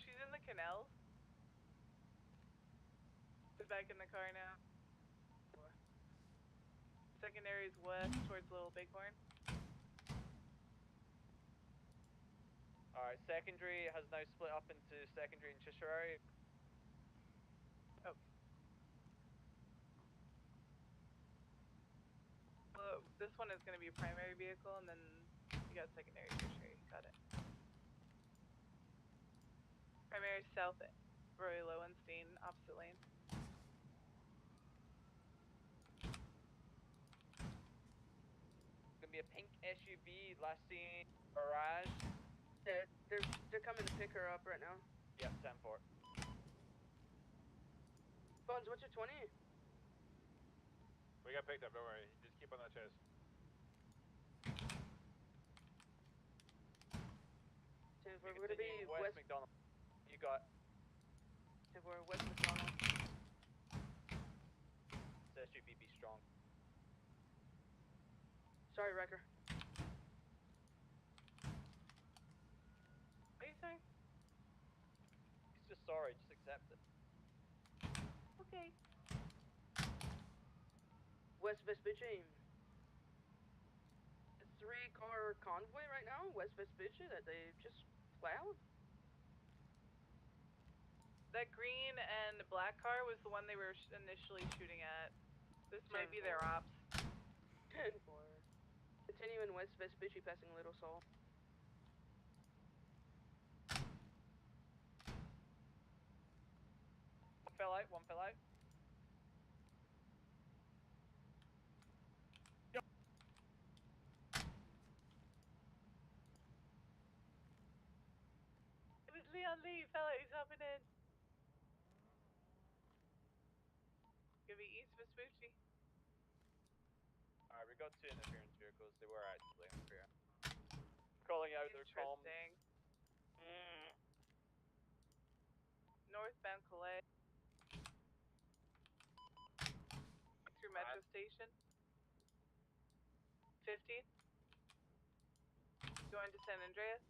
She's in the canals. She's back in the car now. Secondary is west towards Little Bighorn. Alright, secondary has now split up into secondary and tertiary. Oh. Well, this one is going to be a primary vehicle, and then you got secondary, tertiary. Got it. Primary south, Roy Lowenstein, opposite lane. Gonna be a pink SUV, last seen garage. They're coming to pick her up right now. Yep, 10-4. Bones, what's your 20? We got picked up, don't worry. Just keep on that chase. We're gonna be West McDonald. You got. We're West McDonald. Says SUV be strong. Sorry, Wrecker. What are you saying? He's just sorry, just accept it. Okay. West Vespucci. A 3-car convoy right now, West Vespucci, that they just plowed. That green and black car was the one they were initially shooting at. This might be their ops. 10-4. Continuing West Vespucci, passing Little Sol. One fell out. It was Leon Lee, fella, he's hopping in. Gonna be East Vespucci. Alright, we got 2 interference vehicles. They were actually interfering. Calling out their comms. Interesting. Northbound Calais. Through Metro Station. 50. Going to San Andreas.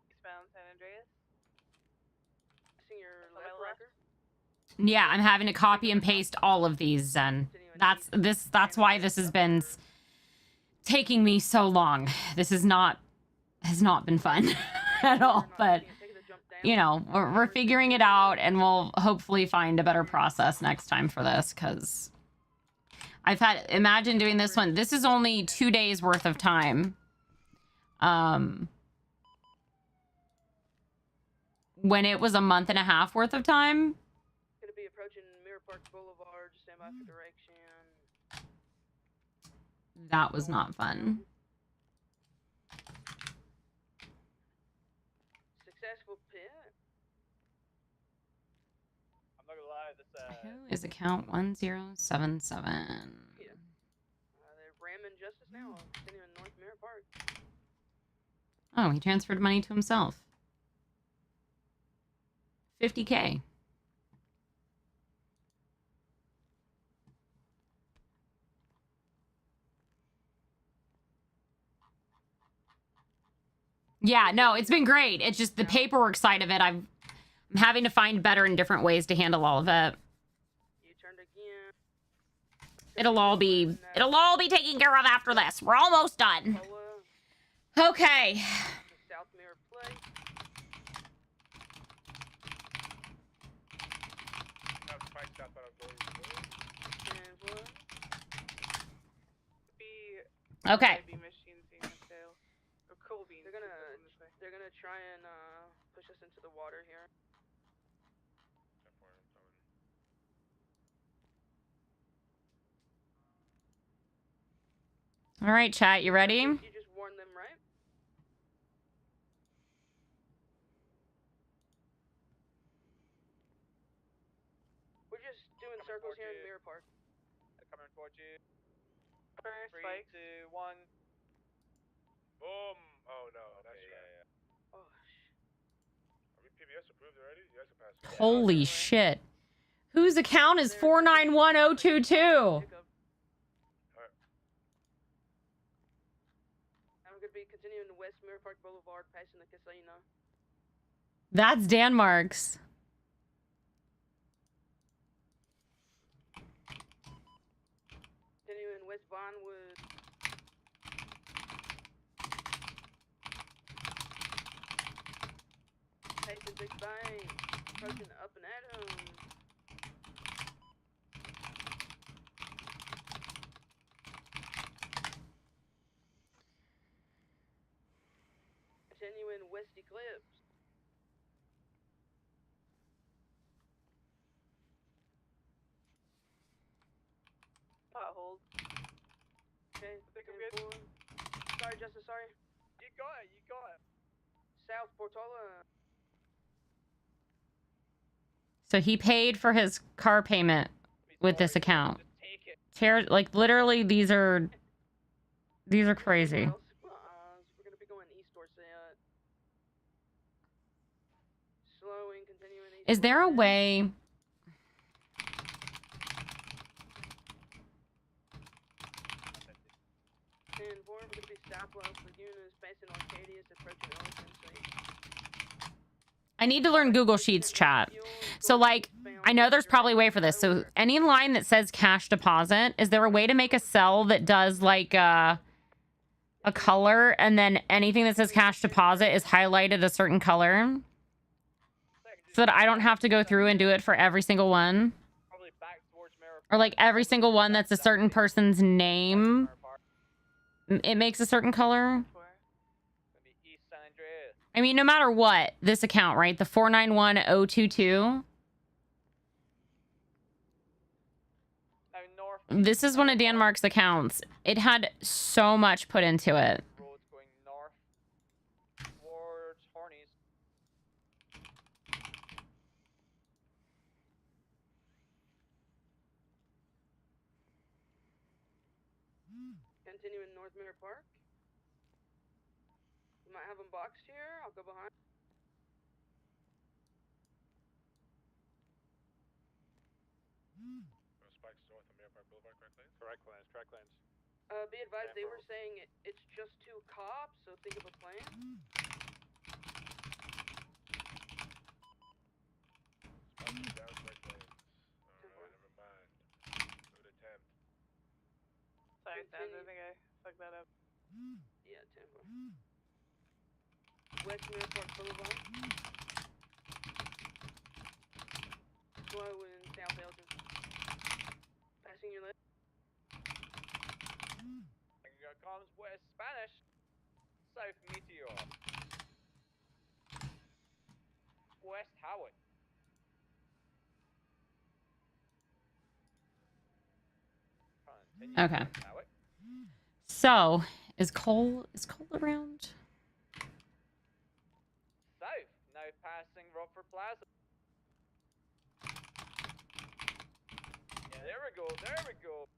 Eastbound San Andreas. See your On left, my left. Wrecker. Yeah, I'm having to copy and paste all of these, Zen. That's why this has been taking me so long. This has not been fun at all, but you know, we're figuring it out, and we'll hopefully find a better process next time for this, because imagine doing this one. This is only 2 days worth of time. When it was a month and a half worth of time. Gonna be approaching Mirror Park Boulevard, just stand by for direction. That was not fun. Successful pit. account 1077. They're ramming Justice now. Continuing North Mirror Park. Oh, he transferred money to himself. 50K. Yeah, no, it's been great. It's just the paperwork side of it. I'm having to find better and different ways to handle all of it. It'll all be taken care of after this. We're almost done. Okay. South Mirror Play. Okay. They're gonna try and push us into the water here. All right, chat, you ready? You just warned them, right? We're just doing circles here in Mirror Park. Coming towards you. First, 3, spikes. 2, 1. Boom! Oh no, that's right. Yeah. Oh, Are we PBS approved already? You guys can pass. Holy shit. Whose account is 491022? I'm gonna be continuing West Mirror Park Boulevard, passing the casino. That's Danmark's. Continuing West Bondwood. Passing Big Bang. Approaching Up and Adams. Continuing West Eclipse. Pothold. Okay, I think I'm good. Sorry, Justice, sorry. You got it, you got it. South Portola. So he paid for his car payment with this account. Like literally, these are crazy. We're gonna be going east or south. Slowing, continuing east. Is there a way? And we're gonna be southwest Lagunas, passing Arcadius, approaching Elephant Street. I need to learn Google Sheets, chat. So like, I know there's probably a way for this. So any line that says cash deposit, is there a way to make a cell that does like a color, and then anything that says cash deposit is highlighted a certain color? So that I don't have to go through and do it for every single one? Or like every single one that's a certain person's name, it makes a certain color? I mean, no matter what, this account, right? The 491022. This is one of Danmark's accounts. It had so much put into it. Roads going north towards Hornies. Continuing North Mirror Park. We might have them boxed here. I'll go behind. Spikes north of Mirror Park Boulevard, correct lanes? Correct lanes, correct lanes. Be advised, they were saying it's just 2 cops, so think of a plan. Spikes down, correct lanes. Alright, never mind. Good attempt. Sorry, Sam, I think I fucked that up. Yeah, 10-4. West Mirror Park Boulevard. Slow in South Elgin. Passing your left. Comes west Spanish. South Meteor. West Howard. Okay. So, is Cole around? South, now passing Rockford Plaza. There we go. There we go.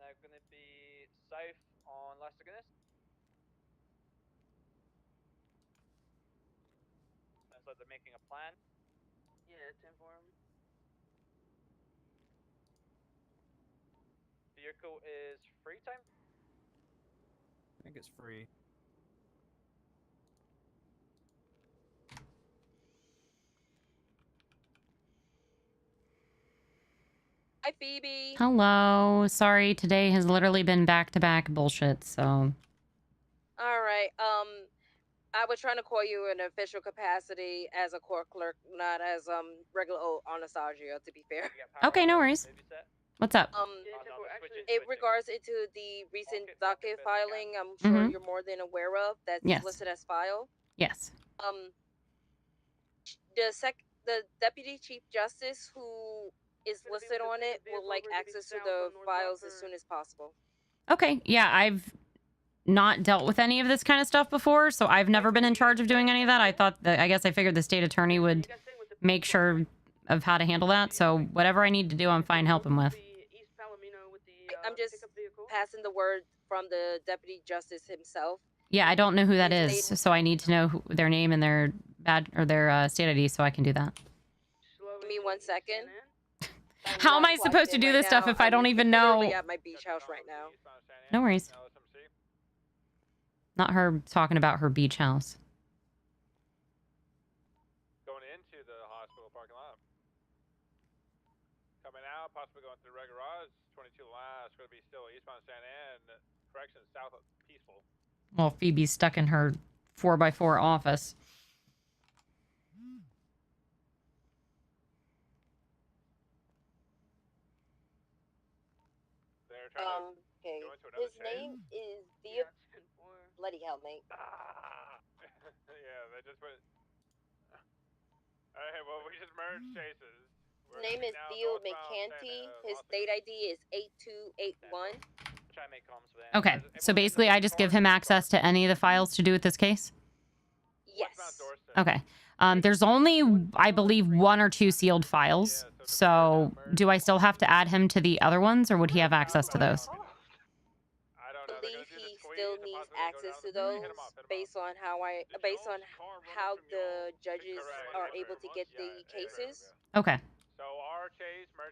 Now gonna be safe on Lastiganus. Sounds like they're making a plan. Yeah, 10 for him. Vehicle is free time. I think it's free. Hi, Phoebe. Hello. Sorry, today has literally been back-to-back bullshit, so... All right. I was trying to call you in official capacity as a court clerk, not as regular old Anastasia, to be fair. Okay, no worries. What's up? It regards it to the recent docket filing. I'm sure you're more than aware of. That's Yes. listed as file. Yes. The deputy chief justice who is listed on it will like access to the files as soon as possible. Okay, yeah, I've not dealt with any of this kind of stuff before, so I've never been in charge of doing any of that. I guess I figured the state attorney would make sure of how to handle that, so whatever I need to do, I'm fine helping with. I'm just passing the word from the deputy justice himself. Yeah, I don't know who that is, so I need to know their name and their their state ID so I can do that. Give me 1 second. How am I supposed to do this stuff if I don't even know? I'm at my beach house right now. No worries. Not her talking about her beach house. Going into the hospital parking lot. Coming out, possibly going through the Red Garage. 22 last. Going to be still eastbound Santa Ana. Correction, south of Peaceful. Well, Phoebe's stuck in her 4x4 office. Okay. His name is Theo. Bloody hell, mate. Yeah, they just went. Alright, well, we just merged chases. His name is Theo McCanty. His state ID is 8281. Try and make comms with him. Okay, so basically I just give him access to any of the files to do with this case? Yes. Okay. There's only, I believe, 1 or 2 sealed files. So do I still have to add him to the other ones, or would he have access to those? I believe he still needs access to those based on how the judges are able to get the cases. Okay.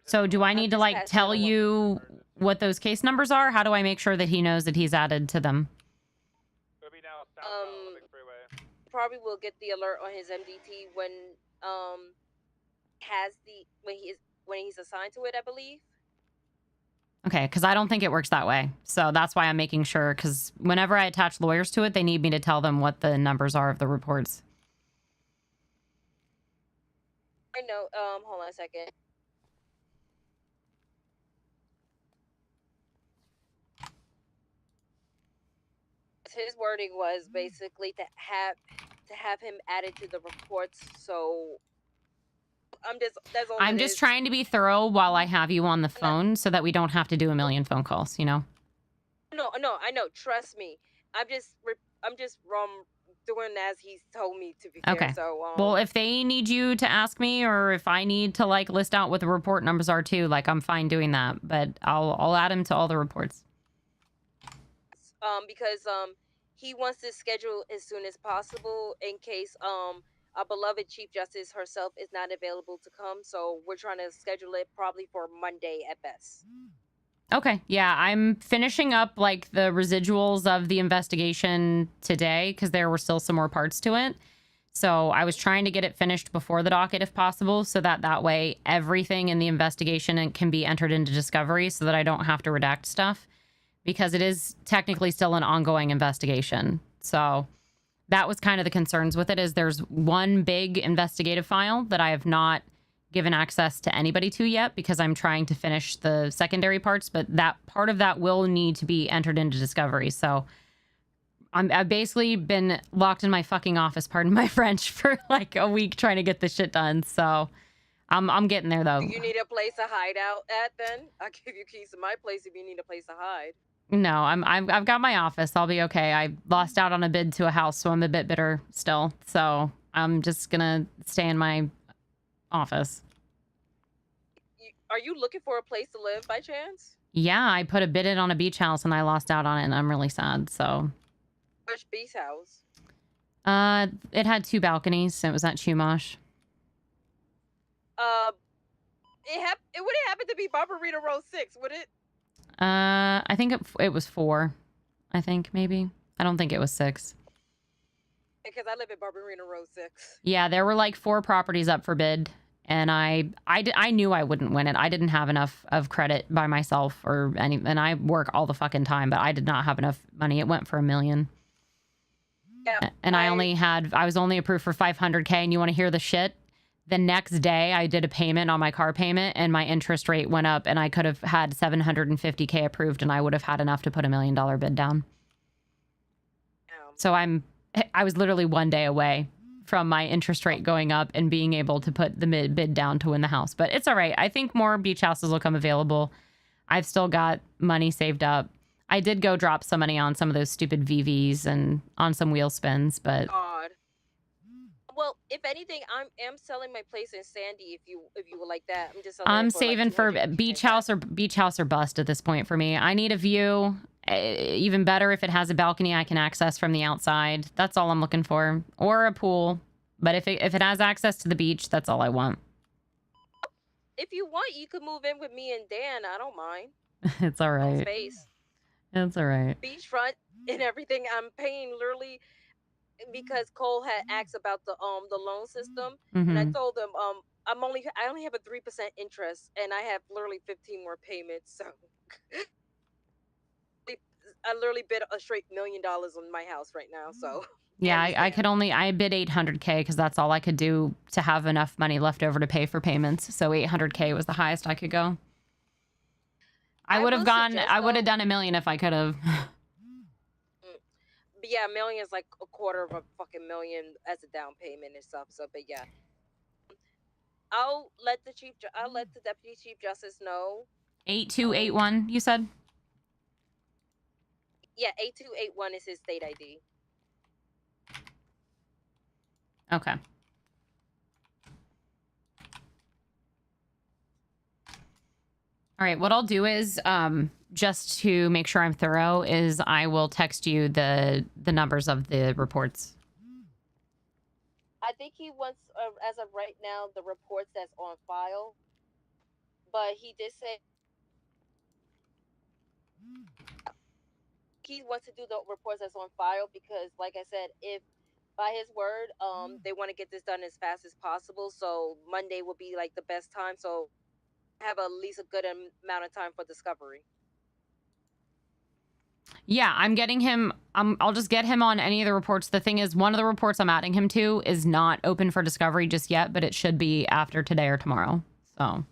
So do I need to, like, tell you what those case numbers are? How do I make sure that he knows that he's added to them? Probably will get the alert on his MDT when he's assigned to it, I believe. Okay, because I don't think it works that way. So that's why I'm making sure, because whenever I attach lawyers to it, they need me to tell them what the numbers are of the reports. I know, hold on a second. His wording was basically to have him added to the reports, so I'm just trying to be thorough while I have you on the phone so that we don't have to do a million phone calls, you know? No, I know. Trust me. I'm just doing as he's told me to be fair. Okay. So, well, if they need you to ask me, or if I need to, like, list out what the report numbers are too, like, I'm fine doing that. But I'll add him to all the reports. Because he wants to schedule as soon as possible in case our beloved Chief Justice herself is not available to come. So we're trying to schedule it probably for Monday at best. Okay, yeah, I'm finishing up, like, the residuals of the investigation today because there were still some more parts to it. So I was trying to get it finished before the docket if possible, so that way everything in the investigation can be entered into discovery so that I don't have to redact stuff, because it is technically still an ongoing investigation. So that was kind of the concerns with it, is there's one big investigative file that I have not given access to anybody to yet because I'm trying to finish the secondary parts, but that part of that will need to be entered into discovery. So I've basically been locked in my fucking office, pardon my French, for like a week trying to get this shit done. So I'm getting there though. You need a place to hide out at then? I'll give you keys to my place if you need a place to hide. No, I've got my office. I'll be okay. I lost out on a bid to a house, so I'm a bit bitter still. So I'm just gonna stay in my office. Are you looking for a place to live by chance? Yeah, I put a bid in on a beach house and I lost out on it, and I'm really sad. So, Which beach house? it had 2 balconies. It was at Chumash. It wouldn't happen to be Barbarita Road 6, would it? I think it was 4. I think maybe. I don't think it was 6. Because I live in Barbarita Road 6. Yeah, there were like 4 properties up for bid, and I knew I wouldn't win it. I didn't have enough of credit by myself or any, and I work all the fucking time, but I did not have enough money. It went for $1 million. Yeah, And I was only approved for 500K, and you want to hear the shit? The next day I did a payment on my car payment and my interest rate went up, and I could have had 750K approved and I would have had enough to put $1 million bid down. So I was literally 1 day away from my interest rate going up and being able to put the bid down to win the house. But it's all right. I think more beach houses will come available. I've still got money saved up. I did go drop some money on some of those stupid VVs and on some wheel spins, but God. Well, if anything, I am selling my place in Sandy. If you would like that, I'm just selling. I'm it for saving like for beach house or bust at this point for me. I need a view. Even better if it has a balcony I can access from the outside. That's all I'm looking for, or a pool. But if it has access to the beach, that's all I want. If you want, you could move in with me and Dan. I don't mind. It's all right. Space. It's all right. Beachfront and everything. I'm paying literally because Cole had asked about the loan system, and I told him I only have a 3% interest, and I have literally 15 more payments. So I literally bid a straight $1 million on my house right now. So Yeah, I bid 800K because that's all I could do to have enough money left over to pay for payments. So 800K was the highest I could go. I would have done $1 million if I could have. But yeah, $1 million is like a quarter of a fucking million as a down payment and stuff. So, but yeah, I'll let the deputy chief justice know. 8281, you said? Yeah, 8281 is his state ID. Okay. All right, what I'll do is, just to make sure I'm thorough, is I will text you the numbers of the reports. I think he wants, as of right now, the reports that's on file. But he did say he wants to do the reports that's on file because, like I said, if by his word, they want to get this done as fast as possible. So Monday will be like the best time. So have at least a good amount of time for discovery. Yeah, I'm getting him. I'll just get him on any of the reports. The thing is, one of the reports I'm adding him to is not open for discovery just yet, but it should be after today or tomorrow. So,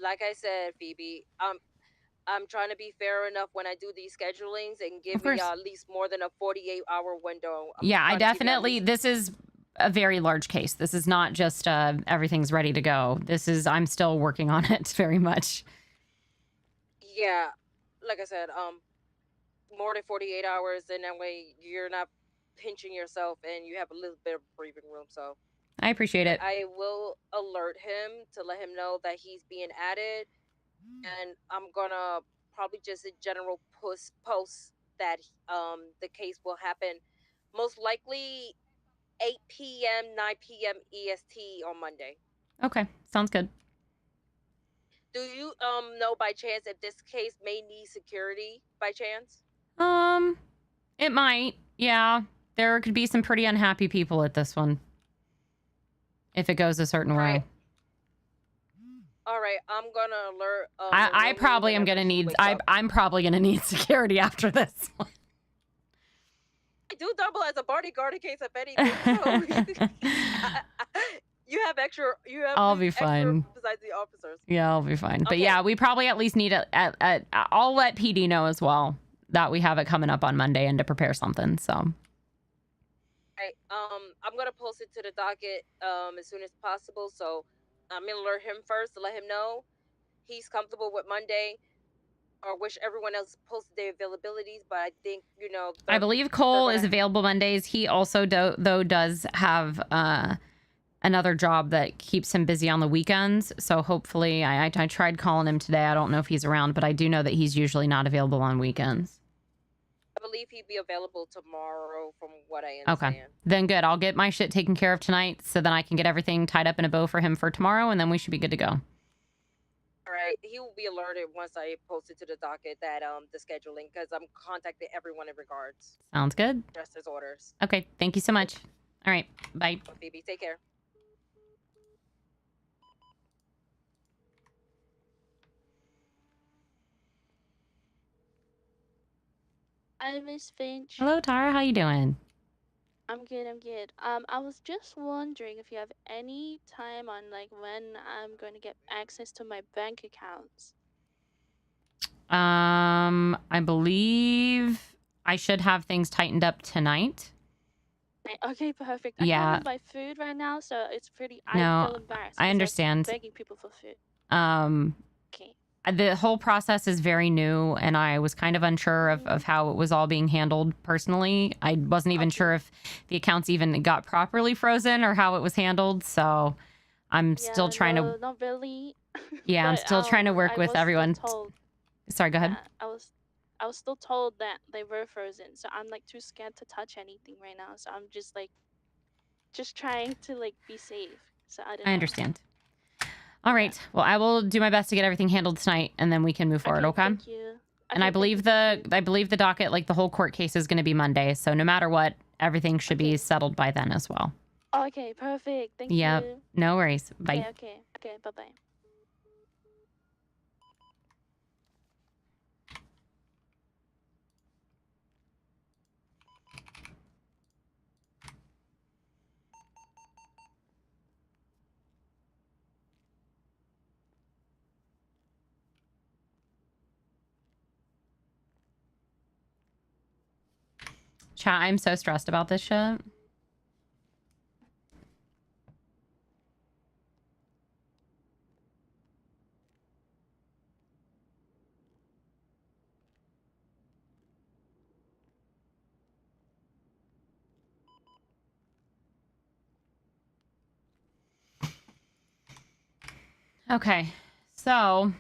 like I said, Phoebe, I'm trying to be fair enough when I do these schedulings and give me at least more than a 48-hour window. yeah, I definitely. This is a very large case. This is not just everything's ready to go. This is I'm still working on it very much. Yeah. Like I said, more than 48 hours, and that way you're not pinching yourself and you have a little bit of breathing room. So I appreciate it. I will alert him to let him know that he's being added, and I'm gonna probably just a general post that the case will happen most likely 8 p.m. 9 p.m. EST on Monday. Okay, sounds good. Do you know by chance if this case may need security by chance? It might. Yeah, there could be some pretty unhappy people at this one if it goes a certain way. All right, I'm gonna alert. I probably am gonna need. I'm probably gonna need security after this one. I do double as a bodyguard in case of anything. So you have extra. You have. I'll be extra fine. Besides the officers. Yeah, I'll be fine. But Okay. yeah, we probably at least need I'll let PD know as well that we have it coming up on Monday and to prepare something. So. Right. I'm gonna post it to the docket as soon as possible. So I'm gonna alert him first to let him know he's comfortable with Monday. or wish everyone else posted their availabilities, but I think, you know, I believe Cole is available Mondays. He also though does have another job that keeps him busy on the weekends. So hopefully, I tried calling him today. I don't know if he's around, but I do know that he's usually not available on weekends. I believe he'd be available tomorrow from what I understand. Okay, then good. I'll get my shit taken care of tonight so then I can get everything tied up in a bow for him for tomorrow, and then we should be good to go. All right, he will be alerted once I post it to the docket that the scheduling, because I'm contacting everyone in regards. Sounds good. Just his orders. Okay, thank you so much. All right, bye. Phoebe, take care. Hi, Miss Finch. Hello, Tara. How you doing? I'm good. I'm good. I was just wondering if you have any time on like when I'm going to get access to my bank accounts. I believe I should have things tightened up tonight. Okay, perfect. I Yeah. can't even buy food right now, so it's pretty. I No, feel embarrassed. I 'cause understand. begging people for food. Okay. The whole process is very new, and I was kind of unsure of how it was all being handled personally. I wasn't even sure if the accounts even got properly frozen or how it was handled, so I'm still trying no, to... not really. Yeah, I'm But, still trying to work I with was still everyone. told Sorry, go ahead. that I was still told that they were frozen, so I'm like too scared to touch anything right now. So I'm just like, just trying to like be safe. So I don't know. I understand. All right. Well, I will do my best to get everything handled tonight, and then we can move forward, okay? Thank you. And I believe the docket, like the whole court case, is going to be Monday. So no matter what, everything should be settled by then as well. Okay, perfect. Thank Yep. you. No worries. Bye. Okay. Bye bye. Chat, I'm so stressed about this shit. Okay, so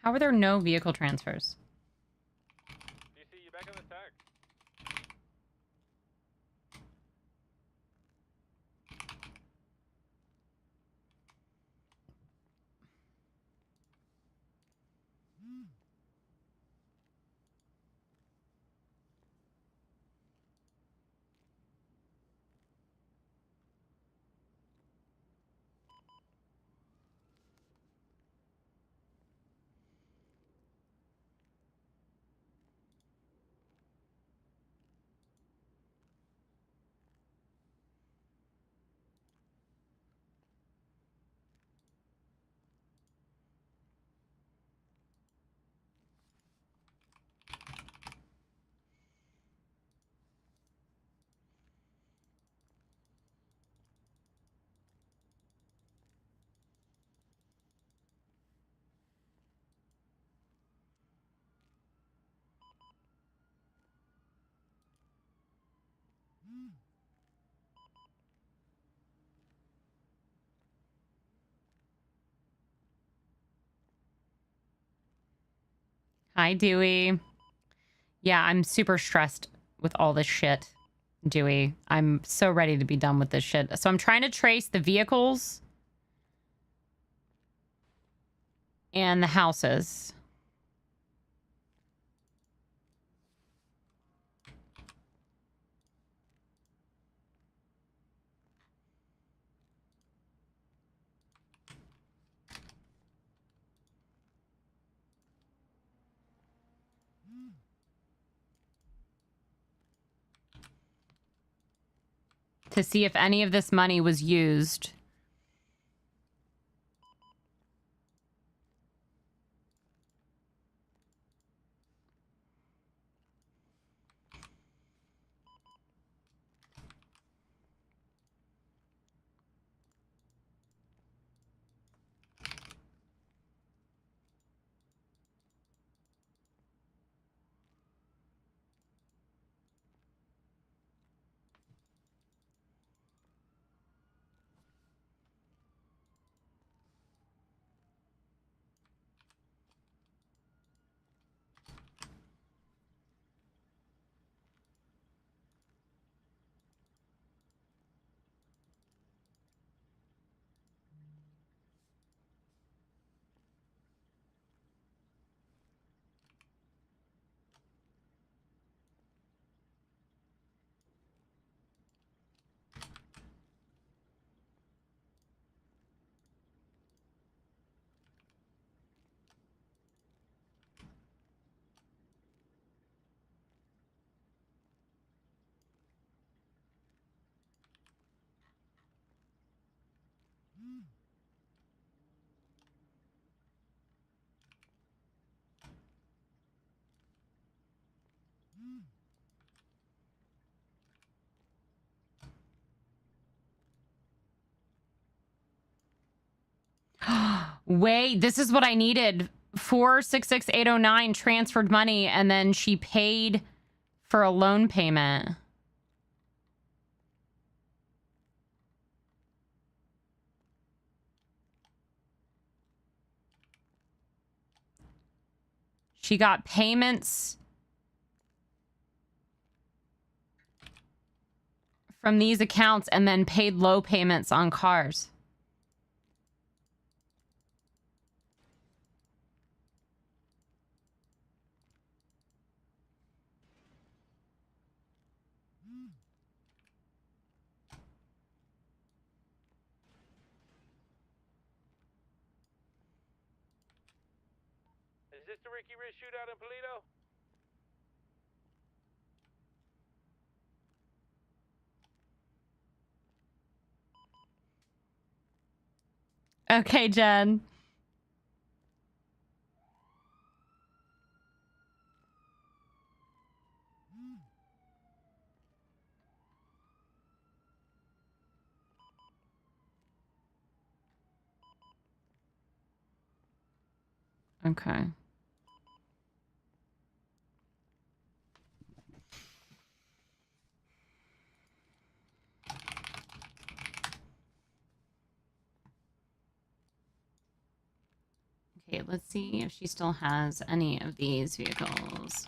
how are there no vehicle transfers? DC, you back on the tag? Hi, Dewey. Yeah, I'm super stressed with all this shit, Dewey. I'm so ready to be done with this shit. So I'm trying to trace the vehicles and the houses. To see if any of this money was used. Wait, this is what I needed. 466809 transferred money and then she paid for a loan payment. She got payments from these accounts and then paid low payments on cars. Is this the Ricky Rich shootout in Polito? Okay, Jen. Okay. Okay, let's see if she still has any of these vehicles.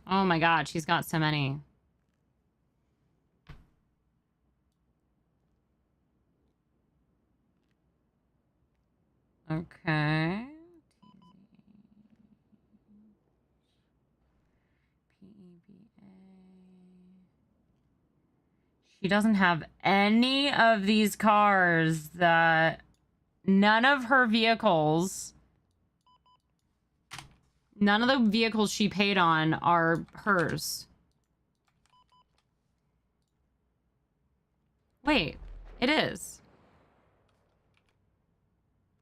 Oh my god, she's got so many. Okay. She doesn't have any of these cars that... None of her vehicles... None of the vehicles she paid on are hers. Wait, it is.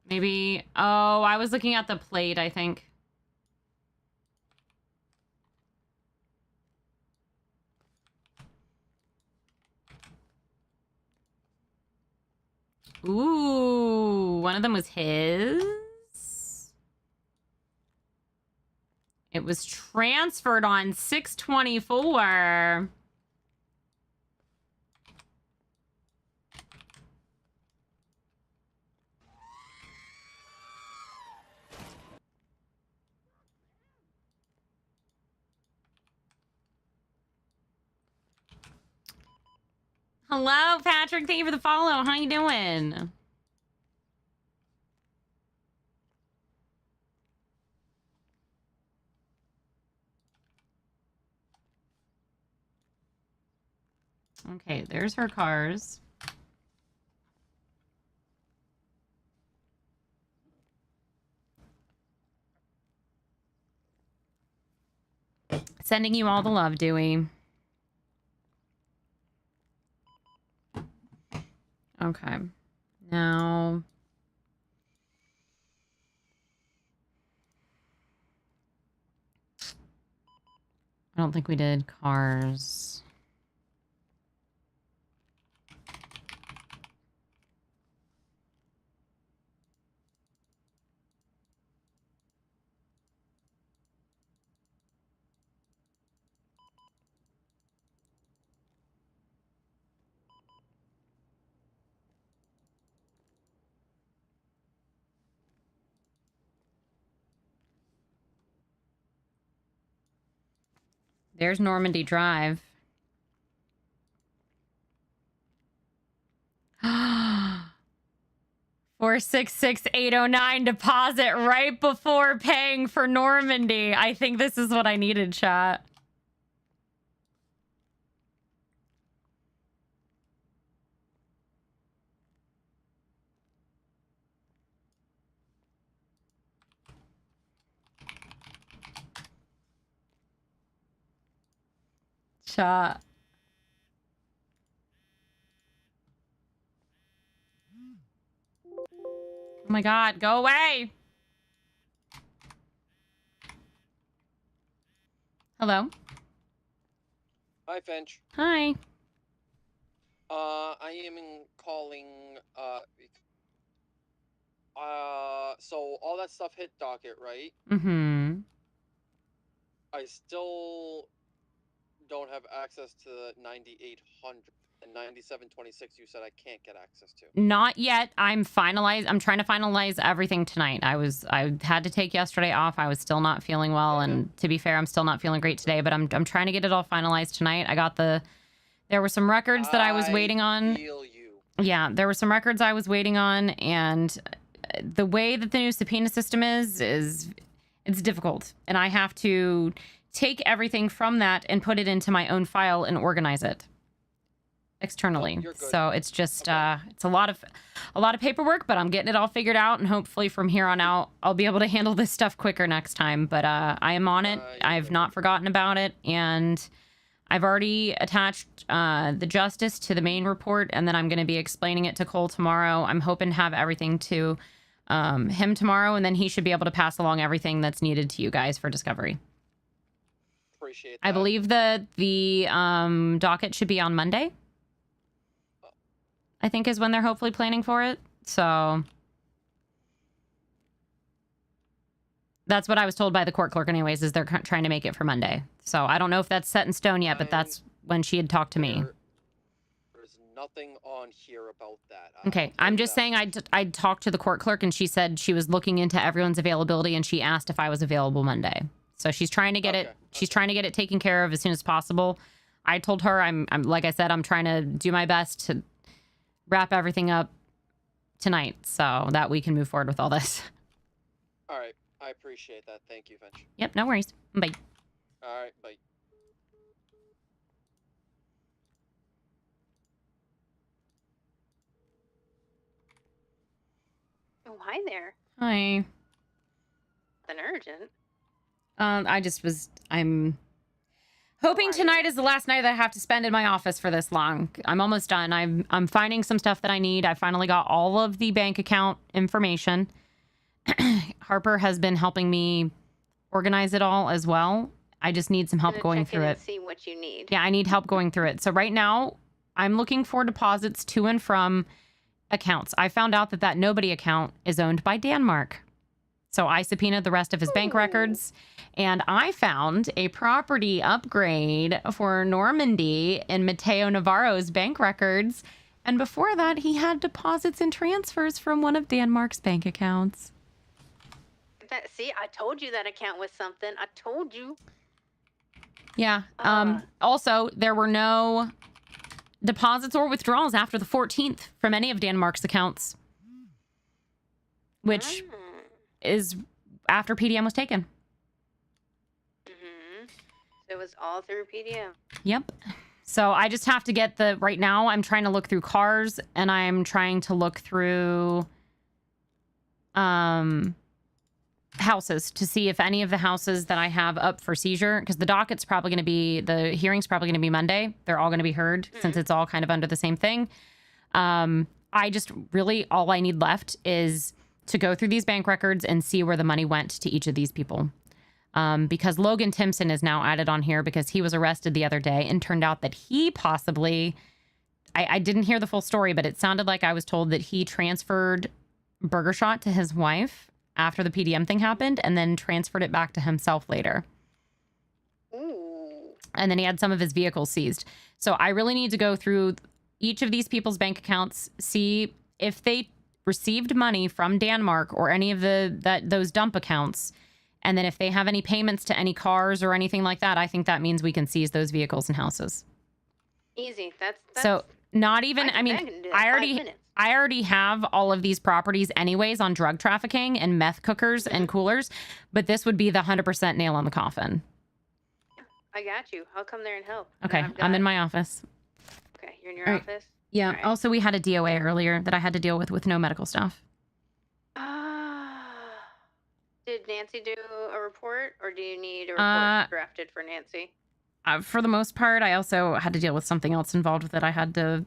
Maybe... Oh, I was looking at the plate, I think. Ooh, one of them was his. It was transferred on 6/24. Hello, Patrick. Thank you for the follow. How you doing? Okay, there's her cars. Sending you all the love, Dewey. Okay. Now... I don't think we did cars. There's Normandy Drive. 466809 deposit right before paying for Normandy. I think this is what I needed, chat. Chat. Oh my god, go away! Hello? Hi, Finch. Hi. I am calling, so all that stuff hit docket, right? Mm-hmm. I still don't have access to the 9800 and 9726 you said I can't get access to. Not yet. I'm trying to finalize everything tonight. I had to take yesterday off. I was still not feeling well, and to be fair, I'm still not feeling great today, but I'm trying to get it all finalized tonight. There were some records that I was waiting on. Yeah, there were some records I was waiting on, and the way that the new subpoena system is it's difficult, and I have to take everything from that and put it into my own file and organize it externally. So it's just it's a lot of paperwork, but I'm getting it all figured out, and hopefully from here on out I'll be able to handle this stuff quicker next time. But I am on it. I've not forgotten about it, and I've already attached the justice to the main report, and then I'm going to be explaining it to Cole tomorrow. I'm hoping to have everything to him tomorrow, and then he should be able to pass along everything that's needed to you guys for discovery. Appreciate that. I believe that the docket should be on Monday, I think is when they're hopefully planning for it. So that's what I was told by the court clerk anyways, is they're trying to make it for Monday. So I don't know if that's set in stone yet, but that's when she had talked to me. There's nothing on here about that. Okay, I'm just saying I talked to the court clerk, and she said she was looking into everyone's availability, and she asked if I was available Monday. So she's trying to get it. She's trying to get it taken care of as soon as possible. I told her I'm like I said, I'm trying to do my best to wrap everything up tonight so that we can move forward with all this. All right, I appreciate that. Thank you, Finch. Yep, no worries. Bye. All right, bye. Oh, hi there. Hi. Nothing urgent. I'm hoping tonight is the last night that I have to spend in my office for this long. I'm almost done. I'm finding some stuff that I need. I finally got all of the bank account information. Harper has been helping me organize it all as well. I just need some help going through it. See what you need. Yeah, I need help going through it. So right now, I'm looking for deposits to and from accounts. I found out that Nobody account is owned by Denmark. So I subpoenaed the rest of his bank records, and I found a property upgrade for Normandy in Mateo Navarro's bank records. And before that, he had deposits and transfers from one of Denmark's bank accounts. See, I told you that account was something. I told you. Yeah. Also, there were no deposits or withdrawals after the 14th from any of Danmark's accounts, which is after PDM was taken. So it was all through PDM. Yep. So I just have to get the, right now I'm trying to look through cars and I'm trying to look through houses to see if any of the houses that I have up for seizure, because the docket's probably going to be, the hearing's probably going to be Monday. They're all going to be heard since it's all kind of under the same thing. I just really, all I need left is to go through these bank records and see where the money went to each of these people. Because Logan Timpson is now added on here because he was arrested the other day and turned out that he possibly, I didn't hear the full story, but it sounded like I was told that he transferred Burger Shot to his wife after the PDM thing happened and then transferred it back to himself later. Ooh. And then he had some of his vehicles seized. So I really need to go through each of these people's bank accounts, see if they received money from Danmark or any of those dump accounts. And then if they have any payments to any cars or anything like that, I think that means we can seize those vehicles and houses. Easy. That's so not even, I mean, can do that in 5 minutes. I already have all of these properties anyways on drug trafficking and meth cookers and coolers, but this would be the 100% nail on the coffin. I got you. I'll come there and help. Okay, I'm in my office. Okay, you're in your All right. office? Yeah. Also, we had a DOA earlier that I had to deal with no medical staff. Did Nancy do a report, or do you need a report drafted for Nancy? For the most part, I also had to deal with something else involved with it. I had to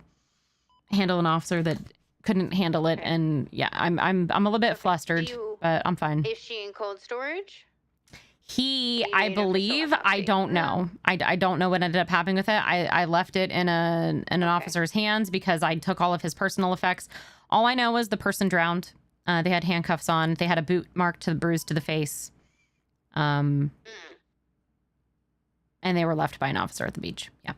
handle an officer that couldn't handle it, and yeah, I'm a little bit flustered, but I'm fine. Is she in cold storage? I believe, I don't know. I don't know what ended up happening with it. I left it in an officer's hands because I took all of his personal effects. All I know is the person drowned. They had handcuffs on. They had a boot mark to the bruise to the face. And they were left by an officer at the beach. Yeah.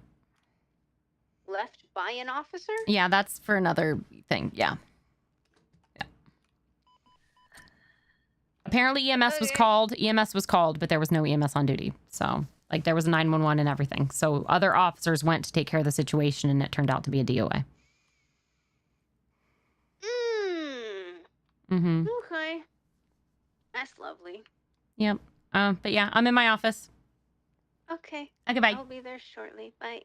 Left by an officer? Yeah, that's for another thing. Yeah. Apparently EMS was called. EMS was called, but there was no EMS on duty. So, like, there was a 911 and everything. So other officers went to take care of the situation, and it turned out to be a DOA. Mm-hmm. Okay. That's lovely. Yep. But yeah, I'm in my office. Okay. Okay, bye. I'll be there shortly. Bye.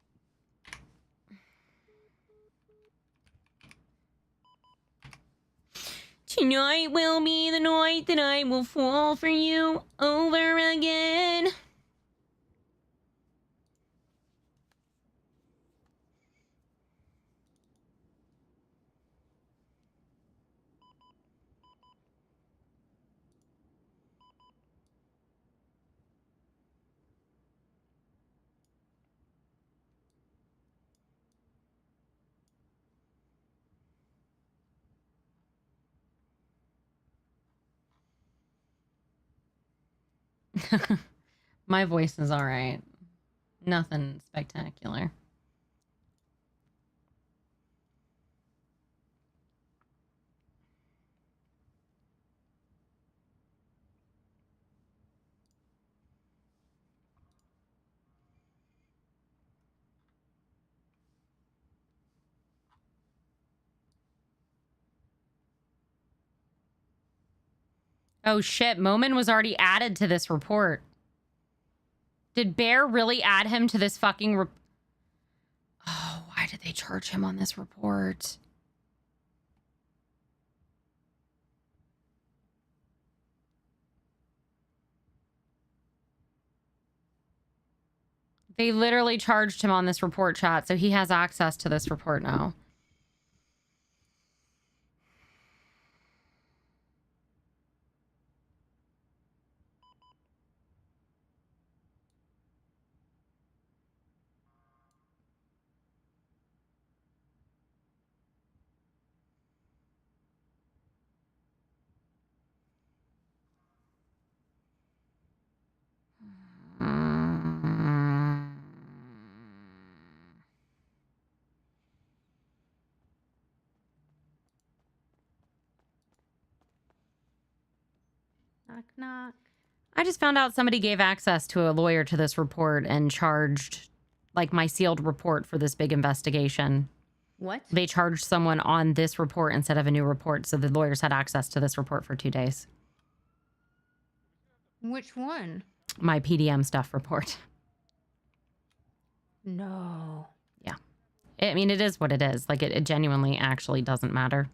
Tonight will be the night that I will fall for you over again. My voice is all right. Nothing spectacular. Oh shit, Momin was already added to this report. Did Bear really add him to this fucking Oh, why did they charge him on this report? They literally charged him on this report, chat, so he has access to this report now. Knock, knock. I just found out somebody gave access to a lawyer to this report and charged like my sealed report for this big investigation. What? They charged someone on this report instead of a new report, so the lawyers had access to this report for 2 days. Which one? My PDM stuff report. No. Yeah. I mean, it is what it is. Like, it genuinely actually doesn't matter.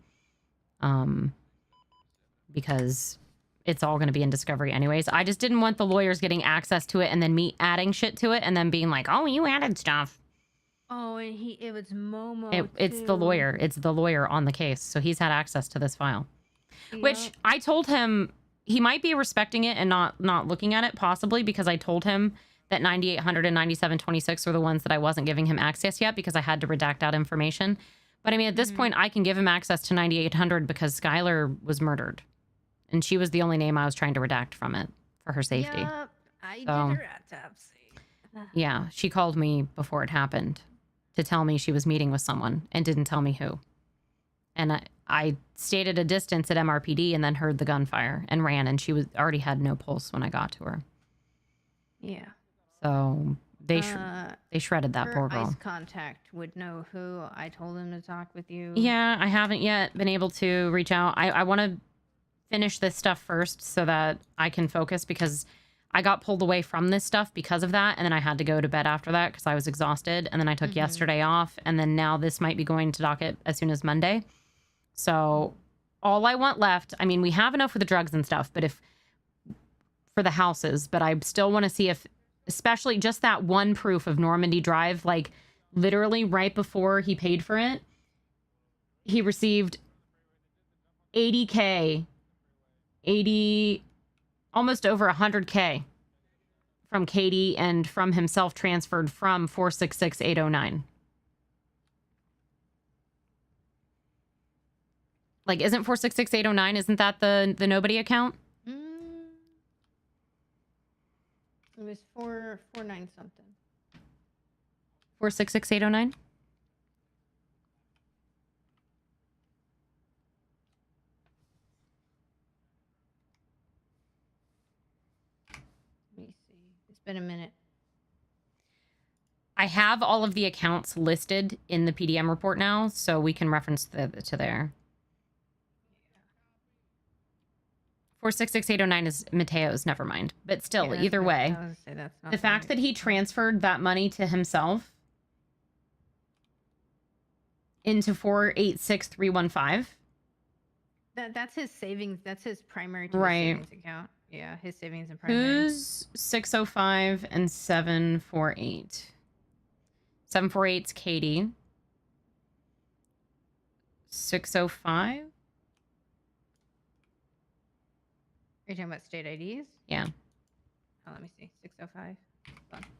Because it's all going to be in discovery anyways. I just didn't want the lawyers getting access to it and then me adding shit to it and then being like, oh, you added stuff. Oh, and it was Momo. It's the lawyer. It's the lawyer on the case. So he's had access to this file. Which I told him he might be respecting it and not looking at it, possibly because I told him that 9800 and 9726 are the ones that I wasn't giving him access yet because I had to redact out information. But I mean, at this point, I can give him access to 9800 because Skylar was murdered. And she was the only name I was trying to redact from it for her safety. Yep, I did So, her autopsy. yeah, she called me before it happened to tell me she was meeting with someone and didn't tell me who. And I stayed at a distance at MRPD and then heard the gunfire and ran, and she already had no pulse when I got to her. Yeah. So they shredded that her poor girl. Ice contact would know who. I told him to talk with you. Yeah, I haven't yet been able to reach out. I want to finish this stuff first so that I can focus because I got pulled away from this stuff because of that. And then I had to go to bed after that because I was exhausted. And then I took yesterday off. And then now this might be going to docket as soon as Monday. So all I want left, I mean, we have enough for the drugs and stuff, but for the houses, but I still want to see if, especially just that one proof of Normandy Drive, like literally right before he paid for it, he received 80K, almost over 100K from Katie and from himself transferred from 466809. Like, isn't 466809, isn't that the nobody account? It was 449 something. 466809? Let me see. It's been a minute. I have all of the accounts listed in the PDM report now, so we can reference to there. 466809 is Mateo's, never mind. But still, Yeah, either way, I was gonna say that's not the fact that he transferred that money to himself into 486315. That's his savings. That's his primary Right. savings account. Yeah, his savings and primary. Who's 605 and 748? 748's Katie. 605? Are you talking about state IDs? Yeah. Oh, let me see. 605. Hold on.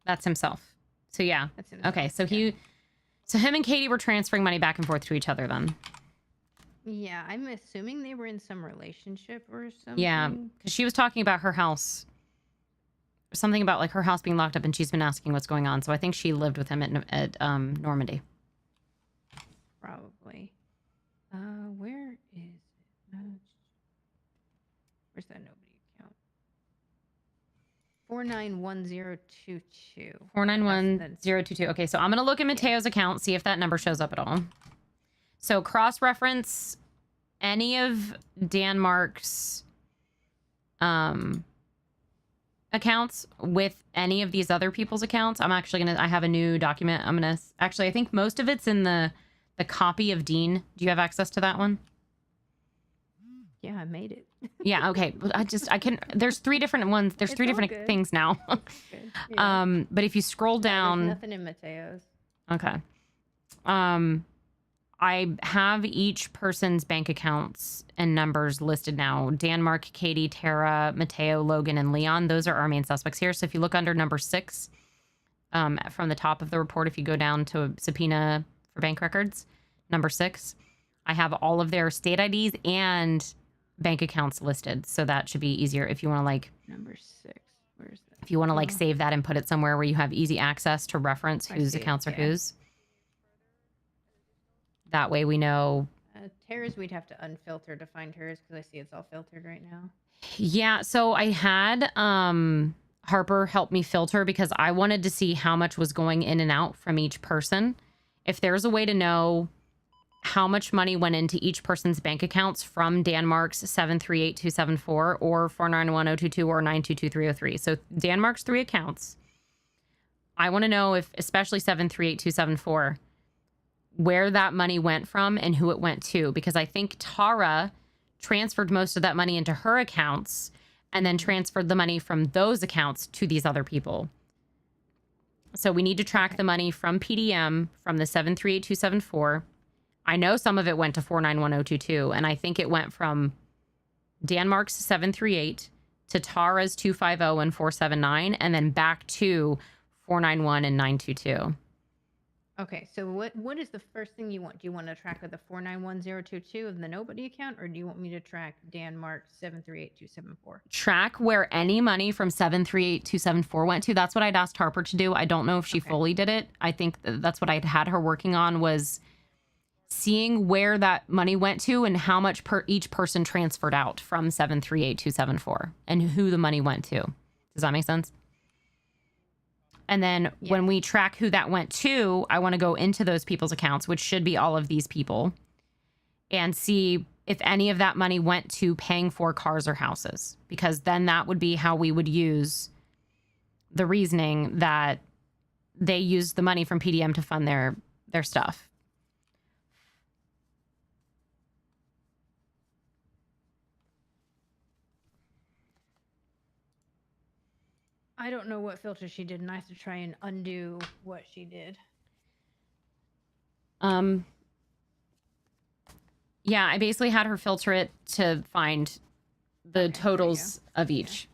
That's himself. So yeah. That's himself, Okay, so him and Katie were transferring money back and forth to each other then. Yeah, I'm assuming they were in some relationship or something. Yeah, because she was talking about her house. Something about like her house being locked up and she's been asking what's going on. So I think she lived with him at Normandy. Probably. Where is it? Where's that nobody account? 491022. 491022. Okay, so I'm going to look at Mateo's account, see if that number shows up at all. So cross-reference any of Danmark's accounts with any of these other people's accounts. I'm actually going to, I have a new document. I'm going to, actually, I think most of it's in the copy of Dean. Do you have access to that one? Yeah, I made it. Yeah, okay. There's 3 different ones. There's 3 different things now. Yeah. But if you scroll down. There's nothing in Mateo's. Okay. I have each person's bank accounts and numbers listed now. Danmark, Katie, Tara, Mateo, Logan, and Leon. Those are our main suspects here. So if you look under number 6, from the top of the report, if you go down to subpoena for bank records, number 6, I have all of their state IDs and bank accounts listed. So that should be easier if you want to like number 6. Where's that? If you want to like save that and put it somewhere where you have easy access to reference I whose see it, accounts are yeah. whose. That way we know. Tara's, we'd have to unfilter to find hers because I see it's all filtered right now. Yeah, so I had Harper helped me filter because I wanted to see how much was going in and out from each person. If there's a way to know how much money went into each person's bank accounts from Danmark's 738274 or 4910222 or 922303. So Danmark's 3 accounts. I want to know if, especially 738274, where that money went from and who it went to, because I think Tara transferred most of that money into her accounts and then transferred the money from those accounts to these other people. So we need to track the money from PDM from the 738274. I know some of it went to 4910222, and I think it went from Danmark's 738 to Tara's 250 and 479, and then back to 491 and 922. Okay, so what is the first thing you want? Do you want to track the 491022 of the nobody account, or do you want me to track Danmark 738274? Track where any money from 738274 went to. That's what I'd asked Harper to do. I don't know if she fully did it. I think that's what I'd had her working on, was seeing where that money went to and how much each person transferred out from 738274 and who the money went to. Does that make sense? And then when we track who that went to, I want to go into those people's accounts, which should be all of these people, and see if any of that money went to paying for cars or houses, because then that would be how we would use the reasoning that they used the money from PDM to fund their stuff. I don't know what filter she did, and I have to try and undo what she did. Yeah, I basically had her filter it to find the totals of each.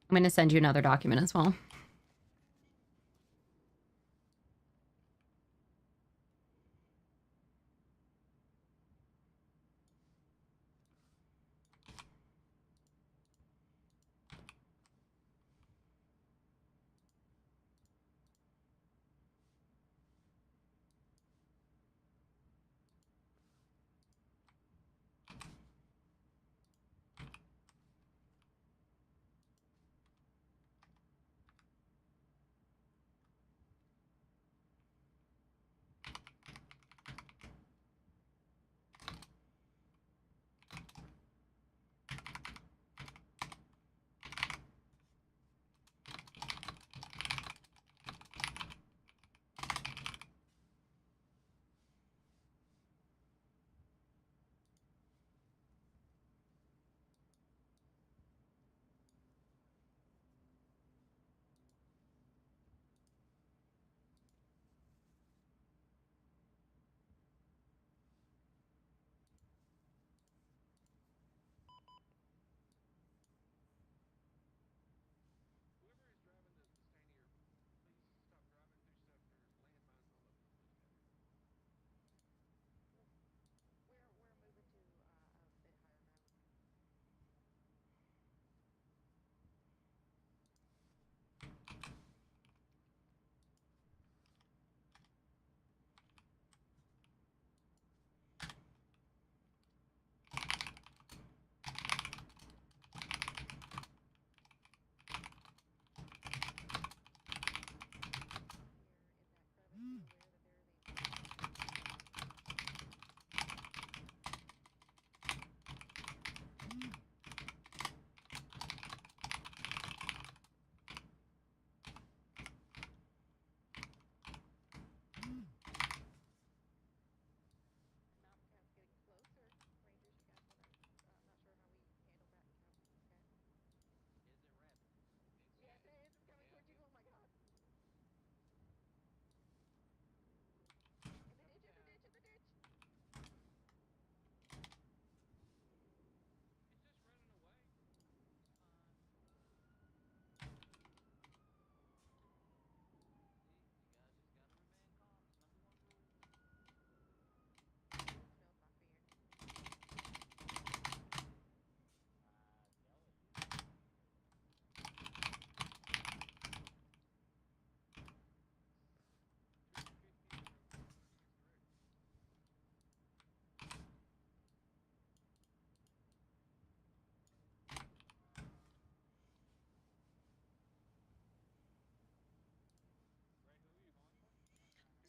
I'm going to send you another document as well.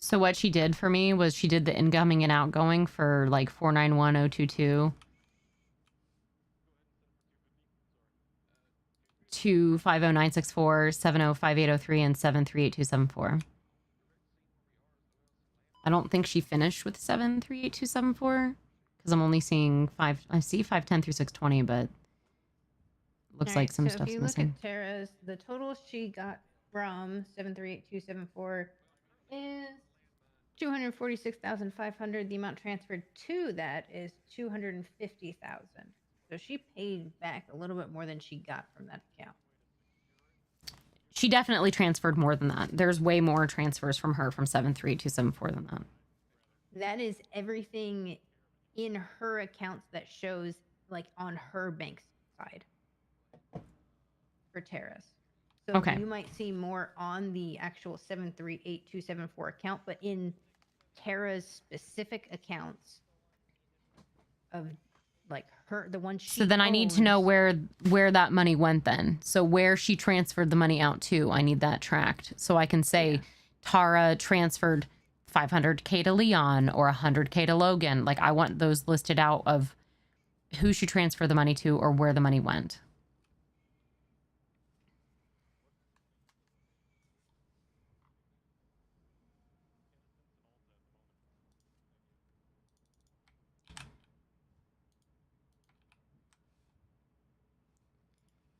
So what she did for me was she did the incoming and outgoing for like 491022 to 50964, 705803, and 738274. I don't think she finished with 738274 because I'm only seeing I see 510 through 620, but looks like some stuff's if you missing. look at Tara's, the total she got from 738274 is 246,500. The amount transferred to that is 250,000. So she paid back a little bit more than she got from that account. She definitely transferred more than that. There's way more transfers from her from 73274 than that. That is everything in her accounts that shows like on her bank's side for Tara's. So Okay. you might see more on the actual 738274 account, but in Tara's specific accounts of like her, the one she So then I need to know owns- where that money went then. So where she transferred the money out to, I need that tracked. So I can say Tara transferred 500K to Leon or 100K to Logan. Like I want those listed out of who she transferred the money to or where the money went.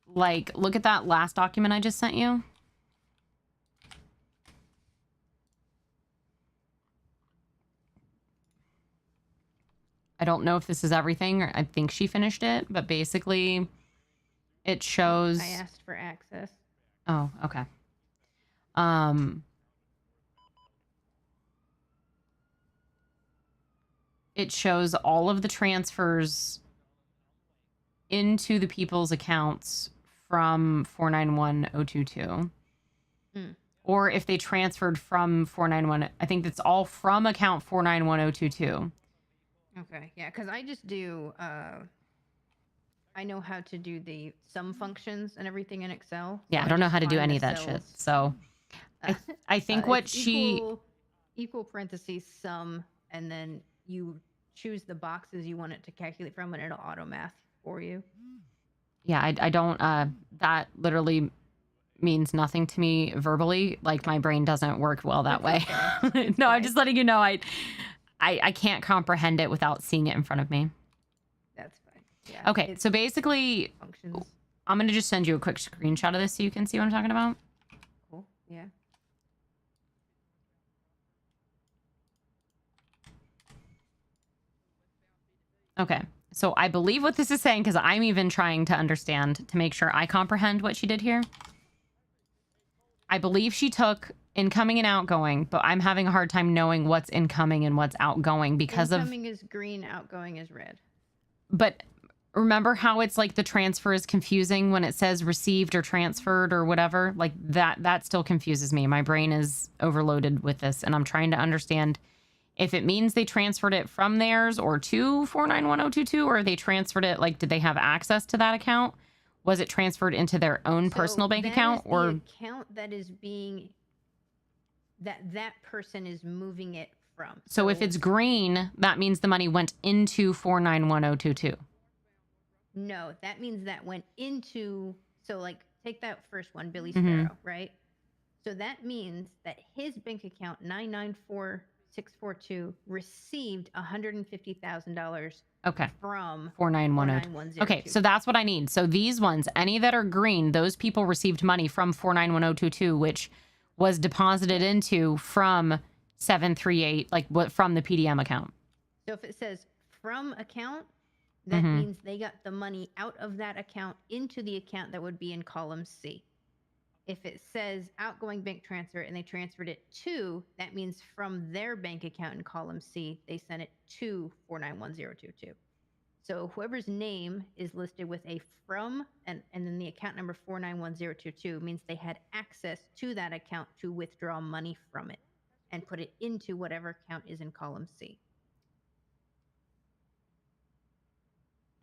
Like, look at that last document I just sent you. I don't know if this is everything, or I think she finished it, but basically it shows... I asked for access. Oh, okay. It shows all of the transfers into the people's accounts from 491022. Or if they transferred from 491, I think that's all from account 491022. Okay, yeah, because I just do, I know how to do the sum functions and everything in Excel. Yeah, I don't know how to do any of that shit. So I think what it's she... equal parentheses sum, and then you choose the boxes you want it to calculate from, and it'll auto math for you. Yeah, I don't, that literally means nothing to me verbally. Like, my brain doesn't work well that way. No, I'm just letting you know, I can't comprehend it without seeing it in front of me. That's fine. Yeah, Okay, so basically, functions. I'm going to just send you a quick screenshot of this so you can see what I'm talking about. Cool, yeah. Okay, so I believe what this is saying, because I'm even trying to understand to make sure I comprehend what she did here. I believe she took incoming and outgoing, but I'm having a hard time knowing what's incoming and what's outgoing because Incoming is green, outgoing is red. But remember how it's like the transfer is confusing when it says received or transferred or whatever? Like that still confuses me. My brain is overloaded with this, and I'm trying to understand if it means they transferred it from theirs or to 491022, or they transferred it, like, did they have access to that account? Was it transferred into their own personal bank account, or the account that is being that person is moving it from? So if it's green, that means the money went into 491022. No, that means that went into, so like take that first one, Billy Mhm. Sparrow, right? So that means that his bank account 994642 received $150,000 Okay. from 49102. Okay, so that's what I need. So these ones, any that are green, those people received money from 491022, which was deposited into from 738, like what, from the PDM account. So if it says from account, that Mhm. means they got the money out of that account into the account that would be in column C. If it says outgoing bank transfer and they transferred it to, that means from their bank account in column C, they sent it to 491022. So whoever's name is listed with a from and then the account number 491022 means they had access to that account to withdraw money from it and put it into whatever account is in column C.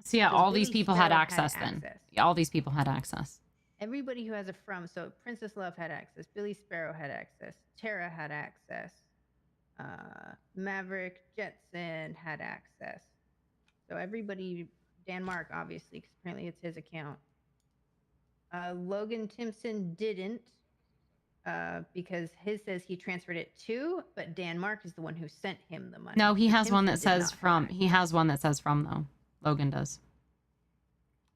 So yeah, So all these Billy people had Sparrow access then. Yeah, all these people had access. Everybody who has a from, so Princess Love had access, Billy Sparrow had access, Tara had access, Maverick, Jetson had access. So everybody, Denmark, obviously, because apparently it's his account. Logan Timpson didn't, because his says he transferred it to, but Denmark is the one who sent him the money. No, he So has one that Timpson did says not from. He has one that says from, though. Logan does.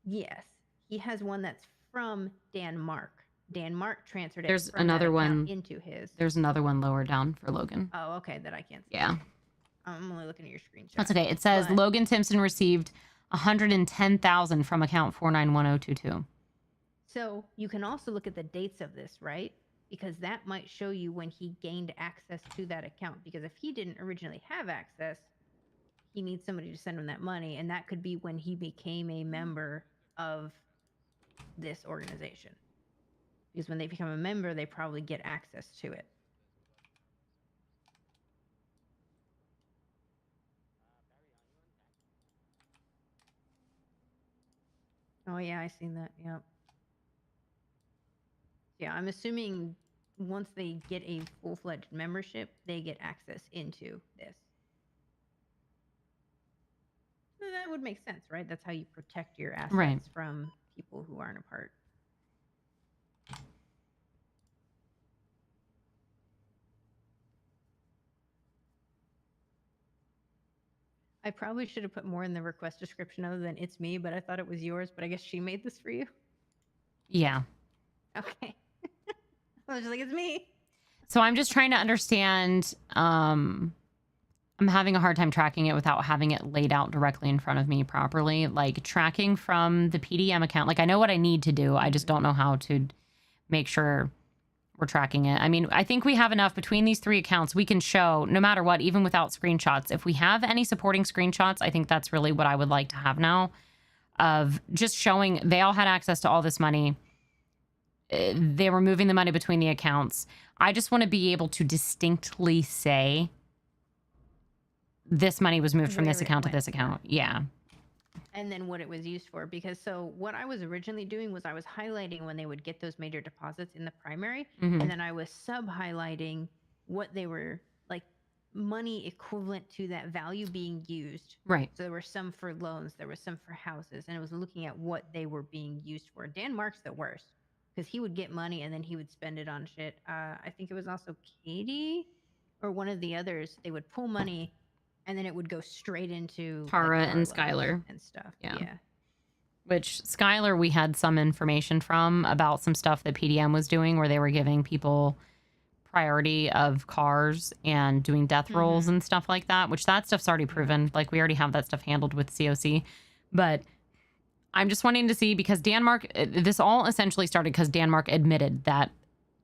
Yes, he has one that's from Denmark. Denmark transferred it There's from another that account one. into his. There's another one lower down for Logan. Oh, okay, that I can't see. Yeah. I'm only looking at your screenshot. That's okay. It says But Logan Timpson received $110,000 from account 491022. so you can also look at the dates of this, right? Because that might show you when he gained access to that account. Because if he didn't originally have access, he needs somebody to send him that money, and that could be when he became a member of this organization. Because when they become a member, they probably get access to it. Oh yeah, I seen that. Yep. Yeah, I'm assuming once they get a full-fledged membership, they get access into this. That would make sense, right? That's how you protect your assets Right. from people who aren't a part. I probably should have put more in the request description other than it's me, but I thought it was yours, but I guess she made this for you. Yeah. Okay. I was just like, it's me. So I'm just trying to understand. I'm having a hard time tracking it without having it laid out directly in front of me properly. Like tracking from the PDM account. Like I know what I need to do. I just don't know how to make sure we're tracking it. I mean, I think we have enough between these three accounts. We can show no matter what, even without screenshots. If we have any supporting screenshots, I think that's really what I would like to have now, of just showing they all had access to all this money. They were moving the money between the accounts. I just want to be able to distinctly say this money was moved from this Where it account to went this to. account. Yeah. And then what it was used for. Because so what I was originally doing was I was highlighting when they would get those major deposits in the primary. Mhm. And then I was sub-highlighting what they were, like money equivalent to that value being used. Right. So there were some for loans, there was some for houses, and it was looking at what they were being used for. Denmark's the worst because he would get money and then he would spend it on shit. I think it was also Katie or one of the others. They would pull money and then it would go straight into like, Tara car and loans Skylar. and stuff. Yeah. Yeah. Which Skylar, we had some information from about some stuff that PDM was doing where they were giving people priority of cars and doing death rolls and stuff like that, which that stuff's already proven. Like we already have that stuff handled with COC. But I'm just wanting to see, because Denmark, this all essentially started because Denmark admitted that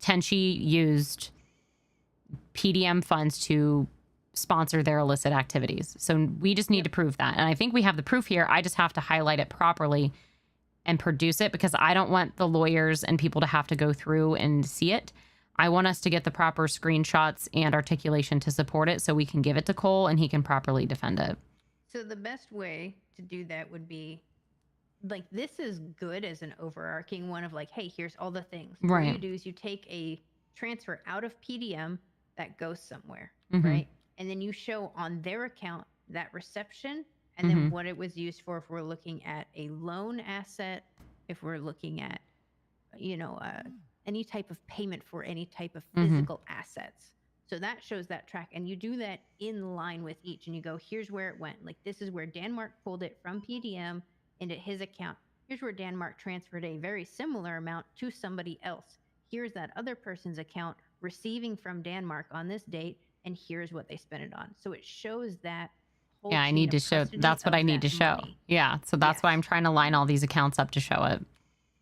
Tenchi used PDM funds to sponsor their illicit activities. So we just need to prove that. And I think we have the proof here. I just have to highlight it properly and produce it, because I don't want the lawyers and people to have to go through and see it. I want us to get the proper screenshots and articulation to support it so we can give it to Cole and he can properly defend it. So the best way to do that would be, like, this is good as an overarching one of like, hey, here's all the things. Right. What you do is you take a transfer out of PDM that goes somewhere, Mhm. right? And then you show on their account that reception and then what it was used for if we're looking at a loan asset, if we're looking at, you know, any type of payment for any type of physical assets. So that shows that track. And you do that in line with each. And you go, here's where it went. Like, this is where Denmark pulled it from PDM into his account. Here's where Denmark transferred a very similar amount to somebody else. Here's that other person's account receiving from Denmark on this date. And here's what they spent it on. So it shows that whole Yeah, I chain need of to show. custody That's what of I need that to show. money. Yeah. So that's why I'm trying to line all these accounts up to show it.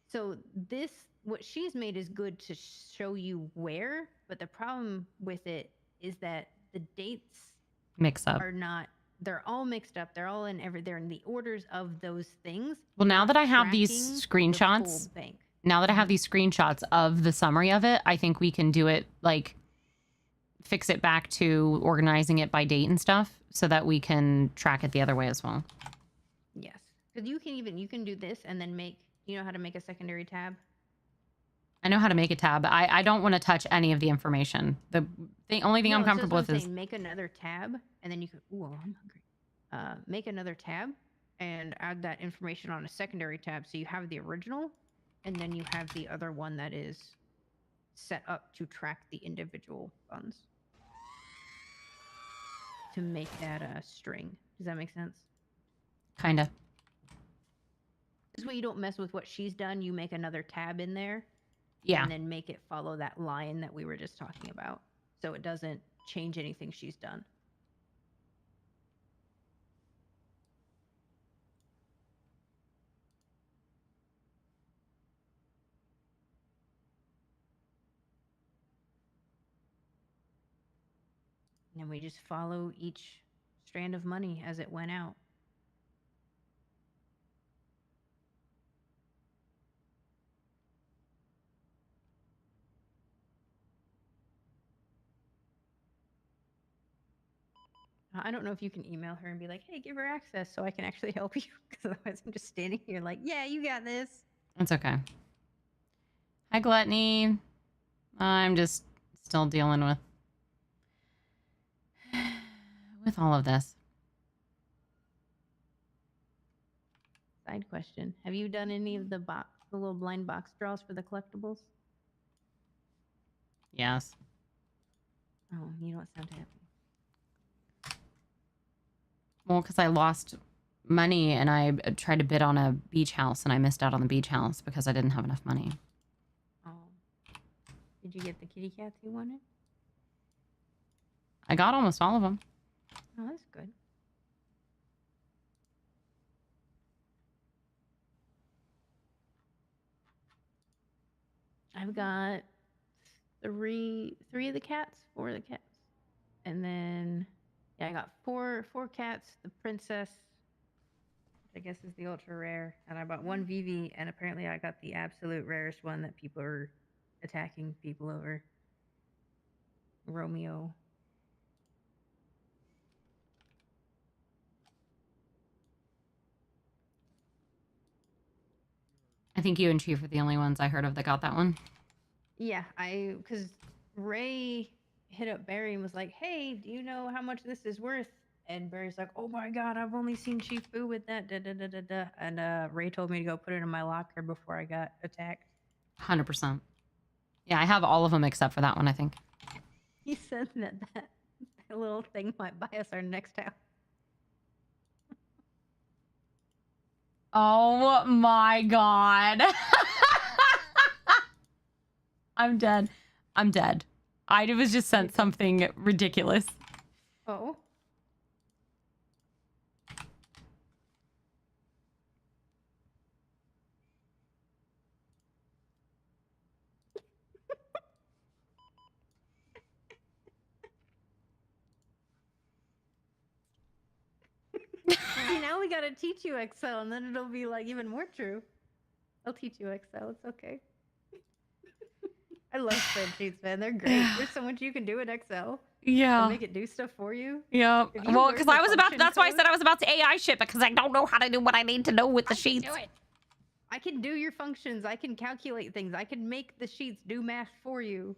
So this, what she's made is good to show you where, but the problem with it is that the dates Mix up. are not, they're all mixed up. They're all they're in the orders of those things. Well, now that I have these tracking the full screenshots, bank. now that I have these screenshots of the summary of it, I think we can do it, like, fix it back to organizing it by date and stuff so that we can track it the other way as well. Yes. Because you can do this and then make, you know how to make a secondary tab? I know how to make a tab. I don't want to touch any of the information. The only thing I'm comfortable with is make another tab, and then you can. Ooh, I'm hungry. Make another tab and add that information on a secondary tab, so you have the original, and then you have the other one that is set up to track the individual funds to make that a string. Does that make sense? Kinda. This way you don't mess with what she's done. You make another tab in there. Yeah. And then make it follow that line that we were just talking about. So it doesn't change anything she's done. And we just follow each strand of money as it went out. I don't know if you can email her and be like, hey, give her access so I can actually help you. Because otherwise I'm just standing here like, yeah, you got this. It's okay. Hi, Gluttony. I'm just still dealing with all of this. Side question. Have you done any of the little blind box draws for the collectibles? Yes. Oh, you don't sound happy. Well, because I lost money and I tried to bid on a beach house and I missed out on the beach house because I didn't have enough money. Oh. Did you get the kitty cats you wanted? I got almost all of them. Oh, that's good. I've got three of the cats, 4 of the cats. And then, yeah, I got four cats, the princess, which I guess is the ultra rare, and I bought 1 Vivi, and apparently I got the absolute rarest one that people are attacking people over. Romeo. I think you and Chief are the only ones I heard of that got that one. Yeah, because Ray hit up Barry and was like, hey, do you know how much this is worth? And Barry's like, oh my god, I've only seen Chief Boo with that, da da da da da. And Ray told me to go put it in my locker before I got attacked. 100%. Yeah, I have all of them except for that one, I think. He said that little thing might buy us our next house. Oh my god. I'm dead. I'm dead. I was just sent something ridiculous. Oh. See, now we gotta teach you Excel, and then it'll be like even more true. I'll teach you Excel. It's okay. I love spreadsheets, man. They're great. There's so much you can do in Excel. Yeah. And make it do stuff for you. Yeah. If you Well, learn because the I was about function that's why I code- said I was about to AI ship it because I don't know how to do what I need to know with the sheets. Do it. I can do your functions. I can calculate things. I can make the sheets do math for you.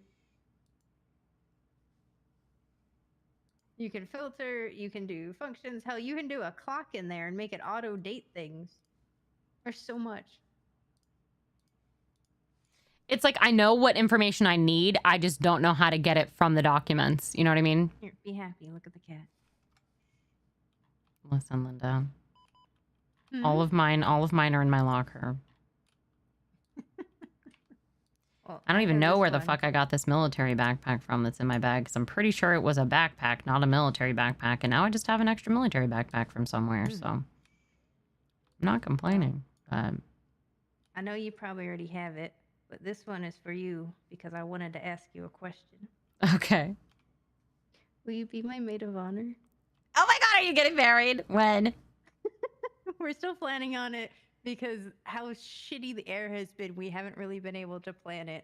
You can filter. You can do functions. Hell, you can do a clock in there and make it auto date things. There's so much. It's like I know what information I need. I just don't know how to get it from the documents. You know what I mean? Here, be happy. Look at the cat. Listen, Linda. Hmm? All of mine are in my locker. Well, I don't even have know this where the one. fuck I got this military backpack from that's in my bag because I'm pretty sure it was a backpack, not a military backpack. And now I just have an extra military backpack from somewhere. So I'm not complaining. But I know you probably already have it, but this one is for you because I wanted to ask you a question. okay. Will you be my maid of honor? Oh my god, are you getting married? When? We're still planning on it because how shitty the air has been. We haven't really been able to plan it.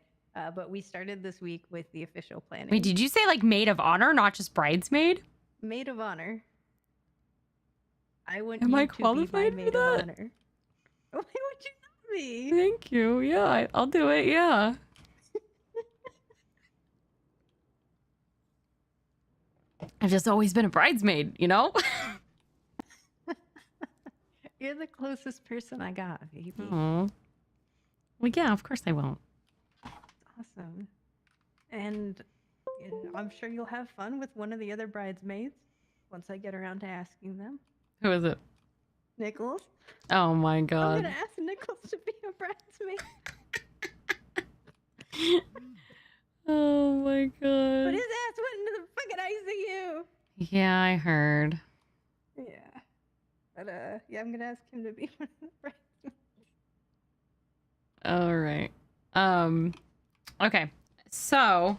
But we started this week with the official planning. Wait, did you say like maid of honor, not just bridesmaid? Maid of honor. I want Am you I to be my qualified for maid of that? honor. Why would you not be? Thank you. Yeah, I'll do it. Yeah. I've just always been a bridesmaid, you know? You're the closest person I got, baby. Aw. Well, yeah, of course I won't. Awesome. And I'm sure you'll have fun with one of the other bridesmaids once I get around to asking them. Who is it? Nichols. Oh my I'm god. gonna ask Nichols to be a bridesmaid. Oh my god. But his ass went into the fucking ICU. Yeah, I heard. Yeah. But yeah, I'm gonna ask him to be one of the bridesmaids. All right. Okay. So,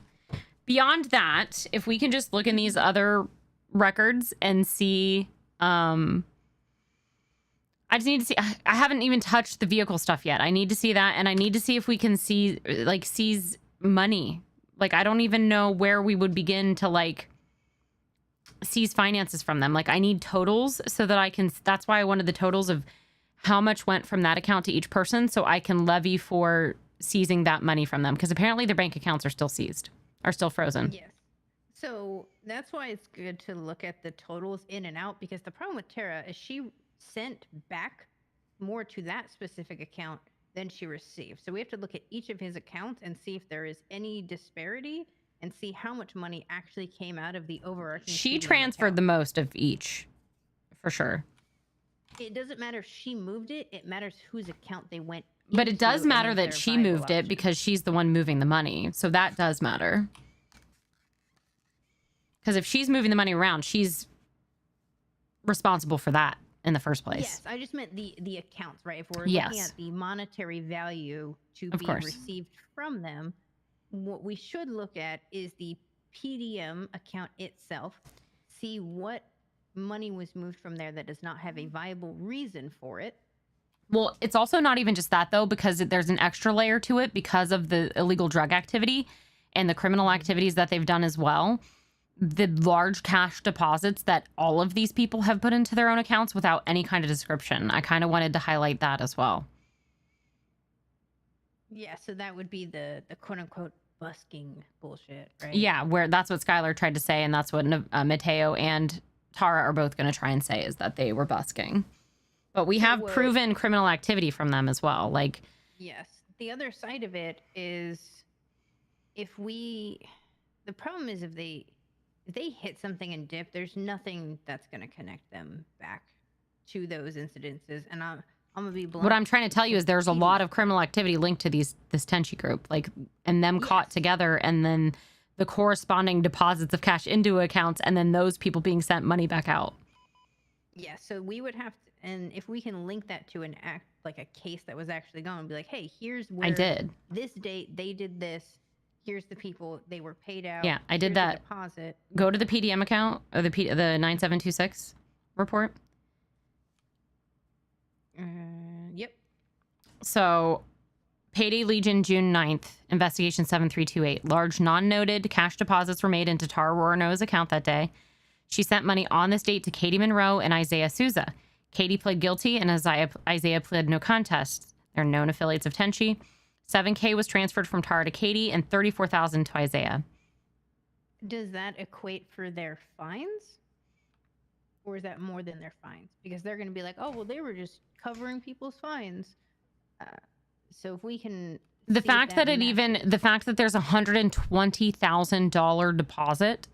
beyond that, if we can just look in these other records and see, I just need to see, I haven't even touched the vehicle stuff yet. I need to see that, and I need to see if we can see, like, seize money. Like, I don't even know where we would begin to, like, seize finances from them. Like, I need totals so that I can, that's why I wanted the totals of how much went from that account to each person so I can levy for seizing that money from them. Because apparently their bank accounts are still seized, are still frozen. Yes. So that's why it's good to look at the totals in and out, because the problem with Tara is she sent back more to that specific account than she received. So we have to look at each of his accounts and see if there is any disparity and see how much money actually came out of the overarching. She TDM transferred account. the most of each, for sure. It doesn't matter if she moved it. It matters whose account they went. But it does into matter and that their she viable moved it because she's the one moving the money. So that does matter. Because if she's moving the money around, she's responsible for that in the first place. Yes, I just meant the accounts, right? If we're looking Yes. at the monetary value to Of be course. received from them, what we should look at is the PDM account itself, see what money was moved from there that does not have a viable reason for it. Well, it's also not even just that, though, because there's an extra layer to it because of the illegal drug activity and the criminal activities that they've done as well. The large cash deposits that all of these people have put into their own accounts without any kind of description. I kind of wanted to highlight that as well. Yeah, so that would be the quote-unquote busking bullshit, right? Yeah, where that's what Skylar tried to say, and that's what Mateo and Tara are both going to try and say, is that they were busking. But we have proven criminal activity from them as well. Like, yes. The other side of it is the problem is if they hit something and dip, there's nothing that's going to connect them back to those incidences. And I'm going to be blunt. what I'm trying to tell you is there's a lot of criminal activity linked to this Tenchi group, like, and them caught together, and then the corresponding deposits of cash into accounts, and then those people being sent money back out. Yeah, so we would have to, and if we can link that to an act, like a case that was actually going, be like, hey, here's where this date they did this. Here's the people they were paid out. Yeah, I did Here's that. The deposit. Go to the PDM account or the 9726 report. Yep. So, Payday Legion, June 9th, investigation 7328. Large non-noted cash deposits were made into Tara Rorano's account that day. She sent money on this date to Katie Monroe and Isaiah Souza. Katie pled guilty and Isaiah pled no contest. They're known affiliates of Tenchi. $7,000 was transferred from Tara to Katie and $34,000 to Isaiah. Does that equate for their fines? Or is that more than their fines? Because they're going to be like, oh, well, they were just covering people's fines. So if we can... The fact that there's a $120,000 deposit.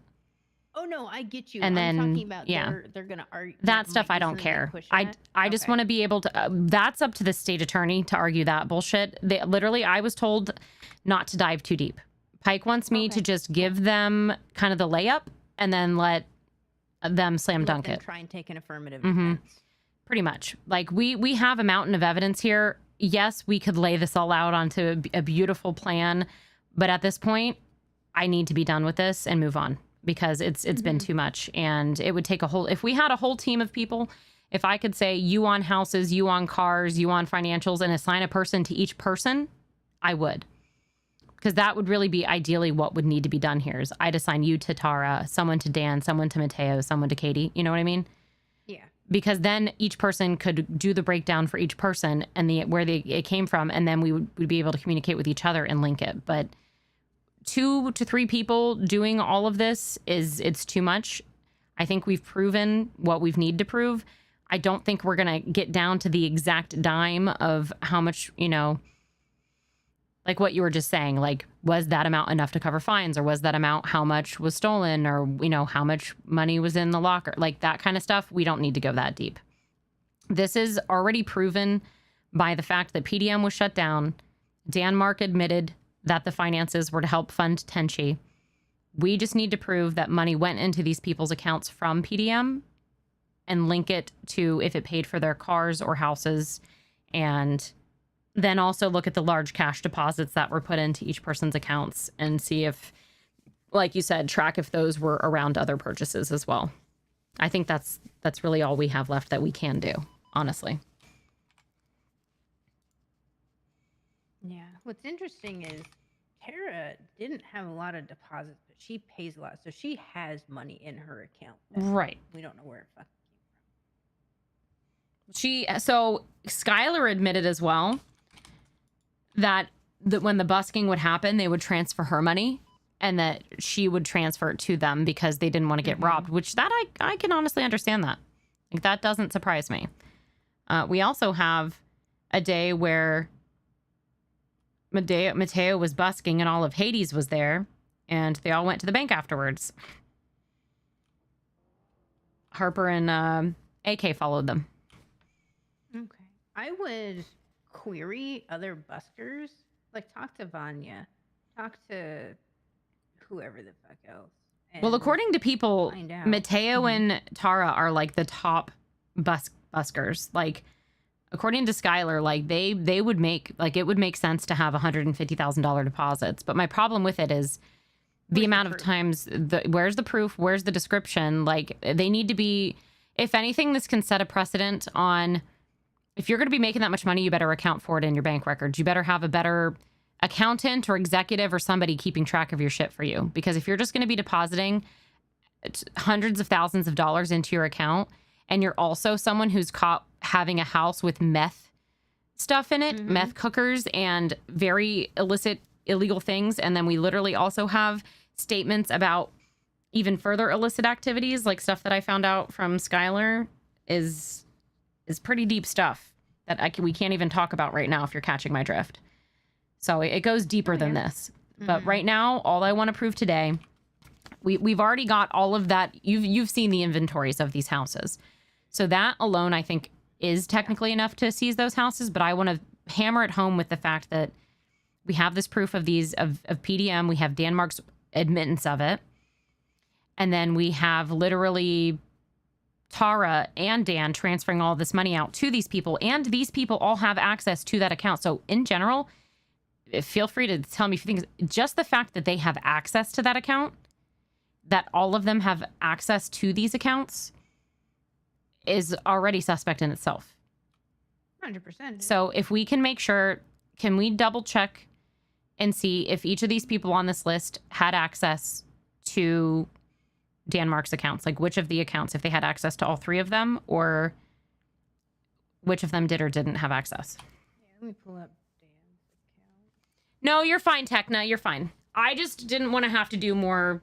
Oh, no, I get you. And I'm then, talking about yeah. they're going to argue. That stuff I don't care. I just want to be able to, that's up to the state attorney to argue that bullshit. I was told not to dive too deep. Pike wants me to just give them kind of the layup and then let them slam dunk it. Try and take an affirmative Mm-hmm. defense. Pretty much. Like, we have a mountain of evidence here. Yes, we could lay this all out onto a beautiful plan, but at this point, I need to be done with this and move on. Because it's been too much, and it would take if we had a whole team of people, if I could say you on houses, you on cars, you on financials, and assign a person to each person, I would. Because that would really be ideally what would need to be done here is I'd assign you to Tara, someone to Dan, someone to Mateo, someone to Katie. You know what I mean? Yeah. Because then each person could do the breakdown for each person and where it came from, and then we'd be able to communicate with each other and link it. But 2 to 3 people doing all of this it's too much. I think we've proven what we've need to prove. I don't think we're going to get down to the exact dime of how much, you know, like what you were just saying, like, was that amount enough to cover fines, or was that amount how much was stolen, or, you know, how much money was in the locker, like that kind of stuff. We don't need to go that deep. This is already proven by the fact that PDM was shut down. Danmark admitted that the finances were to help fund Tenchi. We just need to prove that money went into these people's accounts from PDM and link it to if it paid for their cars or houses, and then also look at the large cash deposits that were put into each person's accounts and see if, like you said, track if those were around other purchases as well. I think that's really all we have left that we can do, honestly. Yeah. What's interesting is Tara didn't have a lot of deposits, but she pays a lot. So she has money in her account. Right. We don't know where it fucking So Skylar admitted as well that when the busking would happen, they would transfer her money and that she would transfer it to them because they didn't want to get robbed, which that I can honestly understand that. Like, that doesn't surprise me. We also have a day where Mateo was busking and all of Hades was there, and they all went to the bank afterwards. Harper and AK followed them. Okay. I would query other buskers. Like, talk to Vanya. Talk to whoever the fuck else. Well, according to people, find out. Mateo and Tara are like the top buskers. Like, according to Skylar, like they would make, like, it would make sense to have $150,000 deposits. But my problem with it is the amount of times, where's the proof? Where's the description? Like, they need to be, if anything, this can set a precedent on, if you're going to be making that much money, you better account for it in your bank records. You better have a better accountant or executive or somebody keeping track of your shit for you. Because if you're just going to be depositing hundreds of thousands of dollars into your account, and you're also someone who's caught having a house with meth stuff in it, meth cookers and very illegal things, and then we literally also have statements about even further illicit activities, like stuff that I found out from Skylar is pretty deep stuff that we can't even talk about right now, if you're catching my drift. So it goes deeper than this. But right now, all I want to prove today, we've already got all of that. You've seen the inventories of these houses. So that alone, I think, is technically enough to seize those houses. But I want to hammer it home with the fact that we have this proof of these, of PDM. We have Danmark's admittance of it. And then we have literally Tara and Dan transferring all this money out to these people. And these people all have access to that account. So in general, feel free to tell me if you think just the fact that they have access to that account, that all of them have access to these accounts, is already suspect in itself. 100%. So if we can make sure, can we double check and see if each of these people on this list had access to Danmark's accounts? Like, which of the accounts, if they had access to all 3 of them, or which of them did or didn't have access? Yeah, let me pull up Dan's account. No, you're fine, Tekna. You're fine. I just didn't want to have to do more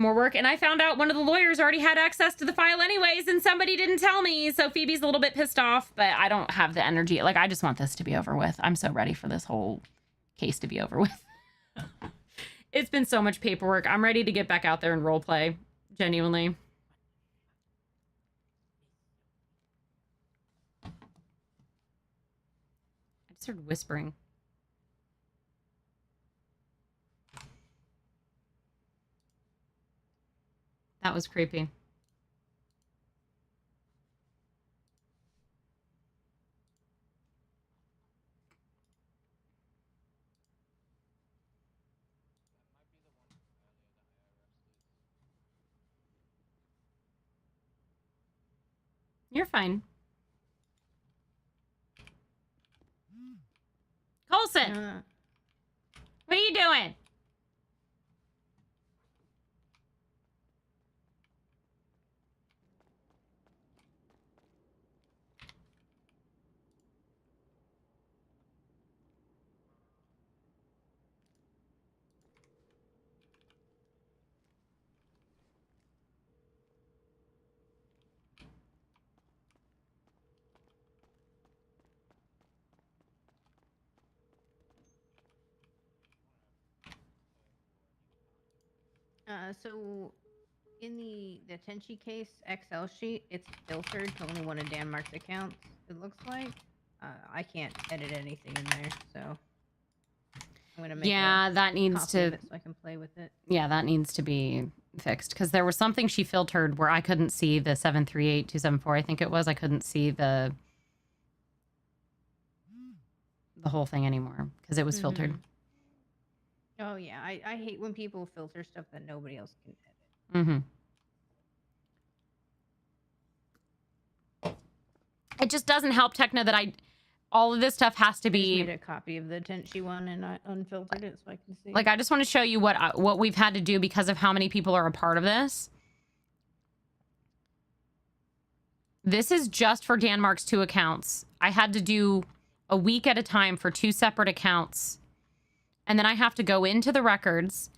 work. And I found out one of the lawyers already had access to the file anyways, and somebody didn't tell me. So Phoebe's a little bit pissed off, but I don't have the energy. Like, I just want this to be over with. I'm so ready for this whole case to be over with. It's been so much paperwork. I'm ready to get back out there and role play. Genuinely. I just heard whispering. That was creepy. You're fine. Colson! What are you doing? So in the Tenchi case Excel sheet, it's filtered to only one of Danmark's accounts. It looks like. I can't edit anything in there, so I'm gonna make Yeah, that needs copy of to. it so I can play with it. Yeah, that needs to be fixed because there was something she filtered where I couldn't see the 738274. I think it was. I couldn't see the whole thing anymore because it was filtered. Oh yeah, I hate when people filter stuff that nobody else can edit. Mm-hmm. It just doesn't help Techna that all of this stuff has to I just be. made a copy of the Tenchi one and I unfiltered it so I can see. Like, I just want to show you what we've had to do because of how many people are a part of this. This is just for Danmark's 2 accounts. I had to do a week at a time for 2 separate accounts. And then I have to go into the records.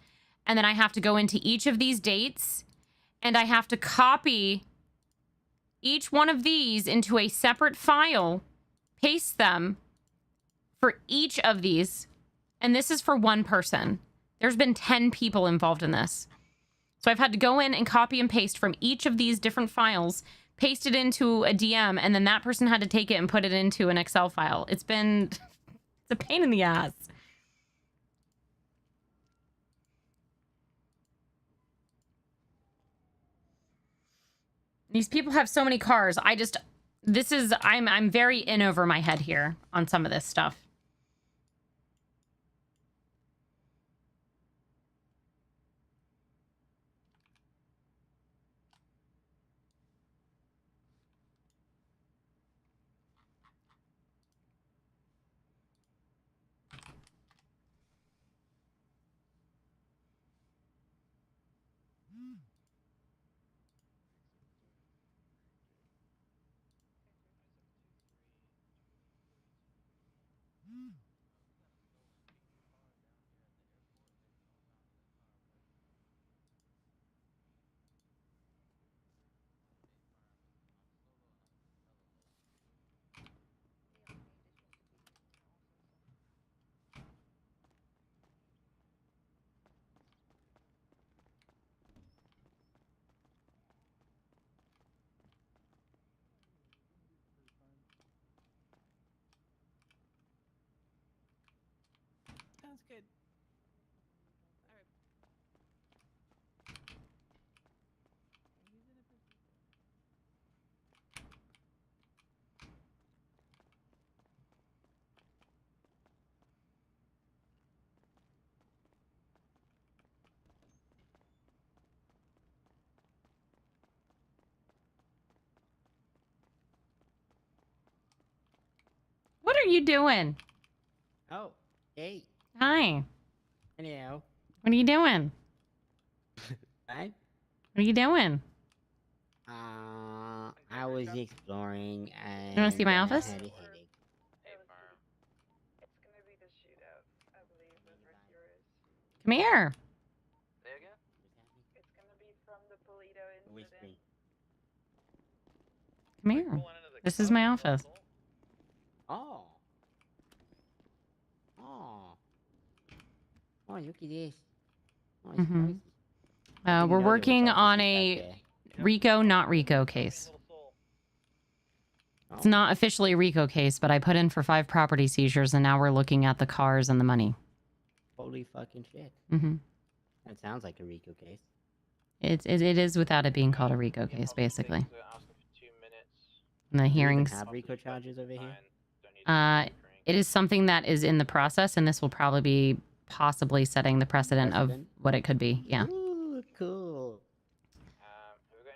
And then I have to go into each of these dates. And I have to copy each one of these into a separate file. Paste them for each of these. And this is for one person. There's been 10 people involved in this. So I've had to go in and copy and paste from each of these different files, paste it into a DM, and then that person had to take it and put it into an Excel file. It's a pain in the ass. These people have so many cars. I'm very in over my head here on some of this stuff. Sounds good. What are you doing? Oh, hey. Hi. Hello. What are you doing? What? What are you doing? I was exploring and... You want to see my then I office? had a headache. Come here. Whispering. Come here. This is my office. Oh. Oh. Oh, look at this. Oh, it's Mm-hmm. spicy. We're know there was working offices on back a there. RICO, not RICO case. It's not officially a RICO case, but I put in for 5 property seizures, and now we're looking at the cars and the money. Holy fucking shit. Mm-hmm. That sounds like a RICO case. It is without it being called a RICO case, basically. And the Do we even hearings. have RICO charges over here? It is something that is in the process, and this will probably be possibly setting the precedent of what it could be. Yeah. Ooh, cool.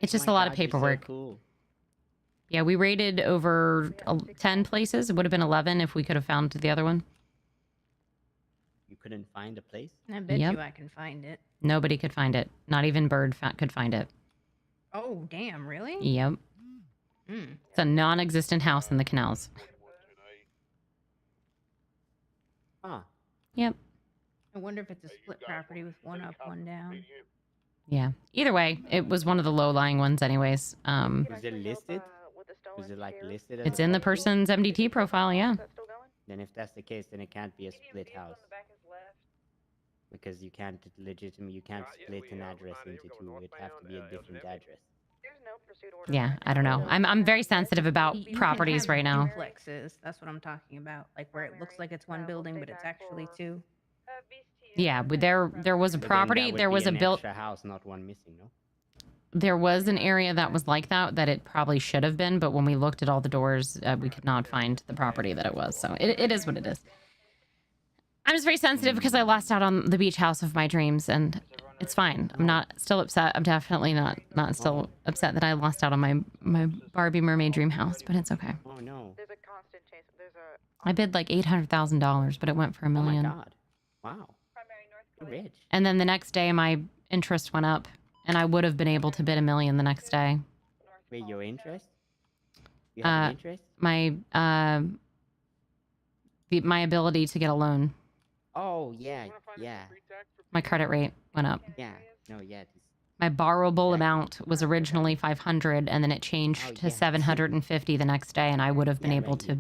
It's just Oh a my lot of God, you're so paperwork. cool. Yeah, we raided over 10 places. It would have been 11 if we could have found the other one. You couldn't find a place? I bet Yep. you I can find it. Nobody could find it. Not even Bird could find it. Oh, damn, really? Yep. Mm. It's a non-existent house in the canals. Huh. Yep. I wonder if it's a split property with one up, one down. Yeah. Either way, it was one of the low-lying ones anyways. Was it listed? Was it like listed as It's a in the property? person's MDT profile, yeah. Then if that's the case, then it can't be a split house. because you can't split an address into two. It'd have to be a different address. Yeah, I don't know. I'm very sensitive about You can properties have right now. duplexes. That's what I'm talking about. Like where it looks like it's one building, but it's actually two. Yeah, but there was a But then property. that would There be was a an built. extra house, not one missing, no? There was an area that was like that it probably should have been, but when we looked at all the doors, we could not find the property that it was. So it is what it is. I'm just very sensitive because I lost out on the beach house of my dreams, and it's fine. I'm not still upset. I'm definitely not still upset that I lost out on my Barbie mermaid dream house, but it's okay. Oh no. There's a constant chase. There's a. I bid like $800,000, but it went for $1 million. Oh my god. Wow. You're rich. And then the next day, my interest went up, and I would have been able to bid $1 million the next day. Wait, your interest? You have an interest? My my ability to get a loan. Oh yeah, yeah. My credit rate went up. Yeah. No, yeah. My borrowable amount was originally 500, and then it changed to 750 the next day, and I would have been able to.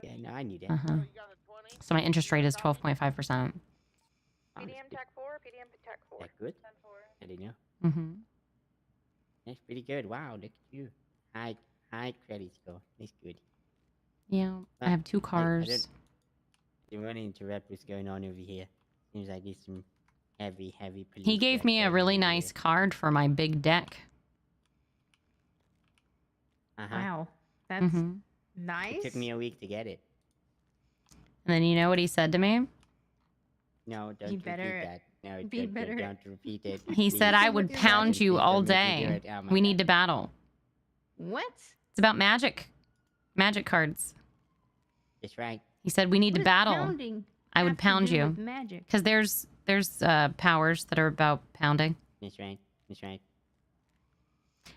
Yeah, no, I knew that. So my interest rate is 12.5%. PDM Tech 4, PDM Tech 4. That good? I didn't know. Mm-hmm. That's pretty good. Wow, look at you. High credit score. That's good. Yeah, I have 2 cars. I don't want to interrupt what's going on over here. Seems like there's some heavy police. He gave me a really nice card for my big deck. Wow, that's nice. It took me a week to get it. And then you know what he said to me? No, don't repeat that. No, don't repeat it. He said I would pound you all day. We need to battle. What? It's about magic cards. That's right. He said we need to battle. I would pound you. Magic. Because there's powers that are about pounding. That's right. That's right.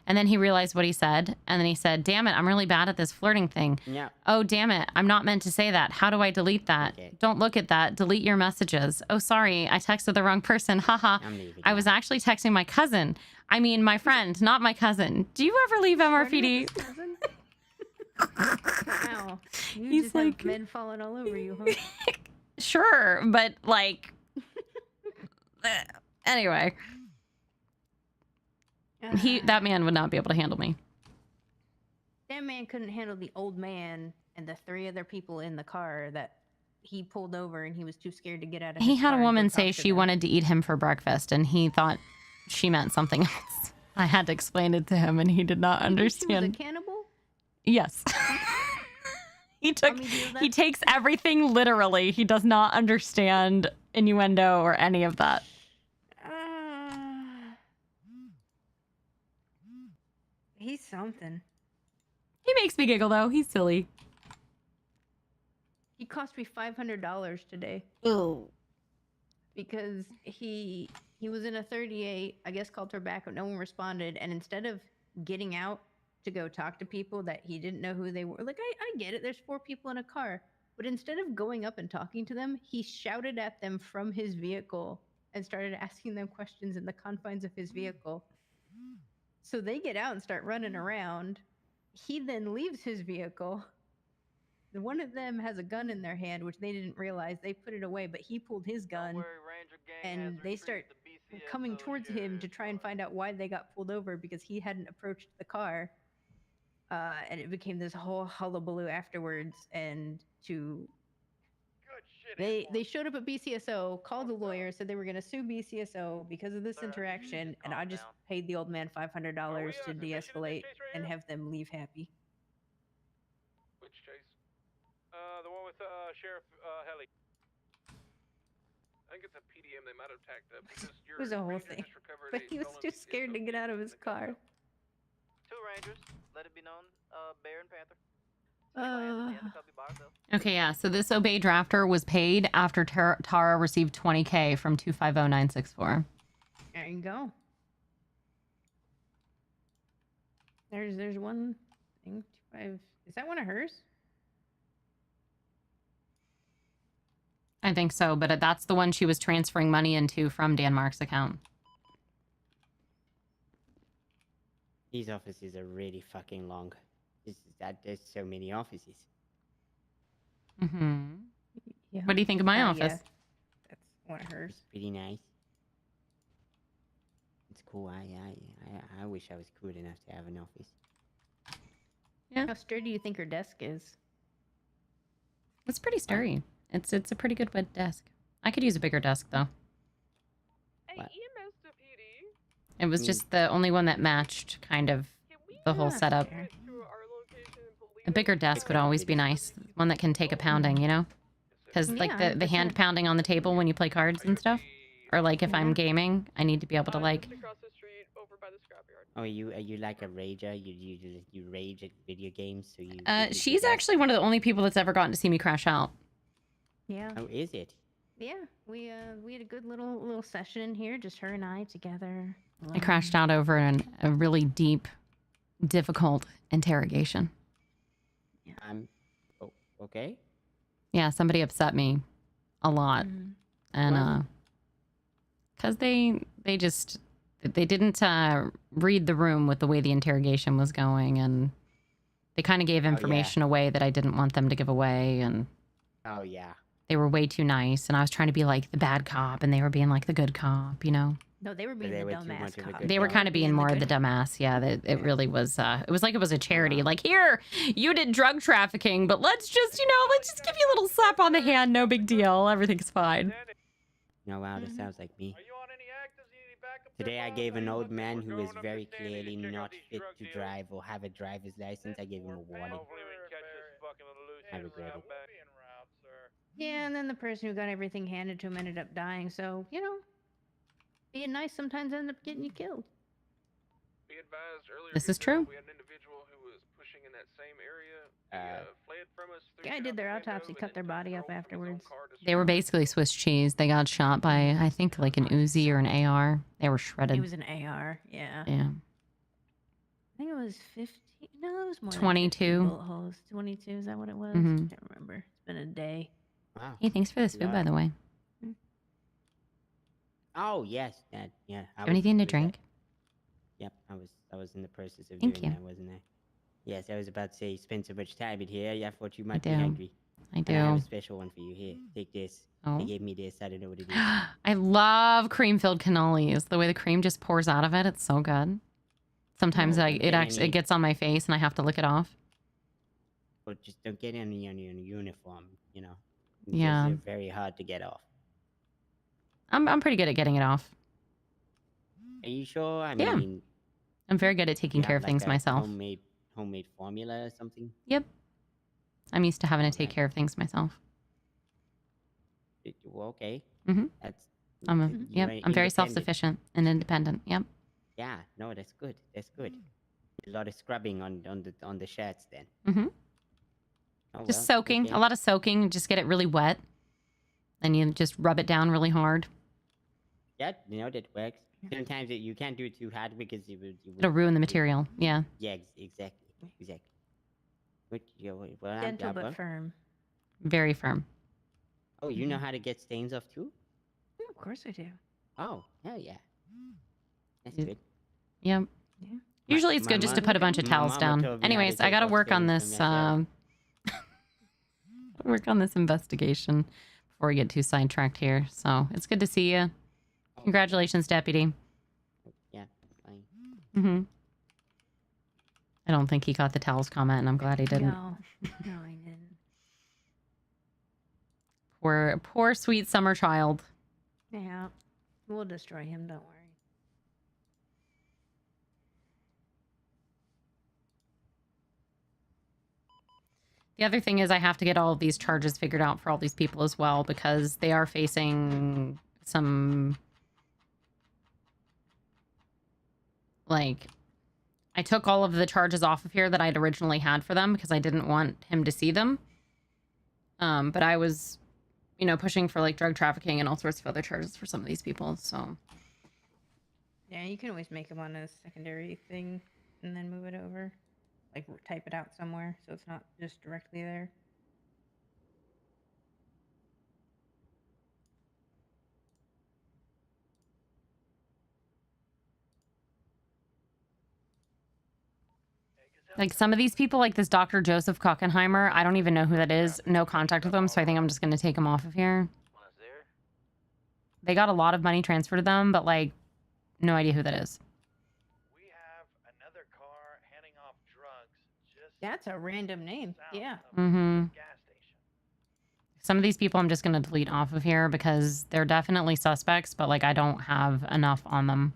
And then he realized what he said, and then he said, "Damn it, I'm really bad at this flirting thing." Yeah. Oh, damn it, I'm not meant to say that. How do I delete that? Okay. Don't look at that. Delete your messages. Oh, sorry, I texted the wrong person. Haha. I was actually texting my cousin. I mean, my friend, not my cousin. Do you ever leave MRPD? Wow. You He's just like, have men falling all over you, huh? Sure, but like, anyway, that man would not be able to handle me. That man couldn't handle the old man and the 3 other people in the car that he pulled over, and he was too scared to get out of his He had car a and woman go say talk to she them. wanted to eat him for breakfast, and he thought she meant something else. I had to explain it to him, and he did not She was a understand. cannibal? Yes. He takes everything literally. He does not understand innuendo or any of that. He's something. He makes me giggle though. He's silly. He cost me $500 today. Oh. Because he was in a 38, I guess called her back, but no one responded. And instead of getting out to go talk to people that he didn't know who they were, like, I get it, there's 4 people in a car. But instead of going up and talking to them, he shouted at them from his vehicle and started asking them questions in the confines of his vehicle. So they get out and start running around. He then leaves his vehicle. One of them has a gun in their hand, which they didn't realize. They put it away, but he pulled his gun, and they start coming towards him to try and find out why they got pulled over because he hadn't approached the car. And it became this whole hullabaloo afterwards. And they showed up at BCSO, called a lawyer, said they were going to sue BCSO because of this interaction, and I just paid the old man $500 to de-escalate and have them leave happy. Which chase? The one with Sheriff Helly. I think it's a PDM they might have tacked up because It was a whole thing, but he was too scared to get out of his car. 2 Rangers, let it be known, Bear and Panther. Okay, yeah. So this Obey Drafter was paid after Tara received 20K from 250964. There you go. There's one thing. 25. Is that one of hers? I think so, but that's the one she was transferring money into from Danmark's account. These offices are really fucking long. There's so many offices. Mm-hmm. Yeah. What do you think of my office? Yeah. one of hers. Pretty nice. It's cool. I wish I was cool enough to have an office. Yeah. How sturdy do you think her desk is? It's pretty sturdy. It's a pretty good wood desk. I could use a bigger desk though. Hey, EMS to PD. It was just the only one that matched kind of the whole setup. A bigger desk would always be nice. One that can take a pounding, you know? Because like Yeah, the hand pounding on the table when you play cards and stuff. Or like if I'm gaming, I need to be able to like... Oh, are you like a rager? You rage at video games, so you. She's actually one of the only people that's ever gotten to see me crash out. Yeah. Oh, is it? Yeah, we had a good little session in here, just her and I together. I crashed out over a really deep, difficult interrogation. Oh, okay. Yeah, somebody upset me a lot. And because they didn't read the room with the way the interrogation was going, and they kind of gave information away that I didn't want them to give away, and Oh yeah. they were way too nice, and I was trying to be like the bad cop, and they were being like the good cop, you know? No, they were being the dumbass cop. They were kind of being more of the dumbass. Yeah, it really was. It was like it was a charity. Like, here, you did drug trafficking, but let's just give you a little slap on the hand. No big deal. Everything's fine. No, wow, that sounds like me. Today I gave an old man who was very clearly not fit to drive or have a driver's license, I gave him a warning. I regret it. Yeah, and then the person who got everything handed to him ended up dying. So, you know, being nice sometimes ends up getting you killed. Be advised earlier. This is true. We had an individual who was pushing in that same area. Fled from us. Guy did their autopsy, cut their body up afterwards. They were basically Swiss cheese. They got shot by, I think, like an Uzi or an AR. They were shredded. It was an AR, yeah. Yeah. I think it was 50. No, it was more 22. Than 50 bullet holes. 22, is that what it was? Mhm. I can't remember. It's been a day. Wow. Hey, thanks for this food, by the way. Oh yes, that yeah. Have anything to drink? Yep, I was in the process of Thank doing you. that, wasn't I? Yes, I was about to say you spend so much time in here. I thought you might be do. hungry. I And I have a do. special one for you. Here, take this. Oh. They gave me this. I don't know what it is. I love cream-filled cannolis. The way the cream just pours out of it, it's so good. Sometimes it gets on my face and I have to lick it off. But just don't get any on your uniform. You know. Yeah. They're very hard to get off. I'm pretty good at getting it off. Are you sure? I Yeah. mean, I'm very good at taking you care have, of things like, a myself. Homemade formula or something. Yep. I'm used to having to take care of things myself. Well, okay. Mm-hmm. That's. I'm you're very independent. self-sufficient and independent. Yep. Yeah. No, that's good. That's good. A lot of scrubbing on the shirts then. Mm-hmm. Oh, Just well, soaking. okay. A lot of soaking. Just get it really wet. And you just rub it down really hard. Yeah, you know that works. Sometimes you can't do it too hard because It'll ruin the material. Yeah. Yeah, exactly. But well, I'm Gentle glad, but well. firm. Very firm. Oh, you know how to get stains off too? Yeah, of course I do. Oh, hell yeah. That's Yeah. good. Yep. Usually it's my good just to mom- put a bunch of my towels mama down. told me how to Anyways, I take gotta off work on stains this. from Work on this investigation before we get too sidetracked here. So it's good to see you. Congratulations, deputy. Yeah, fine. Mm-hmm. I don't think he caught the towels comment, and I'm glad he didn't. No, I didn't. Poor sweet summer child. Yeah, we'll destroy him. Don't worry. The other thing is I have to get all of these charges figured out for all these people as well, because they are facing some, like, I took all of the charges off of here that I'd originally had for them because I didn't want him to see them. But I was, you know, pushing for like drug trafficking and all sorts of other charges for some of these people. So Yeah, you can always make him on a secondary thing and then move it over. Like type it out somewhere so it's not just directly there. like some of these people, like this Dr. Joseph Kockenheimer, I don't even know who that is. No contact with him. So I think I'm just going to take him off of here. they got a lot of money transferred to them, but like, no idea who that is. We have another car handing off drugs just That's a random name. Yeah. Mm-hmm. gas station. Some of these people I'm just gonna delete off of here because they're definitely suspects, but like I don't have enough on them.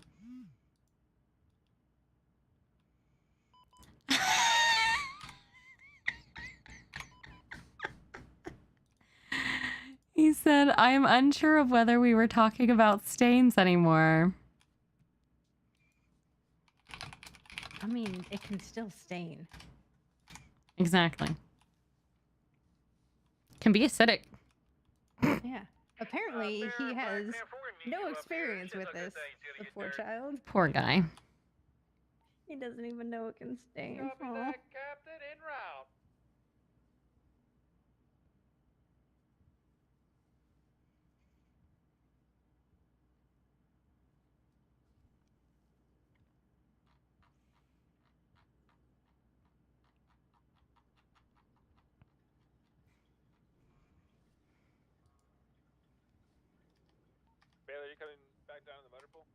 He said, I am unsure of whether we were talking about stains anymore. I mean, it can still stain. Exactly. Can be acidic. Yeah. Apparently, he has no experience with this. The poor child. Poor guy. He doesn't even know it can stain. Copy Aw. that, Captain. En route. Bailey, are you coming back down to the motor pool?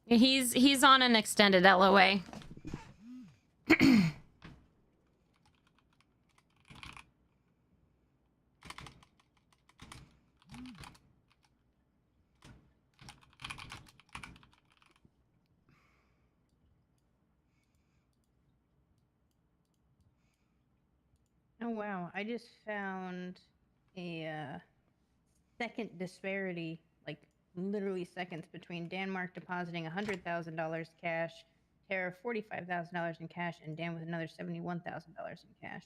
He's on an extended LOA. Oh wow, I just found a second disparity, like literally seconds, between Danmark depositing $100,000 cash, Tara $45,000 in cash, and Dan with another $71,000 in cash.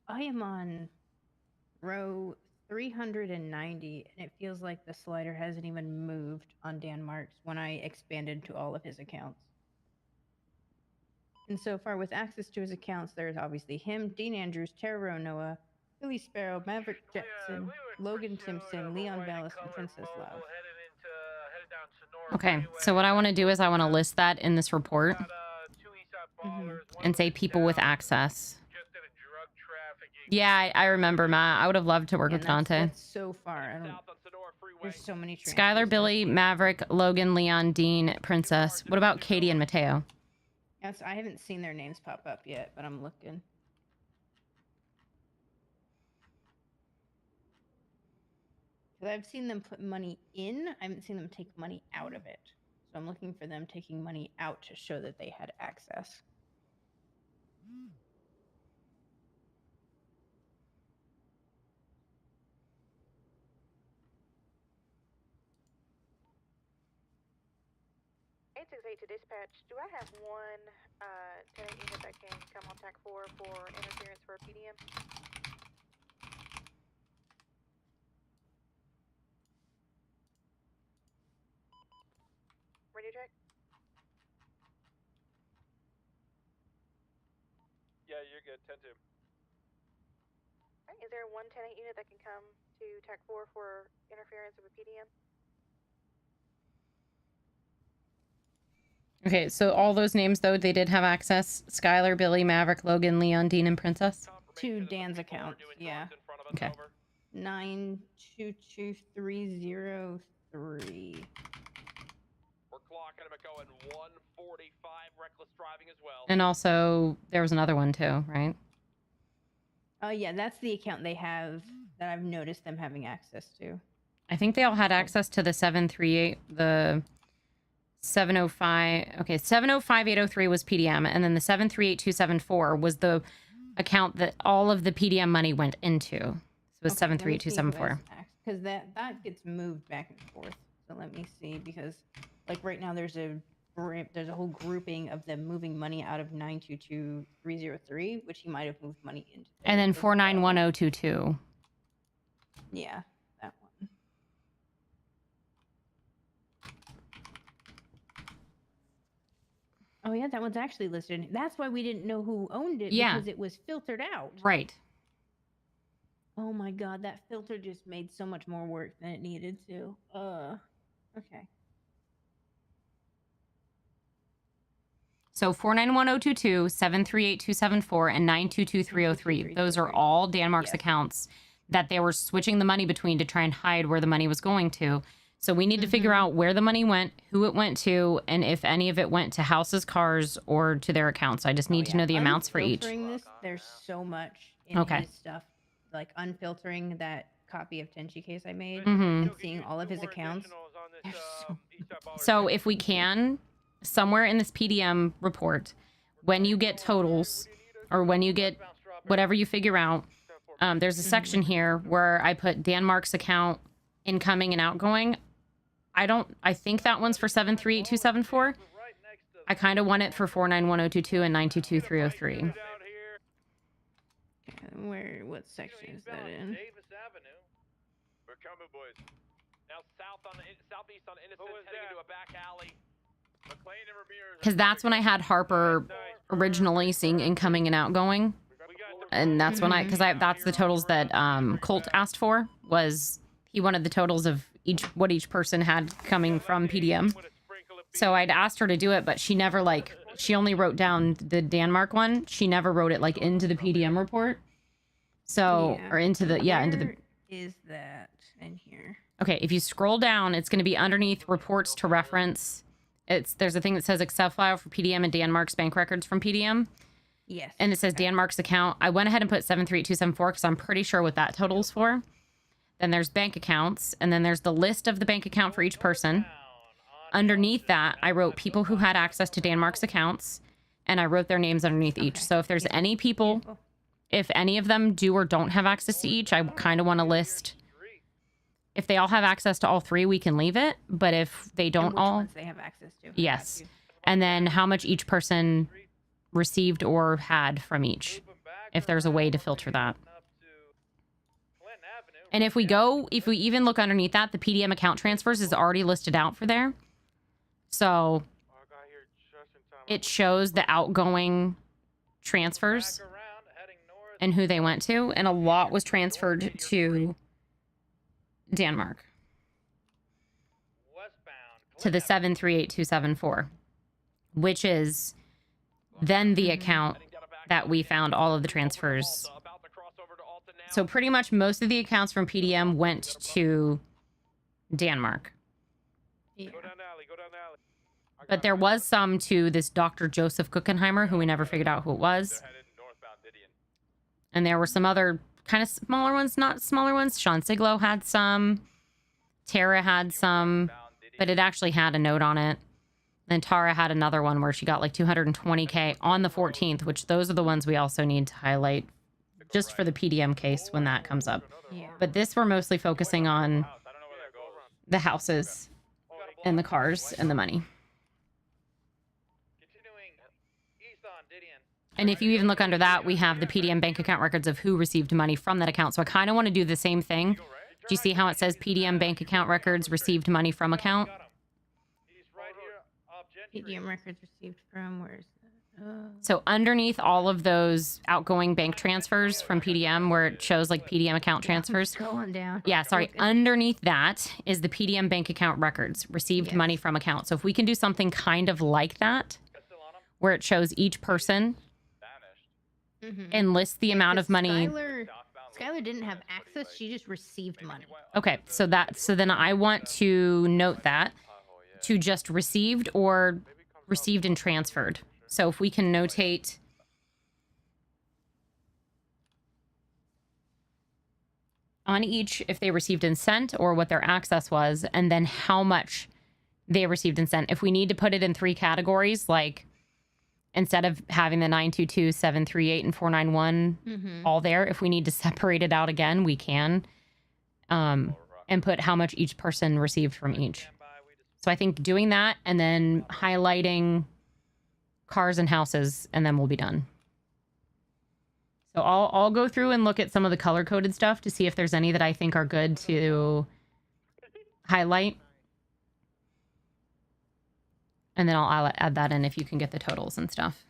I am on row 390, and it feels like the slider hasn't even moved on Danmark's when I expanded to all of his accounts. And so far, with access to his accounts, there's obviously him, Dean Andrews, Tara Noah, Billy Sparrow, Maverick Jetson, Logan Simpson, Leon Bellis, and Princess Love. Okay, so what I want to do is I want to list that in this report and say people with access. Yeah, I remember, Matt. I would have loved to work with Dante. That's so far. I don't. There's so many. Skylar, Billy, Maverick, Logan, Leon, Dean, Princess. What about Katie and Mateo? Yes, I haven't seen their names pop up yet, but I'm looking. Because I've seen them put money in, I haven't seen them take money out of it. So I'm looking for them taking money out to show that they had access. To dispatch, do I have one tenant unit that can come on TAC 4 for interference for a PDM? Radio check? Yeah, you're good. 10-2. Is there one tenant unit that can come to TAC 4 for interference of a PDM? Okay, so all those names, though, they did have access. Skylar, Billy, Maverick, Logan, Leon, Dean, and Princess? To Dan's account, yeah. Okay. 922303. We're clocking him at going 145 reckless driving as well. And also, there was another one, too, right? Oh, yeah, that's the account they have that I've noticed them having access to. I think they all had access to the 738, the 705. Okay, 705803 was PDM, and then the 738274 was the account that all of the PDM money went into. So it was 738274. Because that gets moved back and forth. So let me see, because like right now there's a whole grouping of them moving money out of 922303, which he might have moved money into. And then 491022. Yeah, that one. Oh yeah, that one's actually listed. That's why we didn't know who owned it, Yeah. because it was filtered out. Right. Oh my god, that filter just made so much more work than it needed to. Okay. So 491022, 738274, and 922303. Those are all Danmark's accounts that they were switching the money between to try and hide where the money was going to. So we need to figure out where the money went, who it went to, and if any of it went to houses, cars, or to their accounts. I just need to know the amounts for each. Unfiltering this, there's so much in his stuff. Like unfiltering that copy of Tenchi case I made and seeing all of his accounts. So if we can, somewhere in this PDM report, when you get totals or when you get whatever you figure out, there's a section here where I put Danmark's account incoming and outgoing. I think that one's for 738274. I kind of want it for 491022 and 922303. What section is that in? Davis Avenue. We're coming, boys. Now southeast on Innocence, heading into a back alley. McLean and Ramirez. Because that's when I had Harper originally seeing incoming and outgoing. And that's when that's the totals that Colt asked for, was he wanted the totals of what each person had coming from PDM. So I'd asked her to do it, but she never she only wrote down the Danmark one. She never wrote it into the PDM report. So, or into the, into the. Where is that in here? Okay, if you scroll down, it's going to be underneath reports to reference. There's a thing that says Excel file for PDM and Danmark's bank records from PDM. Yes. And it says Danmark's account. I went ahead and put 738274 because I'm pretty sure what that total's for. Then there's bank accounts, and then there's the list of the bank account for each person. Underneath that, I wrote people who had access to Danmark's accounts, and I wrote their names underneath each. So if there's any people, if any of them do or don't have access to each, I kind of want to list. If they all have access to all three, we can leave it. But if they don't all, ones they have access to. yes. And then how much each person received or had from each, if there's a way to filter that. And if we even look underneath that, the PDM account transfers is already listed out for there. So it shows the outgoing transfers and who they went to. And a lot was transferred to Danmark. To the 738274, which is then the account that we found all of the transfers. So pretty much most of the accounts from PDM went to Danmark. Yeah. But there was some to this Dr. Joseph Kuchenheimer, who we never figured out who it was. And there were some other kind of smaller ones, not smaller ones. Sean Siglo had some. Tara had some, but it actually had a note on it. Then Tara had another one where she got like 220K on the 14th, which those are the ones we also need to highlight just for the PDM case when that comes up. Yeah. But this we're mostly focusing on the houses and the cars and the money. And if you even look under that, we have the PDM bank account records of who received money from that account. So I kind of want to do the same thing. Do you see how it says PDM bank account records received money from account? PDM records received from, where is that? So underneath all of those outgoing bank transfers from PDM, where it shows like PDM account transfers. Scrolling down. Yeah, sorry. Underneath that is the PDM bank account records, received money from account. So if we can do something kind of like that, where it shows each person and lists the amount of money. Skylar didn't have access. She just received money. Okay, so then I want to note that to just received or received and transferred. So if we can notate on each if they received and sent or what their access was, and then how much they received and sent. If we need to put it in 3 categories, like instead of having the 922, 738, and 491 all there, if we need to separate it out again, we can. And put how much each person received from each. So I think doing that and then highlighting cars and houses, and then we'll be done. So I'll go through and look at some of the color-coded stuff to see if there's any that I think are good to highlight. And then I'll add that in if you can get the totals and stuff.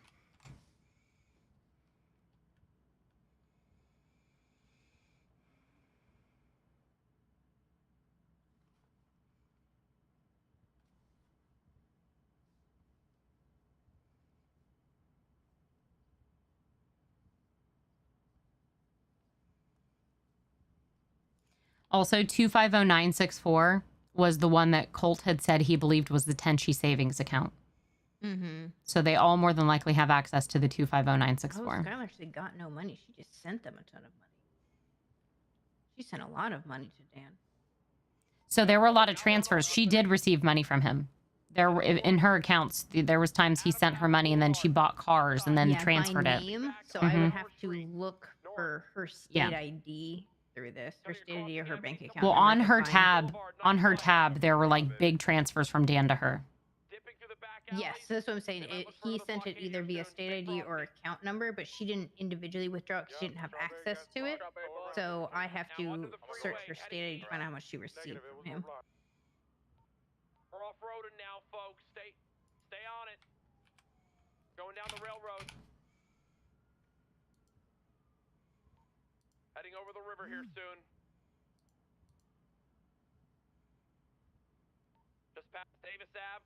Also, 250964 was the one that Colt had said he believed was the Tenchi savings account. Mm-hmm. So they all more than likely have access to the Oh, 250964. Skylar actually got no money. She just sent them a ton of money. She sent a lot of money to Dan. So there were a lot of transfers. She did receive money from him. There were, in her accounts, there was times he sent her money and then she bought cars and then Yeah, transferred by it. name, so I would have to look for her state Yeah. ID through this, her state ID or her bank account. Well, number on to her find- tab, there were like big transfers from Dan to her. Yes, so that's what I'm saying. He sent it either via state ID or account number, but she didn't individually withdraw it because she didn't have access to it. So I have to search for state ID to find out how much she received from him. We're off-roading now, folks. Stay on it. Going down the railroad. Heading over the river here soon. Just past Davis Ave.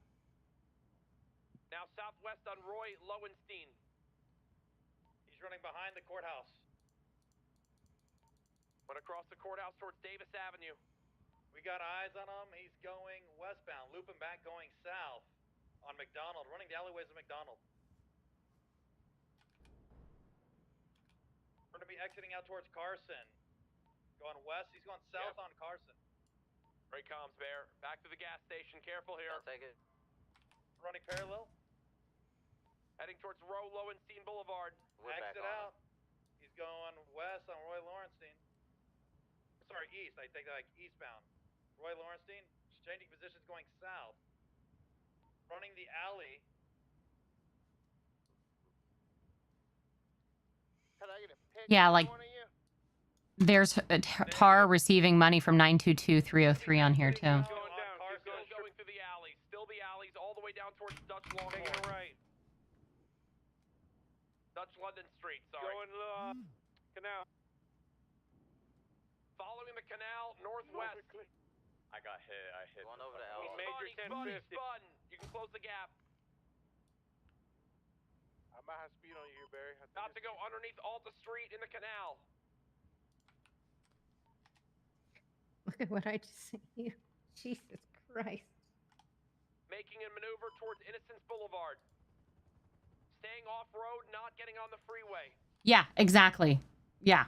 Now southwest on Roy Lowenstein. He's running behind the courthouse. Went across the courthouse towards Davis Avenue. We got eyes on him. He's going westbound, looping back, going south on McDonald, running the alleyways of McDonald. We're going to be exiting out towards Carson. Going west. He's going south on Carson. Great comms, Bear. Back to the gas station. Careful here. I'll take it. Running parallel. Heading towards Lowenstein Boulevard. Exit out. He's going west on Roy Lowenstein. Sorry, east. I take that like eastbound. Roy Lowenstein, changing positions going south. Running the alley. Yeah, like there's a Tar receiving money from 922303 on here too. Going through the alleys. Still the alleys all the way down towards Dutch Longhorn. Taking a right. Dutch London Street, sorry. Going canal. Following the canal northwest. I got hit. I hit. Going over the alley. He's spun. You can close the gap. I might have speed on you here, Barry. About to go underneath Alta Street in the canal. Look at what I just sent you. Jesus Christ. Making a maneuver towards Innocence Boulevard. Staying off-road, not getting on the freeway. Yeah, exactly. Yeah.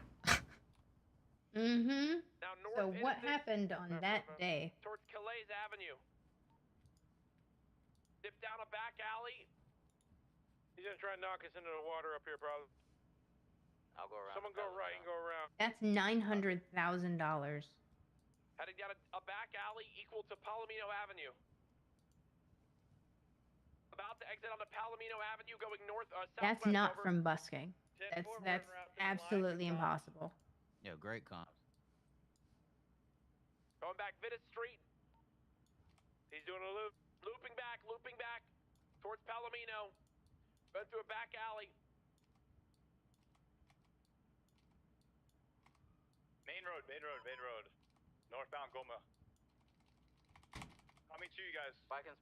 Mm-hmm. Now north So what Innocence happened on that day? towards Calais Avenue. Dip down a back alley. He's gonna try and knock us into the water up here, probably. I'll go around. Someone go right and go around. That's $900,000. Heading down a back alley equal to Palomino Avenue. About to exit onto Palomino Avenue, going north. That's southwest not over. from busking. That's absolutely impossible. Yo, great comp. Going back Vitus Street. He's doing a loop. Looping back towards Palomino. Went through a back alley. Main road. Northbound Goma. Coming to you guys. Spiking.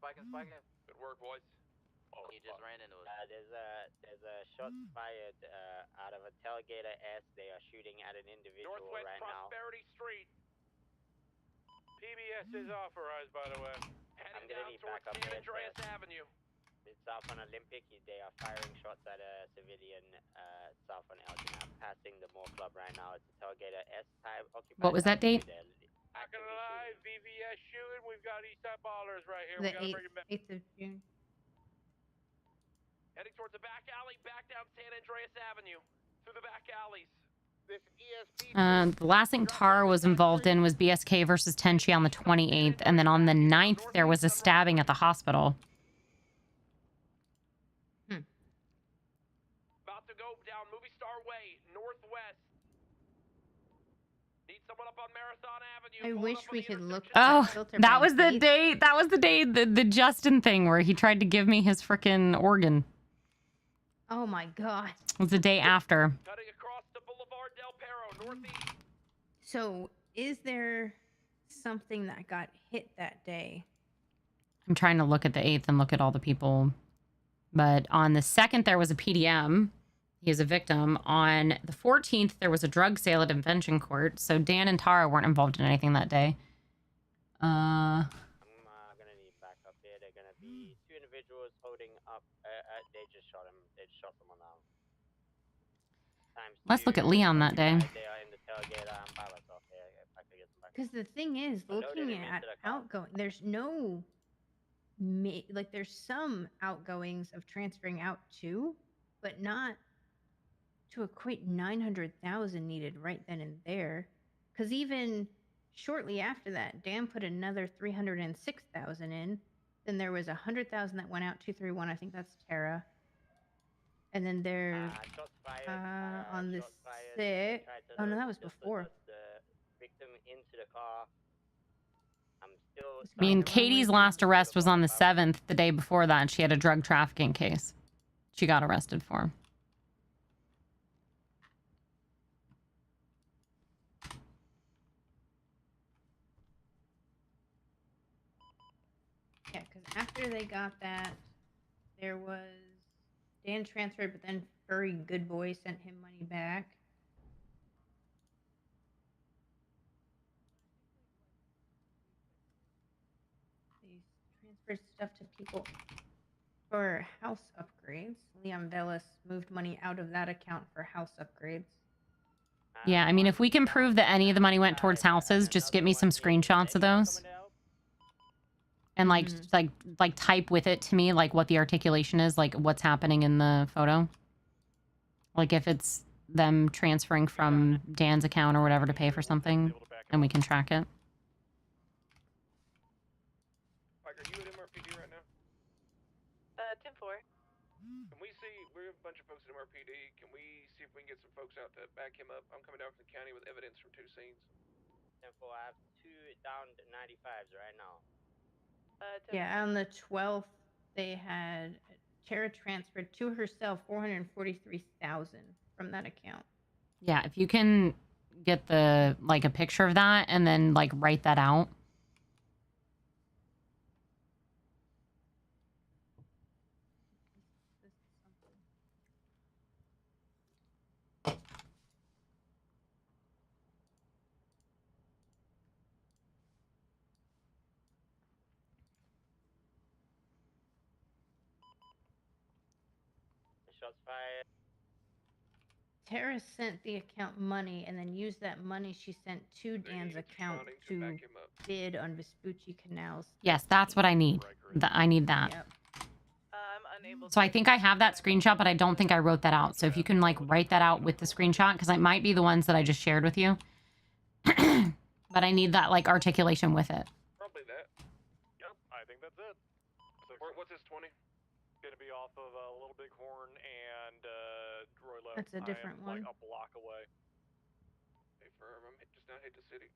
Good work, boys. Oh, he just ran into us. There's a shots fired out of a tailgater S. They are shooting at an individual Northwest right now. Prosperity Street. PBS is authorized, by the way. Heading gonna down need towards backup San here, Andreas sir. Avenue. It's south on Olympic. They are firing shots at a civilian south on Elgin. I'm passing the Moore Club right now. It's a tailgater S type. What was that date? Not gonna lie, VVS shooting. We've got Eastside Ballers right here. The We gotta bring it back. 8th of June. Heading towards the back alley, back down San Andreas Avenue. Through the back alleys. This ESP. The last thing Tar was involved in was BSK versus Tenchi on the 28th, and then on the 9th there was a stabbing at the hospital. About to go down Movie Star Way, northwest. Someone up on Marathon Avenue. I wish we could look. Oh, at filter that by was the date. day. That was the day. The Justin thing where he tried to give me his frickin' organ. Oh my god. It was the day after. Cutting across the Boulevard Del Perro, northeast. So, is there something that got hit that day? I'm trying to look at the 8th and look at all the people. But on the 2nd, there was a PDM. He is a victim. On the 14th, there was a drug sale at Invention Court. So Dan and Tara weren't involved in anything that day. I'm gonna need backup here. They're gonna be 2 individuals holding up. They just shot him. They just shot someone down. Let's look at Leon that day. They are in the tailgate. I'm by myself here. If I could get some backup. Because the thing is, looking at outgoing, there's no, like, there's some outgoings of transferring out to, but not to equate 900,000 needed right then and there. Because even shortly after that, Dan put another 306,000 in. Then there was 100,000 that went out 231. I think that's Tara. And then there's on the 6th. Oh no, that was before. Victim into the car. I'm still. I mean, Katie's last arrest was on the 7th, the day before that, and she had a drug trafficking case. She got arrested for. Yeah, because after they got that, there was Dan transferred, but then Furry Good Boy sent him money back. They transferred stuff to people for house upgrades. Leon Velas moved money out of that account for house upgrades. Yeah, I mean, if we can prove that any of the money went towards houses, just get me some screenshots of those. And like type with it to me, like what the articulation is, like what's happening in the photo. Like if it's them transferring from Dan's account or whatever to pay for something, and we can track it. Mike, are you at MRPD right now? 10-4. Can we see, we're a bunch of folks at MRPD, can we see if we can get some folks out to back him up? I'm coming down from the county with evidence from 2 scenes. 10-4, I have 2 down 95s right now. Yeah, on the 12th, they had Tara transferred to herself 443,000 from that account. Yeah, if you can get the like a picture of that and then like write that out. Shots fired. Tara sent the account money and then used that money she sent to Dan's account to bid on Vespucci Canals. Yes, that's what I need. I need that. Yep. I'm unable. So I think I have that screenshot, but I don't think I wrote that out. So if you can like write that out with the screenshot, because it might be the ones that I just shared with you. But I need that like articulation with it. Probably that. Yep, I think that's it. What's this 20? Gonna be off of Little Bighorn and Roylo. That's a different one. Like a block away. Hey, firm, I'm just not hit the city.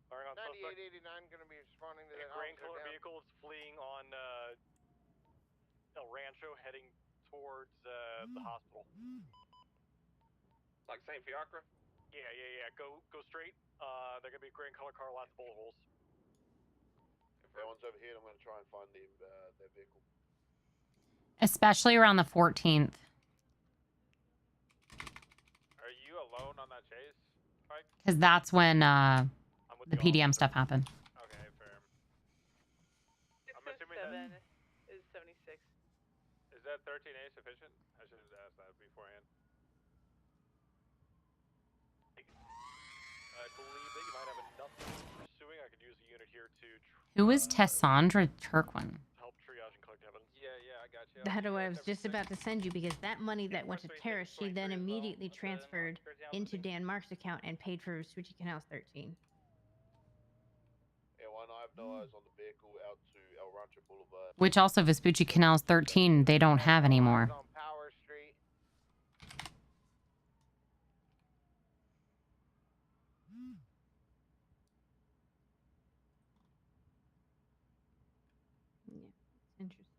Firing on suspect. 9889 gonna be responding to A that green officer colored down. vehicle is fleeing on El Rancho, heading towards the hospital. Like St. Fiacre? Yeah. Go straight. They're gonna be a green color car, lots of bullet holes. If everyone's over here, I'm gonna try and find their vehicle. Especially around the 14th. Are you alone on that chase, Mike? Because that's when the PDM stuff happened. Okay, fair. I'm assuming 607 that is 76. is that 13A sufficient? I should have asked that beforehand. I believe that you might have enough pursuing. I could use a unit here to Who is Tessandra Turquin? help triage and collect evidence. Yeah, I got you. That's what I was just about to send you, because that money that went to Tara, she then immediately transferred into Dan Mark's account and paid for Vespucci Canals 13. Yeah, well, I have no eyes on the vehicle out to El Rancho Boulevard. Which also Vespucci Canals 13, they don't have anymore. On Power Street. Yeah, interesting.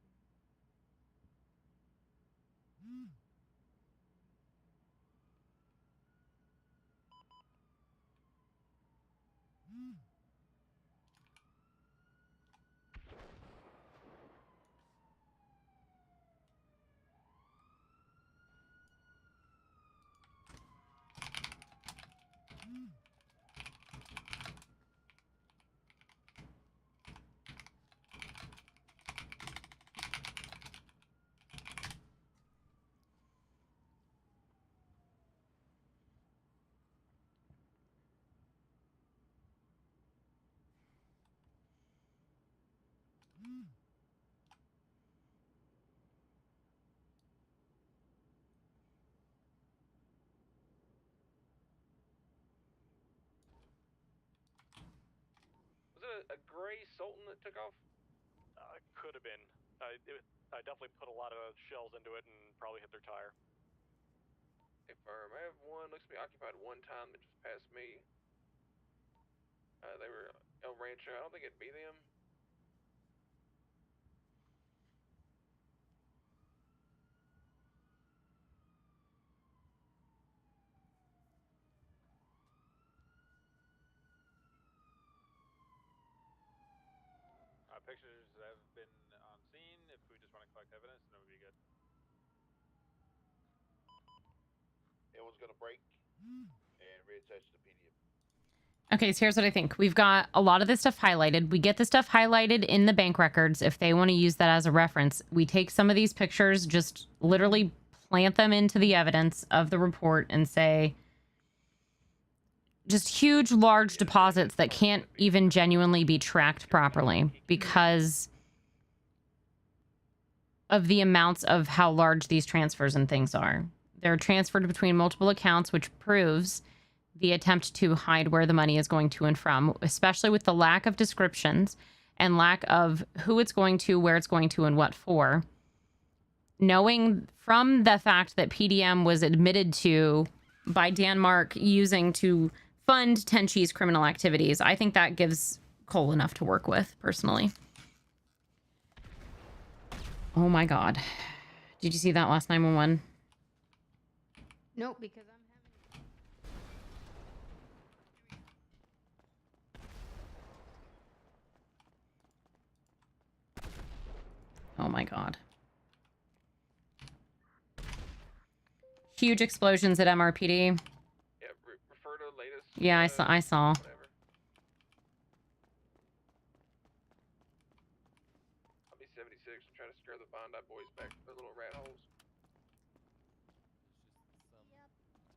Was it a gray Sultan that took off? Could have been. I definitely put a lot of shells into it and probably hit their tire. Confirm. I have one. Looks to be occupied one time that just passed me. They were El Rancho. I don't think it'd be them. Pictures have been on scene. If we just want to collect evidence, then it would be good. It was gonna break and reattach the PDM. Okay, so here's what I think. We've got a lot of this stuff highlighted. We get the stuff highlighted in the bank records if they want to use that as a reference. We take some of these pictures, just literally plant them into the evidence of the report and say, just huge, large deposits that can't even genuinely be tracked properly because of the amounts of how large these transfers and things are. They're transferred between multiple accounts, which proves the attempt to hide where the money is going to and from, especially with the lack of descriptions and lack of who it's going to, where it's going to, and what for. Knowing from the fact that PDM was admitted to by Danmark using to fund Tenchi's criminal activities, I think that gives Cole enough to work with, personally. Oh my god. Did you see that last 911? Nope, because I'm Oh my god. Huge explosions at MRPD. Yeah, refer to latest. Yeah, I saw. Whatever. I'll be 76 and try to scare the Bondi boys back to their little rat holes.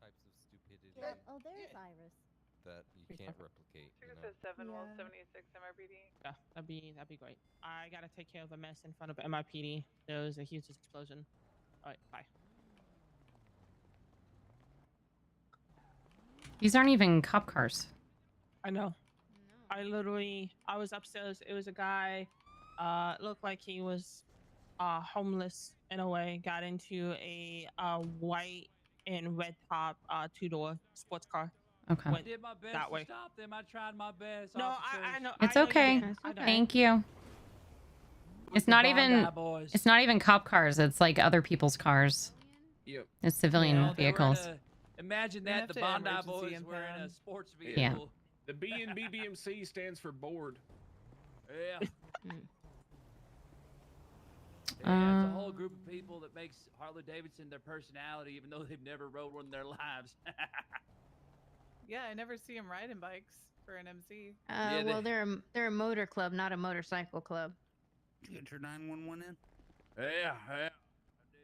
Types of stupidity Oh, there's Iris. that you can't replicate. You know? 7 Well 76 MRPD. Yeah, that'd be great. I gotta take care of a mess in front of MIPD. There was a huge explosion. All right, bye. These aren't even cop cars. I know. I was upstairs. It was a guy, looked like he was homeless in a way. Got into a white and red top 2-door sports car. Okay. Went I did my best that to way. stop them. I tried my best. No, officers. I know. It's I know you okay. did. I know. Thank you. It's the not Bondi even boys. it's not even cop cars. It's like other people's cars. Yep. It's civilian You know, they were in vehicles. imagine We that have the to Bondi emergency boys were in impound. a sports Yeah. vehicle. The B in BBMC stands for bored. Yeah. Hmm. Yeah, it's a whole group of people that makes Harley Davidson their personality, even though they've never rode one in their lives. Yeah, I never see him riding bikes for an MC. Yeah, well, they're a motor club, not a motorcycle club. You get your 911 in? Yeah.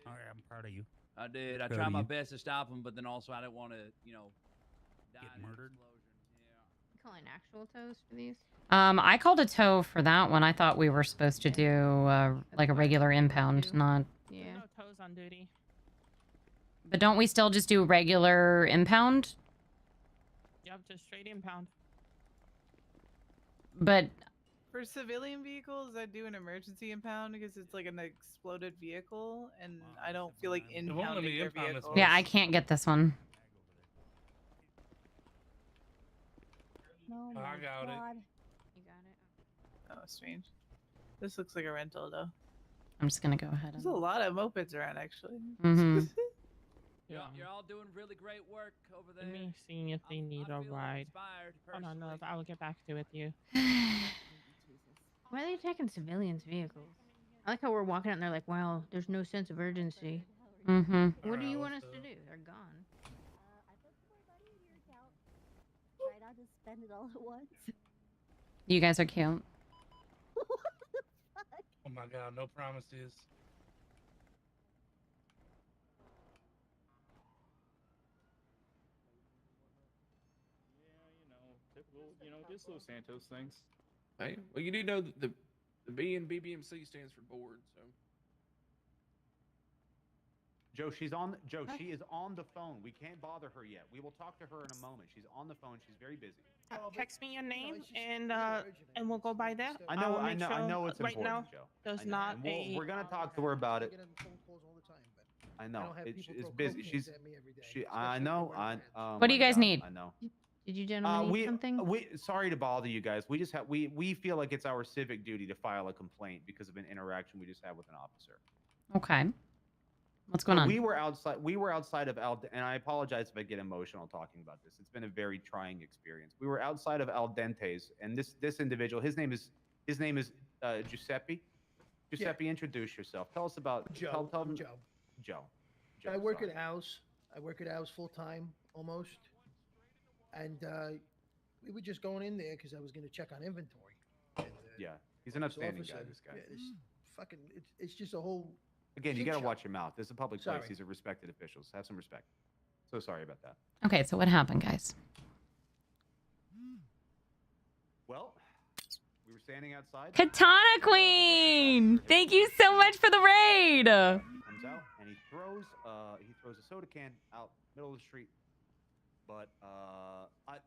All right, I'm proud of you. I did. I Proud tried of my you. best to stop them, but then also I didn't want to, die Get in an murdered? explosion. You calling actual tows for these? I called a tow for that one. I thought we were supposed to do like a regular impound, not. Yeah. No toes on duty. But don't we still just do regular impound? Yep, just straight impound. But For civilian vehicles, I do an emergency impound because it's like an exploded vehicle, and I don't feel like It won't let impounding me their impound this vehicles. Yeah, I can't get this one. Oh, I got it. You got it. Oh, strange. This looks like a rental, though. I'm just gonna go ahead There's and. a lot of mopeds around, actually. Mm-hmm. You're all doing really great work over there. Let me see if they need a ride. Inspired, Hold on, no, I will get back to with you. Why are they attacking civilians' vehicles? I like how we're walking out and they're like, "Wow, there's no sense of urgency." Mm-hmm. What do you want us to do? They're gone. Try not to spend it all at once. You guys are cute. Oh my god, no promises. Typical, just Los Santos things. Hey, well, you do know that the B in BBMC stands for board, so. Joe, she is on the phone. We can't bother her yet. We will talk to her in a moment. She's on the phone. She's very busy. Text me your name and we'll go by there. I know it's right important, now, Joe. There's not a. We're gonna talk to her about it. I know it's busy. I know. What do you guys need? I know. Did you gentlemen need something? We sorry to bother you guys. We just have we feel like it's our civic duty to file a complaint because of an interaction we just had with an officer. Okay. What's going on? We were outside of and I apologize if I get emotional talking about this. It's been a very trying experience. We were outside of Al Dente's, and this individual, his name is Giuseppe. Giuseppe, introduce yourself. Tell us about Joe. Tell them, Joe. Joe. I work at house. I work at house full time, almost. And we were just going in there because I was going to check on inventory. And, yeah, he's an upstanding officer, guy. This guy. Yeah, it's just a whole. Again, you shit got to show. watch your mouth. This is a public place. Sorry. These are respected officials. Have some respect. So sorry about that. Okay, so what happened, guys? Well, we were standing outside. Katana Queen! Thank you so much for the raid! Comes out and he throws a soda can out middle of the street. But I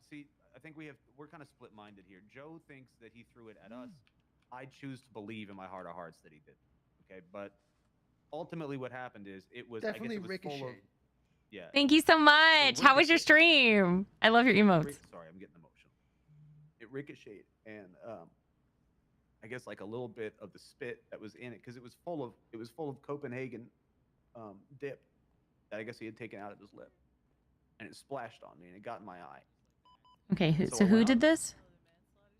think we're kind of split-minded here. Joe thinks that he threw it at us. I choose to believe in my heart of hearts that he did. Okay, but ultimately what happened is it was Definitely I guess it was full of ricocheted. yeah. Thank you so much. How was your stream? I love your emotes. Sorry, I'm getting emotional. It ricocheted, and I guess like a little bit of the spit that was in it because it was full of Copenhagen dip that I guess he had taken out of his lip, and it splashed on me and it got in my eye. Okay, So so I who went did up- this?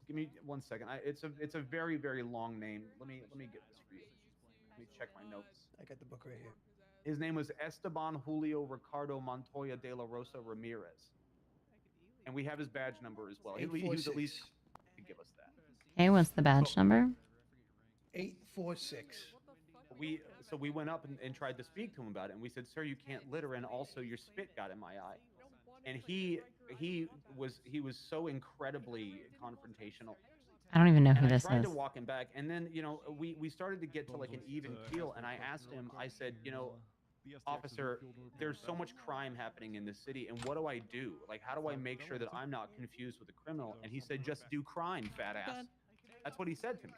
Give me 1 second. It's a very, very long name. Let me get this for you. Let me check my notes. I got the book right here. His name was Esteban Julio Ricardo Montoya de la Rosa Ramirez, and we have his badge number as well. He was at least to give us that. Hey, what's the badge number? 846. So we went up and tried to speak to him about it, and we said, "Sir, you can't litter, and also your spit got in my eye." And he was so incredibly confrontational. I don't even know who And I this tried is. to walk him back, and then we started to get to like an even keel, and I asked him, I said, officer, there's so much crime happening in this city, and what do I do? Like, how do I make sure that I'm not confused with a criminal? And he said, just do crime, fat ass. That's what he said to me.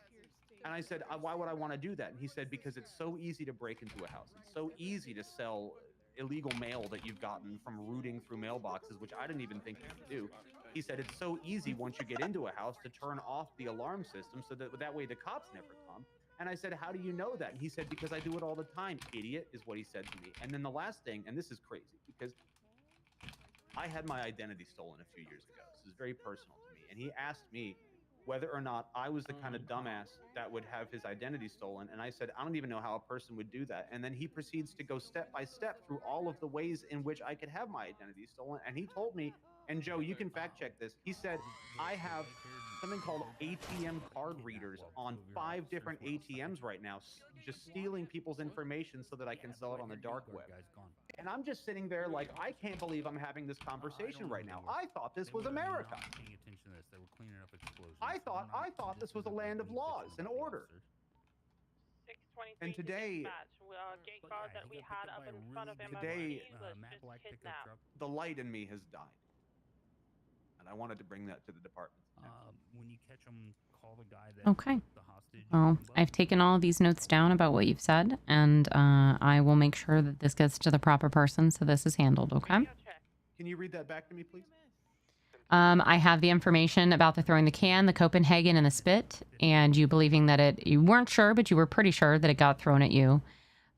And I said, why would I want to do that? And he said, because it's so easy to break into a house. It's so easy to sell illegal mail that you've gotten from rooting through mailboxes, which I didn't even think you could do. He said, it's so easy once you get into a house to turn off the alarm system so that way the cops never come. And I said, how do you know that? And he said, because I do it all the time, idiot, is what he said to me. And then the last thing, and this is crazy, because I had my identity stolen a few years ago. This is very personal to me. And he asked me whether or not I was the kind of dumbass that would have his identity stolen. And I said, I don't even know how a person would do that. And then he proceeds to go step by step through all of the ways in which I could have my identity stolen. And he told me, and Joe, you can fact check this. He said, I have something called ATM card readers on 5 different ATMs right now, just stealing people's information so that I can sell it on the dark web. And I'm just sitting there like, I can't believe I'm having this conversation right now. I thought this was America. I thought this was a land of laws and order. 623 And today, gate guard that we had up in front of him, today, was just kidnapped. the light in me has died. and I wanted to bring that to the department. When you catch them, call the guy that Okay. took the hostage. Well, I've taken all of these notes down about what you've said, and I will make sure that this gets to the proper person so this is handled, okay? Can you read that back to me, please? I have the information about the throwing the can, the Copenhagen, and the spit, and you believing that you weren't sure, but you were pretty sure that it got thrown at you.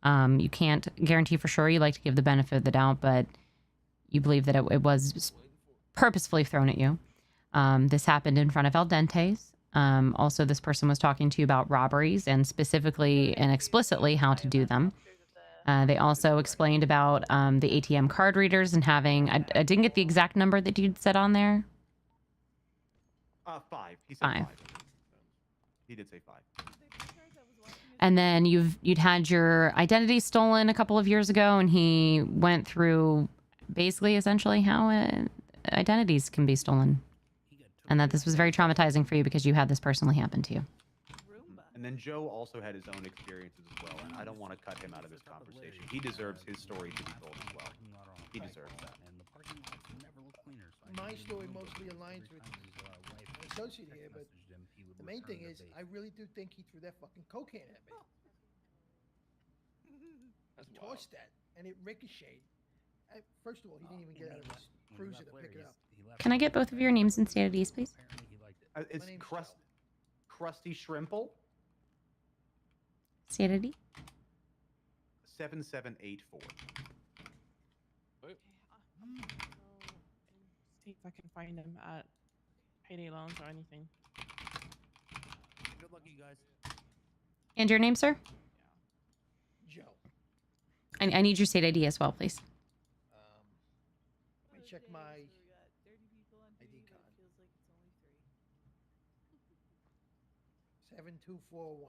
You can't guarantee for sure. You like to give the benefit of the doubt, but you believe that it was purposefully thrown at you. This happened in front of Al Dente's. Also, this person was talking to you about robberies and specifically and explicitly how to do them. They also explained about the ATM card readers and having... I didn't get the exact number that you'd said on there. 5. He said 5. He did say 5. And then you'd had your identity stolen a couple of years ago, and he went through basically essentially how identities can be stolen. And that this was very traumatizing for you because you had this personally happen to you. And then Joe also had his own experiences as well, and I don't want to cut him out of this conversation. He deserves his story to be told as well. He deserves that. My story mostly aligns with my associate here, but the main thing is, I really do think he threw that fucking cocaine at me. He tossed that, and it ricocheted. First of all, he didn't even get out of his cruiser to pick it up. Can I get both of your names and state IDs, please? It's Krusty Shrimple. State ID? 7784. See if I can find him at Payday Loans or anything. Good luck, you guys. And your name, sir? Joe. I need your state ID as well, please. Let me check my ID card. 7241.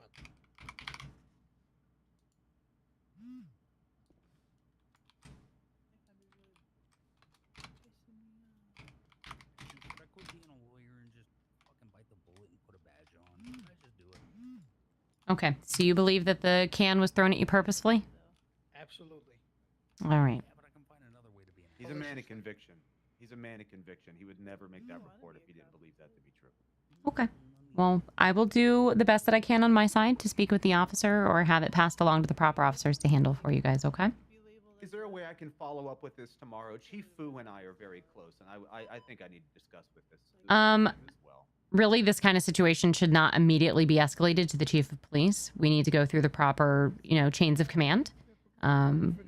Should I quit being a lawyer and just fucking bite the bullet and put a badge on? I just do it. Okay, so you believe that the can was thrown at you purposefully? Absolutely. All right. He's a man of conviction. He's a man of conviction. He would never make that report if he didn't believe that to be true. Okay. Well, I will do the best that I can on my side to speak with the officer or have it passed along to the proper officers to handle for you guys, okay? Is there a way I can follow up with this tomorrow? Chief Fu and I are very close, and I think I need to discuss with this. Really, this kind of situation should not immediately be escalated to the chief of police. We need to go through the proper, chains of command.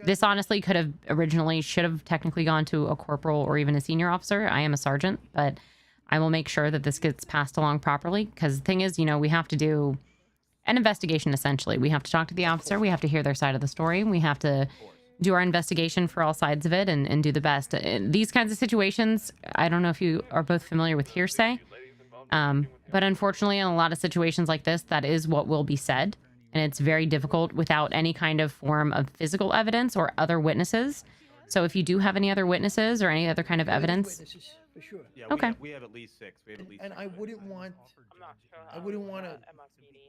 This honestly should have technically gone to a corporal or even a senior officer. I am a sergeant, but I will make sure that this gets passed along properly. Because the thing is, we have to do an investigation, essentially. We have to talk to the officer. We have to hear their side of the story. We have to do our investigation for all sides of it and do the best. In these kinds of situations, I don't know if you are both familiar with hearsay. But unfortunately, in a lot of situations like this, that is what will be said. And it's very difficult without any kind of form of physical evidence or other witnesses. So if you do have any other witnesses or any other kind of evidence... Witnesses, for sure. Yeah, okay. We have at least 6. We have at least And 6. I wouldn't want to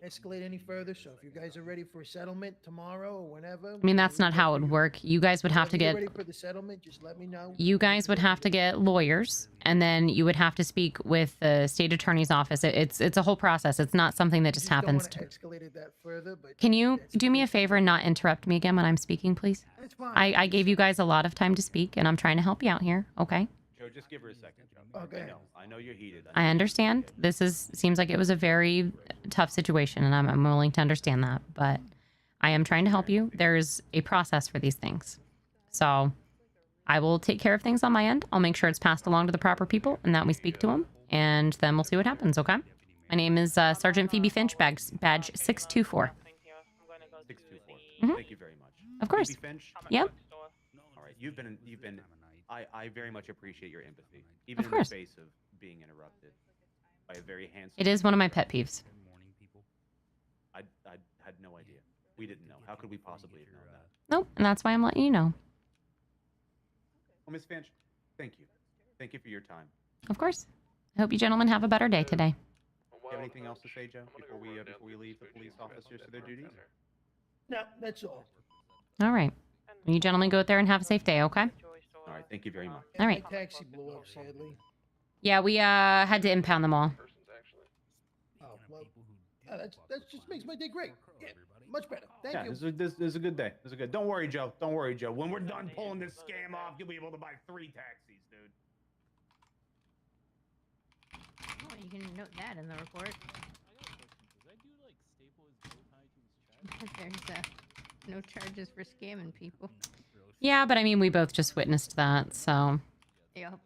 escalate any further. So if you guys are ready for a settlement tomorrow or whenever, I mean, that's not how it would work. You guys would have to get... ready for the settlement, just let me know. You guys would have to get lawyers, and then you would have to speak with the state attorney's office. It's a whole process. It's not something that just happens. Don't want to escalate it that further, but Can you do me a favor and not interrupt me again when I'm speaking, please? That's fine. I gave you guys a lot of time to speak, and I'm trying to help you out here, okay? Joe, just give her a second, Joe. Okay. I know you're heated. I understand. Seems like it was a very tough situation, and I'm willing to understand that. But I am trying to help you. There's a process for these things. So I will take care of things on my end. I'll make sure it's passed along to the proper people and that we speak to them. And then we'll see what happens, okay? My name is Sergeant Phoebe Finch, badge 624. 624. Thank you very much. Of course. Phoebe Finch? Yep. All right. You've been. I very much appreciate your empathy, even Of in course. the face of being interrupted by a very handsome. It is one of my pet peeves. I had no idea. We didn't know. How could we possibly have known that? Nope, and that's why I'm letting you know. Well, Miss Finch, thank you. Thank you for your time. Of course. I hope you gentlemen have a better day today. Do you have anything else to say, Joe, before we leave the police officers to their duties? No, that's all. All right. You gentlemen go out there and have a safe day, okay? All right. Thank you very much. All right. My taxi blew up, sadly. Yeah, we had to impound them all. Oh, well, that just makes my day great. Yeah, much better. Thank you. This is a good day. This is a good. Don't worry, Joe. Don't worry, Joe. When we're done pulling this scam off, you'll be able to buy 3 taxis, dude. Oh, you can note that in the report. There's no charges for scamming people. Yeah, but I mean, we both just witnessed that, so. Yep.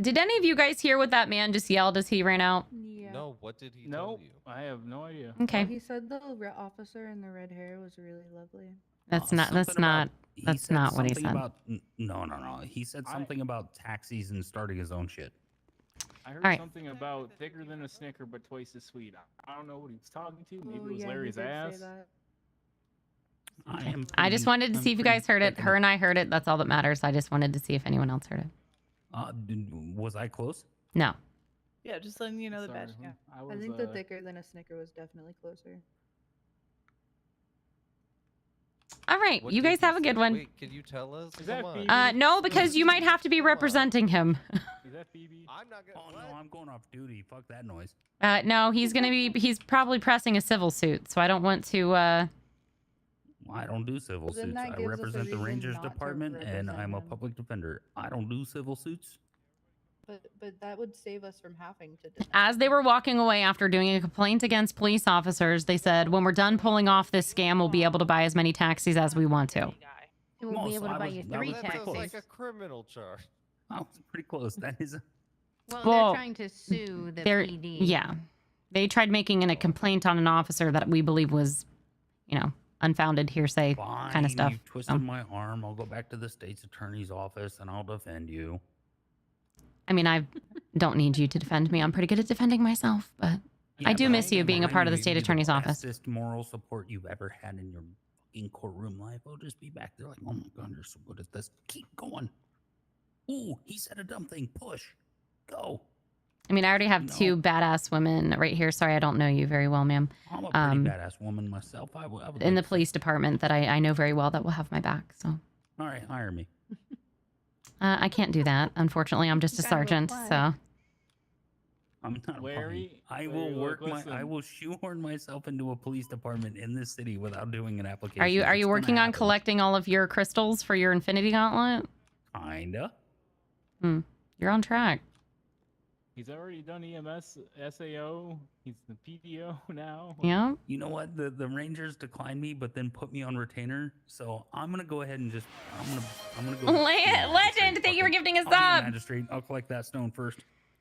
Did any of you guys hear what that man just yelled as he ran out? Yeah. No, what did he tell you? I have no idea. Okay. He said the officer in the red hair was really lovely. That's not what he said. No. He said something about taxis and starting his own shit. I heard Alright. something about thicker than a Snicker, but twice as sweet. I don't know what he was talking to. Maybe it was Larry's ass. I just wanted to see if you guys heard it. Her and I heard it. That's all that matters. I just wanted to see if anyone else heard it. Was I close? No. Yeah, just letting you know the badge. Sorry, Yeah. I think the thicker than a Snicker was definitely closer. All right. You guys have a good one. Wait, can you tell us? Is that Phoebe? No, because you might have to be representing him. Is that Phoebe? I'm not gonna. Oh no, I'm going off duty. Fuck that noise. No, he's probably pressing a civil suit, so I don't want to, I don't do civil Then suits. that I gives us a represent the reason Rangers not to Department, and represent I'm a him. public defender. I don't do civil suits. But that would save us from having to defend. As they were walking away after doing a complaint against police officers, they said, when we're done pulling off this scam, we'll be able to buy as many taxis as we want to. We'll be able to buy you 3 That taxis. sounds like a criminal charge. I was pretty close. That is. Well, Well, they're trying to sue the They're- PD. Yeah. They tried making a complaint on an officer that we believe was, unfounded hearsay kind of stuff. You've twisted my arm. I'll go back to the state's attorney's office and I'll defend you. I mean, I don't need you to defend me. I'm pretty good at defending myself, but I do miss you being a part of the state attorney's office. Bestest moral support you've ever had in your fucking courtroom life. I'll just be back there like, oh my god, you're so good at this. Keep going. Ooh, he said a dumb thing. Push. Go. I mean, I already have 2 badass women right here. Sorry, I don't know you very well, ma'am. I'm a pretty badass woman myself. I would In the like- police department that I know very well that will have my back. So All right, hire me. I can't do that. Unfortunately, I'm just a sergeant. So I'm not Larry, I will look, work listen. I will shoehorn myself into a police department in this city without doing an application. are you It's gonna working on happen. collecting all of your crystals for your Infinity Gauntlet? Kinda. You're on track. He's already done EMS, SAO. He's the PDO now. Yeah. You know what? The Rangers declined me, but then put me on retainer. So I'm gonna go ahead and just I'm gonna go. Legend, thank you for gifting us I'll be a up. magistrate. I'll collect that stone first.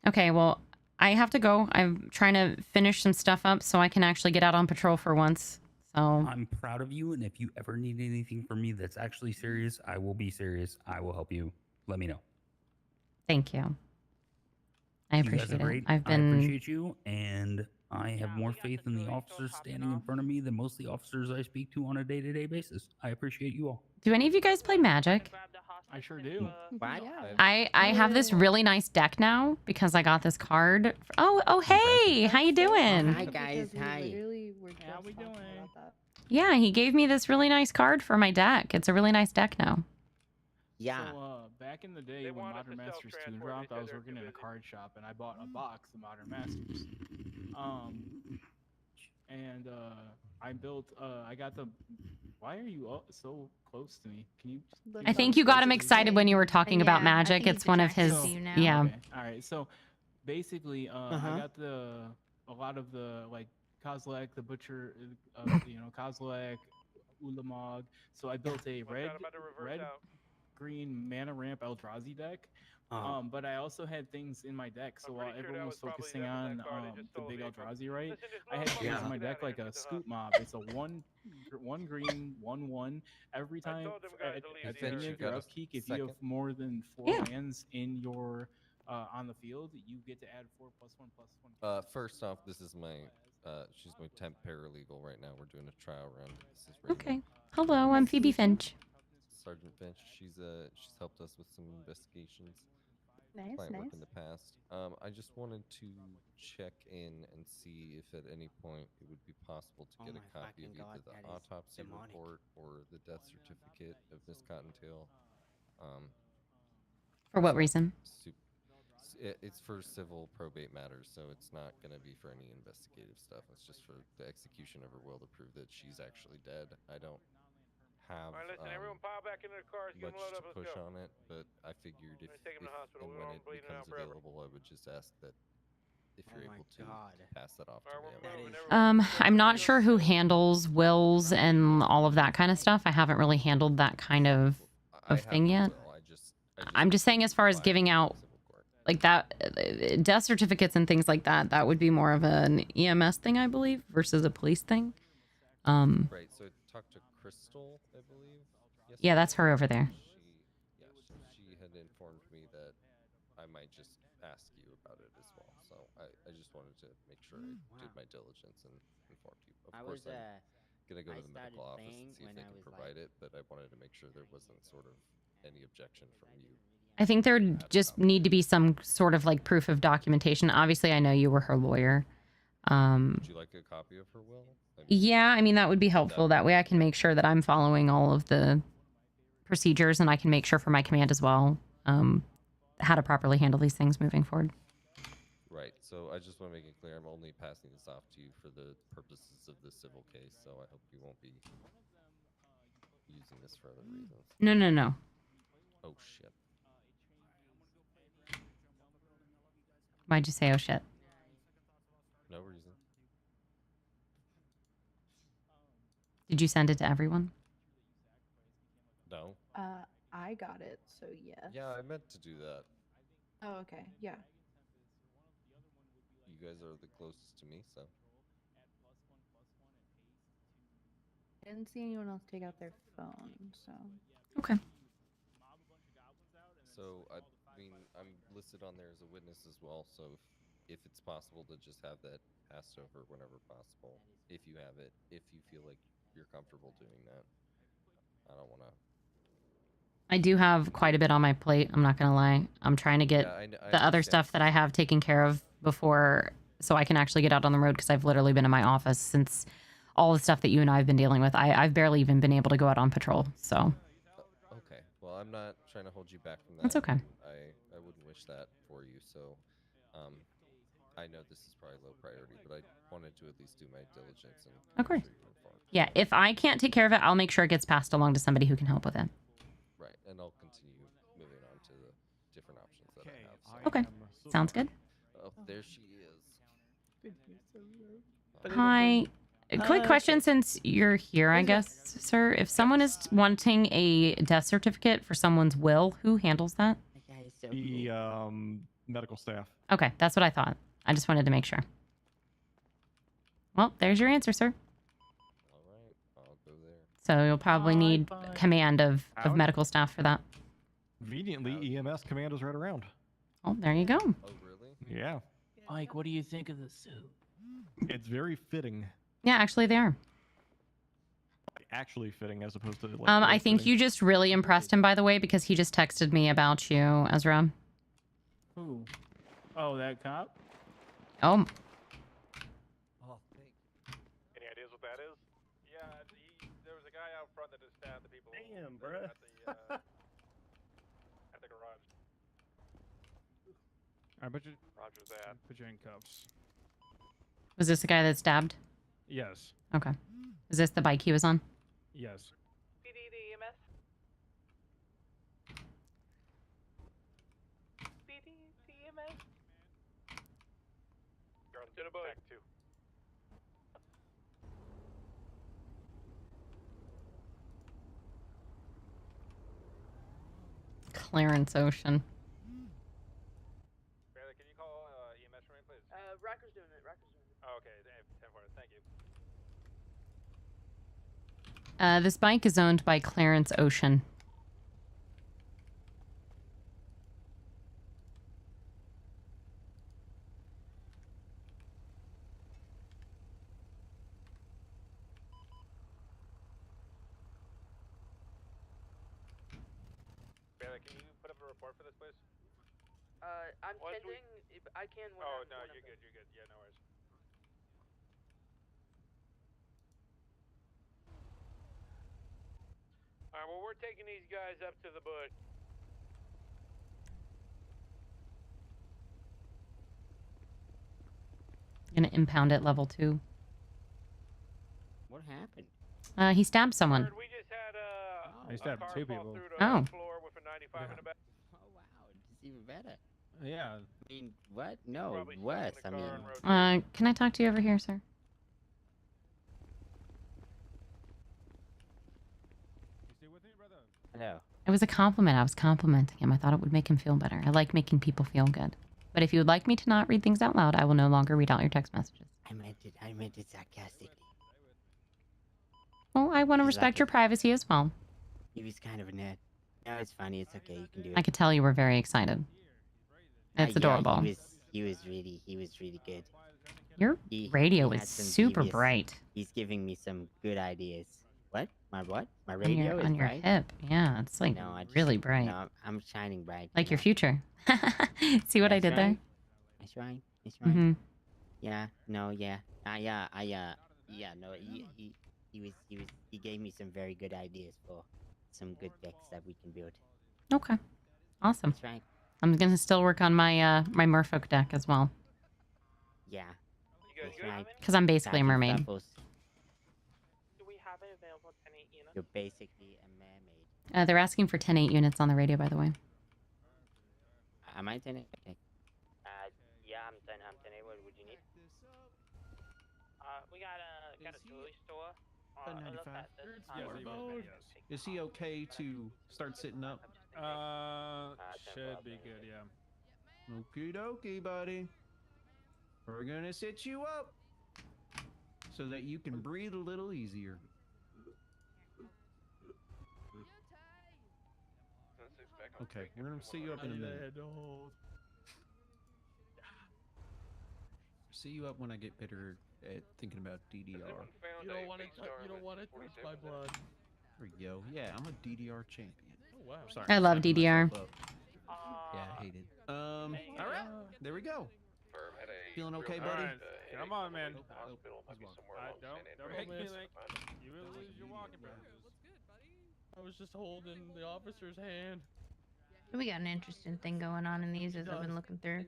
Okay, well, I have to go. I'm trying to finish some stuff up so I can actually get out on patrol for once. So I'm proud of you, and if you ever need anything from me that's actually serious, I will be serious. I will help you. Let me know. thank you. I You guys appreciate are great. it. I've I been appreciate you, and I have more faith in the officers standing in front of me than most of the officers I speak to on a day-to-day basis. I appreciate you all. Do any of you guys play Magic? I sure do. I have this really nice deck now because I got this card. Oh hey, how you doing? Hi guys, hi. How we doing? Yeah, he gave me this really nice card for my deck. It's a really nice deck now. Yeah. So, back in the day when Modern Masters 2 dropped, I was working in a card shop and I bought a box of Modern Masters. I built. I got the. Why are you so close to me? Can you? I think you got him excited when you were talking about Yeah, I Magic. think It's he's one of his. attracted to you now. Yeah. Okay. All right. So basically, I got a lot of the like Kozilek, the Butcher, Kozilek, Ulamog. So I built a red, green mana ramp Eldrazi deck. But I also had things in my deck. So while everyone was focusing on the big Eldrazi, right? I had things in my deck like a Scoop Mob. It's a one green 1/1 every time. At the beginning of your upkeep, if you have more than 4 lands in your on the field, you get to add 4+1/+1. First off, this is my she's my temp paralegal right now. We're doing a trial run. This is Okay. Hello, I'm Phoebe Finch. Sergeant Finch. She's helped us with some investigations. Nice, Client work nice. in the past. I just wanted to check in and see if at any point it would be possible to get a copy of either the autopsy report or the death certificate of Miss Cottontail. For what reason? It's for civil probate matters, so it's not gonna be for any investigative stuff. It's just for the execution of her will to prove that she's actually dead. I don't have All right, listen, everyone pile back into the cars, get much them loaded to up, let's push go. on it, but I figured if, take him to the hospital. and We when don't it bleed becomes out forever. available, I would just ask that if you're able to pass that off to me. I'm not sure who handles wills and all of that kind of stuff. I haven't really handled that kind of thing yet. I'm just saying, as far as giving out like that, death certificates and things like that, that would be more of an EMS thing, I believe, versus a police thing. Right. So I talked to Crystal, I believe. Yeah, that's her over there. She had informed me that I might just ask you about it as well. So I just wanted to make sure I did my diligence and informed you. Of course, I'm gonna go to the medical office and see if they can provide it, but I wanted to make sure there wasn't sort of any objection from you. I think there just need to be some sort of like proof of documentation. Obviously, I know you were her lawyer. Would you like a copy of her will? Yeah, I mean, that would be helpful. That way I can make sure that I'm following all of the procedures, and I can make sure for my command as well how to properly handle these things moving forward. Right. So I just want to make it clear I'm only passing this off to you for the purposes of the civil case, so I hope you won't be using this for other reasons. No, no, no. Oh, shit. Why'd you say, oh, shit? No reason. Did you send it to everyone? No. I got it, so yes. Yeah, I meant to do that. Oh, okay. Yeah. You guys are the closest to me, so. I didn't see anyone else take out their phone, so. Okay. So, I mean, I'm listed on there as a witness as well, so if it's possible to just have that passed over whenever possible, if you have it, if you feel like you're comfortable doing that. I don't want to. I do have quite a bit on my plate. I'm not going to lie. I'm trying to get the other stuff that I have taken care of before so I can actually get out on the road, because I've literally been in my office since all the stuff that you and I have been dealing with. I've barely even been able to go out on patrol, so. Okay. Well, I'm not trying to hold you back from that. That's okay. I wouldn't wish that for you, so I know this is probably low priority, but I wanted to at least do my diligence and Of course. make sure you're informed. Yeah, if I can't take care of it, I'll make sure it gets passed along to somebody who can help with it. Right, and I'll continue moving on to the different options that I have. So. Okay, sounds good. Oh, there she is. Hi. A quick question since you're here, I guess, sir. If someone is wanting a death certificate for someone's will, who handles that? The medical staff. Okay, that's what I thought. I just wanted to make sure. Well, there's your answer, sir. All right, I'll go there. So you'll probably need command of medical staff for that. Conveniently, EMS command is right around. Oh, there you go. Oh, really? Yeah. Mike, what do you think of the suit? It's very fitting. Yeah, actually they are. Actually fitting as opposed to like. I think you just really impressed him, by the way, because he just texted me about you, Ezra. Who? Oh, that cop? Oh. Any ideas what that is? Yeah, there was a guy out front that just stabbed the people. Damn, bruh. At the garage. I bet you. Roger's that. Put you in cuffs. Was this the guy that stabbed? Yes. Okay. Is this the bike he was on? Yes. PD to EMS. PD to EMS. You're on back too. Clarence Ocean. Bailey, can you call EMS for me, please? Racker's doing it. Racker's doing it. Oh, okay, 10-4, thank you. This bike is owned by Clarence Ocean. Bailey, can you put up a report for this, please? I'm pending. I can. When Oh, I'm, no, when you're I'm good, you're good. Yeah, no worries. Alright, well, we're taking these guys up to the bush. impound at level 2. What happened? He stabbed someone. He stabbed 2 people. Oh. Oh wow, it's even better. Yeah. I mean, what? No, worse. I mean, Can I talk to you over here, sir? hello. It was a compliment. I was complimenting him. I thought it would make him feel better. I like making people feel good. But if you would like me to not read things out loud, I will no longer read out your text messages. I meant it sarcastically. Well, I want to He's respect like your privacy as well. He was kind of a nerd. No, it's funny. It's okay. You can do it. I could tell you were very excited. It's Yeah, adorable. he was really good. Your He radio had is some super devious- bright. He's giving me some good ideas. What? My what? My On radio your, is on your bright? hip. Yeah, it's like No, I just- really bright. No, I'm shining bright. Like you your know. future. See what I That's did there? right. That's right. That's right. Mm-hmm. Yeah. No. Yeah. Yeah. No. He gave me some very good ideas for some good decks that we can build. Okay. Awesome. That's right. I'm gonna still work on my my merfolk deck as well. Yeah. That's right. Because I'm basically a Satin mermaid. Truffles. Do we have it available 10-8 units? You're basically a mermaid. They're asking for 10-8 units on the radio, by the way. Am I 10? Okay. Yeah, I'm 10. What would you need? We got a jewelry store. 1095. Is he okay to start sitting up? Should be good, yeah. Okie dokie, buddy. We're gonna sit you up so that you can breathe a little easier. Okay, we're gonna see you up in a minute. See you up when I get better at thinking about DDR. You don't want to touch my blood. There we go. Yeah, I'm a DDR champion. Oh wow. Sorry, I love psyching DDR. myself up. Yeah, I hate it. All right, there we go. Feeling okay, buddy? Alright, come on, man. Don't make miss. me like you will lose your walking privileges. I was just holding the officer's hand. We got an interesting thing going on in these as I've been looking through.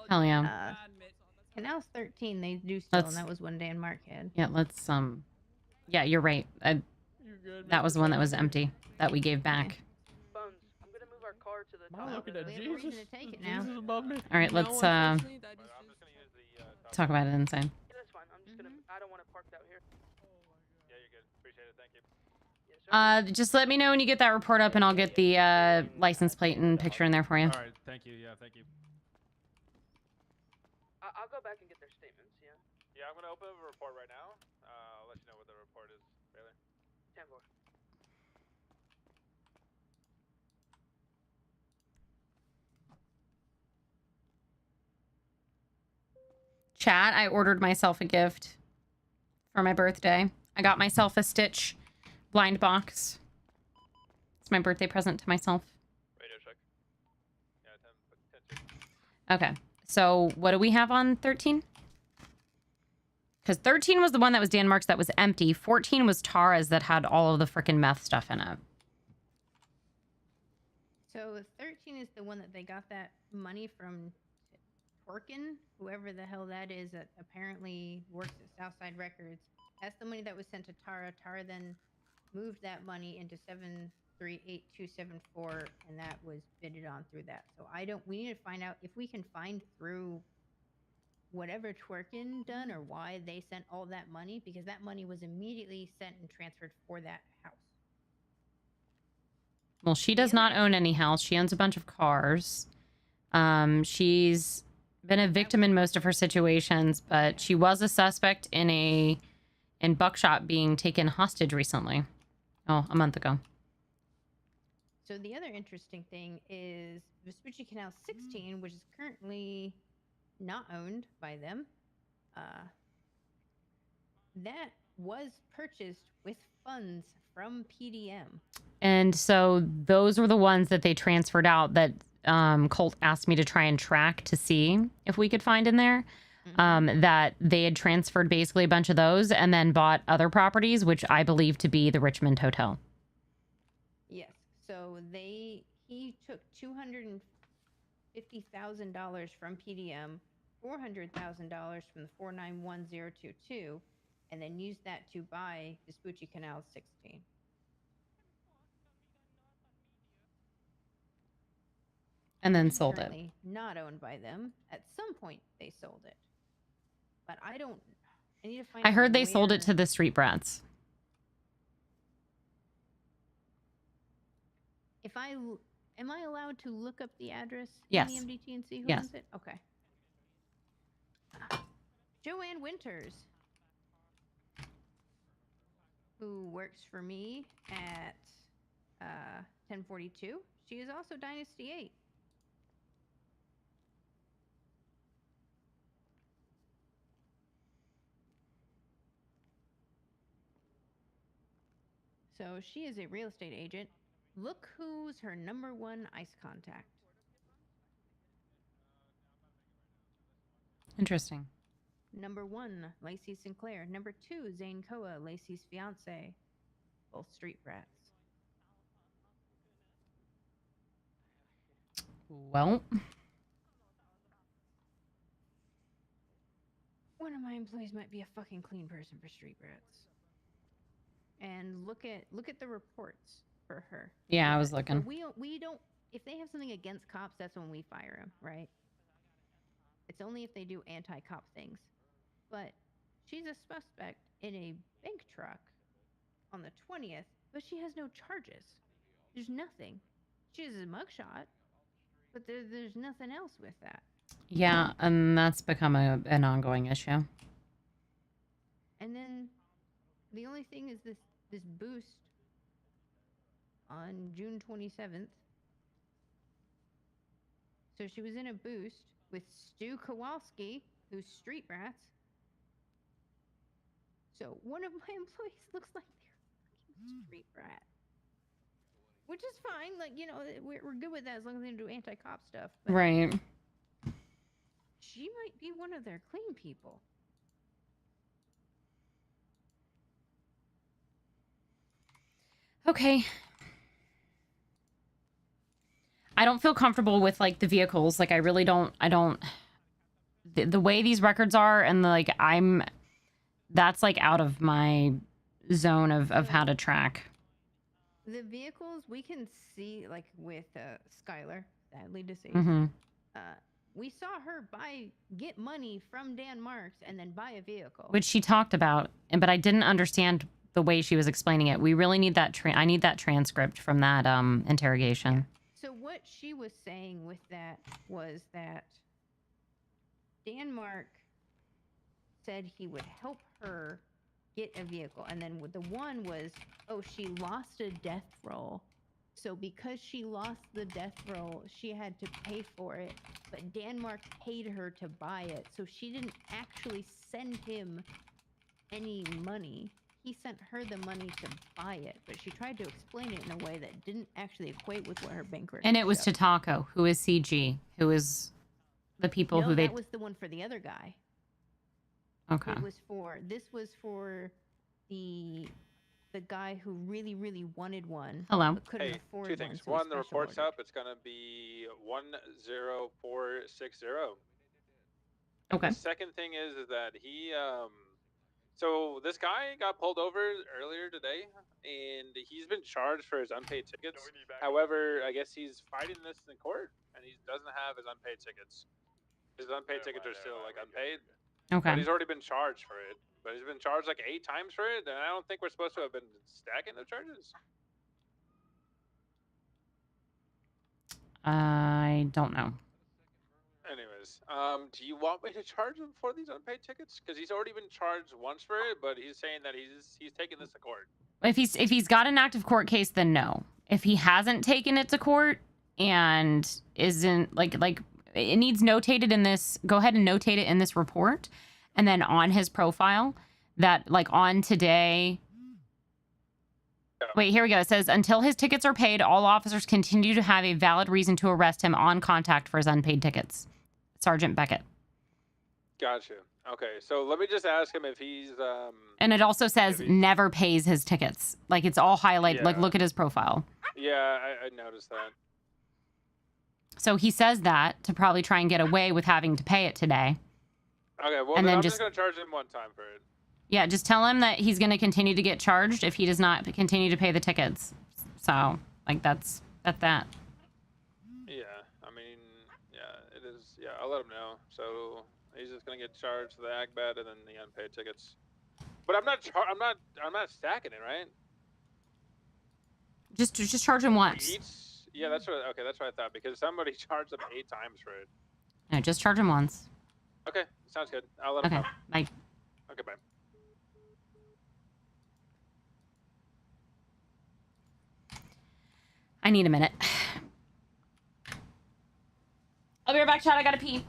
Hell yeah. Canals 13, they do still, Let's- and that was one day in Markhead. Yeah, let's yeah, you're right. You're good. That was the one that was empty that we gave back. Bones, I'm gonna move our car to the I'm top. looking at We have a reason Jesus. to take it Jesus now. above me. All right, let's talk about it inside. Yeah, that's fine. I'm just gonna. I don't want to park out here. Yeah, you're good. Appreciate it. Thank you. Just let me know when you get that report up, and I'll get the license plate and picture in there for you. Alright, thank you, yeah, thank you. I'll go back and get their statements. Yeah. Yeah, I'm gonna open up a report right now. I'll let you know what the report is, Bailey. 10-4. Chat, I ordered myself a gift for my birthday. I got myself a Stitch blind box. It's my birthday present to myself. Radio check. Yeah, 10. Okay, so what do we have on 13? Because 13 was the one that was Danmark's that was empty. 14 was Tara's that had all of the frickin' meth stuff in it. So 13 is the one that they got that money from Twerkin, whoever the hell that is, that apparently works at Southside Records. That's the money that was sent to Tara. Tara then moved that money into 738274, and that was bidded on through that. So we need to find out if we can find through whatever Twerkin done or why they sent all that money, because that money was immediately sent and transferred for that house. Well, she does not own any house. She owns a bunch of cars. She's been a victim in most of her situations, but she was a suspect in Buckshot being taken hostage recently. Oh, a month ago. So the other interesting thing is Vespucci Canal 16, which is currently not owned by them. That was purchased with funds from PDM. And so those were the ones that they transferred out that Colt asked me to try and track to see if we could find in there. That they had transferred basically a bunch of those and then bought other properties, which I believe to be the Richmond Hotel. Yes. So he took $250,000 from PDM, $400,000 from the 491022, and then used that to buy Vespucci Canal 16. And then sold it. Currently not owned by them. At some point, they sold it, but I don't. I need to find. I out heard they sold it where- to the Street Brats. If am I allowed to look up the address Yes. in the MDT and see who Yes. owns it? Okay. Joanne Winters, who works for me at 1042. She is also Dynasty 8. So she is a real estate agent. Look who's her #1 ICE contact. Interesting. #1, Lacey Sinclair. #2, Zane Koa, Lacey's fiance. Both street brats. Well, one of my employees might be a fucking clean person for street brats. And look at the reports for her. yeah, I was So looking. we don't. If they have something against cops, that's when we fire them, right? It's only if they do anti-cop things. But she's a suspect in a bank truck on the 20th, but she has no charges. There's nothing. She has a mugshot, but there's nothing else with that. Yeah, and that's become an ongoing issue. And then the only thing is this boost on June 27th. So she was in a boost with Stu Kowalski, who's Street Rats. So one of my employees looks like they're fucking Street Rat. Which is fine. Like, you know, we're good with that as long as they don't do anti-cop stuff. But Right. she might be one of their clean people. Okay. I don't feel comfortable with like the vehicles. Like I really don't. The way these records are, and like that's like out of my zone of how to track. The vehicles we can see, like with Skylar, sadly deceased. Mhm. We saw her get money from Dan Marks and then buy a vehicle. Which she talked about, but I didn't understand the way she was explaining it. We really need that. I need that transcript from that interrogation. So what she was saying with that was that Dan Mark said he would help her get a vehicle. And then the one was, oh, she lost a death roll. So because she lost the death roll, she had to pay for it. But Dan Mark paid her to buy it. So she didn't actually send him any money. He sent her the money to buy it. But she tried to explain it in a way that didn't actually equate with what her bank records And it was showed. to Taco, who is CG, who is the people No, who they. that was the one for the other guy. Okay. This was for the guy who really wanted one. Hello. But couldn't Hey, afford two one, things. so One, the special report's ordered. up. It's gonna be 10460. Okay. The second thing is that he so this guy got pulled over earlier today, and he's been charged for his unpaid tickets. However, I guess he's fighting this in court, and he doesn't have his unpaid tickets. His unpaid tickets are still like unpaid. Okay. But he's already been charged for it. But he's been charged like 8 times for it, and I don't think we're supposed to have been stacking the charges. I don't know. Anyways, do you want me to charge him for these unpaid tickets? Because he's already been charged once for it, but he's saying that he's taking this to court. If he's got an active court case, then no. If he hasn't taken it to court and isn't like it needs notated in this, go ahead and notate it in this report, and then on his profile that like on today. Wait, here we go. It says, until his tickets are paid, all officers continue to have a valid reason to arrest him on contact for his unpaid tickets. Sergeant Beckett. Gotcha. Okay, so let me just ask him if he's And it also says never pays his tickets. Like it's all highlighted. Like Yeah. look at his profile. Yeah, I noticed that. So he says that to probably try and get away with having to pay it today. Okay, well And then then I'm just- just gonna charge him one time for it. Yeah, just tell him that he's going to continue to get charged if he does not continue to pay the tickets. So, like, that's that. Yeah, I mean, yeah, it is. Yeah, I'll let him know. So he's just gonna get charged for the AGBAT and then the unpaid tickets. But I'm not stacking it, right? Just charge him once. Each? Yeah, that's what. Okay, that's what I thought because somebody charged him 8 times for it. No, just charge him once. Okay, sounds good. I'll let him Okay, know. bye. Okay, bye. I need a minute. I'll be right back, chat. I gotta pee.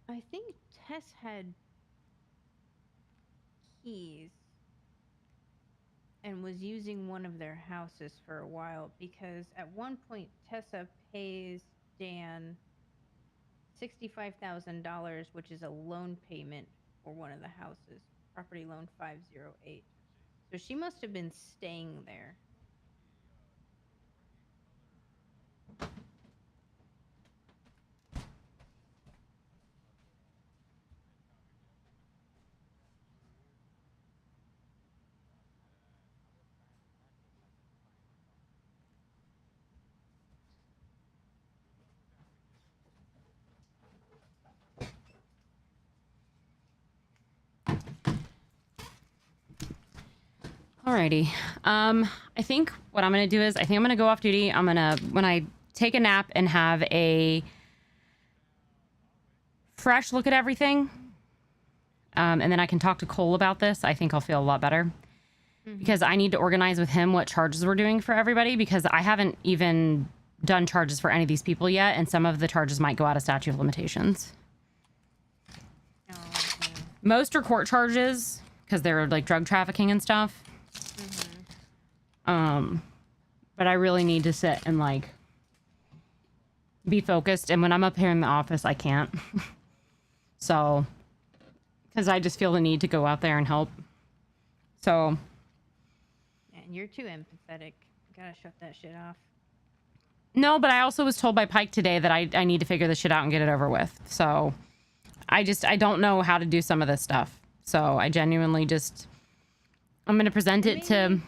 I think Tess had keys and was using one of their houses for a while because at one point Tessa pays Dan $65,000, which is a loan payment for one of the houses, property loan 508. So she must have been staying there. Alrighty. I think what I'm gonna do is I think I'm gonna go off duty. I'm gonna, when I take a nap and have a fresh look at everything, and then I can talk to Cole about this, I think I'll feel a lot better. Because I need to organize with him what charges we're doing for everybody, because I haven't even done charges for any of these people yet, and some of the charges might go out of statute of limitations. Most are court charges, because they're like drug trafficking and stuff. But I really need to sit and like be focused, and when I'm up here in the office I can't. So, because I just feel the need to go out there and help. So And you're too empathetic. Gotta shut that shit off. no, but I also was told by Pike today that I need to figure this shit out and get it over with. So I don't know how to do some of this stuff. So I genuinely just, I'm going to present it to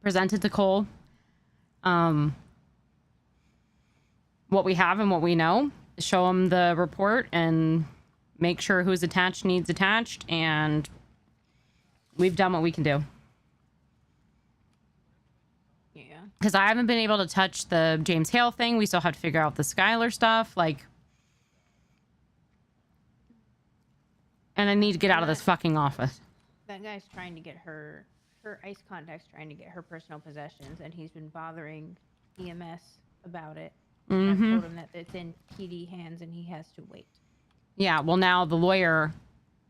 present it to Cole. what we have and what we know, show them the report, and make sure who's attached needs attached, and we've done what we can do. Yeah. Because I haven't been able to touch the James Hale thing. We still have to figure out the Skylar stuff. Like, and I need to get out of this fucking office. That guy's trying to get her ICE contact's trying to get her personal possessions, and he's been bothering EMS about it. And I've told him that it's in PD hands and he has to wait. Yeah, well, now the lawyer,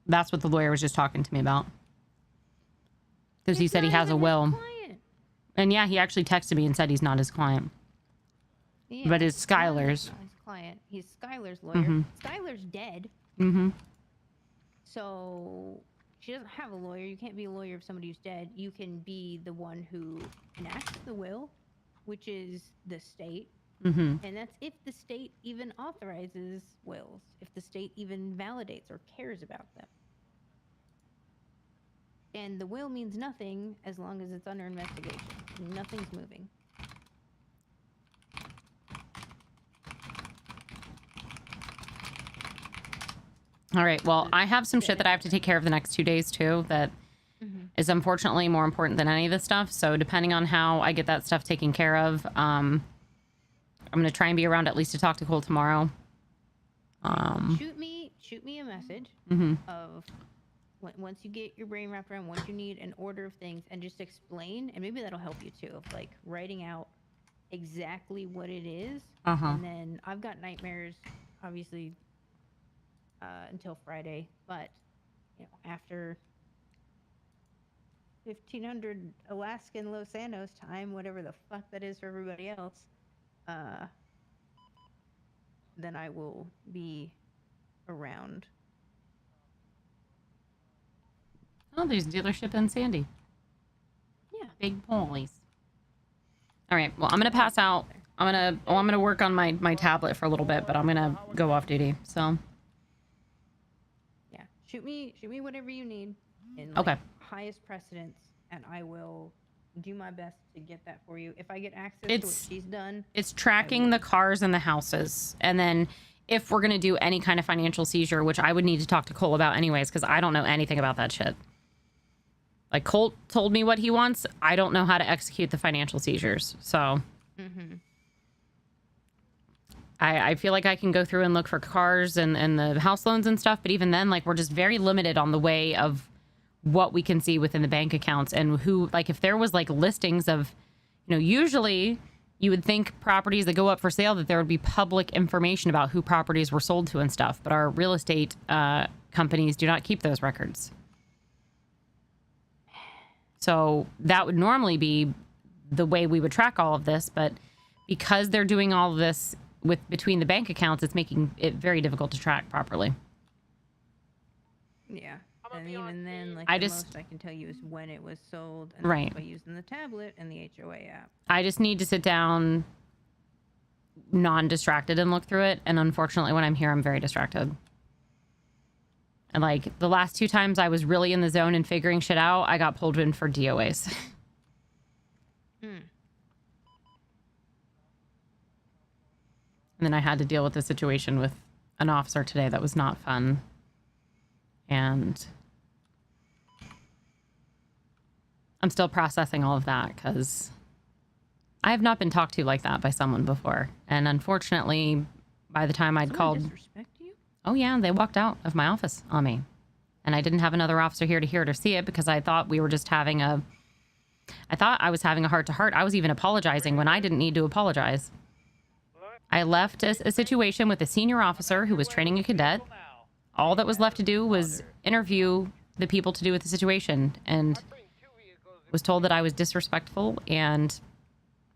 that's what the lawyer was just talking to me about. Because he said he has a will. And yeah, he actually texted me and said he's not his client. Yeah, but it's Skylar's. Not his client. He's Skylar's lawyer. Skylar's dead. So she doesn't have a lawyer. You can't be a lawyer of somebody who's dead. You can be the one who enacts the will, which is the state. And that's if the state even authorizes wills, if the state even validates or cares about them. And the will means nothing as long as it's under investigation. Nothing's moving. All right, well, I have some shit that I have to take care of the next 2 days, too, that is unfortunately more important than any of this stuff. So depending on how I get that stuff taken care of, I'm going to try and be around at least to talk to Cole tomorrow. Shoot me a message of once you get your brain wrapped around what you need, an order of things, and just explain, and maybe that'll help you too, of like writing out exactly what it is. And then I've got nightmares, obviously, until Friday, but you know, after 1500 Alaskan Los Angeles time, whatever the fuck that is for everybody else, then I will be around. Oh, there's a dealership in Sandy. Yeah. Big Polies. All right, well, I'm going to pass out. I'm going to work on my tablet for a little bit, but I'm going to go off duty, so. Yeah, shoot me whatever you need in like, highest precedence, and I will do my best to get that for you. If I get access to what she's done. It's tracking the cars and the houses. And then if we're going to do any kind of financial seizure, which I would need to talk to Cole about anyways, because I don't know anything about that shit. Like, Colt told me what he wants. I don't know how to execute the financial seizures. So I feel like I can go through and look for cars and the house loans and stuff. But even then, like, we're just very limited on the way of what we can see within the bank accounts and who, like, if there was like listings of, you know, usually you would think properties that go up for sale that there would be public information about who properties were sold to and stuff. But our real estate companies do not keep those records. So that would normally be the way we would track all of this. But because they're doing all of this between the bank accounts, it's making it very difficult to track properly. Yeah. And even then, like, most I can tell you is when it was sold. And right. By using the tablet and the HOA app. I just need to sit down non-distracted and look through it. And unfortunately, when I'm here, I'm very distracted. And, like, the last 2 times I was really in the zone and figuring shit out, I got pulled in for DOAs. And then I had to deal with a situation with an officer today that was not fun. And I'm still processing all of that because I have not been talked to like that by someone before. And unfortunately, by the time I'd called... disrespect you? Oh, yeah, they walked out of my office on me. And I didn't have another officer here to hear it or see it because I thought we were just having a... I thought I was having a heart-to-heart. I was even apologizing when I didn't need to apologize. I left a situation with a senior officer who was training a cadet. All that was left to do was interview the people to do with the situation, and was told that I was disrespectful and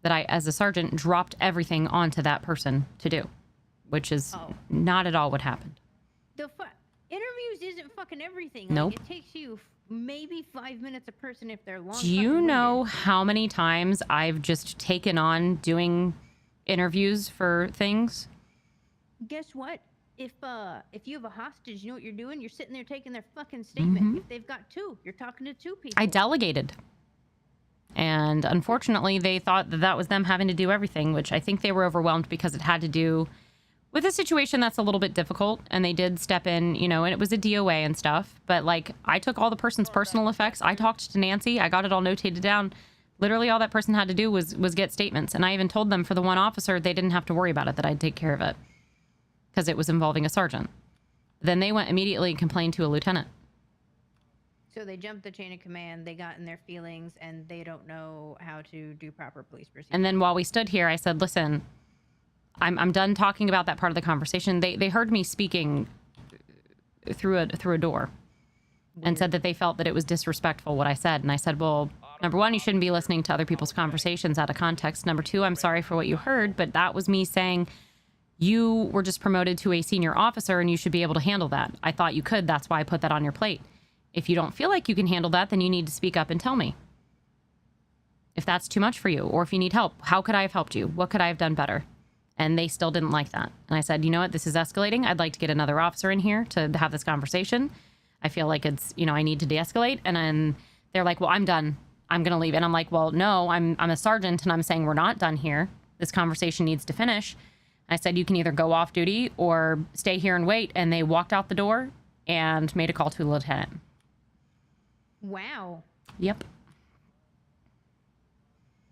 that I, as a sergeant, dropped everything onto that person to do, which is not at all what happened. Interviews isn't fucking everything. Nope. Like, it takes you maybe 5 minutes a person if they're long. Do you know how many times I've just taken on doing interviews for things? Guess what? If you have a hostage, you know what you're doing? You're sitting there taking their fucking statement. If they've got 2, you're talking to 2 people. I delegated. And unfortunately, they thought that that was them having to do everything, which I think they were overwhelmed because it had to do with a situation that's a little bit difficult. And they did step in, you know, and it was a DOA and stuff. But like, I took all the person's personal effects. I talked to Nancy. I got it all notated down. Literally all that person had to do was get statements. And I even told them for the one officer, they didn't have to worry about it, that I'd take care of it because it was involving a sergeant. Then they went immediately and complained to a lieutenant. So they jumped the chain of command, they got in their feelings, and they don't know how to do proper police procedure. And then while we stood here, I said, listen, I'm done talking about that part of the conversation. They heard me speaking through a door and said that they felt that it was disrespectful what I said. And I said, well, number one, you shouldn't be listening to other people's conversations out of context. Number two, I'm sorry for what you heard, but that was me saying you were just promoted to a senior officer and you should be able to handle that. I thought you could. That's why I put that on your plate. If you don't feel like you can handle that, then you need to speak up and tell me. If that's too much for you, or if you need help, how could I have helped you? What could I have done better? And they still didn't like that. And I said, you know what? This is escalating. I'd like to get another officer in here to have this conversation. I feel like it's, you know, I need to de-escalate. And then they're like, well, I'm done. I'm going to leave. And I'm like, well, no, I'm a sergeant and I'm saying we're not done here. This conversation needs to finish. I said, you can either go off duty or stay here and wait. And they walked out the door and made a call to a lieutenant. Wow. Yep.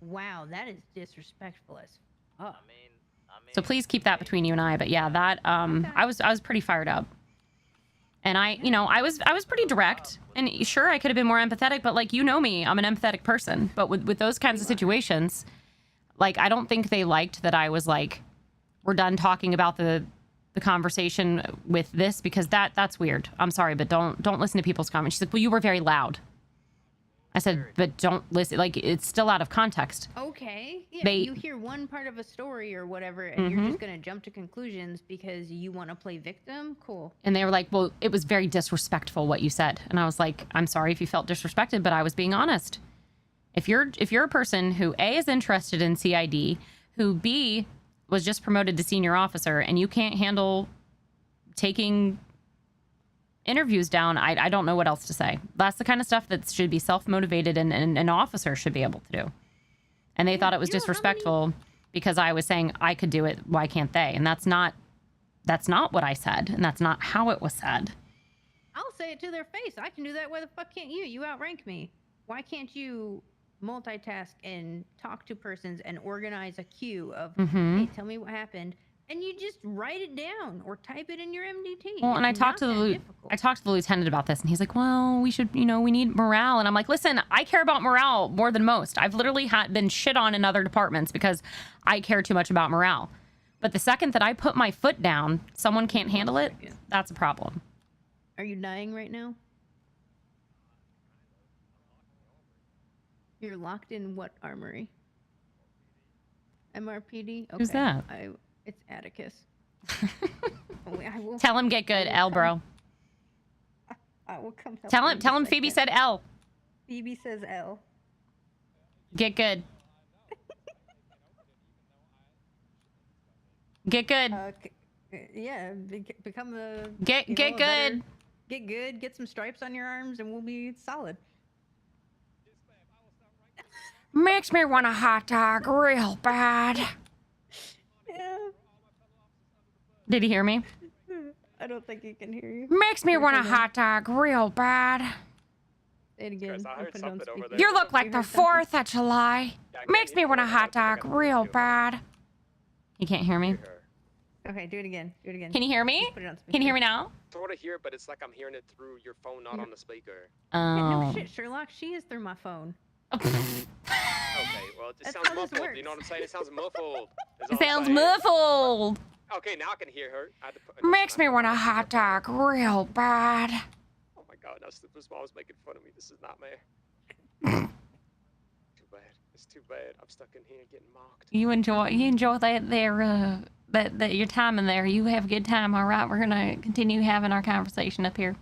Wow, that is disrespectful as fuck. So please keep that between you and I. But yeah, that I was pretty fired up. And I was pretty direct. And sure, I could have been more empathetic, but like, you know me, I'm an empathetic person. But with those kinds of situations, like, I don't think they liked that I was like, we're done talking about the conversation with this, because that's weird. I'm sorry, but don't listen to people's comments. She's like, well, you were very loud. I said, but don't listen. Like, it's still out of context. Okay. Yeah, you hear one part of a story or whatever, and you're just going to jump to conclusions because you want to play victim? Cool. And they were like, well, it was very disrespectful what you said. And I was like, I'm sorry if you felt disrespected, but I was being honest. If you're a person who A, is interested in CID, who B, was just promoted to senior officer, and you can't handle taking interviews down, I don't know what else to say. That's the kind of stuff that should be self-motivated and an officer should be able to do. And they thought it was disrespectful because I was saying I could do it, why can't they? And that's not what I said, and that's not how it was said. I'll say it to their face. I can do that. Why the fuck can't you? You outrank me. Why can't you multitask and talk to persons and organize a queue of, hey, tell me what happened, and you just write it down or type it in your MDT. Well, and I talked to the lieutenant about this, and he's like, well, we should, we need morale. And I'm like, listen, I care about morale more than most. I've literally been shit on in other departments because I care too much about morale. But the second that I put my foot down, someone can't handle it, that's a problem. Are you dying right now? You're locked in what armory? MRPD? Okay. Who's that? It's Atticus. Tell him get good, L, bro. I will come help Tell him Phoebe said L. Phoebe says L. Get good. Get good. Yeah, become the... Get good. Get good, get some stripes on your arms, and we'll be solid. Makes me want a hot dog real bad. Yeah. Did he hear me? I don't think he can hear you. Makes me want a hot dog real bad. Say it again. You look like the 4th of July. Makes me want a hot dog real bad. You can't hear me? Okay, do it again. Do it again. Can you hear me? Can you hear me now? Sort of hear it, but it's like I'm hearing it through your phone, not on the speaker. Yeah, no shit, Sherlock. She is through my phone. Okay, well, it just sounds muffled. You know what I'm saying? It sounds muffled. It sounds muffled. Okay, now I can hear her. Makes me want a hot dog real bad. Oh my god, now Slipper's mom was making fun of me. This is not me. Too bad. It's too bad. I'm stuck in here getting mocked. You enjoy that there that your time in there. You have a good time, all right? We're gonna continue having our conversation up here.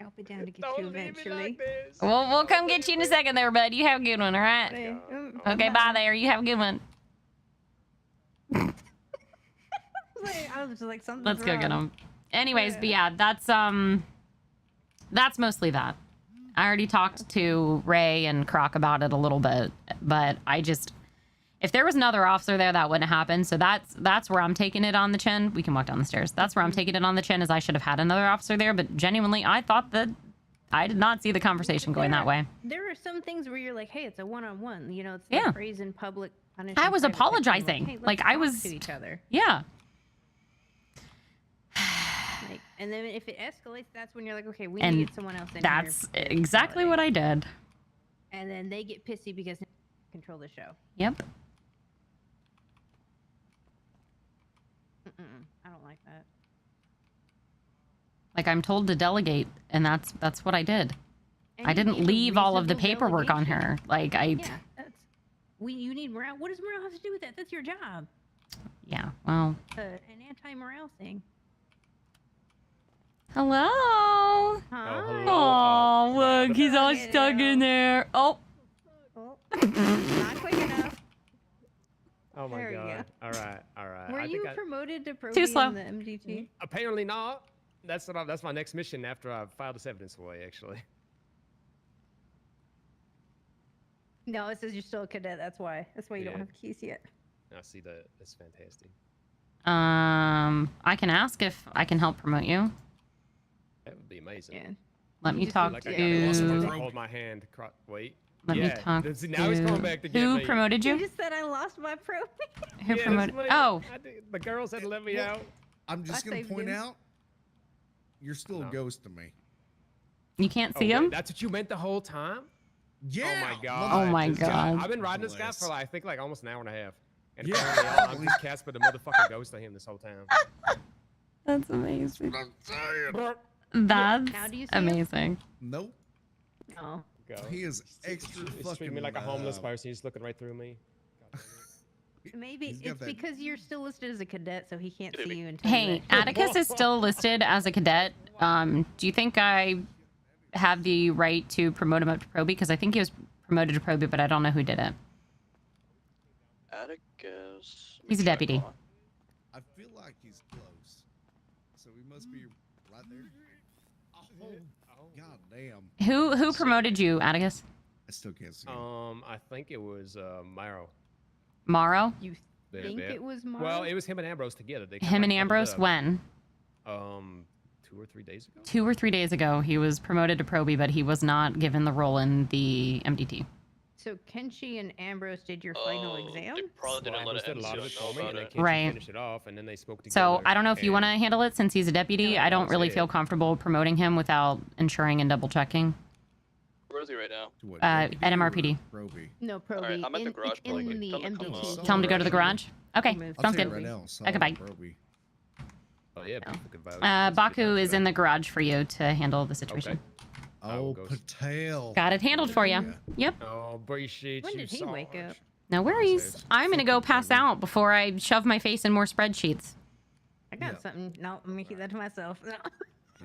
I'll be down to get you eventually. We'll come get you in a second there, bud. You have a good one, all right? Okay, bye there. You have a good one. I was like, something's Let's go wrong. get him. Anyways, but yeah, that's mostly that. I already talked to Ray and Croc about it a little bit, but if there was another officer there, that wouldn't happen. So that's where I'm taking it on the chin. We can walk down the stairs. That's where I'm taking it on the chin, is I should have had another officer there. But genuinely, I thought that I did not see the conversation going that way. There are some things where you're like, hey, it's a one-on-one. You know, it's Yeah. like praise in public, punish. I in was private type thing. apologizing. Hey, let's Like, I talk was- to each other. Yeah. Like, and then if it escalates, that's when you're like, okay, we And need someone else in that's here. exactly what I did. And then they get pissy because they control the show. Yep. I don't like that. Like, I'm told to delegate, and that's what I did. And I you didn't gave a leave all of the reasonable paperwork on delegation. her. Like, Yeah, you need morale. What does morale have to do with that? That's your job. Yeah, well. An anti-morale thing. Hello. Hi. Oh, look, he's all stuck in there. Oh. Not quick enough. Oh my There we god. All right. Were I you think I- promoted to pro Too slow. in the MDT? Apparently not. That's my next mission after I filed this evidence away, actually. No, it says you're still a cadet. That's why. That's why you don't Yeah. have keys yet. I see that. That's fantastic. I can ask if I can help promote you. That would be amazing. Let me talk Like I got the awesome person to. hold my hand. Wait. Let me Yeah. talk See, now he's coming to- back to get Who me. promoted you? You just said I lost my pro. Who Yeah, promoted? that's Oh, the girls had to let me out. I'm just I gonna saved point you. out, you're still a ghost to me. you can't Oh, see wait, him? that's what you meant the whole time? Yeah. Oh my god. Oh my This guy- God. I've been riding this guy Bless. for like, I think like almost an hour and a half. And Yeah. apparently I'm just Casper the motherfucking ghost to him this whole time. That's amazing. I'm saying. That's Now do you see him? amazing. Nope. Oh. Go. He is extra He's fucking. treating me like a homeless person. He's looking right through me. Maybe He's got it's that- because you're still listed as a cadet, so he can't see you until. Hey, Atticus is still listed as a cadet. Do you think I have the right to promote him up to Proby? Because I think he was promoted to Proby, but I don't know who did it. Atticus. He's a deputy. I feel like he's close, so he must be right there. Oh, god damn. Who promoted you, Atticus? I still can't see him. I think it was Myro. Morrow? You Yeah, think yeah. it was Mark? Well, it was him and Ambrose together. They kinda, Him and like, Ambrose huddled when? up. 2 or 3 days ago. 2 or 3 days ago, he was promoted to Proby, but he was not given the role in the MDT. So Kenshi and Ambrose did your final exam? Probably didn't let Ambrose did a lot of it NCO for know me, and about then it. Kenshi Right. finished it off, and then they spoke together. So I don't know if you want to and- handle it since he's a deputy. I don't that really was feel it. comfortable promoting him without ensuring and double checking. Where is he right now? To what, At deputy or MRPD. Proby? No, Proby. Alright, I'm at the in, garage it's in probably. the Tell him to come MDT. on. Tell him to go to the garage. Okay, Move. I'll sounds tell you good. right now. Okay, bye. Proby. Oh yeah, people can vouch. Baku is in the garage for you to handle the situation. Oh, Patel. Got it handled for you. Yep. Oh, appreciate When you did he so wake much. up? No worries. I'm gonna go pass out before I shove my face in more spreadsheets. I got something. No, I'm gonna keep that to myself.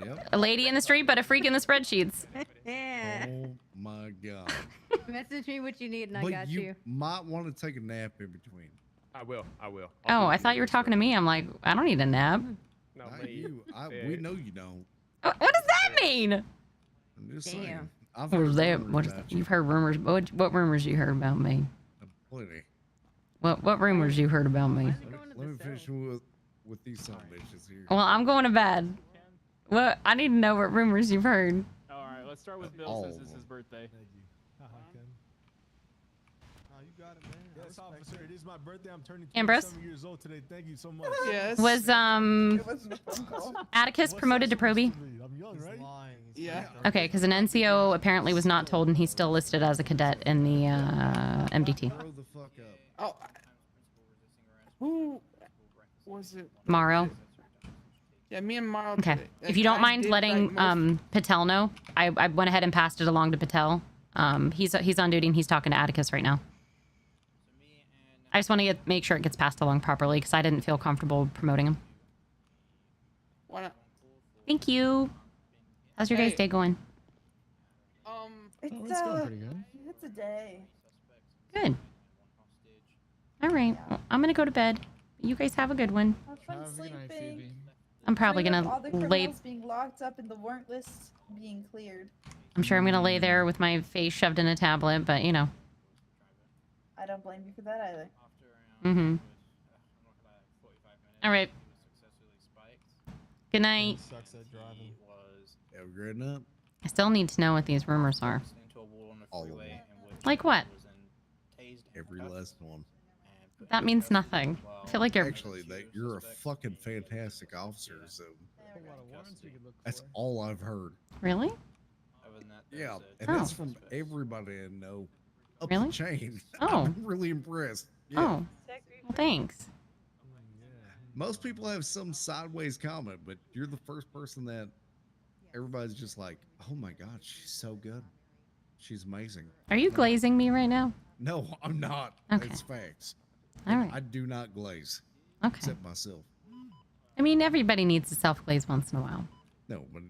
Yep. A lady in the street, but a freak in the spreadsheets. Yeah. Oh my god. Message me what you need and I But got you you. might want to take a nap in between. I will. Oh, I thought you were talking to me. I'm like, I don't need a nap. No, Not me. you. Yeah. We know you don't. What does that mean? I'm just saying. Damn. I've What heard is that? rumors What is about you've heard rumors? What rumors you heard about me? Plenty. What rumors you heard about me? Let me finish with these some bitches here. Well, I'm going to bed. What? I need to know what rumors you've heard. All right, let's start with Bill All since of it's his them. birthday. Thank you. Oh, you got it, man. Yes, officer. It is my birthday. I'm turning Ambrose? 27 years old today. Thank you so much. Yes. Was Atticus promoted to Proby? I'm young, right? Yeah. Okay, because an NCO apparently was not told, and he's still listed as a cadet in the MDT. Grow the fuck up. Oh. Who was it? Morrow. Yeah, me and Morrow. Okay. did it. If you don't I mind did, letting like, most- Patel know, I went ahead and passed it along to Patel. He's on duty and he's talking to Atticus right now. I just want to make sure it gets passed along properly because I didn't feel comfortable promoting him. Why not? Thank you. How's your guys' day going? It's going pretty good. It's a day. Good. All right. Well, I'm gonna go to bed. You guys have a good one. Have fun sleeping. I'm probably Bring up gonna all the lay. criminals being locked up and the warrant list being cleared. I'm sure I'm gonna lay there with my face shoved in a tablet, but you know. I don't blame you for that either. Mm-hmm. All right. Good night. Sucks at driving. Have a great night. I still need to know what these rumors are. All of them. Like what? Every last one. That means nothing. I feel like you're. Actually, you're a fucking fantastic officer, so that's all I've heard. Really? Yeah, and that's from everybody I know up Really? the chain. Oh. I'm really impressed. Yeah. Oh. Well, thanks. Most people have some sideways comment, but you're the first person that everybody's just like, oh my God, she's so good. She's amazing. Are you glazing me right now? No, I'm not. Okay. It's facts. All right. I do not glaze. Okay. Except myself. I mean, everybody needs to self-glaze once in a while. No, but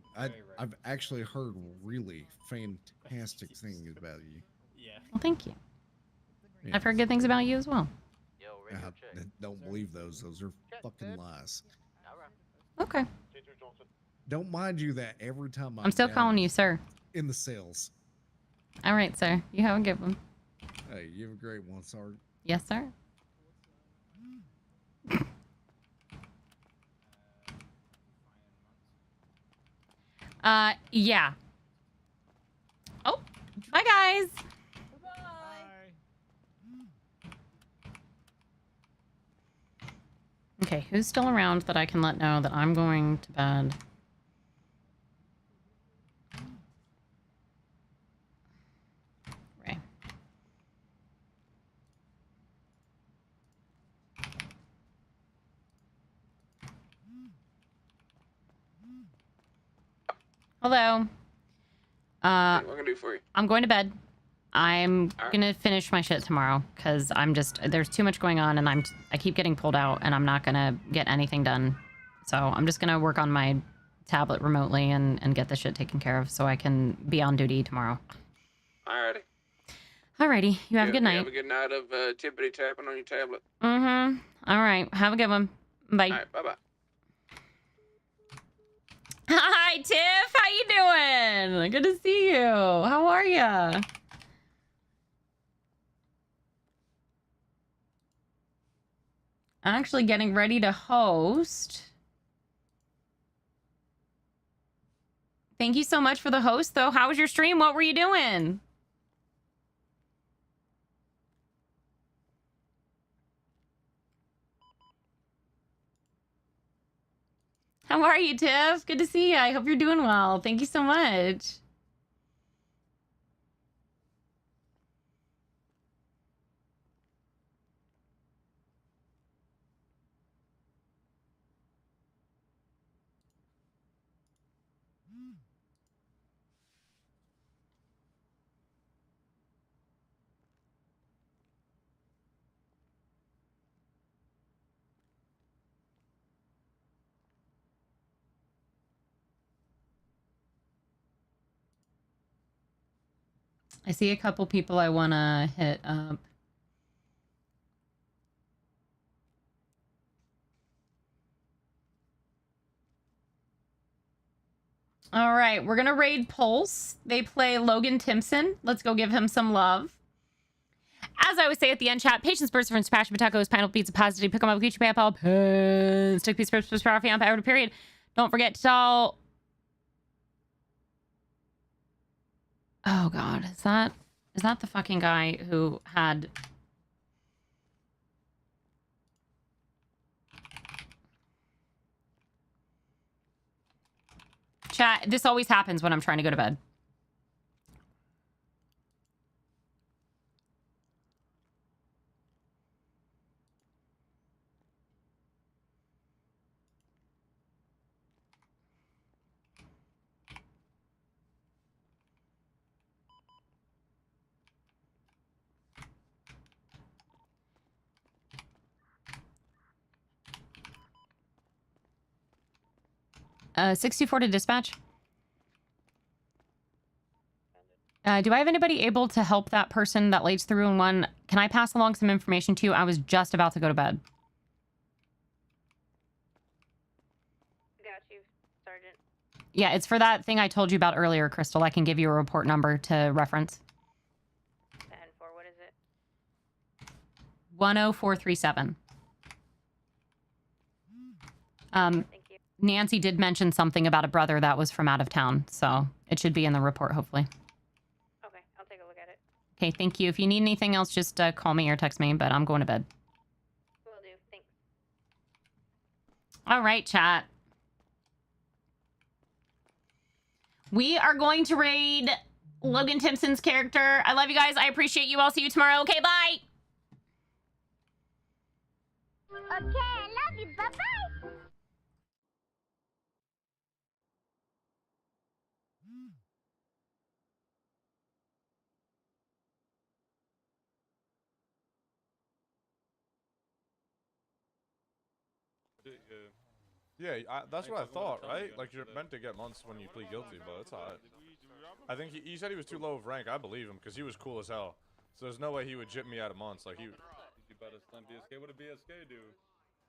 I've actually heard really fantastic things about you. Well, thank you. Yeah. I've heard good things about you as well. I don't believe those. Those are fucking lies. Okay. Don't mind you that every time I'm still down calling you, sir. in the cells. All right, sir. You have a good one. Hey, you have a great one, Sergeant. Yes, sir. Yeah. Oh, bye, guys. Okay, who's still around that I can let know that I'm going to bed? Ray. Hello. What can I do for you? I'm going to bed. I'm Alright. gonna finish my shit tomorrow because there's too much going on and I keep getting pulled out and I'm not gonna get anything done. So I'm just gonna work on my tablet remotely and get this shit taken care of so I can be on duty tomorrow. Alrighty. Alrighty, you have a good night. Have a good night of tippity tapping on your tablet. Mm-hmm. All right, have a good one. Bye. Alright, bye-bye. Hi, Tiff. How you doing? Good to see you. How are ya? I'm actually getting ready to host. Thank you so much for the host, though. How was your stream? What were you doing? How are you, Tiff? Good to see you. I hope you're doing well. Thank you so much. I see a couple people I want to hit up. All right, we're going to raid Pulse. They play Logan Timpson. Let's go give him some love. As I always say at the end, chat, patience, perseverance, passion, tacos, pineapple pizza, positivity, pick 'em up, Gucci, PayPal, pants, stick piece, purpose, profit, on power, period. Don't forget to tell... Oh, God. Is that the fucking guy who had... Chat, this always happens when I'm trying to go to bed. Uh, 64 to dispatch. Do I have anybody able to help that person that lays through in one? Can I pass along some information to you? I was just about to go to bed. got you, Sergeant. Yeah, it's for that thing I told you about earlier, Crystal. I can give you a report number to reference. 10-4, what is it? 10437. Thank you. Nancy did mention something about a brother that was from out of town, so it should be in the report, hopefully. Okay, I'll take a look at it. Okay, thank you. If you need anything else, just call me or text me, but I'm going to bed. Will do, thanks. All right, chat. We are going to raid Logan Timpson's character. I love you guys. I appreciate you. I'll see you tomorrow. Okay, bye. Okay, I love you. Bye-bye. Yeah, that's what I thought, right? Like, you're meant to get months when you plead guilty, but it's alright. I think he said he was too low of rank. I believe him, because he was cool as hell. So there's no way he would jip me out of months. Like, he... You better slam BSK. What a BSK do?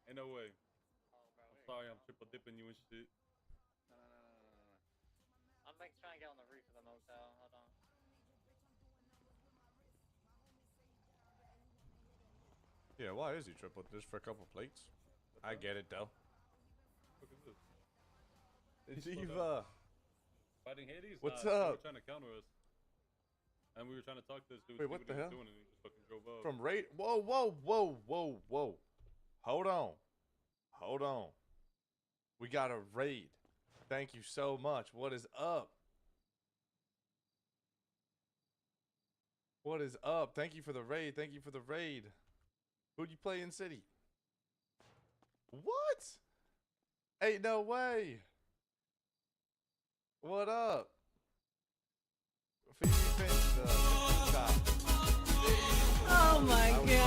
Ain't no way. I'm sorry, I'm triple dipping you and shit. I'm like trying to get on the roof of the motel. Hold on. Yeah, why is he triple? Just for a couple plates? I get it, though. Look at this. Steve, Fighting Hades? what's They up? were trying to counter us. And we were trying to talk to this dude. Wait, see what the he was hell? doing, and he just fucking drove up. From raid? Whoa, whoa, whoa, whoa, whoa. Hold on. Hold on. We got a raid. Thank you so much. What is up? What is up? Thank you for the raid. Thank you for the raid. Who'd you play in City? What? Ain't no way. What up? Phoebe Finch, Oh my god.